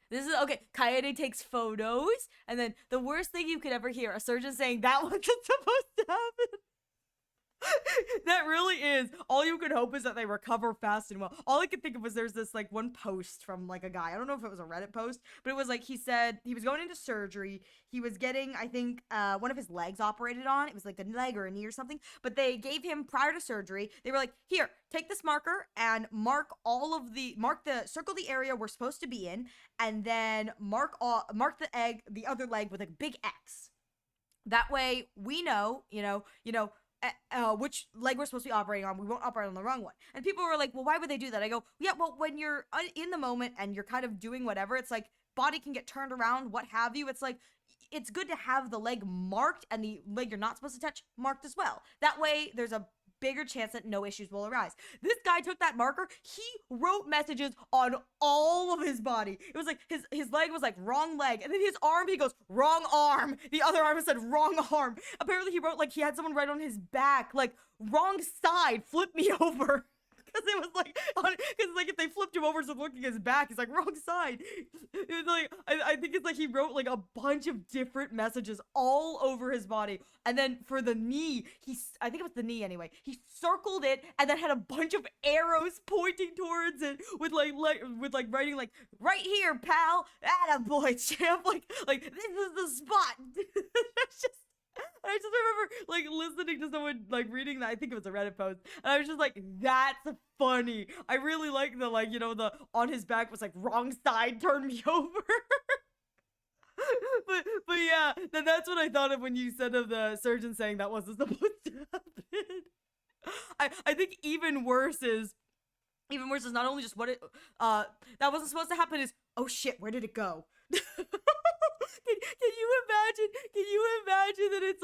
[SPEAKER 2] This is okay. Kaede takes photos, and then the worst thing you could ever hear: a surgeon saying that wasn't supposed to happen. That really is. All you could hope is that they recover fast and well. All I could think of was there's this like one post from like a guy. I don't know if it was a Reddit post, but it was like he said he was going into surgery. He was getting, I think, one of his legs operated on. It was like a leg or a knee or something. But they gave him prior to surgery. They were like, here, take this marker and circle the area we're supposed to be in, and then mark the other leg with a big X. That way we know, which leg we're supposed to be operating on. We won't operate on the wrong one. And people were like, well, why would they do that? I go, yeah, well, when you're in the moment and you're kind of doing whatever, it's like body can get turned around, what have you. It's like, it's good to have the leg marked and the leg you're not supposed to touch marked as well. That way there's a bigger chance that no issues will arise. This guy took that marker, he wrote messages on all of his body. It was like his leg was like wrong leg, and then his arm, he goes wrong arm. The other arm said wrong arm. Apparently he wrote like he had someone write on his back like wrong side, flip me over. Because it was like, because like if they flipped him over, so looking at his back, he's like wrong side. It was like I think it's like he wrote like a bunch of different messages all over his body, and then for the knee, I think it was the knee anyway. He circled it and then had a bunch of arrows pointing towards it with like writing like right here, pal, attaboy, champ, like this is the spot. It's just. I just remember like listening to someone like reading that. I think it was a Reddit post, and I was just like, "That's funny." I really like the the on his back was like wrong side, turn me over. but yeah, then that's what I thought of when you said of the surgeon saying that wasn't supposed to happen. I think even worse is not only just what it that wasn't supposed to happen, is oh shit, where did it go? Can you imagine? Can you imagine that it's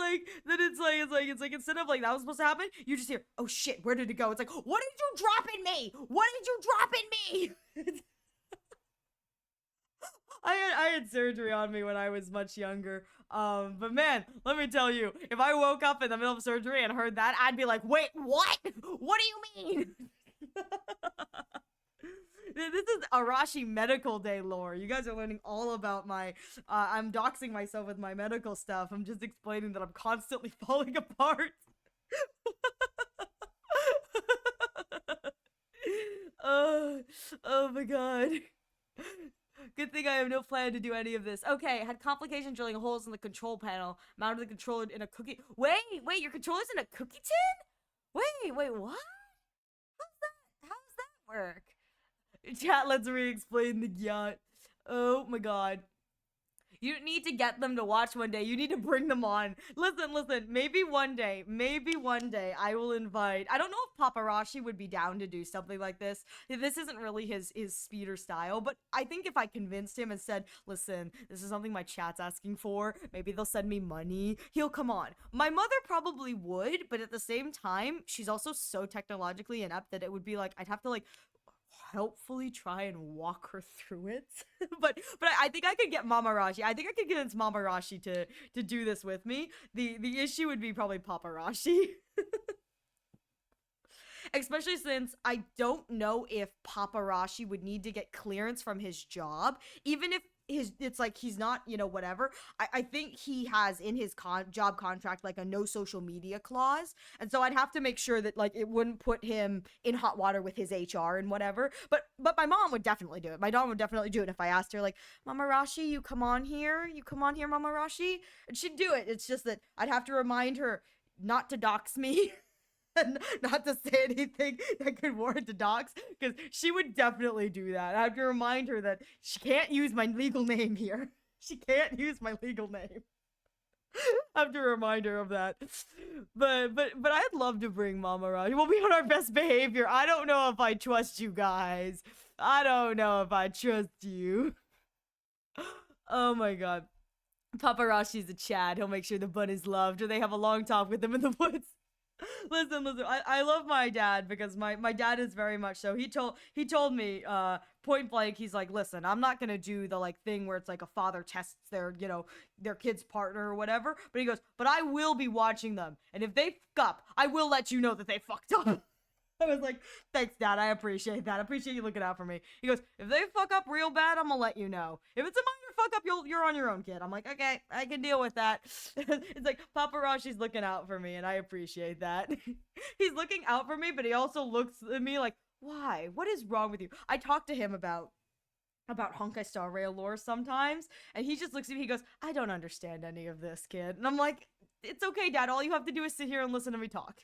[SPEAKER 2] like instead of like that was supposed to happen, you just hear, oh shit, where did it go? It's like, what did you drop in me? What did you drop in me? I had surgery on me when I was much younger. But man, let me tell you, if I woke up in the middle of surgery and heard that, I'd be like, wait, what? What do you mean? This is Arashi Medical Day lore. You guys are learning all about my. I'm doxing myself with my medical stuff. I'm just explaining that I'm constantly falling apart. Oh my god. Good thing I have no plan to do any of this. Okay, had complications drilling holes in the control panel. Mounted the controller in a cookie. Wait, your controller's in a cookie tin? Wait, what? How does that work? Chat, let's re-explain the yacht. Oh my god. You need to get them to watch one day. You need to bring them on. Listen. Maybe one day I will invite. I don't know if Paparashi would be down to do something like this. This isn't really his speed or style, but I think if I convinced him and said, listen, this is something my chat's asking for, maybe they'll send me money, he'll come on. My mother probably would, but at the same time, she's also so technologically inept that it would be like, I'd have to like helpfully try and walk her through it. but I think I could get Mama Rashi. I think I could convince Mama Rashi to do this with me. The issue would be probably Papa Rashi. Especially since I don't know if Papa Rashi would need to get clearance from his job, even if it's like he's not, whatever. I think he has in his job contract like a no social media clause, and so I'd have to make sure that like it wouldn't put him in hot water with his HR and whatever. But my mom would definitely do it. My mom would definitely do it if I asked her, like, Mama Rashi, you come on here, Mama Rashi, and she'd do it. It's just that I'd have to remind her not to dox me. And not to say anything that could warrant a dox, because she would definitely do that. I have to remind her that she can't use my legal name here. She can't use my legal name. I have to remind her of that. But I'd love to bring Mama Raji. We'll be on our best behavior. I don't know if I trust you guys. I don't know if I trust you. Oh my god. Paparashi's a Chad. He'll make sure the bun is loved, or they have a long talk with him in the woods. Listen. I love my dad because my dad is very much so. He told me point blank. He's like, listen, I'm not gonna do the like thing where it's like a father tests their their kid's partner or whatever. But he goes, but I will be watching them, and if they fuck up, I will let you know that they fucked up. I was like, thanks, Dad. I appreciate that. I appreciate you looking out for me. He goes, if they fuck up real bad, I'm gonna let you know. If it's a minor fuck up, you're on your own, kid. I'm like, okay, I can deal with that. It's like Paparashi's looking out for me, and I appreciate that. He's looking out for me, but he also looks at me like, why? What is wrong with you? I talk to him about Honkai Star Rail lore sometimes, and he just looks at me. He goes, I don't understand any of this, kid. And I'm like, it's okay, Dad. All you have to do is sit here and listen to me talk.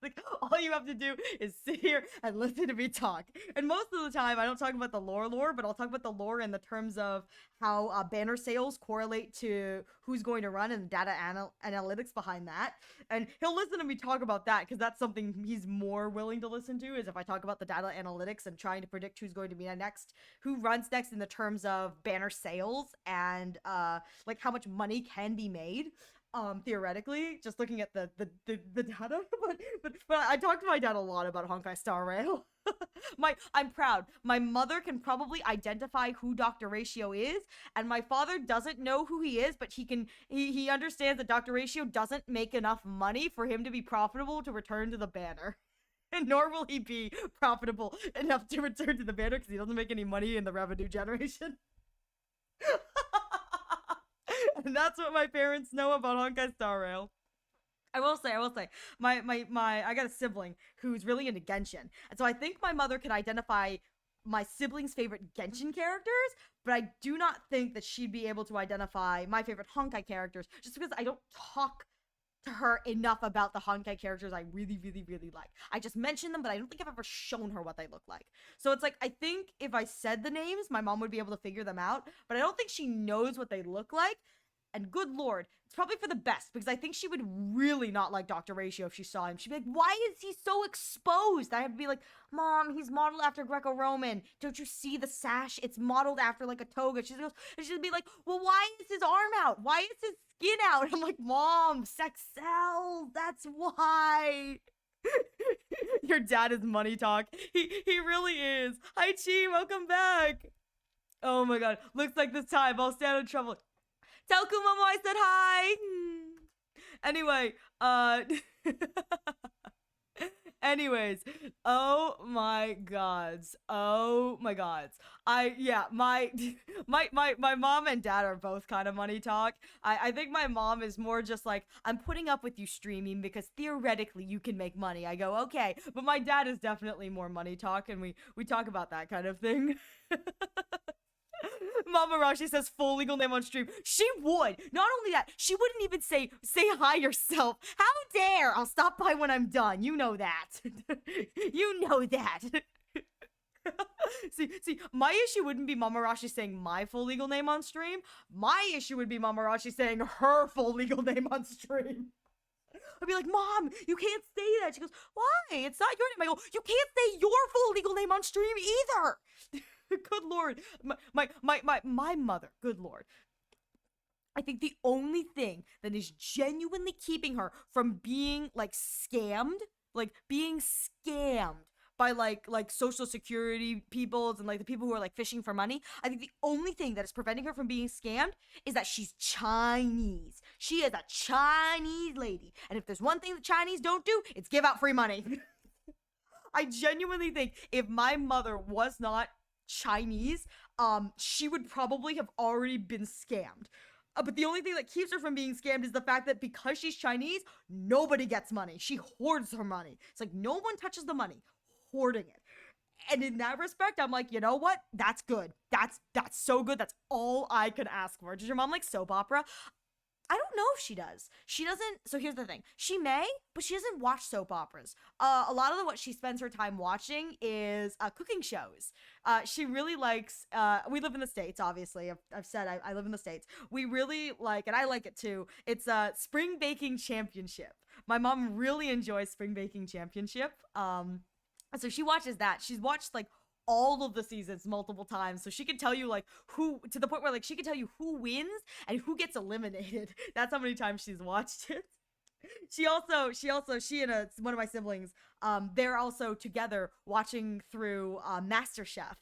[SPEAKER 2] Like, all you have to do is sit here and listen to me talk. And most of the time, I don't talk about the lore, but I'll talk about the lore in the terms of how banner sales correlate to who's going to run and the data analytics behind that. And he'll listen to me talk about that because that's something he's more willing to listen to, is if I talk about the data analytics and trying to predict who's going to be next, who runs next in the terms of banner sales and like how much money can be made. Theoretically, just looking at the data, but I talked to my dad a lot about Honkai Star Rail. I'm proud. My mother can probably identify who Dr. Ratio is, and my father doesn't know who he is, but he understands that Dr. Ratio doesn't make enough money for him to be profitable to return to the banner. And nor will he be profitable enough to return to the banner because he doesn't make any money in the revenue generation. And that's what my parents know about Honkai Star Rail. I will say, my I got a sibling who's really into Genshin, and so I think my mother could identify my sibling's favorite Genshin characters, but I do not think that she'd be able to identify my favorite Honkai characters, just because I don't talk to her enough about the Honkai characters I really, really, really like. I just mention them, but I don't think I've ever shown her what they look like. So it's like, I think if I said the names, my mom would be able to figure them out, but I don't think she knows what they look like. And good lord, it's probably for the best, because I think she would really not like Dr. Ratio if she saw him. She'd be like, why is he so exposed? I have to be like, Mom, he's modeled after Greco-Roman. Don't you see the sash? It's modeled after like a toga. She goes, and she'd be like, well, why is his arm out? Why is his skin out? I'm like, Mom, sex sells. That's why. Your dad is money talk. He really is. Hi, Chi, welcome back. Oh my god, looks like this time I'll stand in trouble. Tell Kumomo I said hi. Anyway, anyways, oh my gods. My mom and dad are both kind of money talk. I think my mom is more just like, I'm putting up with you streaming because theoretically you can make money. I go, okay, but my dad is definitely more money talk, and we talk about that kind of thing. Mama Rashi says full legal name on stream. She would. Not only that, she wouldn't even say hi yourself. How dare? I'll stop by when I'm done. You know that. You know that. See, my issue wouldn't be Mama Rashi saying my full legal name on stream. My issue would be Mama Rashi saying her full legal name on stream. I'd be like, Mom, you can't say that. She goes, why? It's not your name. I go, you can't say your full legal name on stream either. Good lord. My mother, good lord. I think the only thing that is genuinely keeping her from being like scammed, like being scammed by like social security peoples and like the people who are like fishing for money, I think the only thing that is preventing her from being scammed is that she's Chinese. She is a Chinese lady, and if there's one thing the Chinese don't do, it's give out free money. I genuinely think if my mother was not Chinese, she would probably have already been scammed. But the only thing that keeps her from being scammed is the fact that because she's Chinese, nobody gets money. She hoards her money. It's like no one touches the money, hoarding it. And in that respect, I'm like, you know what? That's good. That's so good. That's all I could ask for. Does your mom like soap opera? I don't know if she does. She doesn't. So here's the thing. She may, but she doesn't watch soap operas. A lot of what she spends her time watching is cooking shows. She really likes, we live in the States, obviously. I've said I live in the States. We really like, and I like it too, it's Spring Baking Championship. My mom really enjoys Spring Baking Championship. So she watches that. She's watched like all of the seasons multiple times, so she can tell you like who, to the point where like she can tell you who wins and who gets eliminated. That's how many times she's watched it. She and one of my siblings, they're also together watching through MasterChef.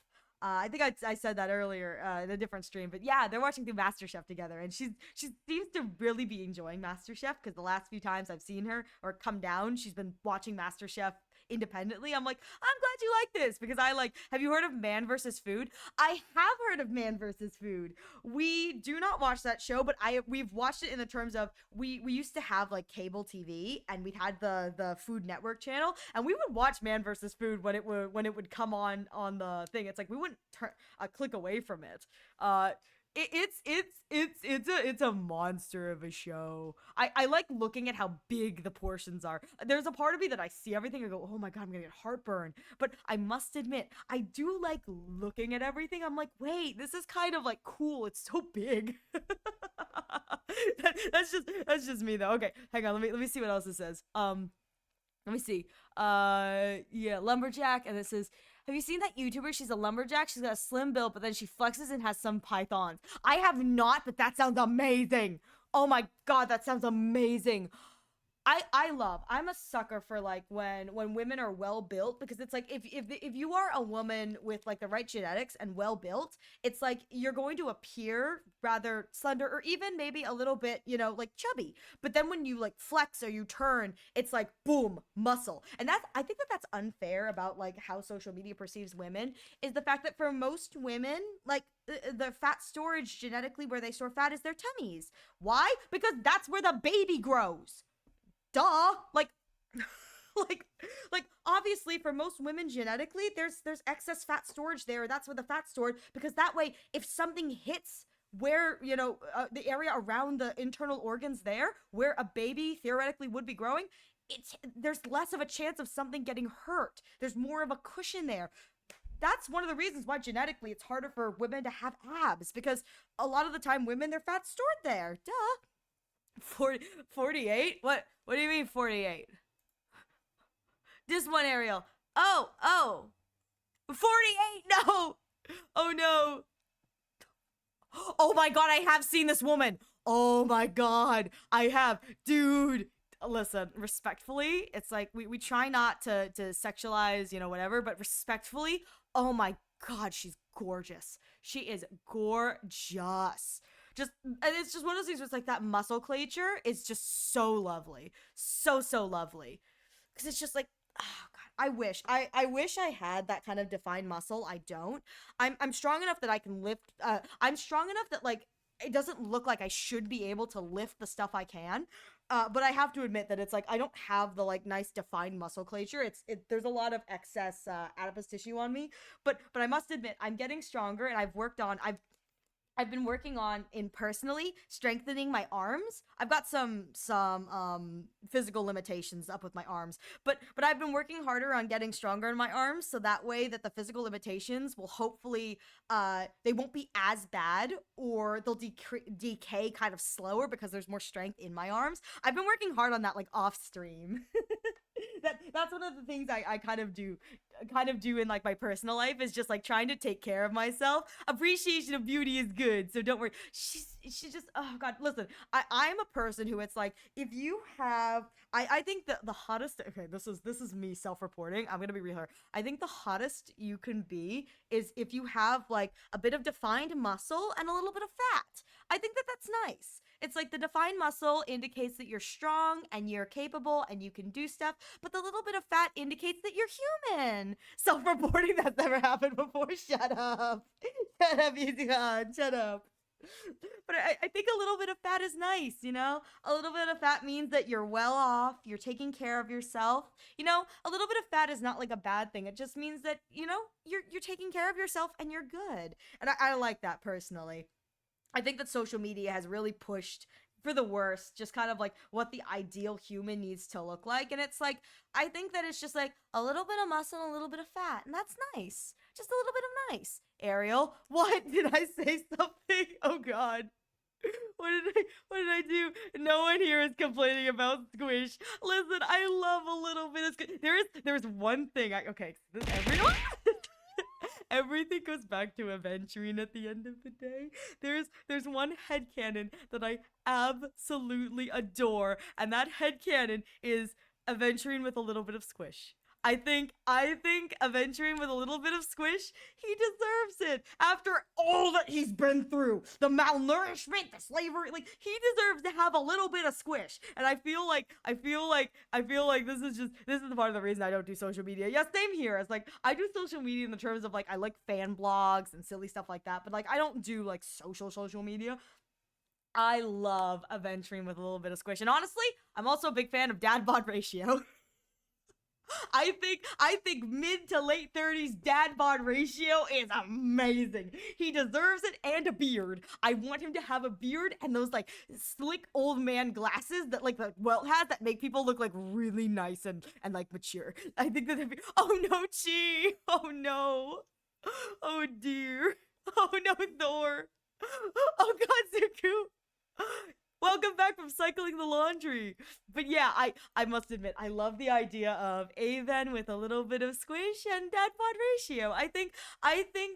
[SPEAKER 2] I think I said that earlier in a different stream, but yeah, they're watching through MasterChef together, and she seems to really be enjoying MasterChef because the last few times I've seen her or come down, she's been watching MasterChef independently. I'm like, I'm glad you like this, because have you heard of Man vs. Food? I have heard of Man vs. Food. We do not watch that show, but we've watched it in the terms of we used to have like cable TV, and we had the Food Network channel, and we would watch Man vs. Food when it would come on the thing. It's like we wouldn't click away from it. It's a monster of a show. I like looking at how big the portions are. There's a part of me that I see everything and go, oh my god, I'm gonna get heartburn. But I must admit, I do like looking at everything. I'm like, wait, this is kind of like cool. It's so big. That's just me though. Okay, hang on. Let me see what else it says. Let me see. Yeah, lumberjack, and it says, have you seen that YouTuber? She's a lumberjack. She's got a slim build, but then she flexes and has some pythons. I have not, but that sounds amazing. Oh my god, that sounds amazing. I'm a sucker for like when women are well built, because it's like if you are a woman with like the right genetics and well built, it's like you're going to appear rather slender or even maybe a little bit, like chubby. But then when you like flex or you turn, it's like boom, muscle. And I think that's unfair about like how social media perceives women, is the fact that for most women, like the fat storage genetically where they store fat is their tummies. Why? Because that's where the baby grows. Duh. Like obviously for most women genetically there's excess fat storage there. That's where the fat's stored, because that way if something hits where the area around the internal organs there where a baby theoretically would be growing, there's less of a chance of something getting hurt. There's more of a cushion there. That's one of the reasons why genetically it's harder for women to have abs, because a lot of the time women, their fat's stored there. Duh. 48? What do you mean 48? This one, Ariel. Oh. 48. No. Oh no. Oh my god, I have seen this woman. Oh my god, I have. Dude, listen, respectfully, it's like we try not to sexualize, whatever, but respectfully, oh my god, she's gorgeous. She is gorgeous. And it's just one of those things where it's like that muscleature is just so lovely. So lovely. Because it's just like, oh god, I wish I had that kind of defined muscle. I don't. I'm strong enough that I can lift. I'm strong enough that like it doesn't look like I should be able to lift the stuff I can. But I have to admit that it's like I don't have the like nice defined muscleature. There's a lot of excess adipose tissue on me. But I must admit I'm getting stronger, and I've been working on personally strengthening my arms. I've got some physical limitations up with my arms, but I've been working harder on getting stronger in my arms, so that way that the physical limitations will hopefully they won't be as bad, or they'll decay kind of slower because there's more strength in my arms. I've been working hard on that like off stream. That's one of the things I kind of do in like my personal life, is just like trying to take care of myself. Appreciation of beauty is good, so don't worry. She's just, oh god, listen, I'm a person who, it's like, if you have, I think that the hottest, okay, this is me self-reporting, I'm gonna be real here. I think the hottest you can be is if you have like a bit of defined muscle and a little bit of fat. I think that that's nice. It's like the defined muscle indicates that you're strong and you're capable and you can do stuff, but the little bit of fat indicates that you're human. Self-reporting, that's never happened before. Shut up. Shut up, easy on. Shut up. But I think a little bit of fat is nice, A little bit of fat means that you're well off, you're taking care of yourself. A little bit of fat is not like a bad thing. It just means that, you're taking care of yourself and you're good. And I like that personally. I think that social media has really pushed for the worst, just kind of like what the ideal human needs to look like. And it's like, I think that it's just like a little bit of muscle and a little bit of fat. And that's nice. Just a little bit of nice. Ariel, what? Did I say something? Oh God. What did I do? No one here is complaining about squish. Listen, I love a little bit of squish. There's one thing everyone everything goes back to Aventurine at the end of the day. There's one headcanon that I absolutely adore, and that headcanon is Aventurine with a little bit of squish. I think Aventurine with a little bit of squish, he deserves it. After all that he's been through, the malnourishment, the slavery, like, he deserves to have a little bit of squish. And I feel like this is the part of the reason I don't do social media. Yeah, same here. It's like, I do social media in the terms of like, I like fan blogs and silly stuff like that, but like, I don't do like social media. I love Aventurine with a little bit of squish. And honestly, I'm also a big fan of dad bod ratio. I think mid to late 30s dad bod ratio is amazing. He deserves it, and a beard. I want him to have a beard and those like slick old man glasses that like the Welt has that make people look like really nice and like mature. I think that be, oh no, Chi. Oh no. Oh dear. Oh no, Thor. Oh god, Zuko. Welcome back from cycling the laundry. But yeah, I must admit, I love the idea of Aven with a little bit of squish and dad bod ratio. I think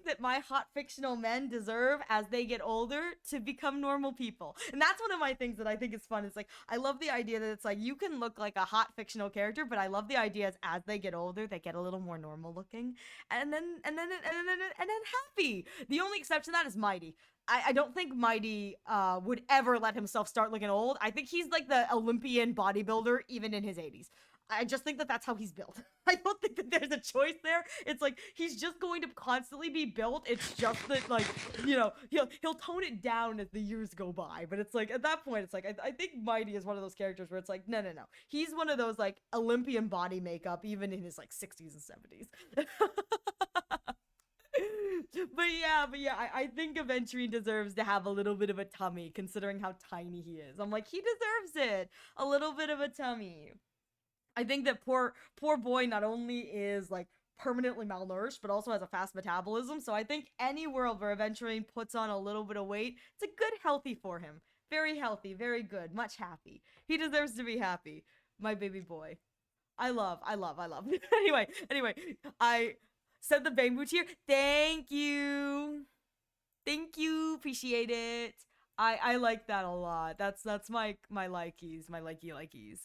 [SPEAKER 2] that my hot fictional men deserve, as they get older, to become normal people. And that's one of my things that I think is fun. It's like I love the idea that it's like you can look like a hot fictional character, but I love the idea as they get older, they get a little more normal looking. And then happy. The only exception to that is Mighty. I don't think Mighty would ever let himself start looking old. I think he's like the Olympian bodybuilder even in his 80s. I just think that that's how he's built. I don't think that there's a choice there. It's like he's just going to constantly be built. It's just that, like, you know, he'll tone it down as the years go by. But it's like at that point, it's like I think Mighty is one of those characters where it's like no. He's one of those like Olympian body makeup even in his like 60s and 70s. but yeah, I think Aventurine deserves to have a little bit of a tummy, considering how tiny he is. I'm like, he deserves it. A little bit of a tummy. I think that poor boy not only is like permanently malnourished, but also has a fast metabolism. So I think any world where Aventurine puts on a little bit of weight, it's a good healthy for him. Very healthy, very good, much happy. He deserves to be happy. My baby boy. I love. anyway, I said the Bamboo tier. Thank you. Appreciate it. I like that a lot. That's my likies, my likey.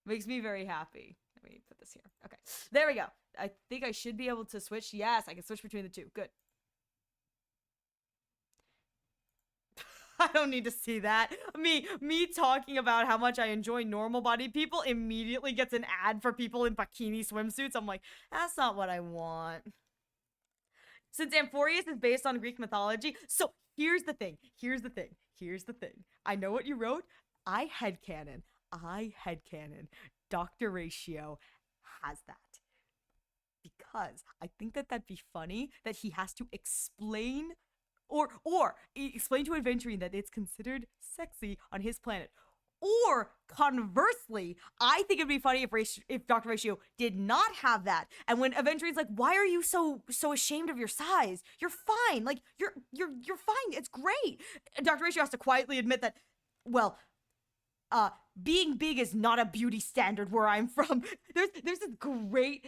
[SPEAKER 2] Makes me very happy. Let me put this here. Okay, there we go. I think I should be able to switch. Yes, I can switch between the two. Good. I don't need to see that. Me talking about how much I enjoy normal bodied people immediately gets an ad for people in bikini swimsuits. I'm like, that's not what I want. Since Amphorius is based on Greek mythology, so here's the thing. I know what you wrote. I headcanon. Dr. Ratio has that. Because I think that that'd be funny that he has to explain or explain to Aventurine that it's considered sexy on his planet. Or conversely, I think it'd be funny if Dr. Ratio did not have that. And when Aventurine's like, "Why are you so ashamed of your size? You're fine. Like you're fine. It's great." And Dr. Ratio has to quietly admit that, well, being big is not a beauty standard where I'm from. There's this great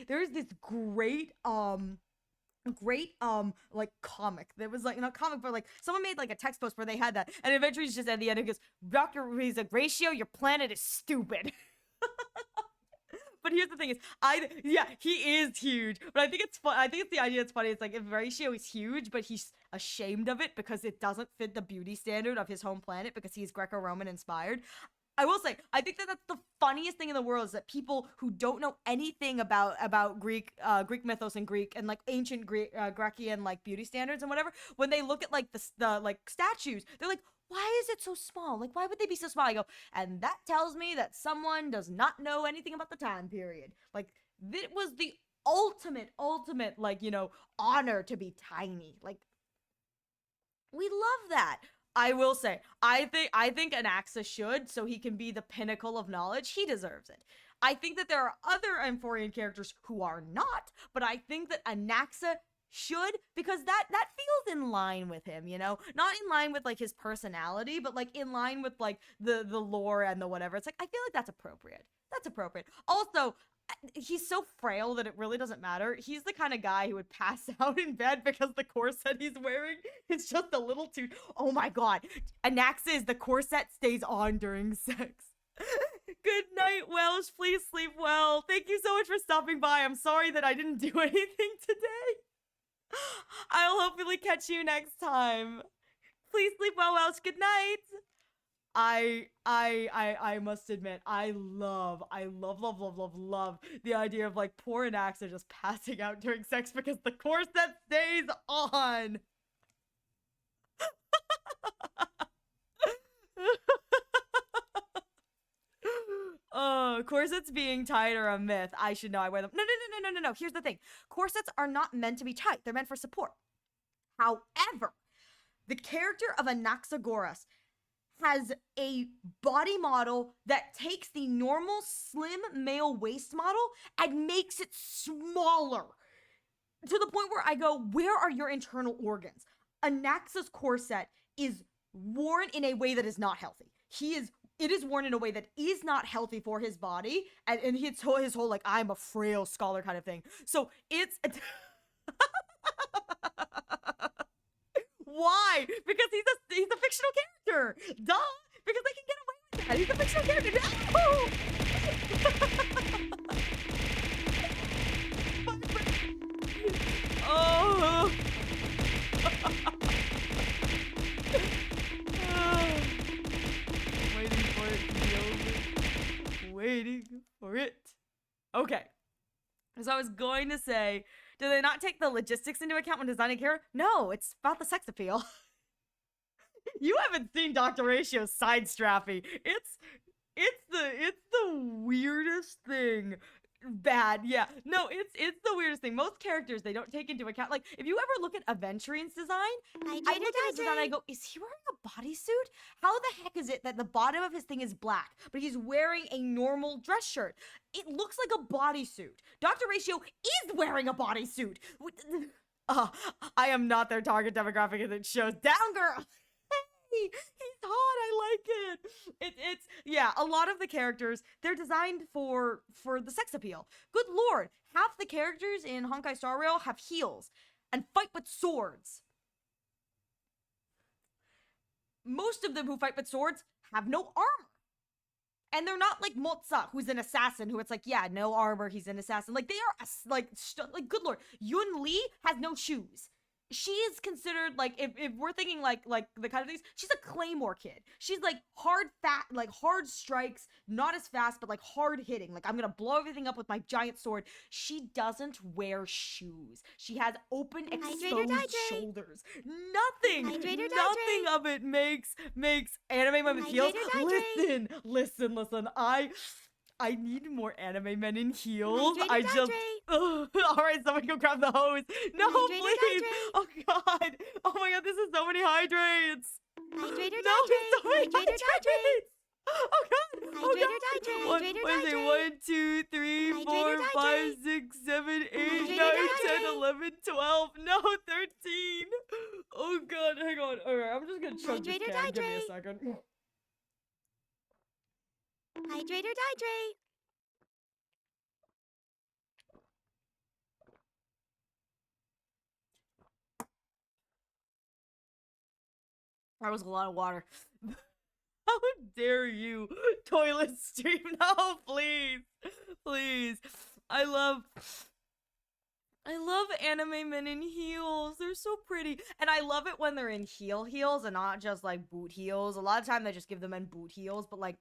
[SPEAKER 2] like comic. There was like comic, but like someone made like a text post where they had that, and eventually just at the end it goes, "Dr. Riza Ratio, your planet is stupid." But here's the thing is, he is huge, but I think it's fun. I think it's the idea that's funny. It's like if Ratio is huge, but he's ashamed of it because it doesn't fit the beauty standard of his home planet because he's Greco-Roman inspired. I will say, I think that that's the funniest thing in the world is that people who don't know anything about Greek mythos and Greek and like ancient Grecian like beauty standards and whatever, when they look at like the like statues, they're like, why is it so small? Like, why would they be so small? I go, and that tells me that someone does not know anything about the time period. Like, it was the ultimate, like, honor to be tiny. Like, we love that. I will say, I think Anaxa should, so he can be the pinnacle of knowledge. He deserves it. I think that there are other Amphorian characters who are not, but I think that Anaxa should, because that feels in line with him, not in line with like his personality, but like in line with like the lore and the whatever. It's like I feel like that's appropriate. Also, he's so frail that it really doesn't matter. He's the kind of guy who would pass out in bed because the corset he's wearing is just a little too. Oh my god. Anaxis, the corset stays on during sex. Good night, Welsh. Please sleep well. Thank you so much for stopping by. I'm sorry that I didn't do anything today. I'll hopefully catch you next time. Please sleep well, Welsh. Good night. I must admit, I love the idea of like poor Anaxa just passing out during sex because the corset stays on. Corsets being tight are a myth. I should know. I wear them. No. Here's the thing. Corsets are not meant to be tight. They're meant for support. However, the character of Anaxagoras has a body model that takes the normal slim male waist model and makes it smaller to the point where I go, where are your internal organs? Anaxa's corset is worn in a way that is not healthy. It is worn in a way that is not healthy for his body, and his whole like, I'm a frail scholar kind of thing. So it's why? Because he's a fictional character. Duh. Because they can get away with that. He's a fictional character. No! Oh. Waiting for it to be over. Waiting for it. Okay. So I was going to say, do they not take the logistics into account when designing character? No, it's about the sex appeal. You haven't seen Dr. Ratio's side strappy. It's the weirdest thing. Bad, yeah. No, it's the weirdest thing. Most characters they don't take into account. Like, if you ever look at Aventure's design, I look at his design and I go, is he wearing a bodysuit? How the heck is it that the bottom of his thing is black, but he's wearing a normal dress shirt? It looks like a bodysuit. Dr. Ratio is wearing a bodysuit. I am not their target demographic, and it shows. Down, girl. He's hot. I like it. It's yeah. A lot of the characters they're designed for the sex appeal. Good lord, half the characters in Honkai Star Rail have heels and fight with swords. Most of them who fight with swords have no armor, and they're not like Motsa, who's an assassin. Who it's like, yeah, no armor. He's an assassin. Like they are like good lord. Yun Li has no shoes. She is considered like if we're thinking like the kind of things, she's a claymore kid. She's like hard strikes, not as fast, but like hard hitting. Like I'm gonna blow everything up with my giant sword. She doesn't wear shoes. She has open exposed shoulders. Nothing of it makes anime women heels. Listen. I need more anime men in heels. All right, someone go grab the hose. No, please. Oh god. Oh my god, this is so many hydrates. So many hydrates. Oh god. What is it? 1, 2, 3, 4, 5, 6, 7, 8, 9, 10, 11, 12. No, 13. Oh god, hang on. Alright, I'm just gonna chug this can. Give me a second.
[SPEAKER 1] Hydrate or dihydrate.
[SPEAKER 2] That was a lot of water. How dare you, toilet stream? No, please. I love anime men in heels. They're so pretty. And I love it when they're in heels and not just like boot heels. A lot of time they just give them in boot heels, but like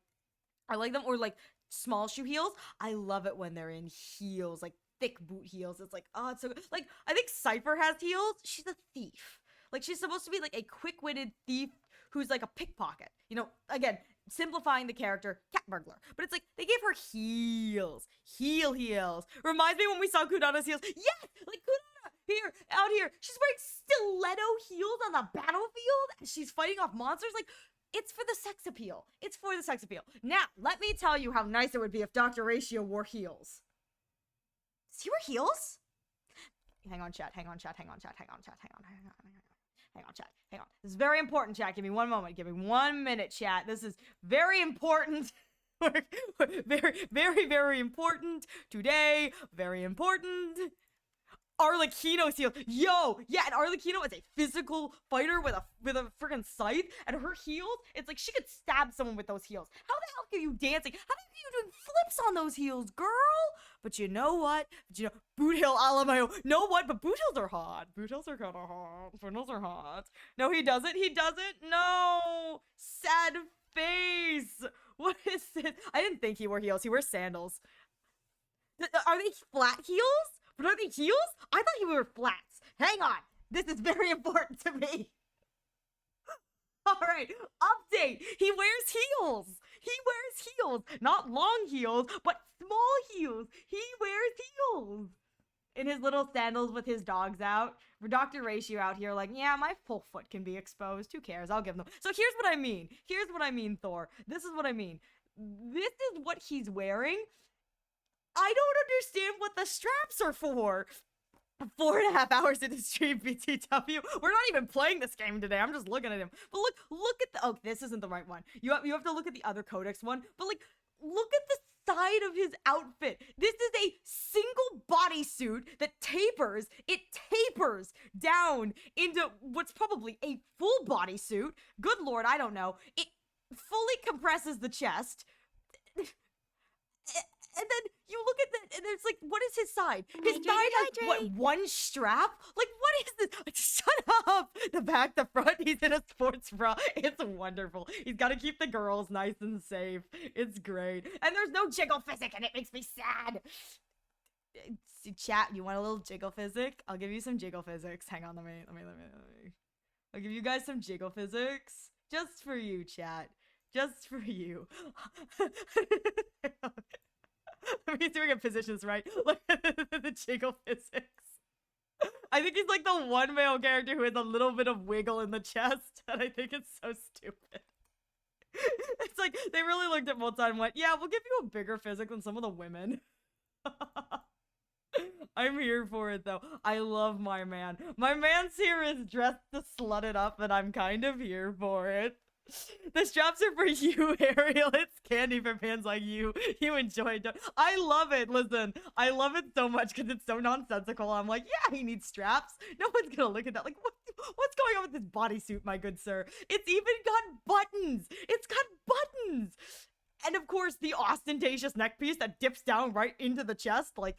[SPEAKER 2] I like them, or like small shoe heels. I love it when they're in heels, like thick boot heels. It's like, oh, it's so good. Like I think Cypher has heels. She's a thief. Like she's supposed to be like a quick-witted thief who's like a pickpocket. You know, again, simplifying the character, cat burglar. But it's like they gave her heels. Heels. Reminds me when we saw Kunana's heels. Yes! Like Kunana out here. She's wearing stiletto heels on the battlefield as she's fighting off monsters. Like, it's for the sex appeal. Now, let me tell you how nice it would be if Dr. Ratio wore heels. Does he wear heels? Hang on, chat. This is very important, chat. Give me one moment. Give me 1 minute, chat. This is very important. very important today. Very important. Arlecchino's heels. Yo, yeah, and Arlecchino is a physical fighter with a freaking scythe, and her heels, it's like she could stab someone with those heels. How the hell are you dancing? How the hell are you doing flips on those heels, girl? But you know what? Boot heel a la Mayo. Know what? But boot heels are hot. Boot heels are kind of hot. Boot heels are hot. No, he doesn't. No. Sad face. What is this? I didn't think he wore heels. He wears sandals. Are they flat heels? But are they heels? I thought he wore flats. Hang on. This is very important to me. All right. Update. He wears heels. He wears heels, not long heels, but small heels. He wears heels. In his little sandals with his dogs out. For Dr. Ratio out here, like, yeah, my full foot can be exposed. Who cares? I'll give them. So here's what I mean. Here's what I mean, Thor. This is what I mean. This is what he's wearing. I don't understand what the straps are for. 4.5 hours into stream, BTW. We're not even playing this game today. I'm just looking at him. But look at the. Oh, this isn't the right one. You have to look at the other Codex one. But like, look at the side of his outfit. This is a single bodysuit that tapers. It tapers down into what's probably a full bodysuit. Good lord, I don't know. It fully compresses the chest. And then you look at that, and it's like, what is his side? His side has, what, one strap? Like, what is this? Shut up! The back, the front, he's in a sports bra. It's wonderful. He's got to keep the girls nice and safe. It's great. And there's no jiggle physic, and it makes me sad. Chat, you want a little jiggle physic? I'll give you some jiggle physics. Hang on, let me. I'll give you guys some jiggle physics. Just for you, chat. Just for you. He's doing it positions right. Look at the jiggle physics. I think he's like the one male character who has a little bit of wiggle in the chest, and I think it's so stupid. It's like they really looked at Multi and went, yeah, we'll give you a bigger physics than some of the women. I'm here for it though. I love my man. My man's here is dressed to slut it up, and I'm kind of here for it. The straps are for you, Ariel. It's candy for fans like you. You enjoy it. I love it. Listen, I love it so much because it's so nonsensical. I'm like, yeah, he needs straps. No one's gonna look at that. Like, what's going on with this bodysuit, my good sir? It's even got buttons. It's got buttons. And of course, the ostentatious neck piece that dips down right into the chest. Like,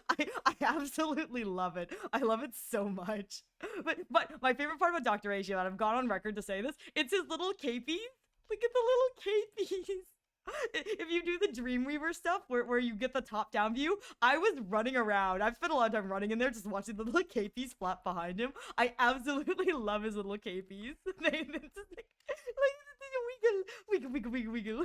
[SPEAKER 2] I absolutely love it. I love it so much. But my favorite part about Dr. Ratio, and I've gone on record to say this, it's his little capies. Look at the little capies. If you do the Dreamweaver stuff where you get the top-down view, I was running around. I've spent a lot of time running in there just watching the little capies flap behind him. I absolutely love his little capies. They just like wiggle.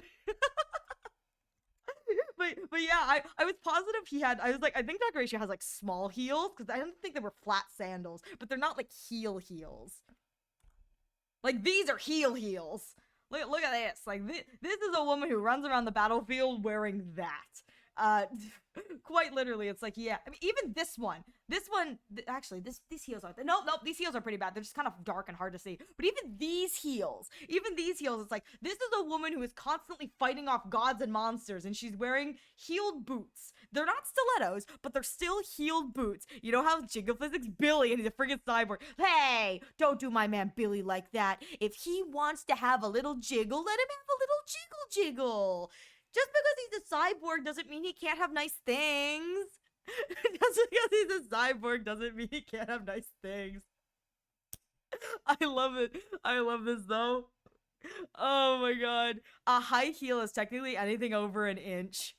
[SPEAKER 2] but yeah, I was positive he had. I was like, I think Dr. Ratio has like small heels because I didn't think they were flat sandals, but they're not like heels. Like these are heels. Look at this. Like this is a woman who runs around the battlefield wearing that. Quite literally, it's like, yeah. I mean, even this one, actually, these heels aren't. Nope, these heels are pretty bad. They're just kind of dark and hard to see. But even these heels, it's like, this is a woman who is constantly fighting off gods and monsters, and she's wearing heeled boots. They're not stilettos, but they're still heeled boots. You know how Jiggle Physics Billy, and he's a friggin' cyborg. Hey, don't do my man Billy like that. If he wants to have a little jiggle, let him have a little jiggle. Just because he's a cyborg doesn't mean he can't have nice things. Just because he's a cyborg doesn't mean he can't have nice things. I love it. I love this though. Oh my god. A high heel is technically anything over an inch.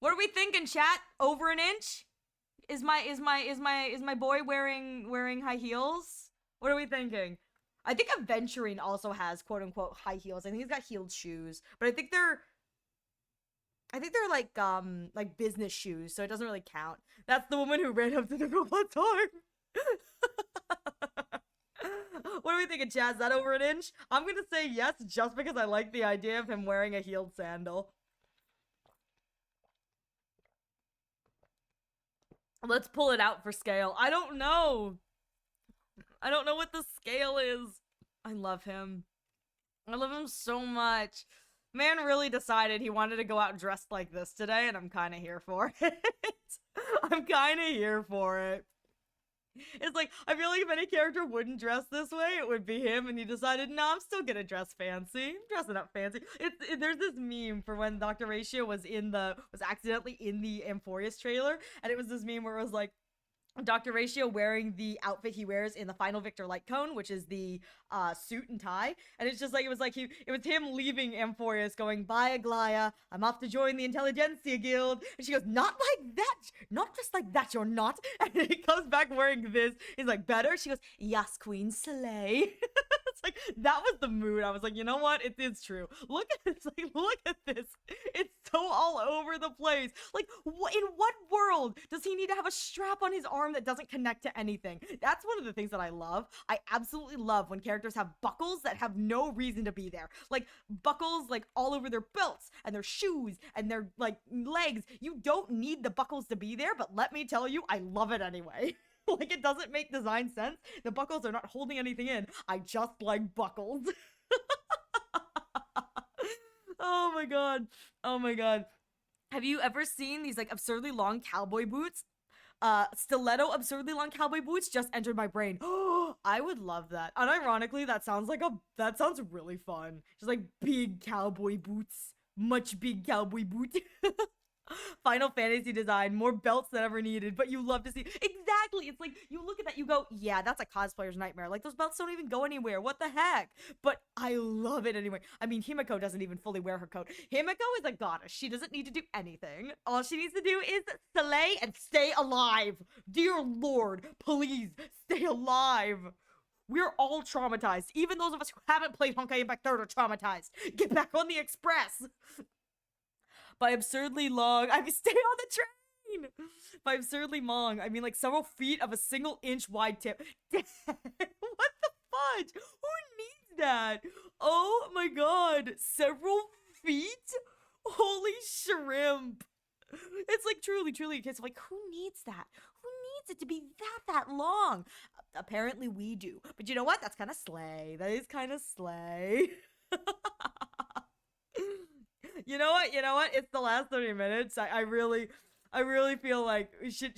[SPEAKER 2] What are we thinking, chat? Over an inch? Is my boy wearing high heels? What are we thinking? I think Aventurine also has quote unquote high heels. I think he's got heeled shoes, but I think they're like business shoes, so it doesn't really count. That's the woman who ran up to the robot's arm. What are we thinking, Chaz? Is that over an inch? I'm gonna say yes, just because I like the idea of him wearing a heeled sandal. Let's pull it out for scale. I don't know what the scale is. I love him. I love him so much. Man really decided he wanted to go out dressed like this today, and I'm kind of here for it. I'm kind of here for it. It's like, I feel like if any character wouldn't dress this way, it would be him, and he decided, no, I'm still gonna dress fancy. I'm dressing up fancy. There's this meme for when Dr. Ratio was accidentally in the Amphorius trailer, and it was this meme where it was like, Dr. Ratio wearing the outfit he wears in the Final Victor Light Cone, which is the suit and tie, and it's just like it was him leaving Amphorius, going, bye Aglaya, I'm off to join the Intelligentsia Guild, and she goes, not like that, not just like that, you're not, and he comes back wearing this. He's like, better? She goes, yes, Queen, slay. It's like, like, that was the mood. I was like, you know what? It's true. Look at this. Like, look at this. It's so all over the place. Like, in what world does he need to have a strap on his arm that doesn't connect to anything? That's one of the things that I love. I absolutely love when characters have buckles that have no reason to be there. Like, buckles, like, all over their belts and their shoes and their, like, legs. You don't need the buckles to be there, but let me tell you, I love it anyway. Like, it doesn't make design sense. The buckles are not holding anything in. I just like buckles. Oh my god. Oh my god. Have you ever seen these, like, absurdly long cowboy boots? Stiletto absurdly long cowboy boots just entered my brain. I would love that. Unironically, that sounds really fun. Just like big cowboy boots. Much big cowboy boot. Final Fantasy design, more belts than ever needed, but you love to see. Exactly. It's like, you look at that, you go, yeah, that's a cosplayer's nightmare. Like, those belts don't even go anywhere. What the heck? But I love it anyway. I mean, Himiko doesn't even fully wear her coat. Himiko is a goddess. She doesn't need to do anything. All she needs to do is slay and stay alive. Dear Lord, please stay alive. We're all traumatized. Even those of us who haven't played Honkai Impact 3rd are traumatized. Get back on the express. By absurdly long, I mean, stay on the train. By absurdly long, I mean like several feet of a single-inch wide tip. What the fudge? Who needs that? Oh my god, several feet? Holy shrimp. It's like truly a case of like, who needs that? Who needs it to be that long? Apparently we do. But you know what? That's kind of slay. That is kind of slay. You know what? It's the last 30 minutes. I really feel like should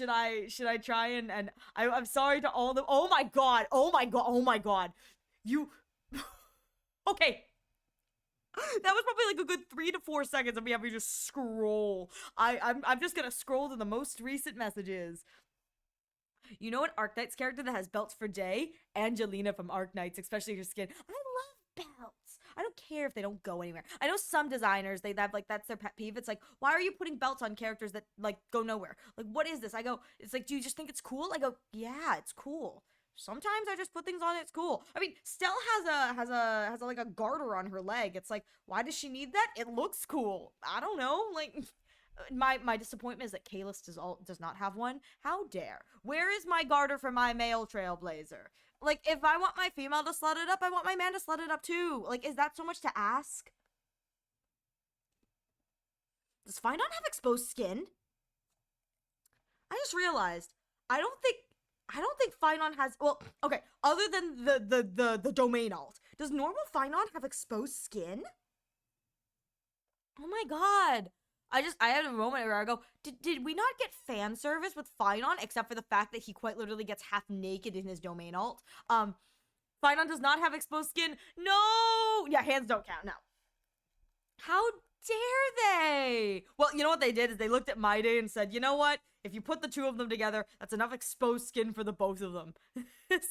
[SPEAKER 2] I try and I'm sorry to all the oh my god. You okay. That was probably like a good 3 to 4 seconds of me having to just scroll. I'm just gonna scroll to the most recent messages. You know what Arknight's character that has belts for day? Angelina from Arknights, especially her skin. I love belts. I don't care if they don't go anywhere. I know some designers, they have like, that's their pet peeve. It's like, why are you putting belts on characters that like go nowhere? Like, what is this? I go, it's like, do you just think it's cool? I go, yeah, it's cool. Sometimes I just put things on, it's cool. I mean, Stell has a like a garter on her leg. It's like, why does she need that? It looks cool. I don't know. Like, my disappointment is that Kalis does not have one. How dare? Where is my garter for my male trailblazer? Like, if I want my female to slut it up, I want my man to slut it up too. Like, is that so much to ask? Does Finon have exposed skin? I just realized. I don't think Finon has, well, okay, other than the domain alt. Does normal Finon have exposed skin? Oh my god. I had a moment where I go, did we not get fan service with Finon, except for the fact that he quite literally gets half naked in his domain alt? Finon does not have exposed skin. No! Yeah, hands don't count, no. How dare they? Well, you know what they did is they looked at My Day and said, you know what? If you put the two of them together, that's enough exposed skin for the both of them.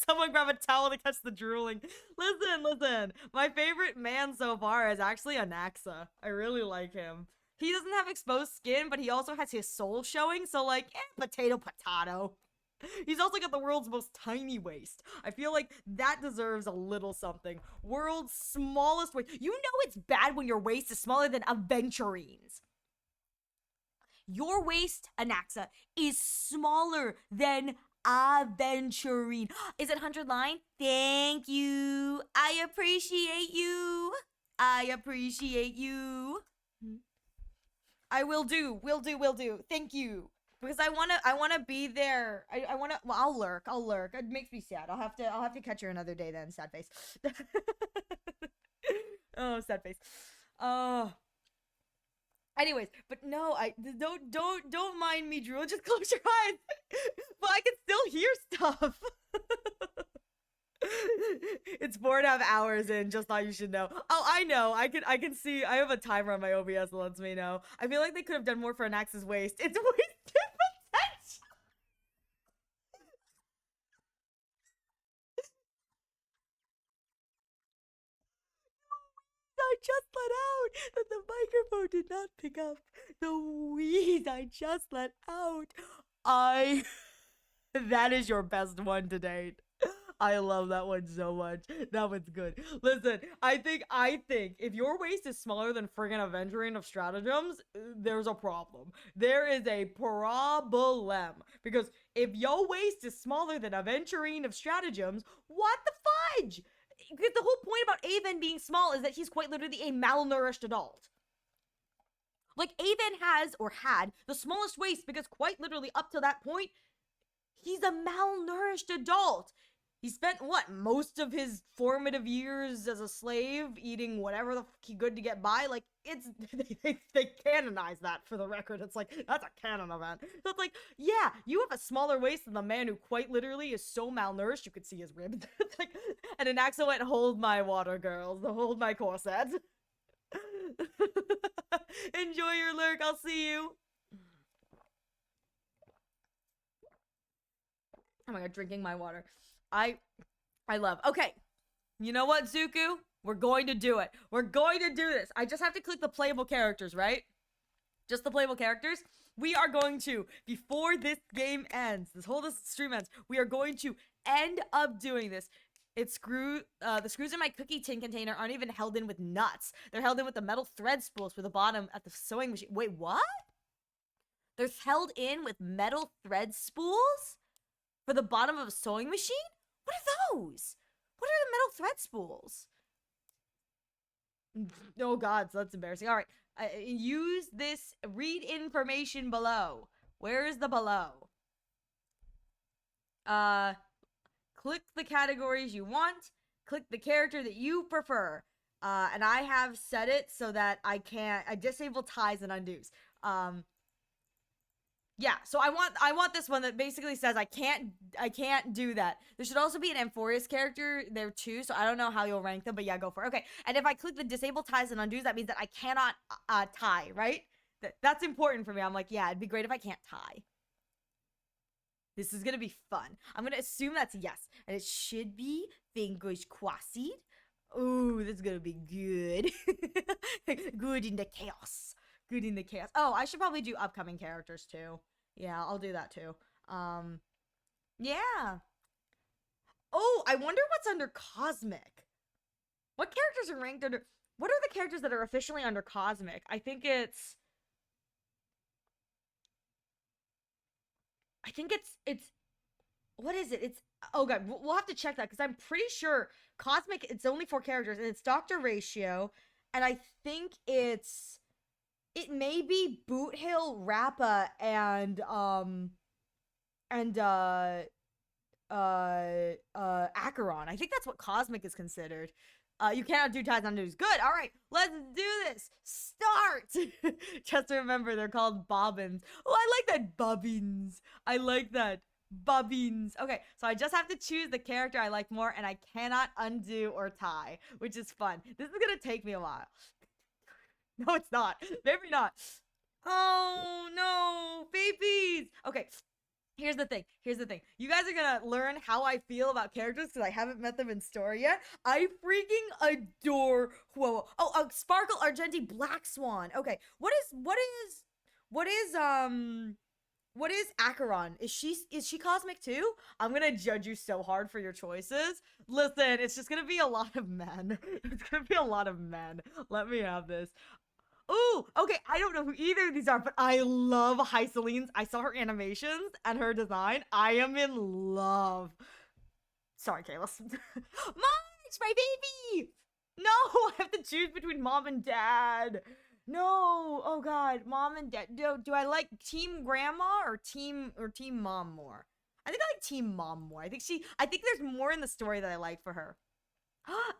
[SPEAKER 2] Someone grab a towel to catch the drooling. Listen. My favorite man so far is actually Anaxa. I really like him. He doesn't have exposed skin, but he also has his soul showing, so like, potato. He's also got the world's most tiny waist. I feel like that deserves a little something. World's smallest waist. You know it's bad when your waist is smaller than Aventurine's. Your waist, Anaxa, is smaller than Aventurine. Is it 100 line? Thank you. I appreciate you. I will do. Thank you. Because I wanna be there. Well, I'll lurk. It makes me sad. I'll have to catch her another day then, sad face. Oh, sad face. Anyways, but no, don't mind me, Drew. Just close your eyes. But I can still hear stuff. It's 4.5 hours in, just thought you should know. Oh, I know. I can see. I have a timer on my OBS that lets me know. I feel like they could have done more for Anax's waist. It's wasted potential. I just let out that the microphone did not pick up the wheeze I just let out. That is your best one to date. I love that one so much. That one's good. Listen, I think if your waist is smaller than friggin' Aventurine of Stratagems, there's a problem. There is a problem. Because if your waist is smaller than Aventurine of Stratagems, what the fudge? Because the whole point about Aven being small is that he's quite literally a malnourished adult. Like, Aven has, or had, the smallest waist because quite literally up to that point, he's a malnourished adult. He spent, what, most of his formative years as a slave eating whatever the fuck he could to get by? Like, it's, they canonize that for the record. It's like, that's a canon event. So it's like, yeah, you have a smaller waist than the man who quite literally is so malnourished you could see his ribs. It's like, and Anaxa went, hold my water, girls. Hold my corset. Enjoy your lurk. I'll see you. Oh my god, drinking my water. I love. Okay. You know what, Zuku? We're going to do it. We're going to do this. I just have to click the playable characters, right? Just the playable characters. We are going to, before this game ends, this whole stream ends, we are going to end up doing this. The screws in my cookie tin container aren't even held in with nuts. They're held in with the metal thread spools for the bottom at the sewing machine. Wait, what? They're held in with metal thread spools for the bottom of a sewing machine? What are those? What are the metal thread spools? Oh god, so that's embarrassing. All right, use this. Read information below. Where is the below? Click the categories you want. Click the character that you prefer. And I have set it so that I disable ties and undos. Yeah, so I want this one that basically says I can't do that. There should also be an Amphorius character there too, so I don't know how you'll rank them, but yeah, go for it. Okay, and if I click the disable ties and undos, that means that I cannot tie, right? That's important for me. I'm like, yeah, it'd be great if I can't tie. This is gonna be fun. I'm gonna assume that's yes. And it should be fingers crossed. Ooh, this is gonna be good. Good in the chaos. Good in the chaos. Oh, I should probably do upcoming characters too. Yeah, I'll do that too. Yeah. Oh, I wonder what's under Cosmic. What characters are ranked under... What are the characters that are officially under Cosmic? I think it's... What is it? It's... Oh god, we'll have to check that because I'm pretty sure Cosmic, it's only 4 characters and it's Dr. Ratio, and I think it's... It may be Boot Hill, Rappa, and Acheron. I think that's what Cosmic is considered. You cannot do ties on news. Good. All right, let's do this. Start. Just remember, they're called bobbins. Oh, I like that, bobbins. I like that, bobbins. Okay, so I just have to choose the character I like more, and I cannot undo or tie, which is fun. This is gonna take me a while. No, it's not. Maybe not. Oh no, babies. Okay. Here's the thing. You guys are gonna learn how I feel about characters because I haven't met them in story yet. I freaking adore Whoa. Oh, Sparkle Argenti Black Swan. Okay. What is Acheron? Is she cosmic too? I'm gonna judge you so hard for your choices. Listen, it's just gonna be a lot of men. It's gonna be a lot of men. Let me have this. Ooh, okay, I don't know who either of these are, but I love Hyceline's. I saw her animations and her design. I am in love. Sorry, Kayla. March, my baby! No, I have to choose between mom and dad. No, oh god, mom and dad. Do I like team grandma or team mom more? I think I like team mom more. I think there's more in the story that I like for her.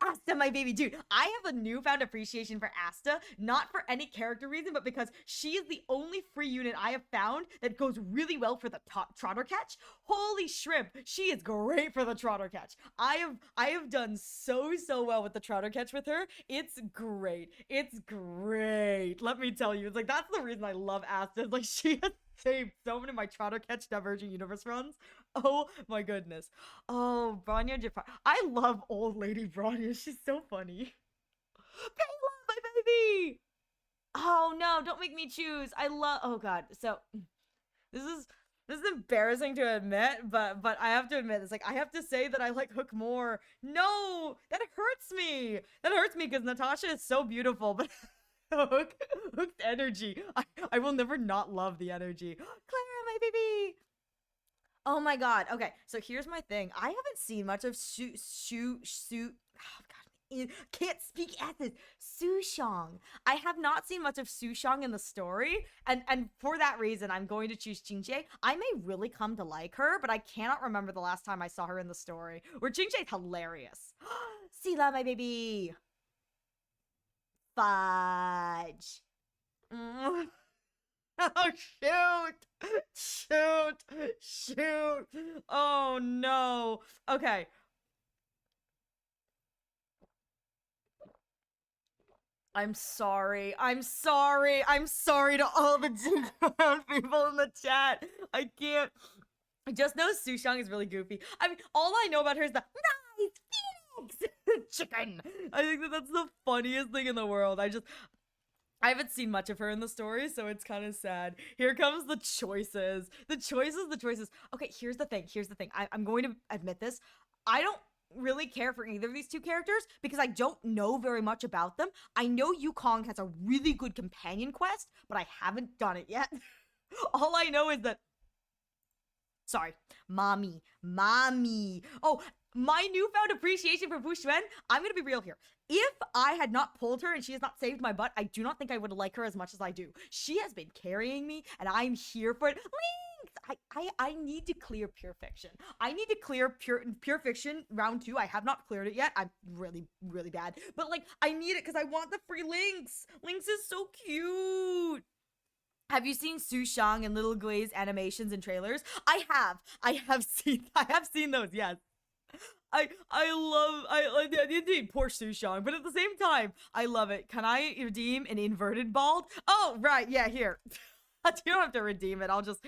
[SPEAKER 2] Asta, my baby. Dude, I have a newfound appreciation for Asta, not for any character reason, but because she is the only free unit I have found that goes really well for the trotter catch. Holy shrimp, she is great for the trotter catch. I have done so well with the trotter catch with her. It's great. Let me tell you, it's like that's the reason I love Asta. It's like she has saved so many of my trotter catch Divergent Universe runs. Oh my goodness. Oh, Bronya Jafar. I love old lady Bronya. She's so funny. Payla, my baby. Oh no, don't make me choose. Oh god. So this this is embarrassing to admit, but I have to admit this. Like, I have to say that I like Hook more. No, that hurts me. That hurts me because Natasha is so beautiful, but Hook's energy. I will never not love the energy. Clara, my baby. Oh my god. Okay, so here's my thing. I haven't seen much of oh god, can't speak at this. Sushong. I have not seen much of Sushong in the story, and for that reason, I'm going to choose Jingjae. I may really come to like her, but I cannot remember the last time I saw her in the story. Where Jingjae's hilarious. Sila, my baby. Fudge. Mm. Oh, shoot. Oh, no. Okay. I'm sorry to all the Jingle people in the chat. I can't. I just know Sushang is really goofy. I mean, all I know about her is the nice Phoenix chicken. I think that's the funniest thing in the world. I haven't seen much of her in the story, so it's kind of sad. Here comes the choices. The choices. Okay, here's the thing. I'm going to admit this. I don't really care for either of these two characters because I don't know very much about them. I know Yukong has a really good companion quest, but I haven't done it yet. All I know is that... Sorry. Mommy. Oh, my newfound appreciation for Fu Xuan, I'm gonna be real here. If I had not pulled her and she has not saved my butt, I do not think I would like her as much as I do. She has been carrying me, and I'm here for it. I need to clear Pure Fiction. I need to clear Pure Fiction round 2. I have not cleared it yet. I'm really, really bad. But, like, I need it because I want the free Lynx. Lynx is so cute. Have you seen Sushang and Little Glaze animations and trailers? I have seen those, yes. I indeed poor Sushang, but at the same time, I love it. Can I redeem an inverted bald? Oh, right, yeah, here. You don't have to redeem it. I'll just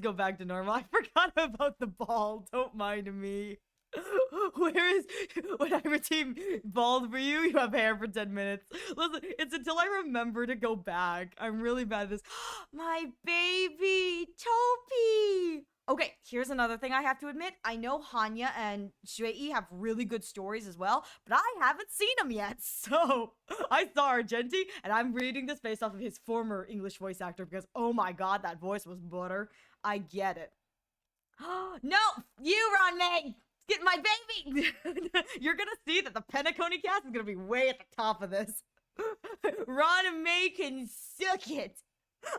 [SPEAKER 2] go back to normal. I forgot about the bald. Don't mind me. When I redeem bald for you, you have hair for 10 minutes. Listen, it's until I remember to go back. I'm really bad at this. My baby, Topi! Okay, here's another thing I have to admit. I know Hanya and Shui have really good stories as well, but I haven't seen them yet. So, I saw Argenti, and I'm reading this based off of his former English voice actor because, oh my god, that voice was butter. I get it. No! You, Ron May! Get my baby! You're gonna see that the Penacony cast is gonna be way at the top of this. Ron and May can suck it.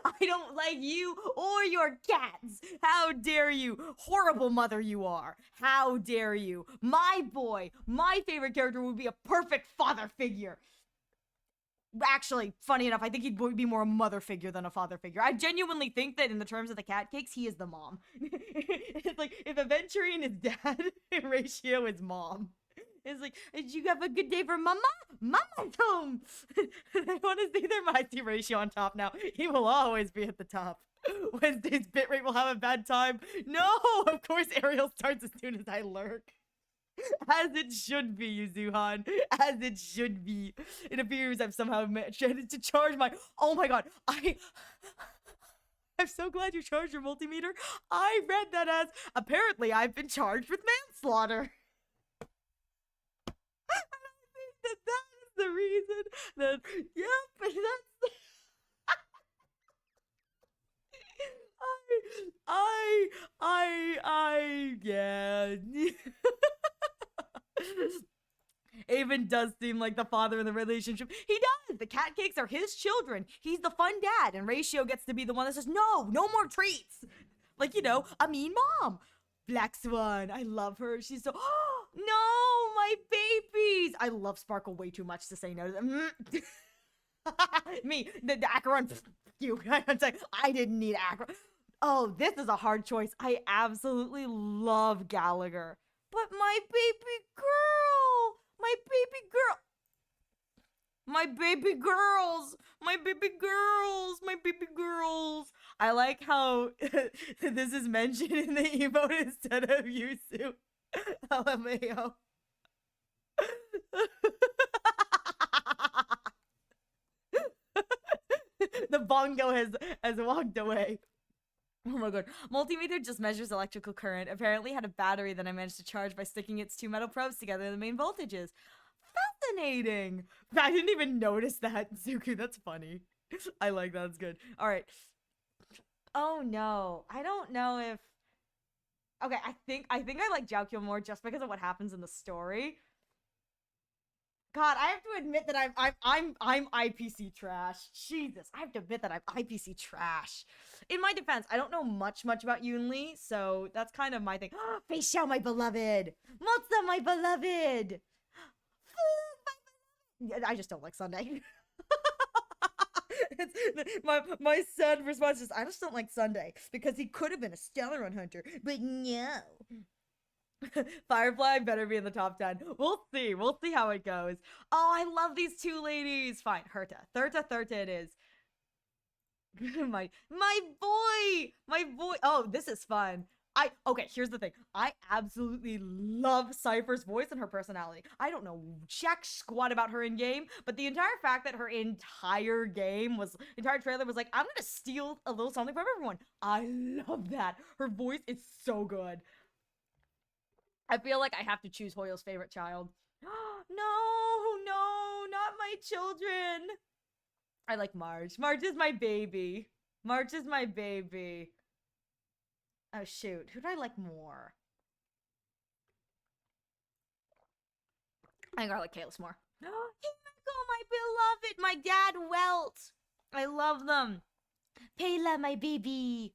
[SPEAKER 2] I don't like you or your cats. How dare you? Horrible mother you are. How dare you? My boy, my favorite character would be a perfect father figure. Actually, funny enough, I think he'd be more a mother figure than a father figure. I genuinely think that in the terms of the cat cakes, he is the mom. It's like, if Aventurine is dad, Ratio is mom. It's like, did you have a good day for mama? Mama's home! I want to see their mighty Ratio on top now. He will always be at the top. Wednesday's bitrate will have a bad time. No! Of course Ariel starts as soon as I lurk. As it should be, Yuzuhan. As it should be. It appears I've somehow managed to charge my... Oh my god. I'm so glad you charged your multimeter. I read that as, apparently I've been charged with manslaughter. And I think that is the reason that... Yep, that's... Yeah. Avon does seem like the father in the relationship. He does. The cat cakes are his children. He's the fun dad, and Ratio gets to be the one that says, no more treats. Like, you know, a mean mom. Black Swan, I love her. She's so, oh, no, my babies. I love Sparkle way too much to say no to them. Me, the Acheron, you. I'm saying, I didn't need Acheron. Oh, this is a hard choice. I absolutely love Gallagher. But my baby girl! My baby girl! My baby girls! My baby girls! My baby girls! I like how this is mentioned in the emote instead of Yusu. LMAO. The bongo has walked away. Oh my god. Multimeter just measures electrical current. Apparently had a battery that I managed to charge by sticking its two metal probes together in the main voltages. Fascinating. I didn't even notice that, Zuku. That's funny. I like that. That's good. All right. Oh no. I don't know if okay, I like Jiaokyo more just because of what happens in the story. God, I have to admit that I'm IPC trash. Jesus, I have to admit that I'm IPC trash. In my defense, I don't know much about Yoonli, so that's kind of my thing. Fei Xiao, my beloved. Motza, my beloved. I just don't like Sunday. My son response is, I just don't like Sunday because he could have been a stellar hunter, but no. Firefly better be in the top 10. We'll see. We'll see how it goes. Oh, I love these two ladies. Fine, Herta. Thurta it is. my boy. My boy. Oh, this is fun. Okay, here's the thing. I absolutely love Cypher's voice and her personality. I don't know jack squat about her in game, but the entire fact that her entire trailer was like, I'm gonna steal a little something from everyone. I love that. Her voice is so good. I feel like I have to choose Hoyo's favorite child. No, not my children. I like Marge. Marge is my baby. Marge is my baby. Oh, shoot. Who do I like more? I think I like Kalis more. Himiko, my beloved. My dad, Welt. I love them. Pela, my baby.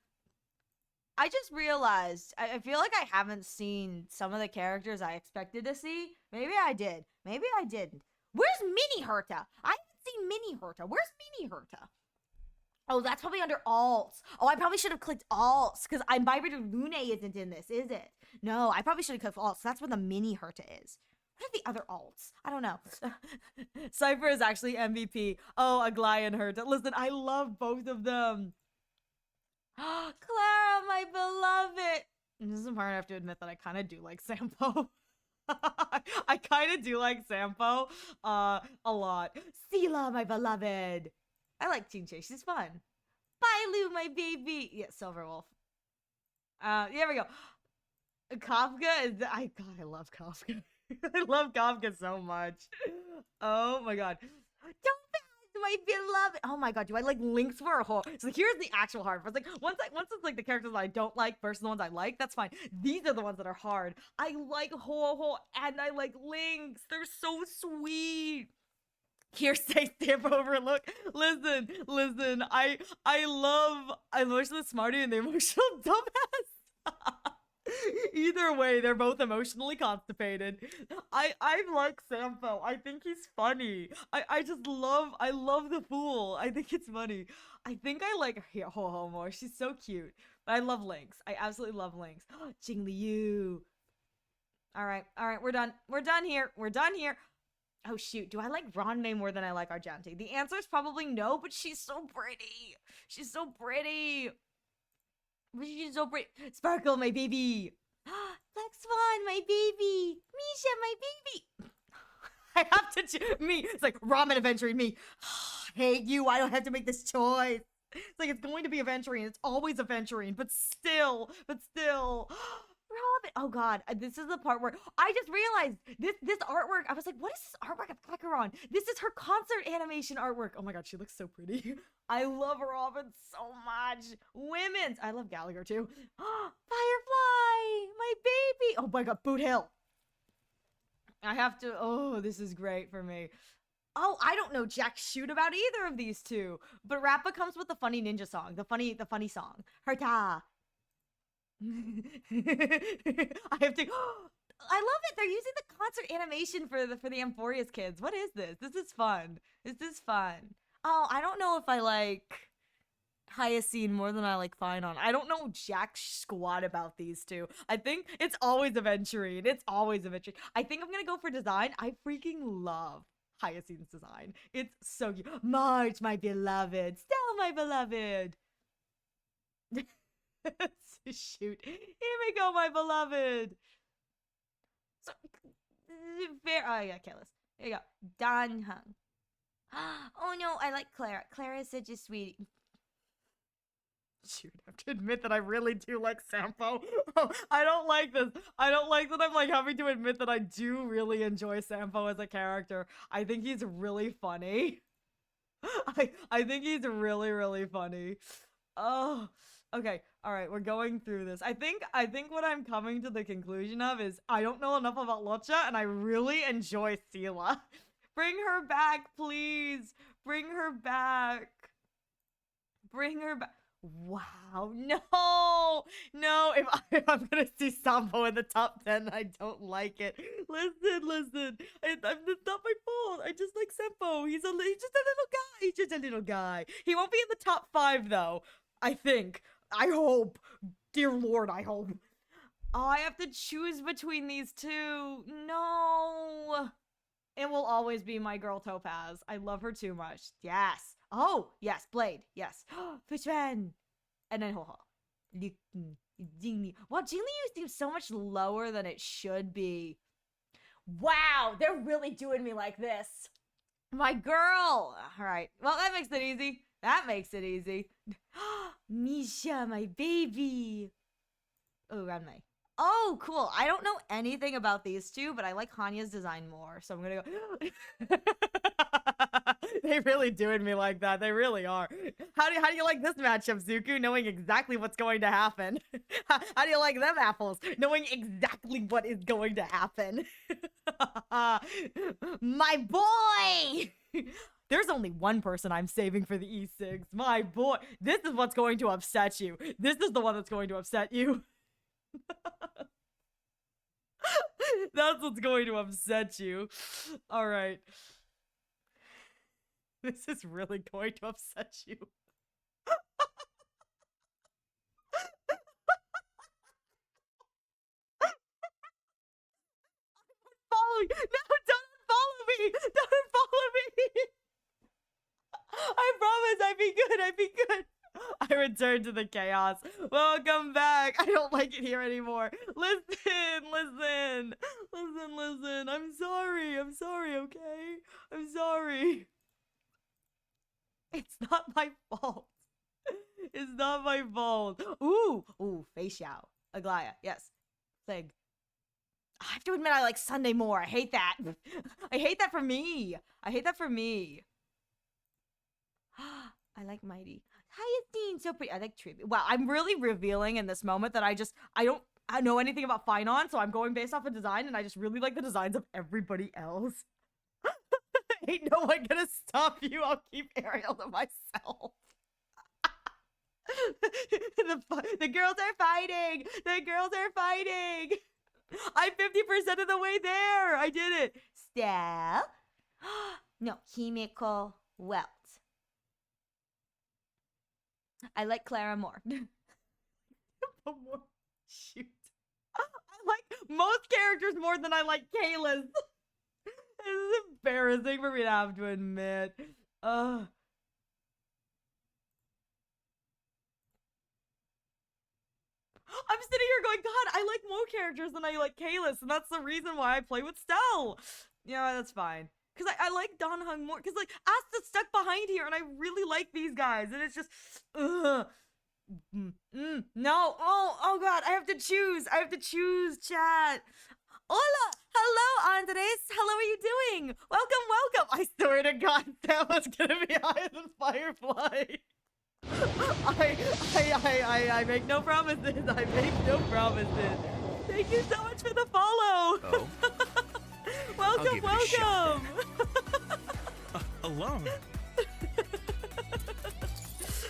[SPEAKER 2] I just realized, I feel like I haven't seen some of the characters I expected to see. Maybe I did. Maybe I didn't. Where's Mini Herta? I haven't seen Mini Herta. Where's Mini Herta? Oh, that's probably under alts. Oh, I probably should have clicked alts because I'm Vibrator Lune isn't in this, is it? No, I probably should have clicked alts. That's where the Mini Herta is. What are the other alts? I don't know. Cypher is actually MVP. Oh, Aglaya and Herta. Listen, I love both of them. Clara, my beloved. This is the part I have to admit that I kind of do like Sampo. I kind of do like Sampo a lot. Sela, my beloved. I like Chinche. She's fun. Bailu, my baby. Yeah, Silverwolf. Here we go. Kafka is. God, I love Kafka. I love Kafka so much. Oh my god. Don't my beloved. Oh my god, do I like links for a whole? So here's the actual hard parts. Like once it's like the characters that I don't like versus the ones I like, that's fine. These are the ones that are hard. I like Ho and I like links. They're so sweet. Hearsay stamp overlook. Listen. I love the smarty and the emotional dumbass. Either way, they're both emotionally constipated. I like Sampo. I think he's funny. I love the fool. I think it's funny. I think I like Ho Ho more. She's so cute. But I love Lynx. I absolutely love Lynx. Jing Liu. All right, we're done. We're done here. Oh shoot, do I like Ronmei more than I like Argenti? The answer is probably no, but she's so pretty. She's so pretty. Sparkle, my baby. Black Swan, my baby. Misha, my baby. I have to choose me. It's like ramen aventurine me. Hate you. I don't have to make this choice. It's like it's going to be aventurine. It's always aventurine, but still. Robin. Oh god, this is the part where I just realized this artwork. I was like, what is this artwork of Acheron? This is her concert animation artwork. Oh my god, she looks so pretty. I love Robin so much. Women's. I love Gallagher too. Firefly, my baby. Oh my god, Boot Hill. I have to. Oh, this is great for me. Oh, I don't know jack shoot about either of these two. But Rappa comes with the funny ninja song, the funny song. Herta. I have to. I love it. They're using the concert animation for the Amphorius kids. What is this? This is fun. Oh, I don't know if I like Hyacine more than I like Finon. I don't know jack squat about these two. I think it's always Aventurine. I think I'm gonna go for design. I freaking love Hyacine's design. It's so cute. March, my beloved. Stella, my beloved. Shoot. Here we go, my beloved. So, fair. Oh, yeah, Kalis. There you go. Dan Hung. Oh, no, I like Clara. Clara is such a sweetie. Shoot, I have to admit that I really do like Sampo. Oh, I don't like this. I don't like that I'm like having to admit that I do really enjoy Sampo as a character. I think he's really funny. I think he's really, really funny. Oh, okay. All right, we're going through this. I think what I'm coming to the conclusion of is I don't know enough about Locha, and I really enjoy Sela. Bring her back, please. Bring her back. Bring her back. Wow, no, if I'm gonna see Sampo in the top 10, I don't like it. Listen, it's not my fault. I just like Sampo. He's just a little guy. He's just a little guy. He won't be in the top 5 though. I think. I hope. Dear Lord, I hope. Oh, I have to choose between these two. No. It will always be my girl Topaz. I love her too much. Yes. Oh, yes, Blade. Yes. Fishman. And then Ho-Ho. Wow, Jingliu seems so much lower than it should be. Wow, they're really doing me like this. My girl. All right. Well, that makes it easy. That makes it easy. Misha, my baby. Oh, Ranmei. Oh, cool. I don't know anything about these two, but I like Hanya's design more, so I'm gonna go. They really doing me like that. They really are. How do you like this matchup, Zuku? Knowing exactly what's going to happen. How do you like them apples? Knowing exactly what is going to happen. My boy. There's only one person I'm saving for the E6. My boy. This is what's going to upset you. This is the one that's going to upset you. That's what's going to upset you. All right. This is really going to upset you. Follow me. No, don't follow me. Don't follow me. I promise I'd be good. I return to the chaos. Welcome back. I don't like it here anymore. Listen. I'm sorry, okay? I'm sorry. It's not my fault. It's not my fault. Ooh, Fei Xiao. Aglaya, yes. Thing. I have to admit I like Sunday more. I hate that. I hate that for me. I like Mighty. Hyacinth, so pretty. I like Tribute. Wow, I'm really revealing in this moment that I don't know anything about Finon, so I'm going based off of design, and I just really like the designs of everybody else. Ain't no one gonna stop you. I'll keep Ariel to myself. The girls are fighting. I'm 50% of the way there. I did it. Stell. No, Himiko Welt. I like Clara more. Shoot. I like most characters more than I like Kayla's. This is embarrassing for me to have to admit. I'm sitting here going, God, I like more characters than I like Kalis, and that's the reason why I play with Stell. Yeah, that's fine. Because I like Don Hung more. Because, like, Asta's stuck behind here, and I really like these guys. And it's just, no. Oh, God, I have to choose, chat. Hola, hello, Andres. Hello, how are you doing? Welcome. I swear to God, Sam was gonna be higher than Firefly. I make no promises. Thank you so much for the follow.
[SPEAKER 3] Oh.
[SPEAKER 2] Welcome.
[SPEAKER 3] Alone.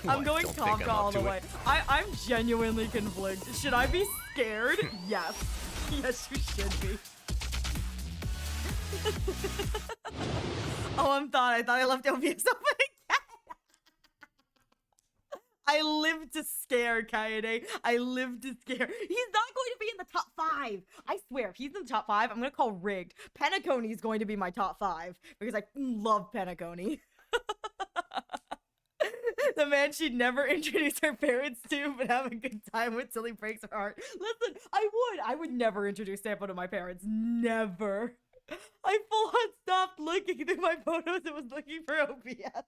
[SPEAKER 2] I'm
[SPEAKER 3] What,
[SPEAKER 2] going
[SPEAKER 3] don't think
[SPEAKER 2] Tomka
[SPEAKER 3] I'm up
[SPEAKER 2] all the
[SPEAKER 3] to
[SPEAKER 2] way.
[SPEAKER 3] it?
[SPEAKER 2] I'm genuinely conflicted. Should I be scared? Yes. Yes, you should be. Oh, I thought I left OBS open again. I live to scare, Kaede. I live to scare. He's not going to be in the top 5. I swear, if he's in the top 5, I'm going to call rigged. Penacony is going to be my top 5 because I love Penacony. The man she'd never introduce her parents to, but have a good time with till he breaks her heart. Listen, I would never introduce Sampo to my parents. Never. I full on stopped looking through my photos and was looking for OBS.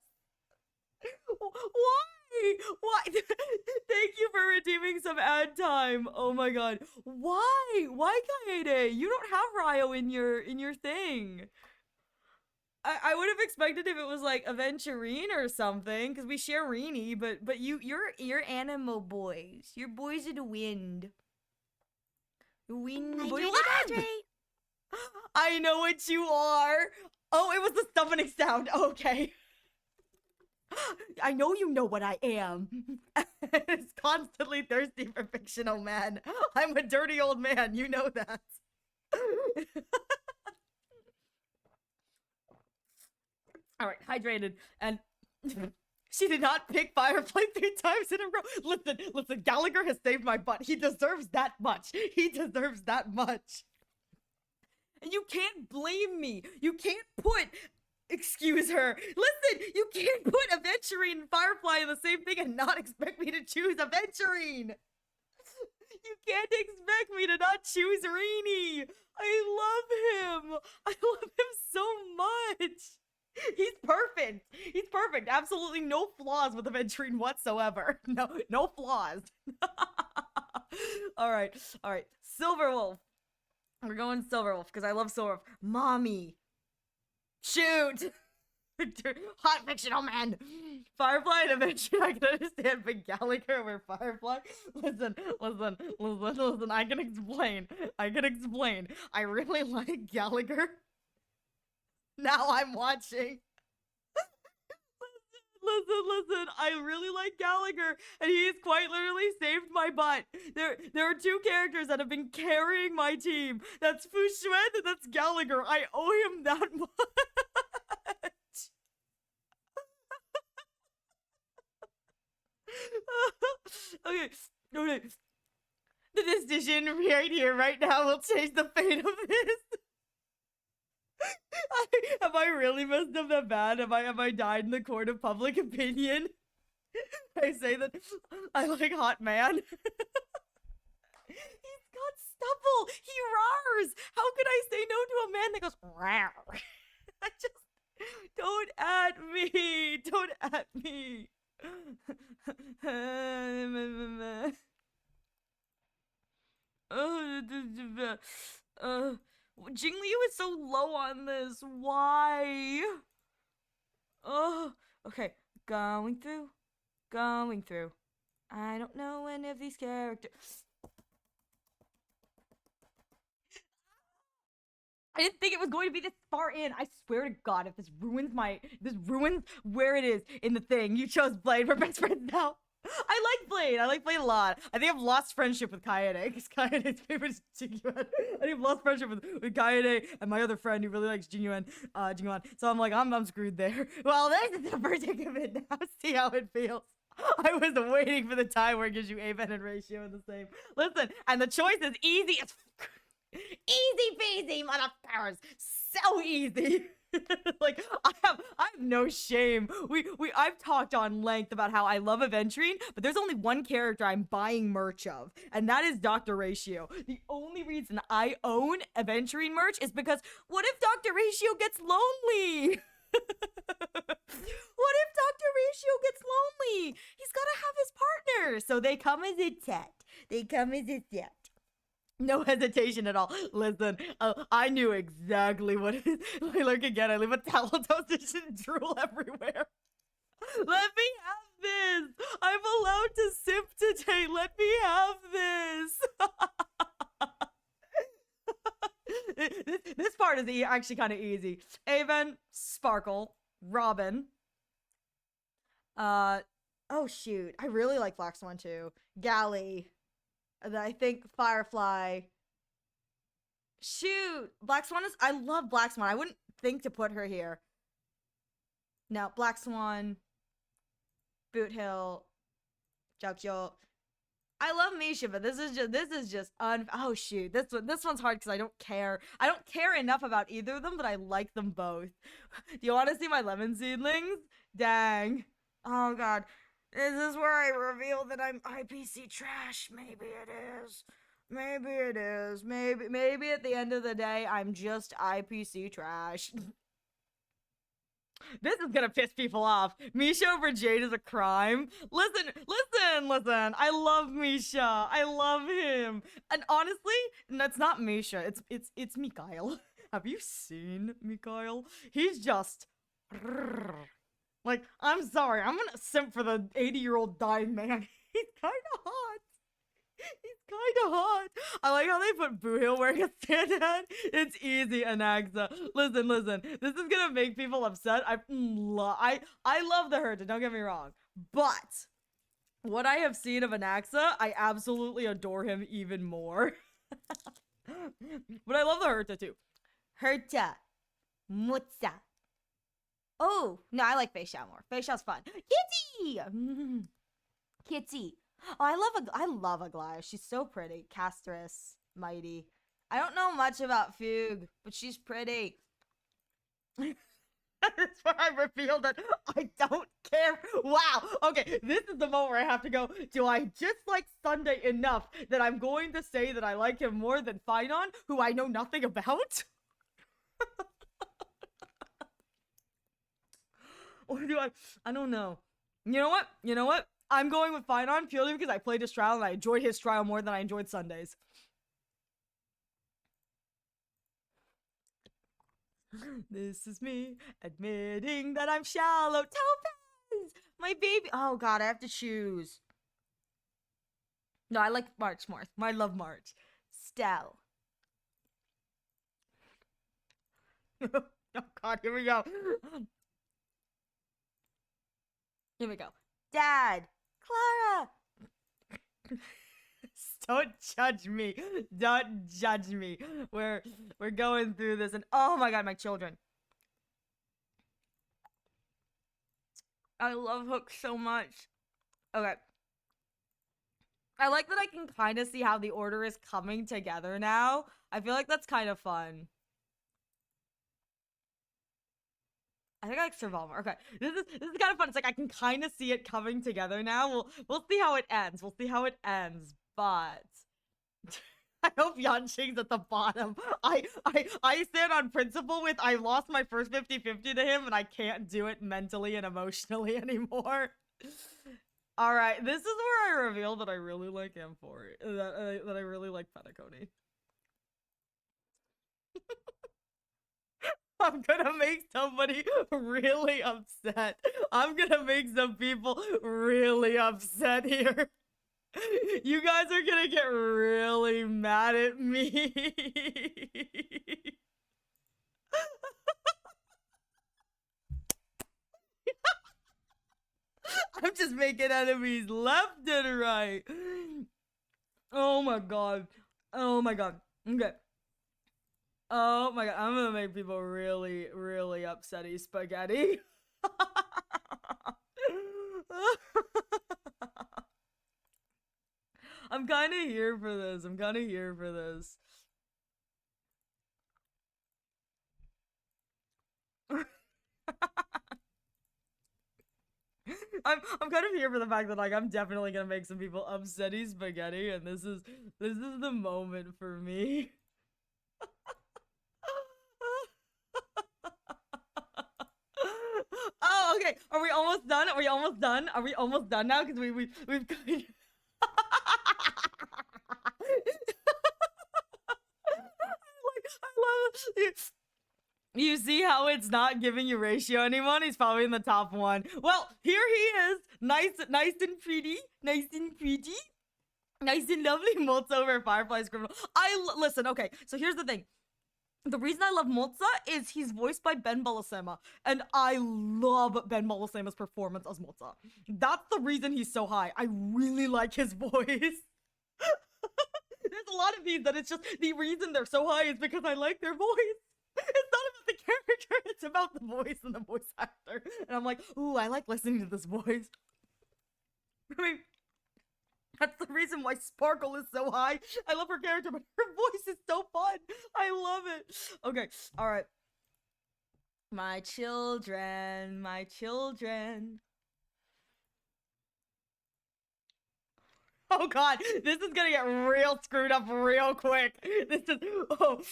[SPEAKER 2] Why? Why? Thank you for redeeming some ad time. Oh my god. Why? Why Kaede? You don't have Ryo in your thing. I would have expected if it was like Aventurine or something, because we share Rini, but you're animal boys. You're boys of the wind. Wind boy. I know what you are. Oh, it was the summoning sound. Okay. I know you know what I am. It's constantly thirsty for fictional man. I'm a dirty old man. You know that. All right, hydrated. And she did not pick Firefly 3 times in a row. Listen, Gallagher has saved my butt. He deserves that much. He deserves that much. And you can't blame me. You can't put, excuse her. Listen, you can't put Aventurine and Firefly in the same thing and not expect me to choose Aventurine. You can't expect me to not choose Rini. I love him. I love him so much. He's perfect. He's perfect. Absolutely no flaws with Aventurine whatsoever. No flaws. All right. Silverwolf. We're going Silverwolf because I love Silverwolf. Mommy. Shoot. Hot fictional man. Firefly and Aventurine, I can understand, but Gallagher over Firefly. Listen. I can explain. I really like Gallagher. Now I'm watching. Listen. I really like Gallagher, and he's quite literally saved my butt. There are two characters that have been carrying my team. That's Fushuen and that's Gallagher. I owe him that much. Okay. The decision right here, right now, will change the fate of this. Have I really messed up that bad? Have I died in the court of public opinion? I say that I like hot man. He's got stubble. He roars. How could I say no to a man that goes rawr? I just don't at me. Don't at me. Jingliu is so low on this. Why? Oh, okay. Going through. I don't know any of these characters. I didn't think it was going to be this far in. I swear to God, if this ruins where it is in the thing. You chose Blade. We're best friends now. I like Blade. I like Blade a lot. I think I've lost friendship with Kaede because Kaede's favorite is Jingyuan. I think I've lost friendship with Kaede and my other friend who really likes Jingyuan. So I'm like, I'm screwed there. Well, this is the predicament now. See how it feels. I was waiting for the time where it gives you Aven and ratio in the same. Listen, and the choice is easy as easy peasy, motherfuckers. So easy. Like I have no shame. I've talked on length about how I love Aventurine, but there's only one character I'm buying merch of, and that is Dr. Ratio. The only reason I own Aventurine merch is because what if Dr. Ratio gets lonely? What if Dr. Ratio gets lonely? He's gotta have his partner, so they come as a set. No hesitation at all. Listen, I knew exactly what it is. I lurk again. I leave a towel toasted and drool everywhere. Let me have this. I'm allowed to sip today. Let me have this. This part is actually kind of easy. Aven, Sparkle, Robin. Oh shoot. I really like Black Swan too. Galley. I think Firefly. Shoot, Black Swan is. I love Black Swan. I wouldn't think to put her here. No, Black Swan, Boot Hill, Jokjo. I love Misha, but this is just oh shoot. This one's hard because I don't care. I don't care enough about either of them, but I like them both. Do you want to see my lemon seedlings? Dang. Oh god. Is this where I reveal that I'm IPC trash? Maybe it is. Maybe at the end of the day, I'm just IPC trash. This is gonna piss people off. Misha over Jade is a crime. Listen. I love Misha. I love him. And honestly, that's not Misha. It's Mikhail. Have you seen Mikhail? He's just like, I'm sorry. I'm gonna simp for the 80-year-old dying man. He's kind of hot. He's kind of hot. I like how they put Boohill wearing a Santa hat. It's easy, Anaxa. Listen. This is gonna make people upset. I love the Herta, don't get me wrong. But what I have seen of Anaxa, I absolutely adore him even more. But I love the Herta too.
[SPEAKER 1] Herta. Mutsa. Oh, no, I like Feisha more. Feisha's fun. Kitty! Kitty. Oh, I love Aglaya. She's so pretty. Castress. Mighty. I don't know much about Fugue, but she's pretty.
[SPEAKER 2] That's where I revealed that I don't care. Wow. Okay, this is the moment where I have to go. Do I just like Sunday enough that I'm going to say that I like him more than Finon, who I know nothing about? Or do I don't know. You know what? I'm going with Finon purely because I played his trial and I enjoyed his trial more than I enjoyed Sundays. This is me admitting that I'm shallow. Topaz! My baby. Oh god, I have to choose. No, I like March more. I love March. Stell. Oh god, here we go. Here we go.
[SPEAKER 1] Dad. Clara.
[SPEAKER 2] Don't judge me. Don't judge me. We're going through this, and oh my god, my children. I love Hook so much. Okay. I like that I can kind of see how the order is coming together now. I feel like that's kind of fun. I think I like Survivor. Okay, this is kind of fun. It's like I can kind of see it coming together now. We'll see how it ends. We'll see how it ends. But I hope Yanqing's at the bottom. I stand on principle with I lost my first 50-50 to him, and I can't do it mentally and emotionally anymore. All right, this is where I reveal that I really like Amphori. That I really like Petacone. I'm gonna make somebody really upset. I'm gonna make some people really upset here. You guys are gonna get really mad at me. I'm just making enemies left and right. Oh my god. Oh my god. Okay. Oh my god, I'm gonna make people really, really upsetty spaghetti. I'm kind of here for this. I'm kind of here for this. I'm kind of here for the fact that like I'm definitely gonna make some people upsetty spaghetti, and this is the moment for me. Oh, okay. Are we almost done? Are we almost done? Are we almost done now? Because we've I love it. You see how it's not giving you ratio anyone? He's probably in the top one. Well, here he is. Nice and pretty. Nice and pretty. Nice and lovely. Moltz over Firefly's criminal. Listen, okay. So here's the thing. The reason I love Moltza is he's voiced by Ben Bolasema, and I love Ben Bolasema's performance as Moltza. That's the reason he's so high. I really like his voice. There's a lot of these that it's just the reason they're so high is because I like their voice. It's not about the character, it's about the voice and the voice actor. And I'm like, ooh, I like listening to this voice. I mean, that's the reason why Sparkle is so high. I love her character, but her voice is so fun. I love it. Okay, all right. My children, my children. Oh god, this is gonna get real screwed up real quick. This is oh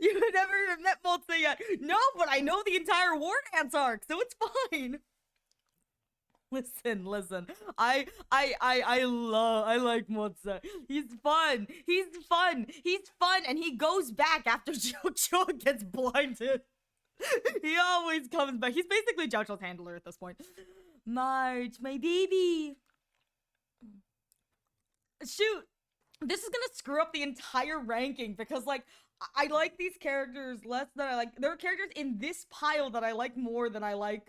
[SPEAKER 2] you've never even met Moltse yet. No, but I know the entire War Dance arc, so it's fine. Listen. I like Moltse. He's fun. He's fun, and he goes back after Jojo gets blinded. He always comes back. He's basically Jojo's handler at this point. March, my baby. Shoot, this is gonna screw up the entire ranking because like I like these characters less than I like. There are characters in this pile that I like more than I like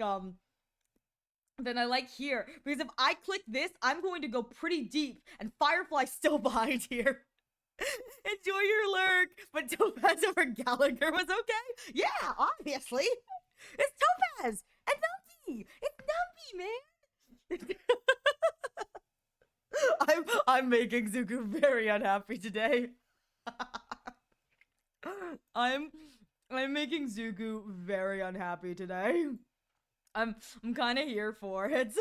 [SPEAKER 2] here, because if I click this I'm going to go pretty deep, and Firefly's still behind here. Enjoy your lurk, but Topaz over Gallagher was okay. Yeah, obviously. It's Topaz and Numpy. It's Numpy, man. I'm making Zuko very unhappy today. I'm making Zuko very unhappy today. I'm kind of here for it.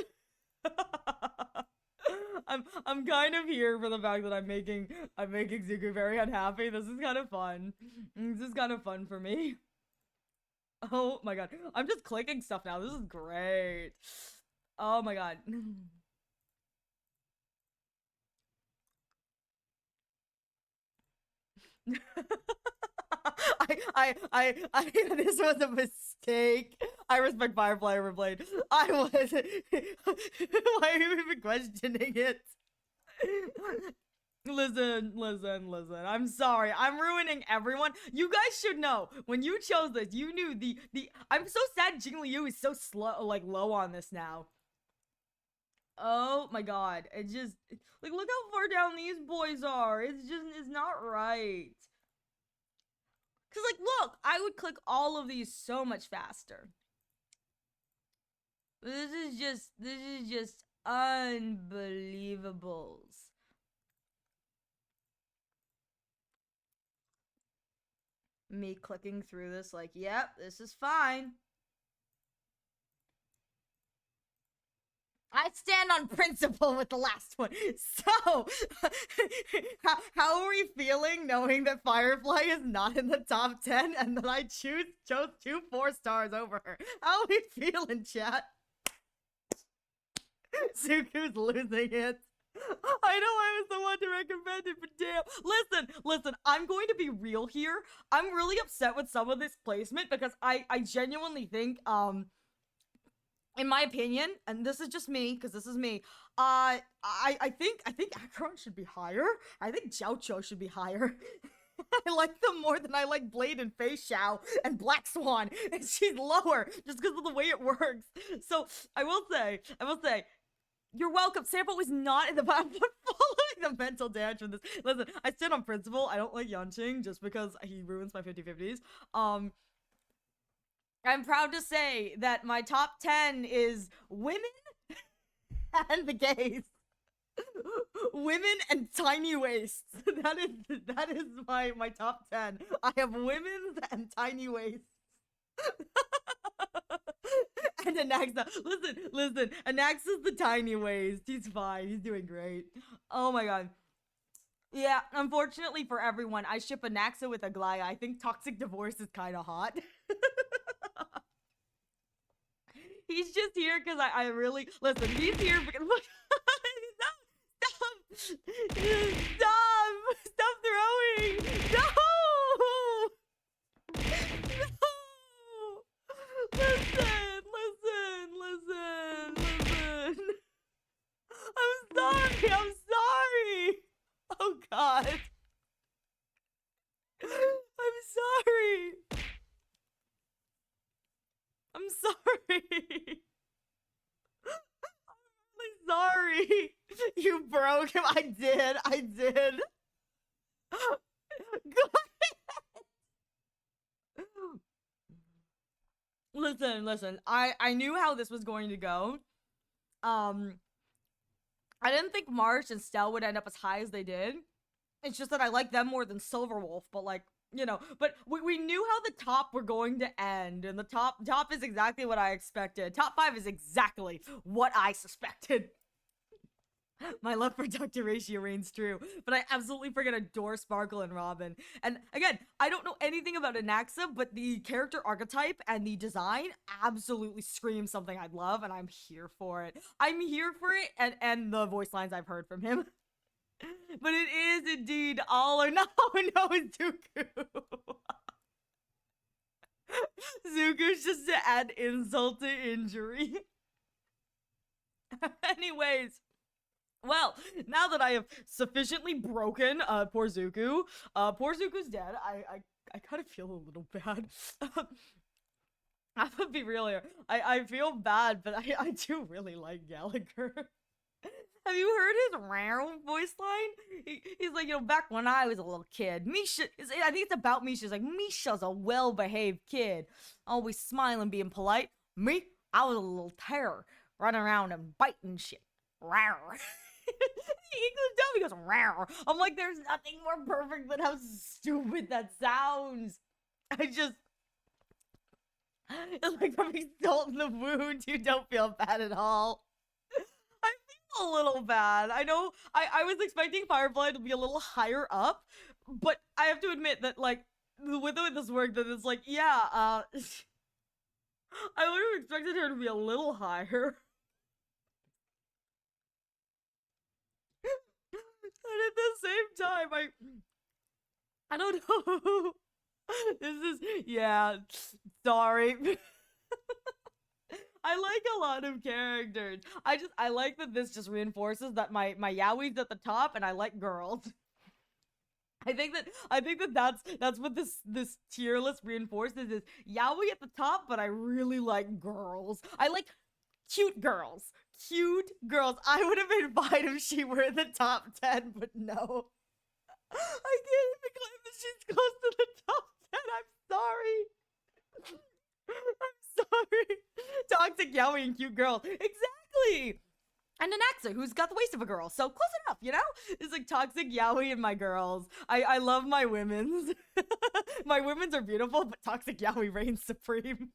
[SPEAKER 2] I'm kind of here for the fact that I'm making Zuko very unhappy. This is kind of fun. This is kind of fun for me. Oh my god. I'm just clicking stuff now. This is great. Oh my god. This was a mistake. I respect Firefly over Blade. I was. Why are you even questioning it? Listen. I'm sorry. I'm ruining everyone. You guys should know. When you chose this, you knew the. I'm so sad Jing Liu is so slow, like low on this now. Oh my god. It just. Like, look how far down these boys are. It's not right. Cause like, look, I would click all of these so much faster. This is just unbelievables. Me clicking through this like, yep, this is fine. I stand on principle with the last one. So, how are we feeling knowing that Firefly is not in the top 10 and that I chose 2 4-stars over her? How are we feeling, chat? Zuko's losing it. I know I was the one to recommend it, but damn. Listen, I'm going to be real here. I'm really upset with some of this placement because I genuinely think, in my opinion, and this is just me, because this is me, I think Acheron should be higher. I think Jiao should be higher. I like them more than I like Blade and Fei Xiao and Black Swan, and she's lower just because of the way it works. So I will say, you're welcome. Sampo is not in the bottom, but following the mental damage from this. Listen, I stand on principle. I don't like Yanqing just because he ruins my 50-50s. I'm proud to say that my top 10 is women and the gays. Women and tiny waists. That is my top 10. I have women and tiny waists. And Anaxa. Listen. Anaxa's the tiny waist. He's fine. He's doing great. Oh my god. Yeah, unfortunately for everyone, I ship Anaxa with Aglaya. I think Toxic Divorce is kind of hot. He's just here because I really listen. He's here because look. Stop throwing. No. Listen. I'm sorry. Oh god. I'm sorry. I'm sorry. I'm really sorry. You broke him. I did. Listen. I knew how this was going to go. I didn't think March and Stell would end up as high as they did. It's just that I like them more than Silverwolf, but like, you know, but we knew how the top were going to end, and the top is exactly what I expected. Top 5 is exactly what I suspected. My love for Dr. Ratio reigns true, but I absolutely freaking adore Sparkle and Robin. And again, I don't know anything about Anaxa, but the character archetype and the design absolutely screams something I'd love, and I'm here for it. I'm here for it, and the voice lines I've heard from him. But it is indeed all or no, no, Zuko. Zuko's just to add insult to injury. Anyways, well, now that I have sufficiently broken poor Zuko's dead. I kind of feel a little bad. I'm gonna be real here. I feel bad, but I do really like Gallagher. Have you heard his rare voice line? He's like, back when I was a little kid, Misha, I think it's about Misha. He's like, Misha's a well-behaved kid, always smiling, being polite. Me, I was a little terror, running around and biting shit. Rare. He goes, rare. I'm like, there's nothing more perfect than how stupid that sounds. It's like rubbing salt in the wound. You don't feel bad at all. I feel a little bad. I know I was expecting Firefly to be a little higher up, but I have to admit that, like, the way this worked, that it's like, yeah, I would have expected her to be a little higher. And at the same time, I don't know. This is, yeah, sorry. I like a lot of characters. I like that this just reinforces that my yaoi's at the top, and I like girls. I think that's what this tier list reinforces is yaoi at the top, but I really like girls. I like cute girls. Cute girls. I would have been fine if she were in the top 10, but no. I can't even claim that she's close to the top 10. I'm sorry. I'm sorry. Toxic yaoi and cute girls. Exactly. And Anaxa, who's got the waist of a girl. So close enough, It's like toxic yaoi and my girls. I love my women's. My women's are beautiful, but toxic yaoi reigns supreme.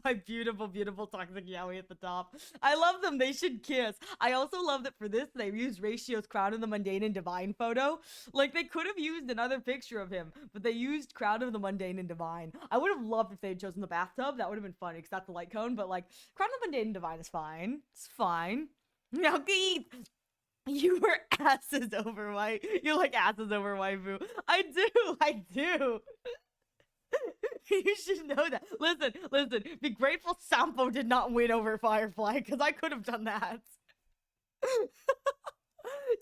[SPEAKER 2] My beautiful, beautiful toxic yaoi at the top. I love them. They should kiss. I also love that for this, they used Ratio's Crown of the Mundane and Divine photo. Like, they could have used another picture of him, but they used Crown of the Mundane and Divine. I would have loved if they had chosen the bathtub. That would have been funny, because that's the light cone, but, like, Crown of the Mundane and Divine is fine. It's fine. Now, Keith! You were asses over white. You're like asses over waifu. I do. You should know that. Listen. Be grateful Sampo did not win over Firefly, because I could have done that.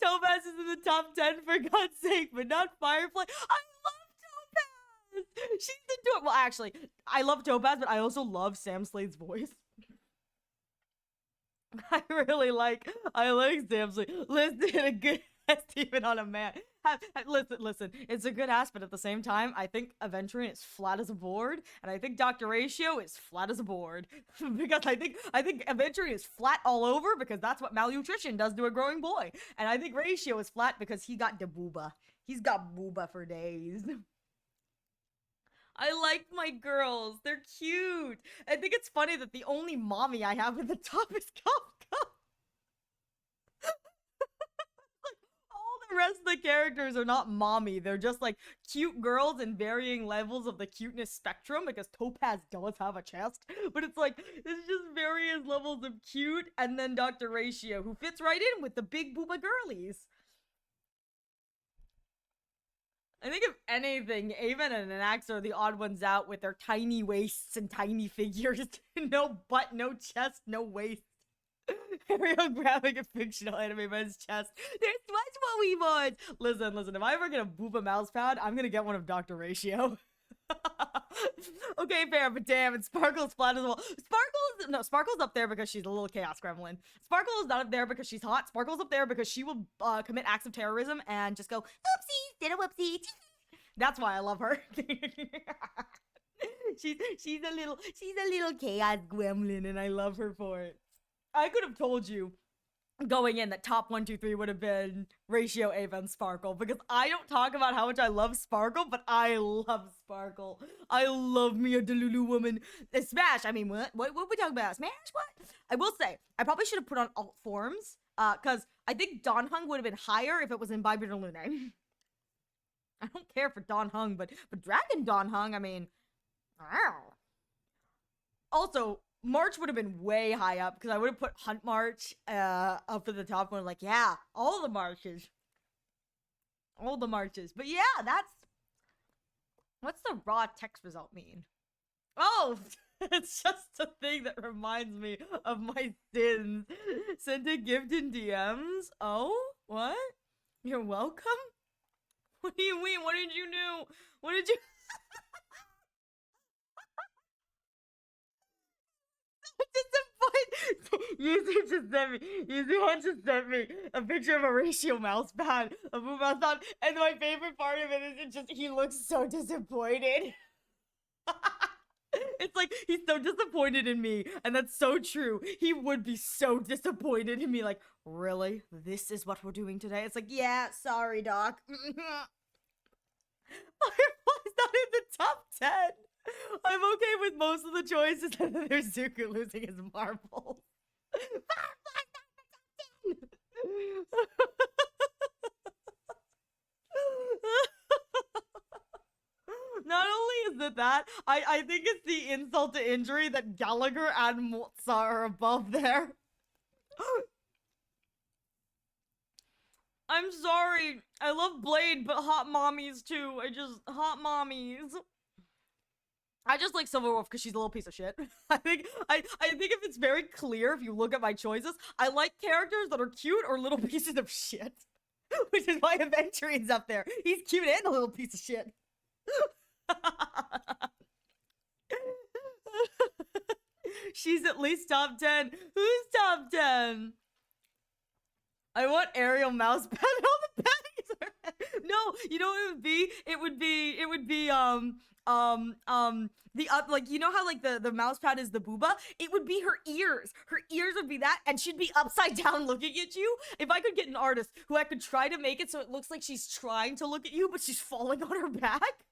[SPEAKER 2] Topaz is in the top 10 for God's sake, but not Firefly. I love Topaz. She's adorable. Well, actually, I love Topaz, but I also love Sam Slade's voice. I like Sam Slade. Listen, a good ass even on a man. Listen. It's a good ass, but at the same time, I think Aventurine is flat as a board, and I think Dr. Ratio is flat as a board. Because I think Aventurine is flat all over, because that's what malnutrition does to a growing boy. And I think Ratio is flat because he got the booba. He's got booba for days. I like my girls. They're cute. I think it's funny that the only mommy I have at the top is Kafka. All the rest of the characters are not mommy. They're just like cute girls in varying levels of the cuteness spectrum, because Topaz does have a chest. But it's like, it's just various levels of cute, and then Dr. Ratio, who fits right in with the big booba girlies. I think if anything, Avon and Anax are the odd ones out with their tiny waists and tiny figures. No butt, no chest, no waist. Ariel grabbing a fictional anime man's chest. There's much what we want. Listen, if I ever get a booba mouse pad, I'm gonna get one of Dr. Ratio. Okay, fair, but damn, and Sparkle's flat as well. Sparkle's up there because she's a little chaos gremlin. Sparkle is not up there because she's hot. Sparkle's up there because she will commit acts of terrorism and just go, oopsie, did a whoopsie. That's why I love her. she's a little chaos gremlin, and I love her for it. I could have told you going in that top 1, 2, 3 would have been Ratio, Avon, Sparkle, because I don't talk about how much I love Sparkle, but I love Sparkle. I love me a Delulu woman. Smash, I mean, what we talking about? Smash, what? I will say, I probably should have put on alt forms Because I think Don Hung would have been higher if it was in Baibitor Lune. I don't care for Don Hung, but Dragon Don Hung, I mean, wow. Also, March would have been way high up because I would have put Hunt March up to the top one. Like, yeah, all the marches. All the marches. But yeah, what's the raw text result mean? Oh, it's just a thing that reminds me of my sins. Sent a gift in DMs. Oh, what? You're welcome? What do you mean? What did you do? What did you... User just sent me a picture of a ratio mouse pad, a Boo Mouthon, and my favorite part of it is it just, he looks so disappointed. It's like, he's so disappointed in me, and that's so true. He would be so disappointed in me, like, really? This is what we're doing today? It's like, yeah, sorry, Doc. Firefly's not in the top 10. I'm okay with most of the choices, and then there's Zuko losing his marbles. Firefly's not in the top 10. Not only is it that, I think it's the insult to injury that Gallagher and Mozart are above there. I'm sorry. I love Blade, but hot mommies too. Hot mommies. I just like Silverwolf because she's a little piece of shit. I think if it's very clear, if you look at my choices, I like characters that are cute or little pieces of shit. Which is why Aventurine's up there. He's cute and a little piece of shit. She's at least top 10. Who's top 10? I want Ariel Mousepad and all the patties. No, you know what it would be? It would be the like, you know how like the mouse pad is the booba? It would be her ears. Her ears would be that, and she'd be upside down looking at you. If I could get an artist who I could try to make it so it looks like she's trying to look at you, but she's falling on her back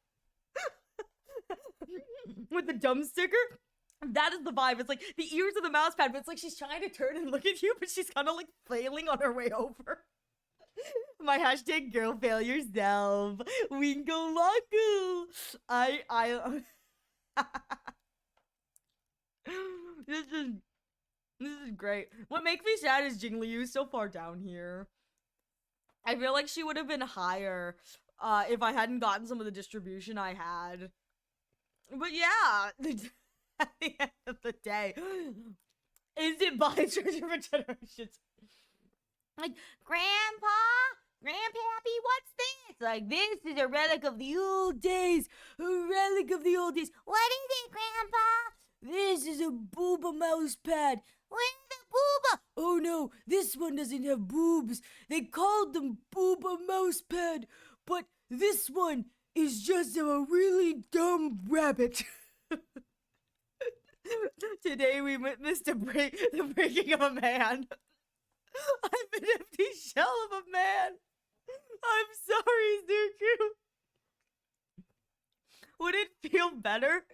[SPEAKER 2] with the dumb sticker. That is the vibe. It's like the ears of the mouse pad, but it's like she's trying to turn and look at you, but she's kind of like flailing on her way over. My hashtag girl fail yourself. Winkle Laku. This is great. What makes me sad is Jing Liu so far down here. I feel like she would have been higher if I hadn't gotten some of the distribution I had. But yeah, at the end of the day, is it by Treasure for Generations? Like, Grandpappy, what's this? Like, this is a relic of the old days. A relic of the old days.
[SPEAKER 1] What is it, Grandpa?
[SPEAKER 2] This is a booba mouse pad.
[SPEAKER 1] Where's the booba?
[SPEAKER 2] Oh no, this one doesn't have boobs. They called them booba mouse pad, but this one is just a really dumb rabbit. Today we witnessed the breaking of a man. I'm an empty shell of a man. I'm sorry, Zuku. Would it feel better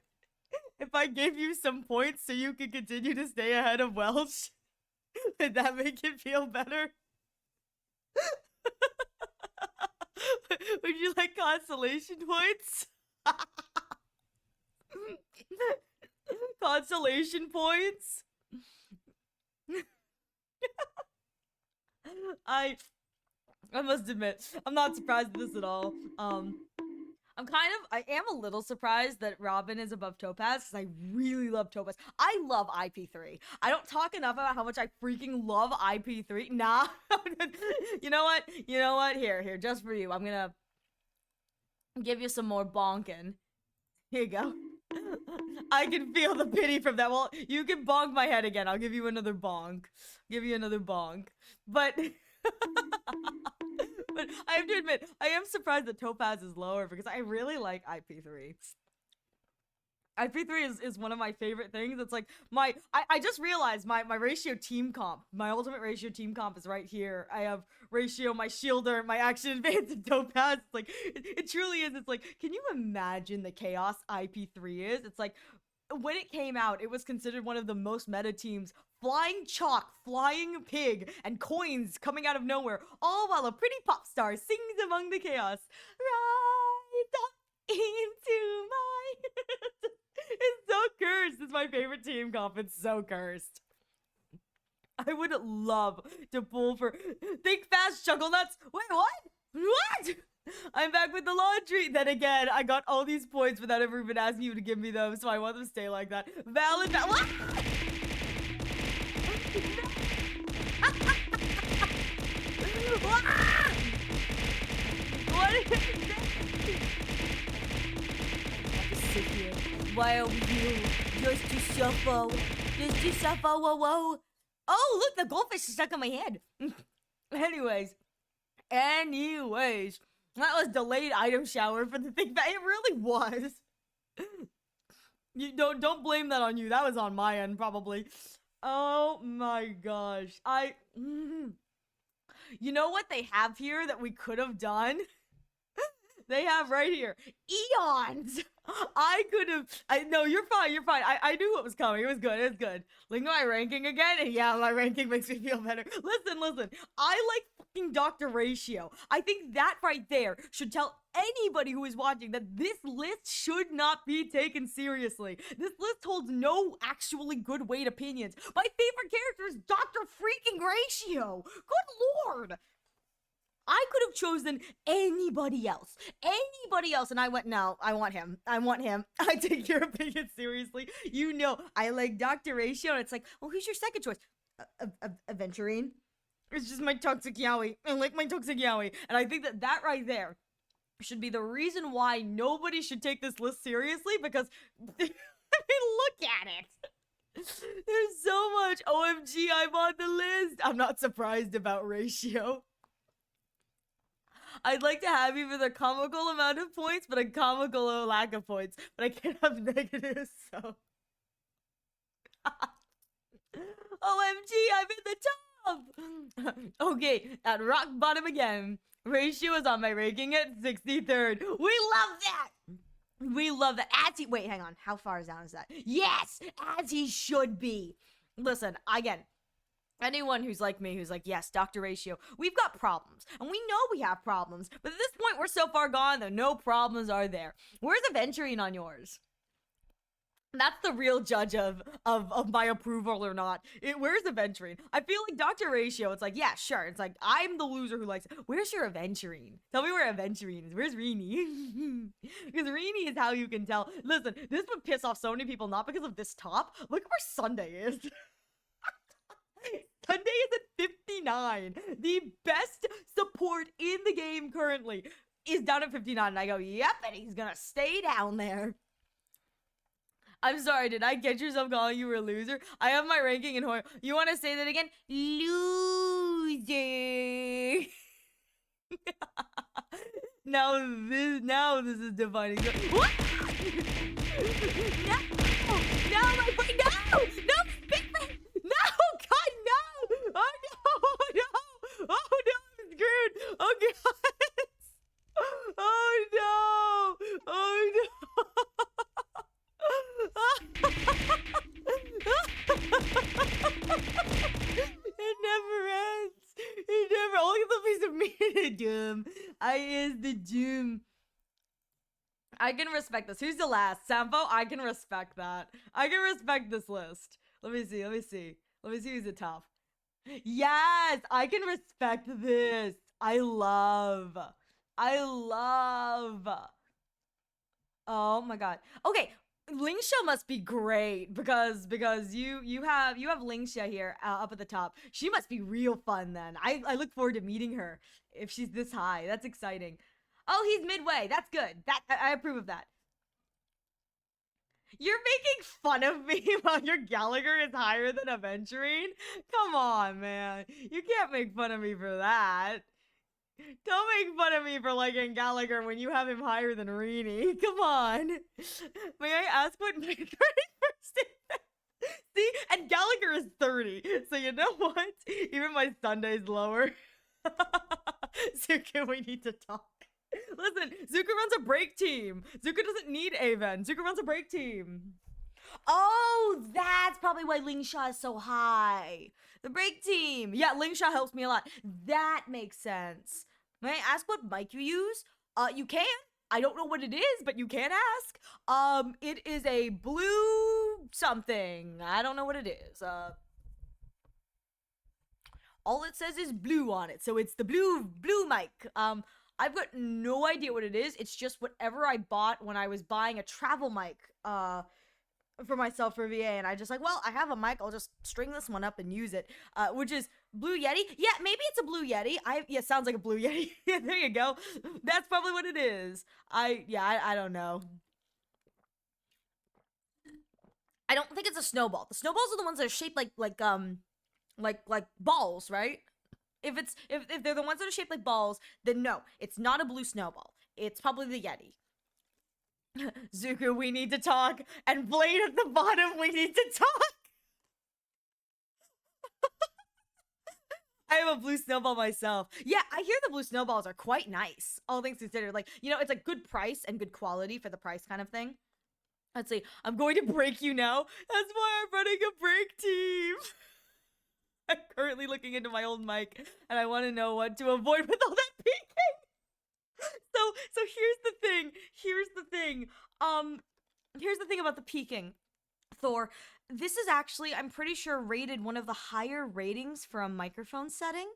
[SPEAKER 2] if I gave you some points so you could continue to stay ahead of Welsh? Would that make it feel better? Would you like consolation points? Consolation points? I must admit, I'm not surprised at this at all. I am a little surprised that Robin is above Topaz because I really love Topaz. I love IP3. I don't talk enough about how much I freaking love IP3. Nah. You know what? Here, just for you. I'm gonna give you some more bonking. Here you go. I can feel the pity from that. Well, you can bonk my head again. I'll give you another bonk. But but I have to admit, I am surprised that Topaz is lower because I really like IP3. IP3 is one of my favorite things. It's like I just realized my ratio team comp, my ultimate ratio team comp is right here. I have ratio, my shielder, my action advance, and Topaz. It's like, it truly is. It's like, can you imagine the chaos IP3 is? It's like, when it came out, it was considered one of the most meta teams flying chalk, flying pig, and coins coming out of nowhere, all while a pretty pop star sings among the chaos. Rise up into my... It's so cursed. It's my favorite team comp. It's so cursed. I would love to pull for Think Fast, Chuckle Nuts. Wait, what? What? I'm back with the laundry. Then again, I got all these points without ever even asking you to give me them, so I want them to stay like that. Valid. What? What is this? Sit here while you just to shuffle. Just to shuffle. Whoa, whoa. Oh, look, the goldfish is stuck on my head. Anyways, that was delayed item shower for the thing. It really was. You don't blame that on you. That was on my end, probably. Oh my gosh. You know what they have here that we could have done? They have right here eons. No, you're fine. I knew what was coming. It was good. Look at my ranking again. And yeah, my ranking makes me feel better. Listen. I like fucking Dr. Ratio. I think that right there should tell anybody who is watching that this list should not be taken seriously. This list holds no actually good weight opinions. My favorite character is Dr. freaking Ratio. Good lord. I could have chosen anybody else, and I went, no, I want him. I take your opinion seriously. You know, I like Dr. Ratio, and it's like, well, who's your second choice? Aventurine. It's just my toxic yaoi. I like my toxic yaoi, and I think that right there should be the reason why nobody should take this list seriously, because, I mean, look at it. There's so much. OMG, I'm on the list. I'm not surprised about Ratio. I'd like to have even a comical amount of points, but a comical lack of points. But I can't have negatives, so. OMG, I'm in the top! Okay, at rock bottom again. Ratio is on my ranking at 63rd. We love that! We love that. Wait, hang on. How far down is that? Yes! As he should be. Listen, again. Anyone who's like me, who's like, yes, Dr. Ratio, we've got problems. And we know we have problems. But at this point, we're so far gone that no problems are there. Where's Aventurine on yours? That's the real judge of my approval or not. Where's Aventurine? I feel like Dr. Ratio, it's like, yeah, sure. It's like, I'm the loser who likes it. Where's your Aventurine? Tell me where Aventurine is. Where's Rini? Because Rini is how you can tell. Listen, this would piss off so many people, not because of this top. Look where Sunday is. Sunday is at 59. The best support in the game currently is down at 59. And I go, yep, and he's gonna stay down there. I'm sorry, did I get yourself calling you a loser? I have my ranking in Hoyo. You want to say that again? Loser. Now this is defining. What? No, my brain, no! No, God, no! Oh, no! I'm screwed! Oh, God! Oh, no! Oh, no! It never ends! It never... Look at the piece of meat! Doom. I is the doom. I can respect this. Who's the last? Sampo? I can respect that. I can respect this list. Let me see who's the top. Yes! I can respect this. I love. Oh my god. Okay, Lingsha must be great because you have Lingsha here up at the top. She must be real fun then. I look forward to meeting her if she's this high. That's exciting. Oh, he's midway. That's good. I approve of that. You're making fun of me while your Gallagher is higher than Aventurine? Come on, man. You can't make fun of me for that. Don't make fun of me for liking Gallagher when you have him higher than Rini. Come on. May I ask what my 31st is? See? And Gallagher is 30. So you know what? Even my Sunday's lower. Zuka, we need to talk. Listen, Zuka runs a break team. Zuka doesn't need Aven. Zuka runs a break team. Oh, that's probably why Lingsha is so high. The break team. Yeah, Lingsha helps me a lot. That makes sense. May I ask what mic you use? You can. I don't know what it is, but you can ask. It is a blue something. I don't know what it is. All it says is blue on it, so it's the blue mic. I've got no idea what it is. It's just whatever I bought when I was buying a travel mic. For myself for VA, and I just like, well, I have a mic, I'll just string this one up and use it, which is Blue Yeti. Yeah, maybe it's a Blue Yeti. Yeah, sounds like a Blue Yeti. Yeah, there you go. That's probably what it is. I don't know. I don't think it's a snowball. The snowballs are the ones that are shaped like balls, right? If they're the ones that are shaped like balls, then no, it's not a blue snowball. It's probably the Yeti. Zuko, we need to talk. And Blade at the bottom, we need to talk. I have a blue snowball myself. Yeah, I hear the blue snowballs are quite nice, all things considered. Like, you know, it's a good price and good quality for the price kind of thing. Let's see. I'm going to break you now. That's why I'm running a break team. I'm currently looking into my old mic, and I want to know what to avoid with all that peeking. So here's the thing. Here's the thing about the peaking. Thor, this is actually, I'm pretty sure, rated one of the higher ratings for a microphone setting.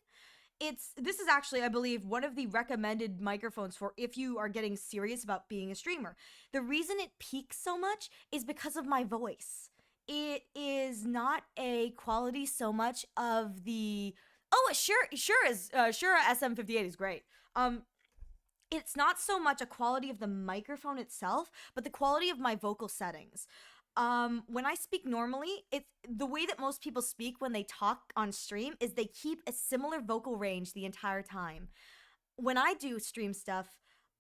[SPEAKER 2] This is actually, I believe, one of the recommended microphones for if you are getting serious about being a streamer. The reason it peaks so much is because of my voice. It is not a quality so much of the Shure SM58 is great. It's not so much a quality of the microphone itself, but the quality of my vocal settings. When I speak normally, it's the way that most people speak when they talk on stream is they keep a similar vocal range the entire time. When I do stream stuff,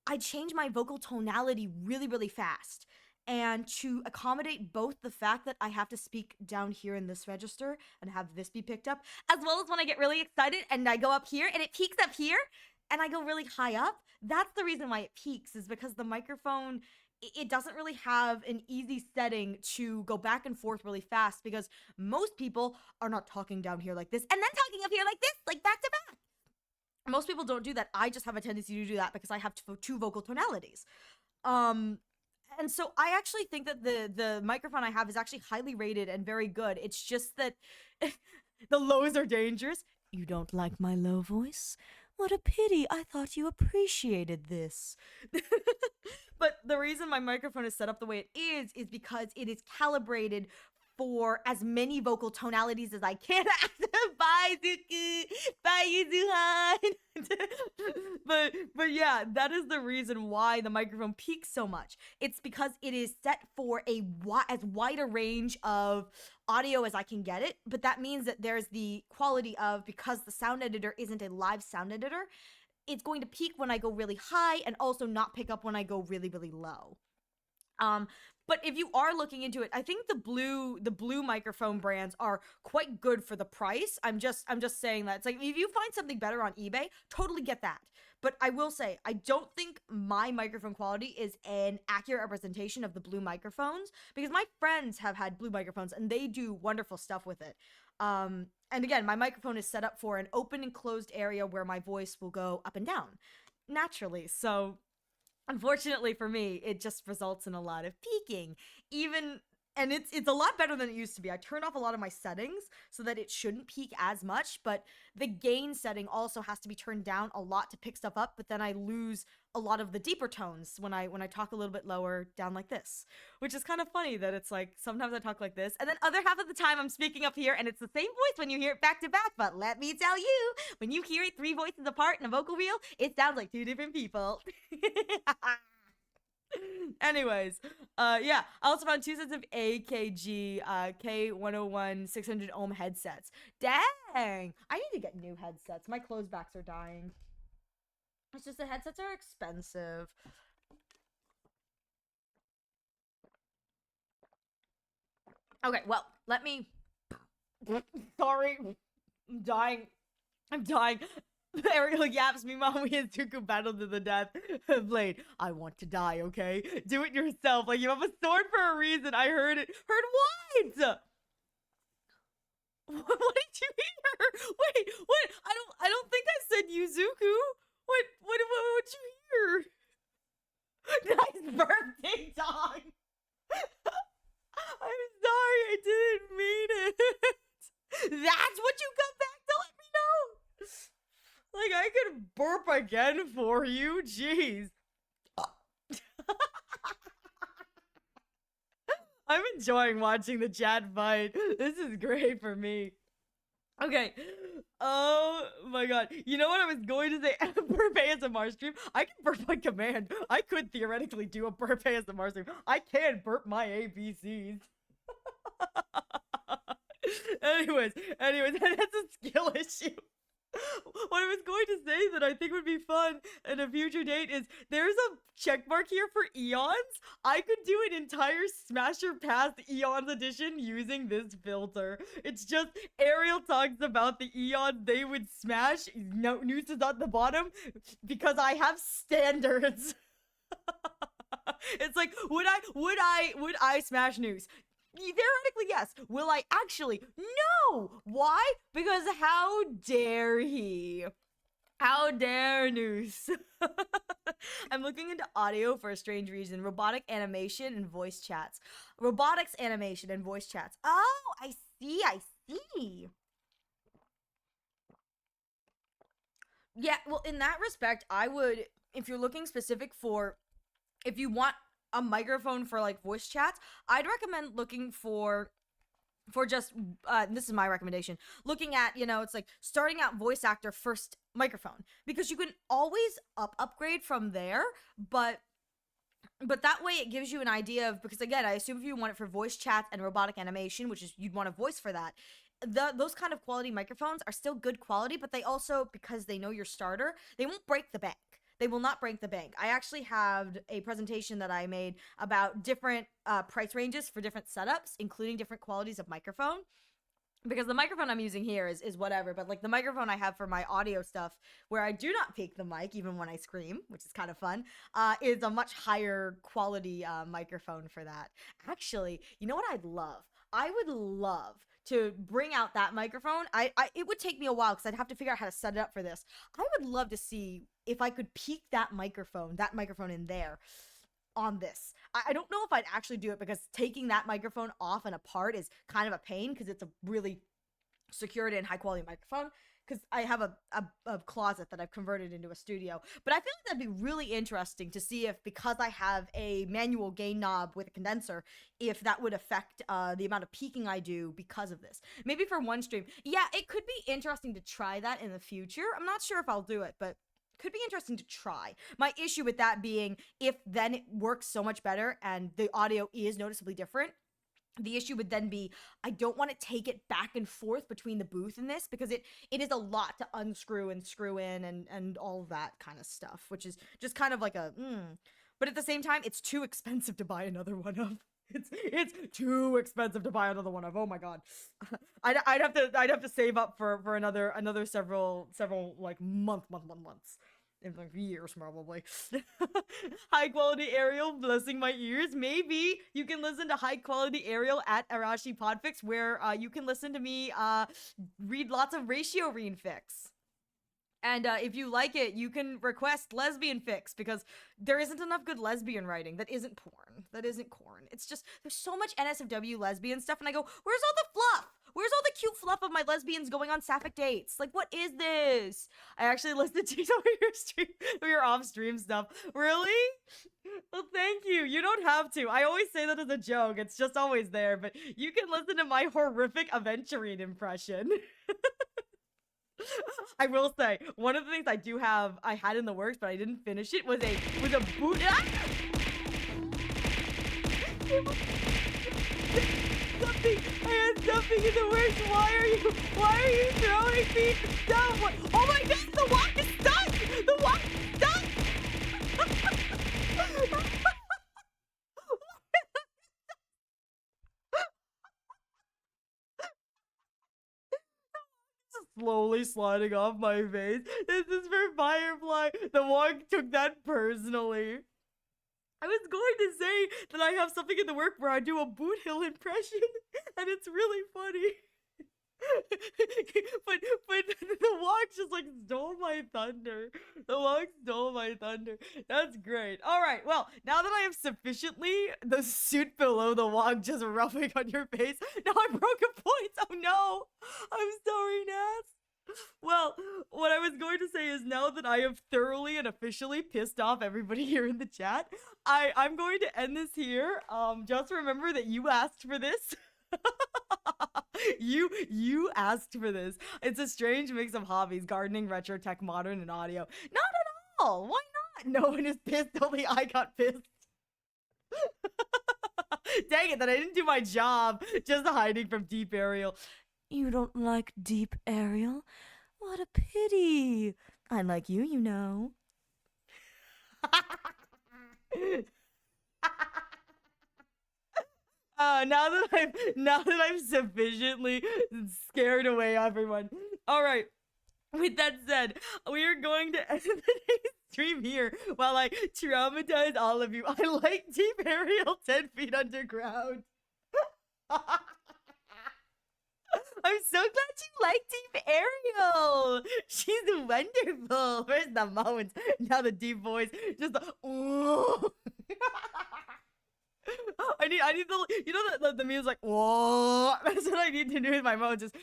[SPEAKER 2] I change my vocal tonality really, really fast. And to accommodate both the fact that I have to speak down here in this register and have this be picked up, as well as when I get really excited and I go up here and it peaks up here and I go really high up, that's the reason why it peaks, is because the microphone, it doesn't really have an easy setting to go back and forth really fast, because most people are not talking down here like this and then talking up here like this, like back to back. Most people don't do that. I just have a tendency to do that because I have two vocal tonalities. And so I actually think that the microphone I have is actually highly rated and very good. It's just that the lows are dangerous. You don't like my low voice? What a pity. I thought you appreciated this. But the reason my microphone is set up the way it is because it is calibrated for as many vocal tonalities as I can. Bye, Zuku. Bye, Yuzuhan. but yeah, that is the reason why the microphone peaks so much. It's because it is set for as wide a range of audio as I can get it. But that means that there's the quality of, because the sound editor isn't a live sound editor, it's going to peak when I go really high and also not pick up when I go really, really low. But if you are looking into it, I think the blue microphone brands are quite good for the price. I'm just saying that. It's like, if you find something better on eBay, totally get that. But I will say, I don't think my microphone quality is an accurate representation of the blue microphones, because my friends have had blue microphones and they do wonderful stuff with it. And again, my microphone is set up for an open and closed area where my voice will go up and down naturally. So unfortunately for me, it just results in a lot of peaking. And it's a lot better than it used to be. I turned off a lot of my settings so that it shouldn't peak as much, but the gain setting also has to be turned down a lot to pick stuff up, but then I lose a lot of the deeper tones when I talk a little bit lower down like this, which is kind of funny that it's like sometimes I talk like this and then other half of the time I'm speaking up here and it's the same voice when you hear it back to back. But let me tell you, when you hear it 3 voices apart in a vocal reel, it sounds like 2 different people. Anyways, yeah, I also found 2 sets of AKG K101 600 ohm headsets. Dang, I need to get new headsets. My closed backs are dying. It's just the headsets are expensive. Okay, well, let me. Sorry, I'm dying. Ariel yaps, meanwhile, me and Zuko battle to the death. Blade, I want to die, okay? Do it yourself. Like, you have a sword for a reason. I heard it. Heard what? What did you hear? Wait, what? I don't think I said Yuzuku. What would you hear? Nice birthday, dog. I'm sorry, I didn't mean it. That's what you come back to let me know. Like, I could burp again for you. Jeez. I'm enjoying watching the chat fight. This is great for me. Okay. Oh my god. You know what I was going to say? Burp ASMR stream? I can burp on command. I could theoretically do a burp ASMR stream. I can burp my ABCs. anyways, that's a skill issue. What I was going to say that I think would be fun in a future date is there's a check mark here for Eons. I could do an entire Smasher Pass Eons edition using this filter. It's just Ariel talks about the Eons they would smash. No, Noose is at the bottom because I have standards. It's like, would I smash Noose? Theoretically, yes. Will I actually? No! Why? Because how dare he? How dare Noose? I'm looking into audio for a strange reason. Robotic animation and voice chats. Robotics animation and voice chats. Oh, I see. Yeah, well, in that respect, I would, if you're looking specific for, if you want a microphone for like voice chats, I'd recommend looking for just this is my recommendation, looking at, it's like starting out voice actor first microphone, because you can always upgrade from there, but that way it gives you an idea of, because again, I assume if you want it for voice chats and robotic animation, which is you'd want a voice for that, those kind of quality microphones are still good quality, but they also, because they know your starter, they won't break the bank. They will not break the bank. I actually have a presentation that I made about different price ranges for different setups, including different qualities of microphone. Because the microphone I'm using here is whatever, but like the microphone I have for my audio stuff, where I do not peak the mic even when I scream, which is kind of fun, is a much higher quality microphone for that. Actually, you know what I'd love? I would love to bring out that microphone. It would take me a while because I'd have to figure out how to set it up for this. I would love to see if I could peak that microphone in there on this. I don't know if I'd actually do it, because taking that microphone off and apart is kind of a pain, because it's a really secured and high quality microphone, because I have a closet that I've converted into a studio. But I feel like that'd be really interesting to see if, because I have a manual gain knob with a condenser, if that would affect the amount of peaking I do because of this. Maybe for one stream. Yeah, it could be interesting to try that in the future. I'm not sure if I'll do it, but could be interesting to try. My issue with that being, if then it works so much better and the audio is noticeably different, the issue would then be, I don't want to take it back and forth between the booth and this, because it is a lot to unscrew and screw in and all that kind of stuff, which is just kind of like a but at the same time, it's too expensive to buy another one of. It's too expensive to buy another one of. Oh my god. I'd have to save up for another several like months. In like years, probably. High quality Ariel blessing my ears. Maybe you can listen to high quality Ariel at Arashi Podfix, where you can listen to me read lots of ratio fics. And if you like it, you can request lesbian fics, because there isn't enough good lesbian writing that isn't porn. That isn't corn. It's just, there's so much NSFW lesbian stuff, and I go, where's all the fluff? Where's all the cute fluff of my lesbians going on sapphic dates? Like, what is this? I actually listened to some of your stream, your off-stream stuff. Really? Well, thank you. You don't have to. I always say that as a joke. It's just always there. But you can listen to my horrific Aventurine impression. I will say, one of the things I had in the works, but I didn't finish it, was a boot. I had something in the works. Why are you throwing me stuff? Oh my god, the walk is stuck! The walk is stuck! slowly sliding off my face. This is for Firefly. The wog took that personally. I was going to say that I have something in the work where I do a Boot Hill impression, and it's really funny. but the wog just like stole my thunder. The wog stole my thunder. That's great. All right. Well, now that I have sufficiently the suit below the wog just rubbing on your face, now I broke a point. Oh no. I'm sorry, Nats. Well, what I was going to say is now that I have thoroughly and officially pissed off everybody here in the chat, I'm going to end this here. Just remember that you asked for this. You asked for this. It's a strange mix of hobbies: gardening, retro tech, modern, and audio. Not at all. Why not? No one is pissed. Only I got pissed. Dang it, that I didn't do my job. Just hiding from Deep Ariel. You don't like Deep Ariel? What a pity. I like you, you know. Now that I've sufficiently scared away everyone. All right. With that said, we are going to end today's stream here while I traumatize all of you. I like Deep Ariel 10 feet underground. I'm so glad you like Deep Ariel. She's wonderful. Where's the moans? Now the deep voice. Just the I need the, you know, the music like, whoa. That's what I need to do with my moans. Just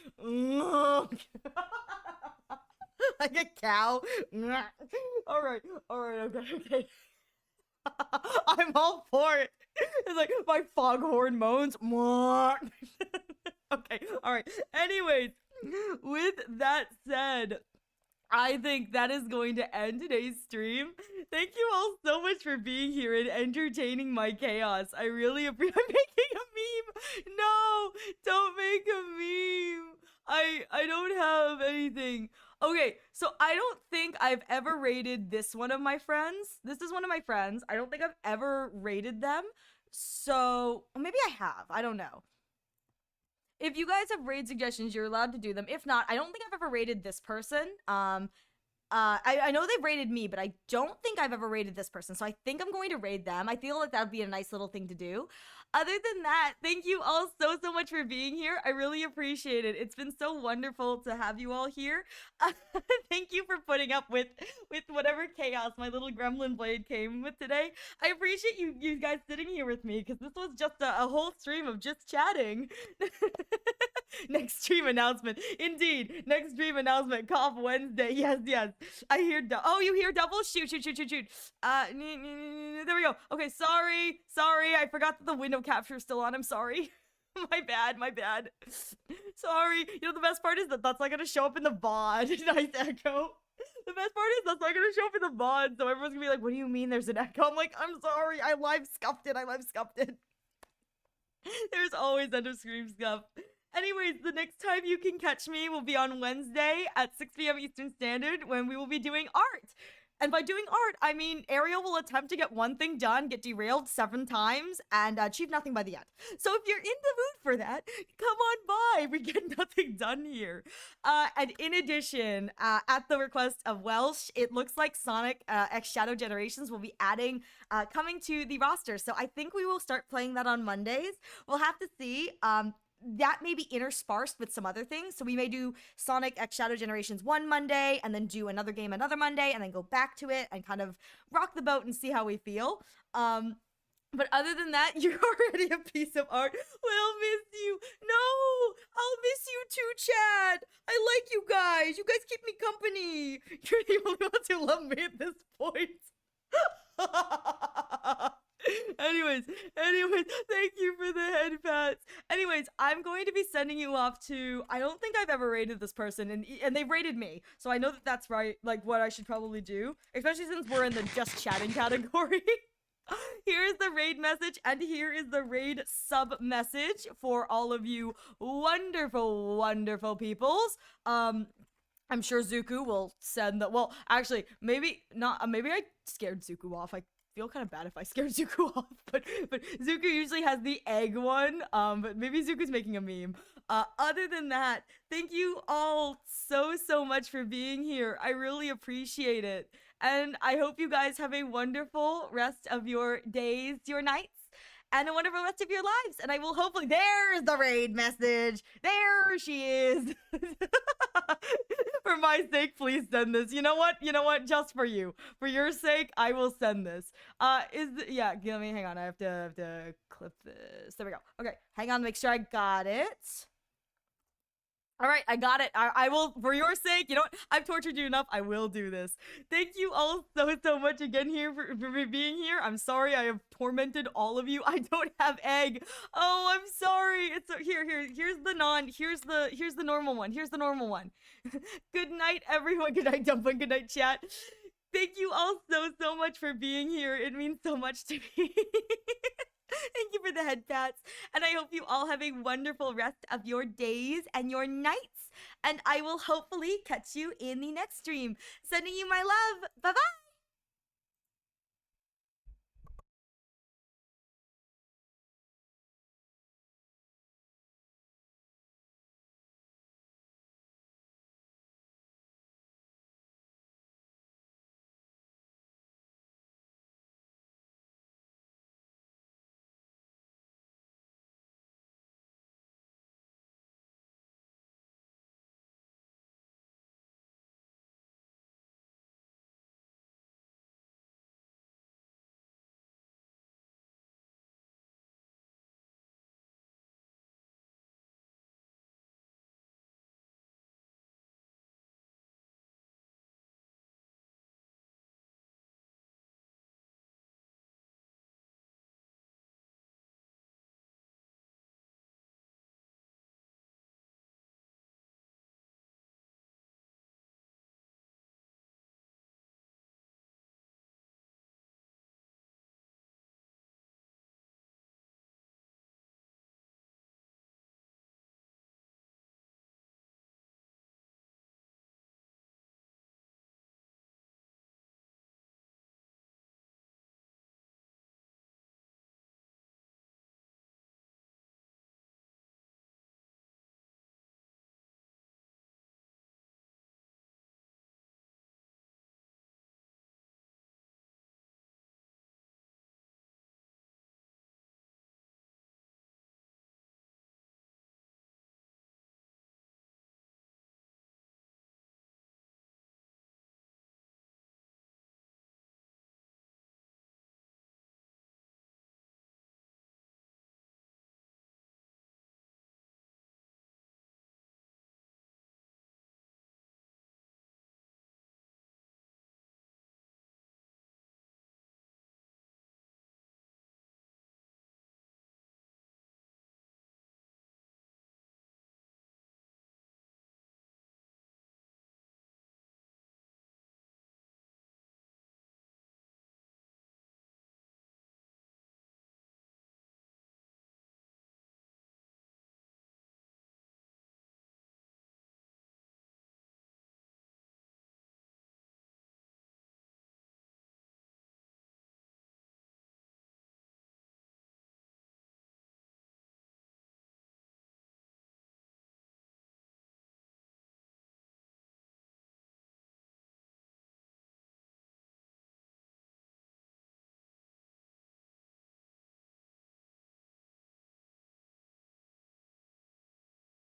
[SPEAKER 2] like a cow. All right, okay. I'm all for it. It's like my foghorn moans. Okay, all right. Anyways, with that said, I think that is going to end today's stream. Thank you all so much for being here and entertaining my chaos. I really appreciate. I'm making a meme. No, don't make a meme. I don't have anything. Okay, so I don't think I've ever rated this one of my friends. This is one of my friends. I don't think I've ever rated them. So maybe I have. I don't know. If you guys have raid suggestions, you're allowed to do them. If not, I don't think I've ever rated this person. I know they've rated me, but I don't think I've ever rated this person. So I think I'm going to raid them. I feel like that would be a nice little thing to do. Other than that, thank you all so much for being here. I really appreciate it. It's been so wonderful to have you all here. Thank you for putting up with whatever chaos my little gremlin blade came with today. I appreciate you guys sitting here with me because this was just a whole stream of just chatting. Next stream announcement. Indeed. Next stream announcement. Cough Wednesday. Yes. I hear oh, you hear double? Shoot. There we go. Okay, sorry. I forgot that the window capture is still on. I'm sorry. my bad. Sorry. You know, the best part is that that's not gonna show up in the VOD. Nice echo. The best part is that's not gonna show up in the VOD, so everyone's gonna be like, what do you mean there's an echo? I'm like, I'm sorry. I live scuffed it. There's always under scream scuff. Anyways, the next time you can catch me will be on Wednesday at 6 p.m. Eastern Standard when we will be doing art. And by doing art, I mean Ariel will attempt to get one thing done, get derailed 7 times, and achieve nothing by the end. So if you're in the mood for that, come on by. We get nothing done here. And in addition, at the request of Welsh, it looks like Sonic X Shadow Generations will be coming to the roster. So I think we will start playing that on Mondays. We'll have to see. That may be interspersed with some other things. So we may do Sonic X Shadow Generations one Monday and then do another game another Monday and then go back to it and kind of rock the boat and see how we feel. But other than that, you're already a piece of art. We'll miss you. No, I'll miss you too, Chad. I like you guys. You guys keep me company. You're the only ones who love me at this point. Anyways, thank you for the head pats. Anyways, I'm going to be sending you off to, I don't think I've ever rated this person, and they've rated me, so I know that that's right, like what I should probably do, especially since we're in the just chatting category. Here is the raid message, and here is the raid sub message for all of you wonderful peoples. I'm sure Zuku will send the, well, actually, maybe not, maybe I scared Zuku off. feel kind of bad if I scared Zuko off, but Zuko usually has the egg one. But maybe Zuko's making a meme. Other than that, thank you all so much for being here. I really appreciate it. And I hope you guys have a wonderful rest of your days, your nights, and a wonderful rest of your lives. And I will hopefully. There's the raid message. There she is. For my sake, please send this. You know what? You know what? Just for you. For your sake, I will send this. Yeah, let me hang on. I have to clip this. There we go. Okay, hang on, make sure I got it. All right, I got it. I will, for your sake, you know what? I've tortured you enough. I will do this. Thank you all so much again here for being here. I'm sorry I have tormented all of you. I don't have egg. Oh, I'm sorry. It's here's the normal one. Here's the normal one. Good night, everyone. Good night, Dumpling. Good night, chat. Thank you all so much for being here. It means so much to me. Thank you for the head pats. And I hope you all have a wonderful rest of your days and your nights. And I will hopefully catch you in the next stream. Sending you my love. Bye-bye.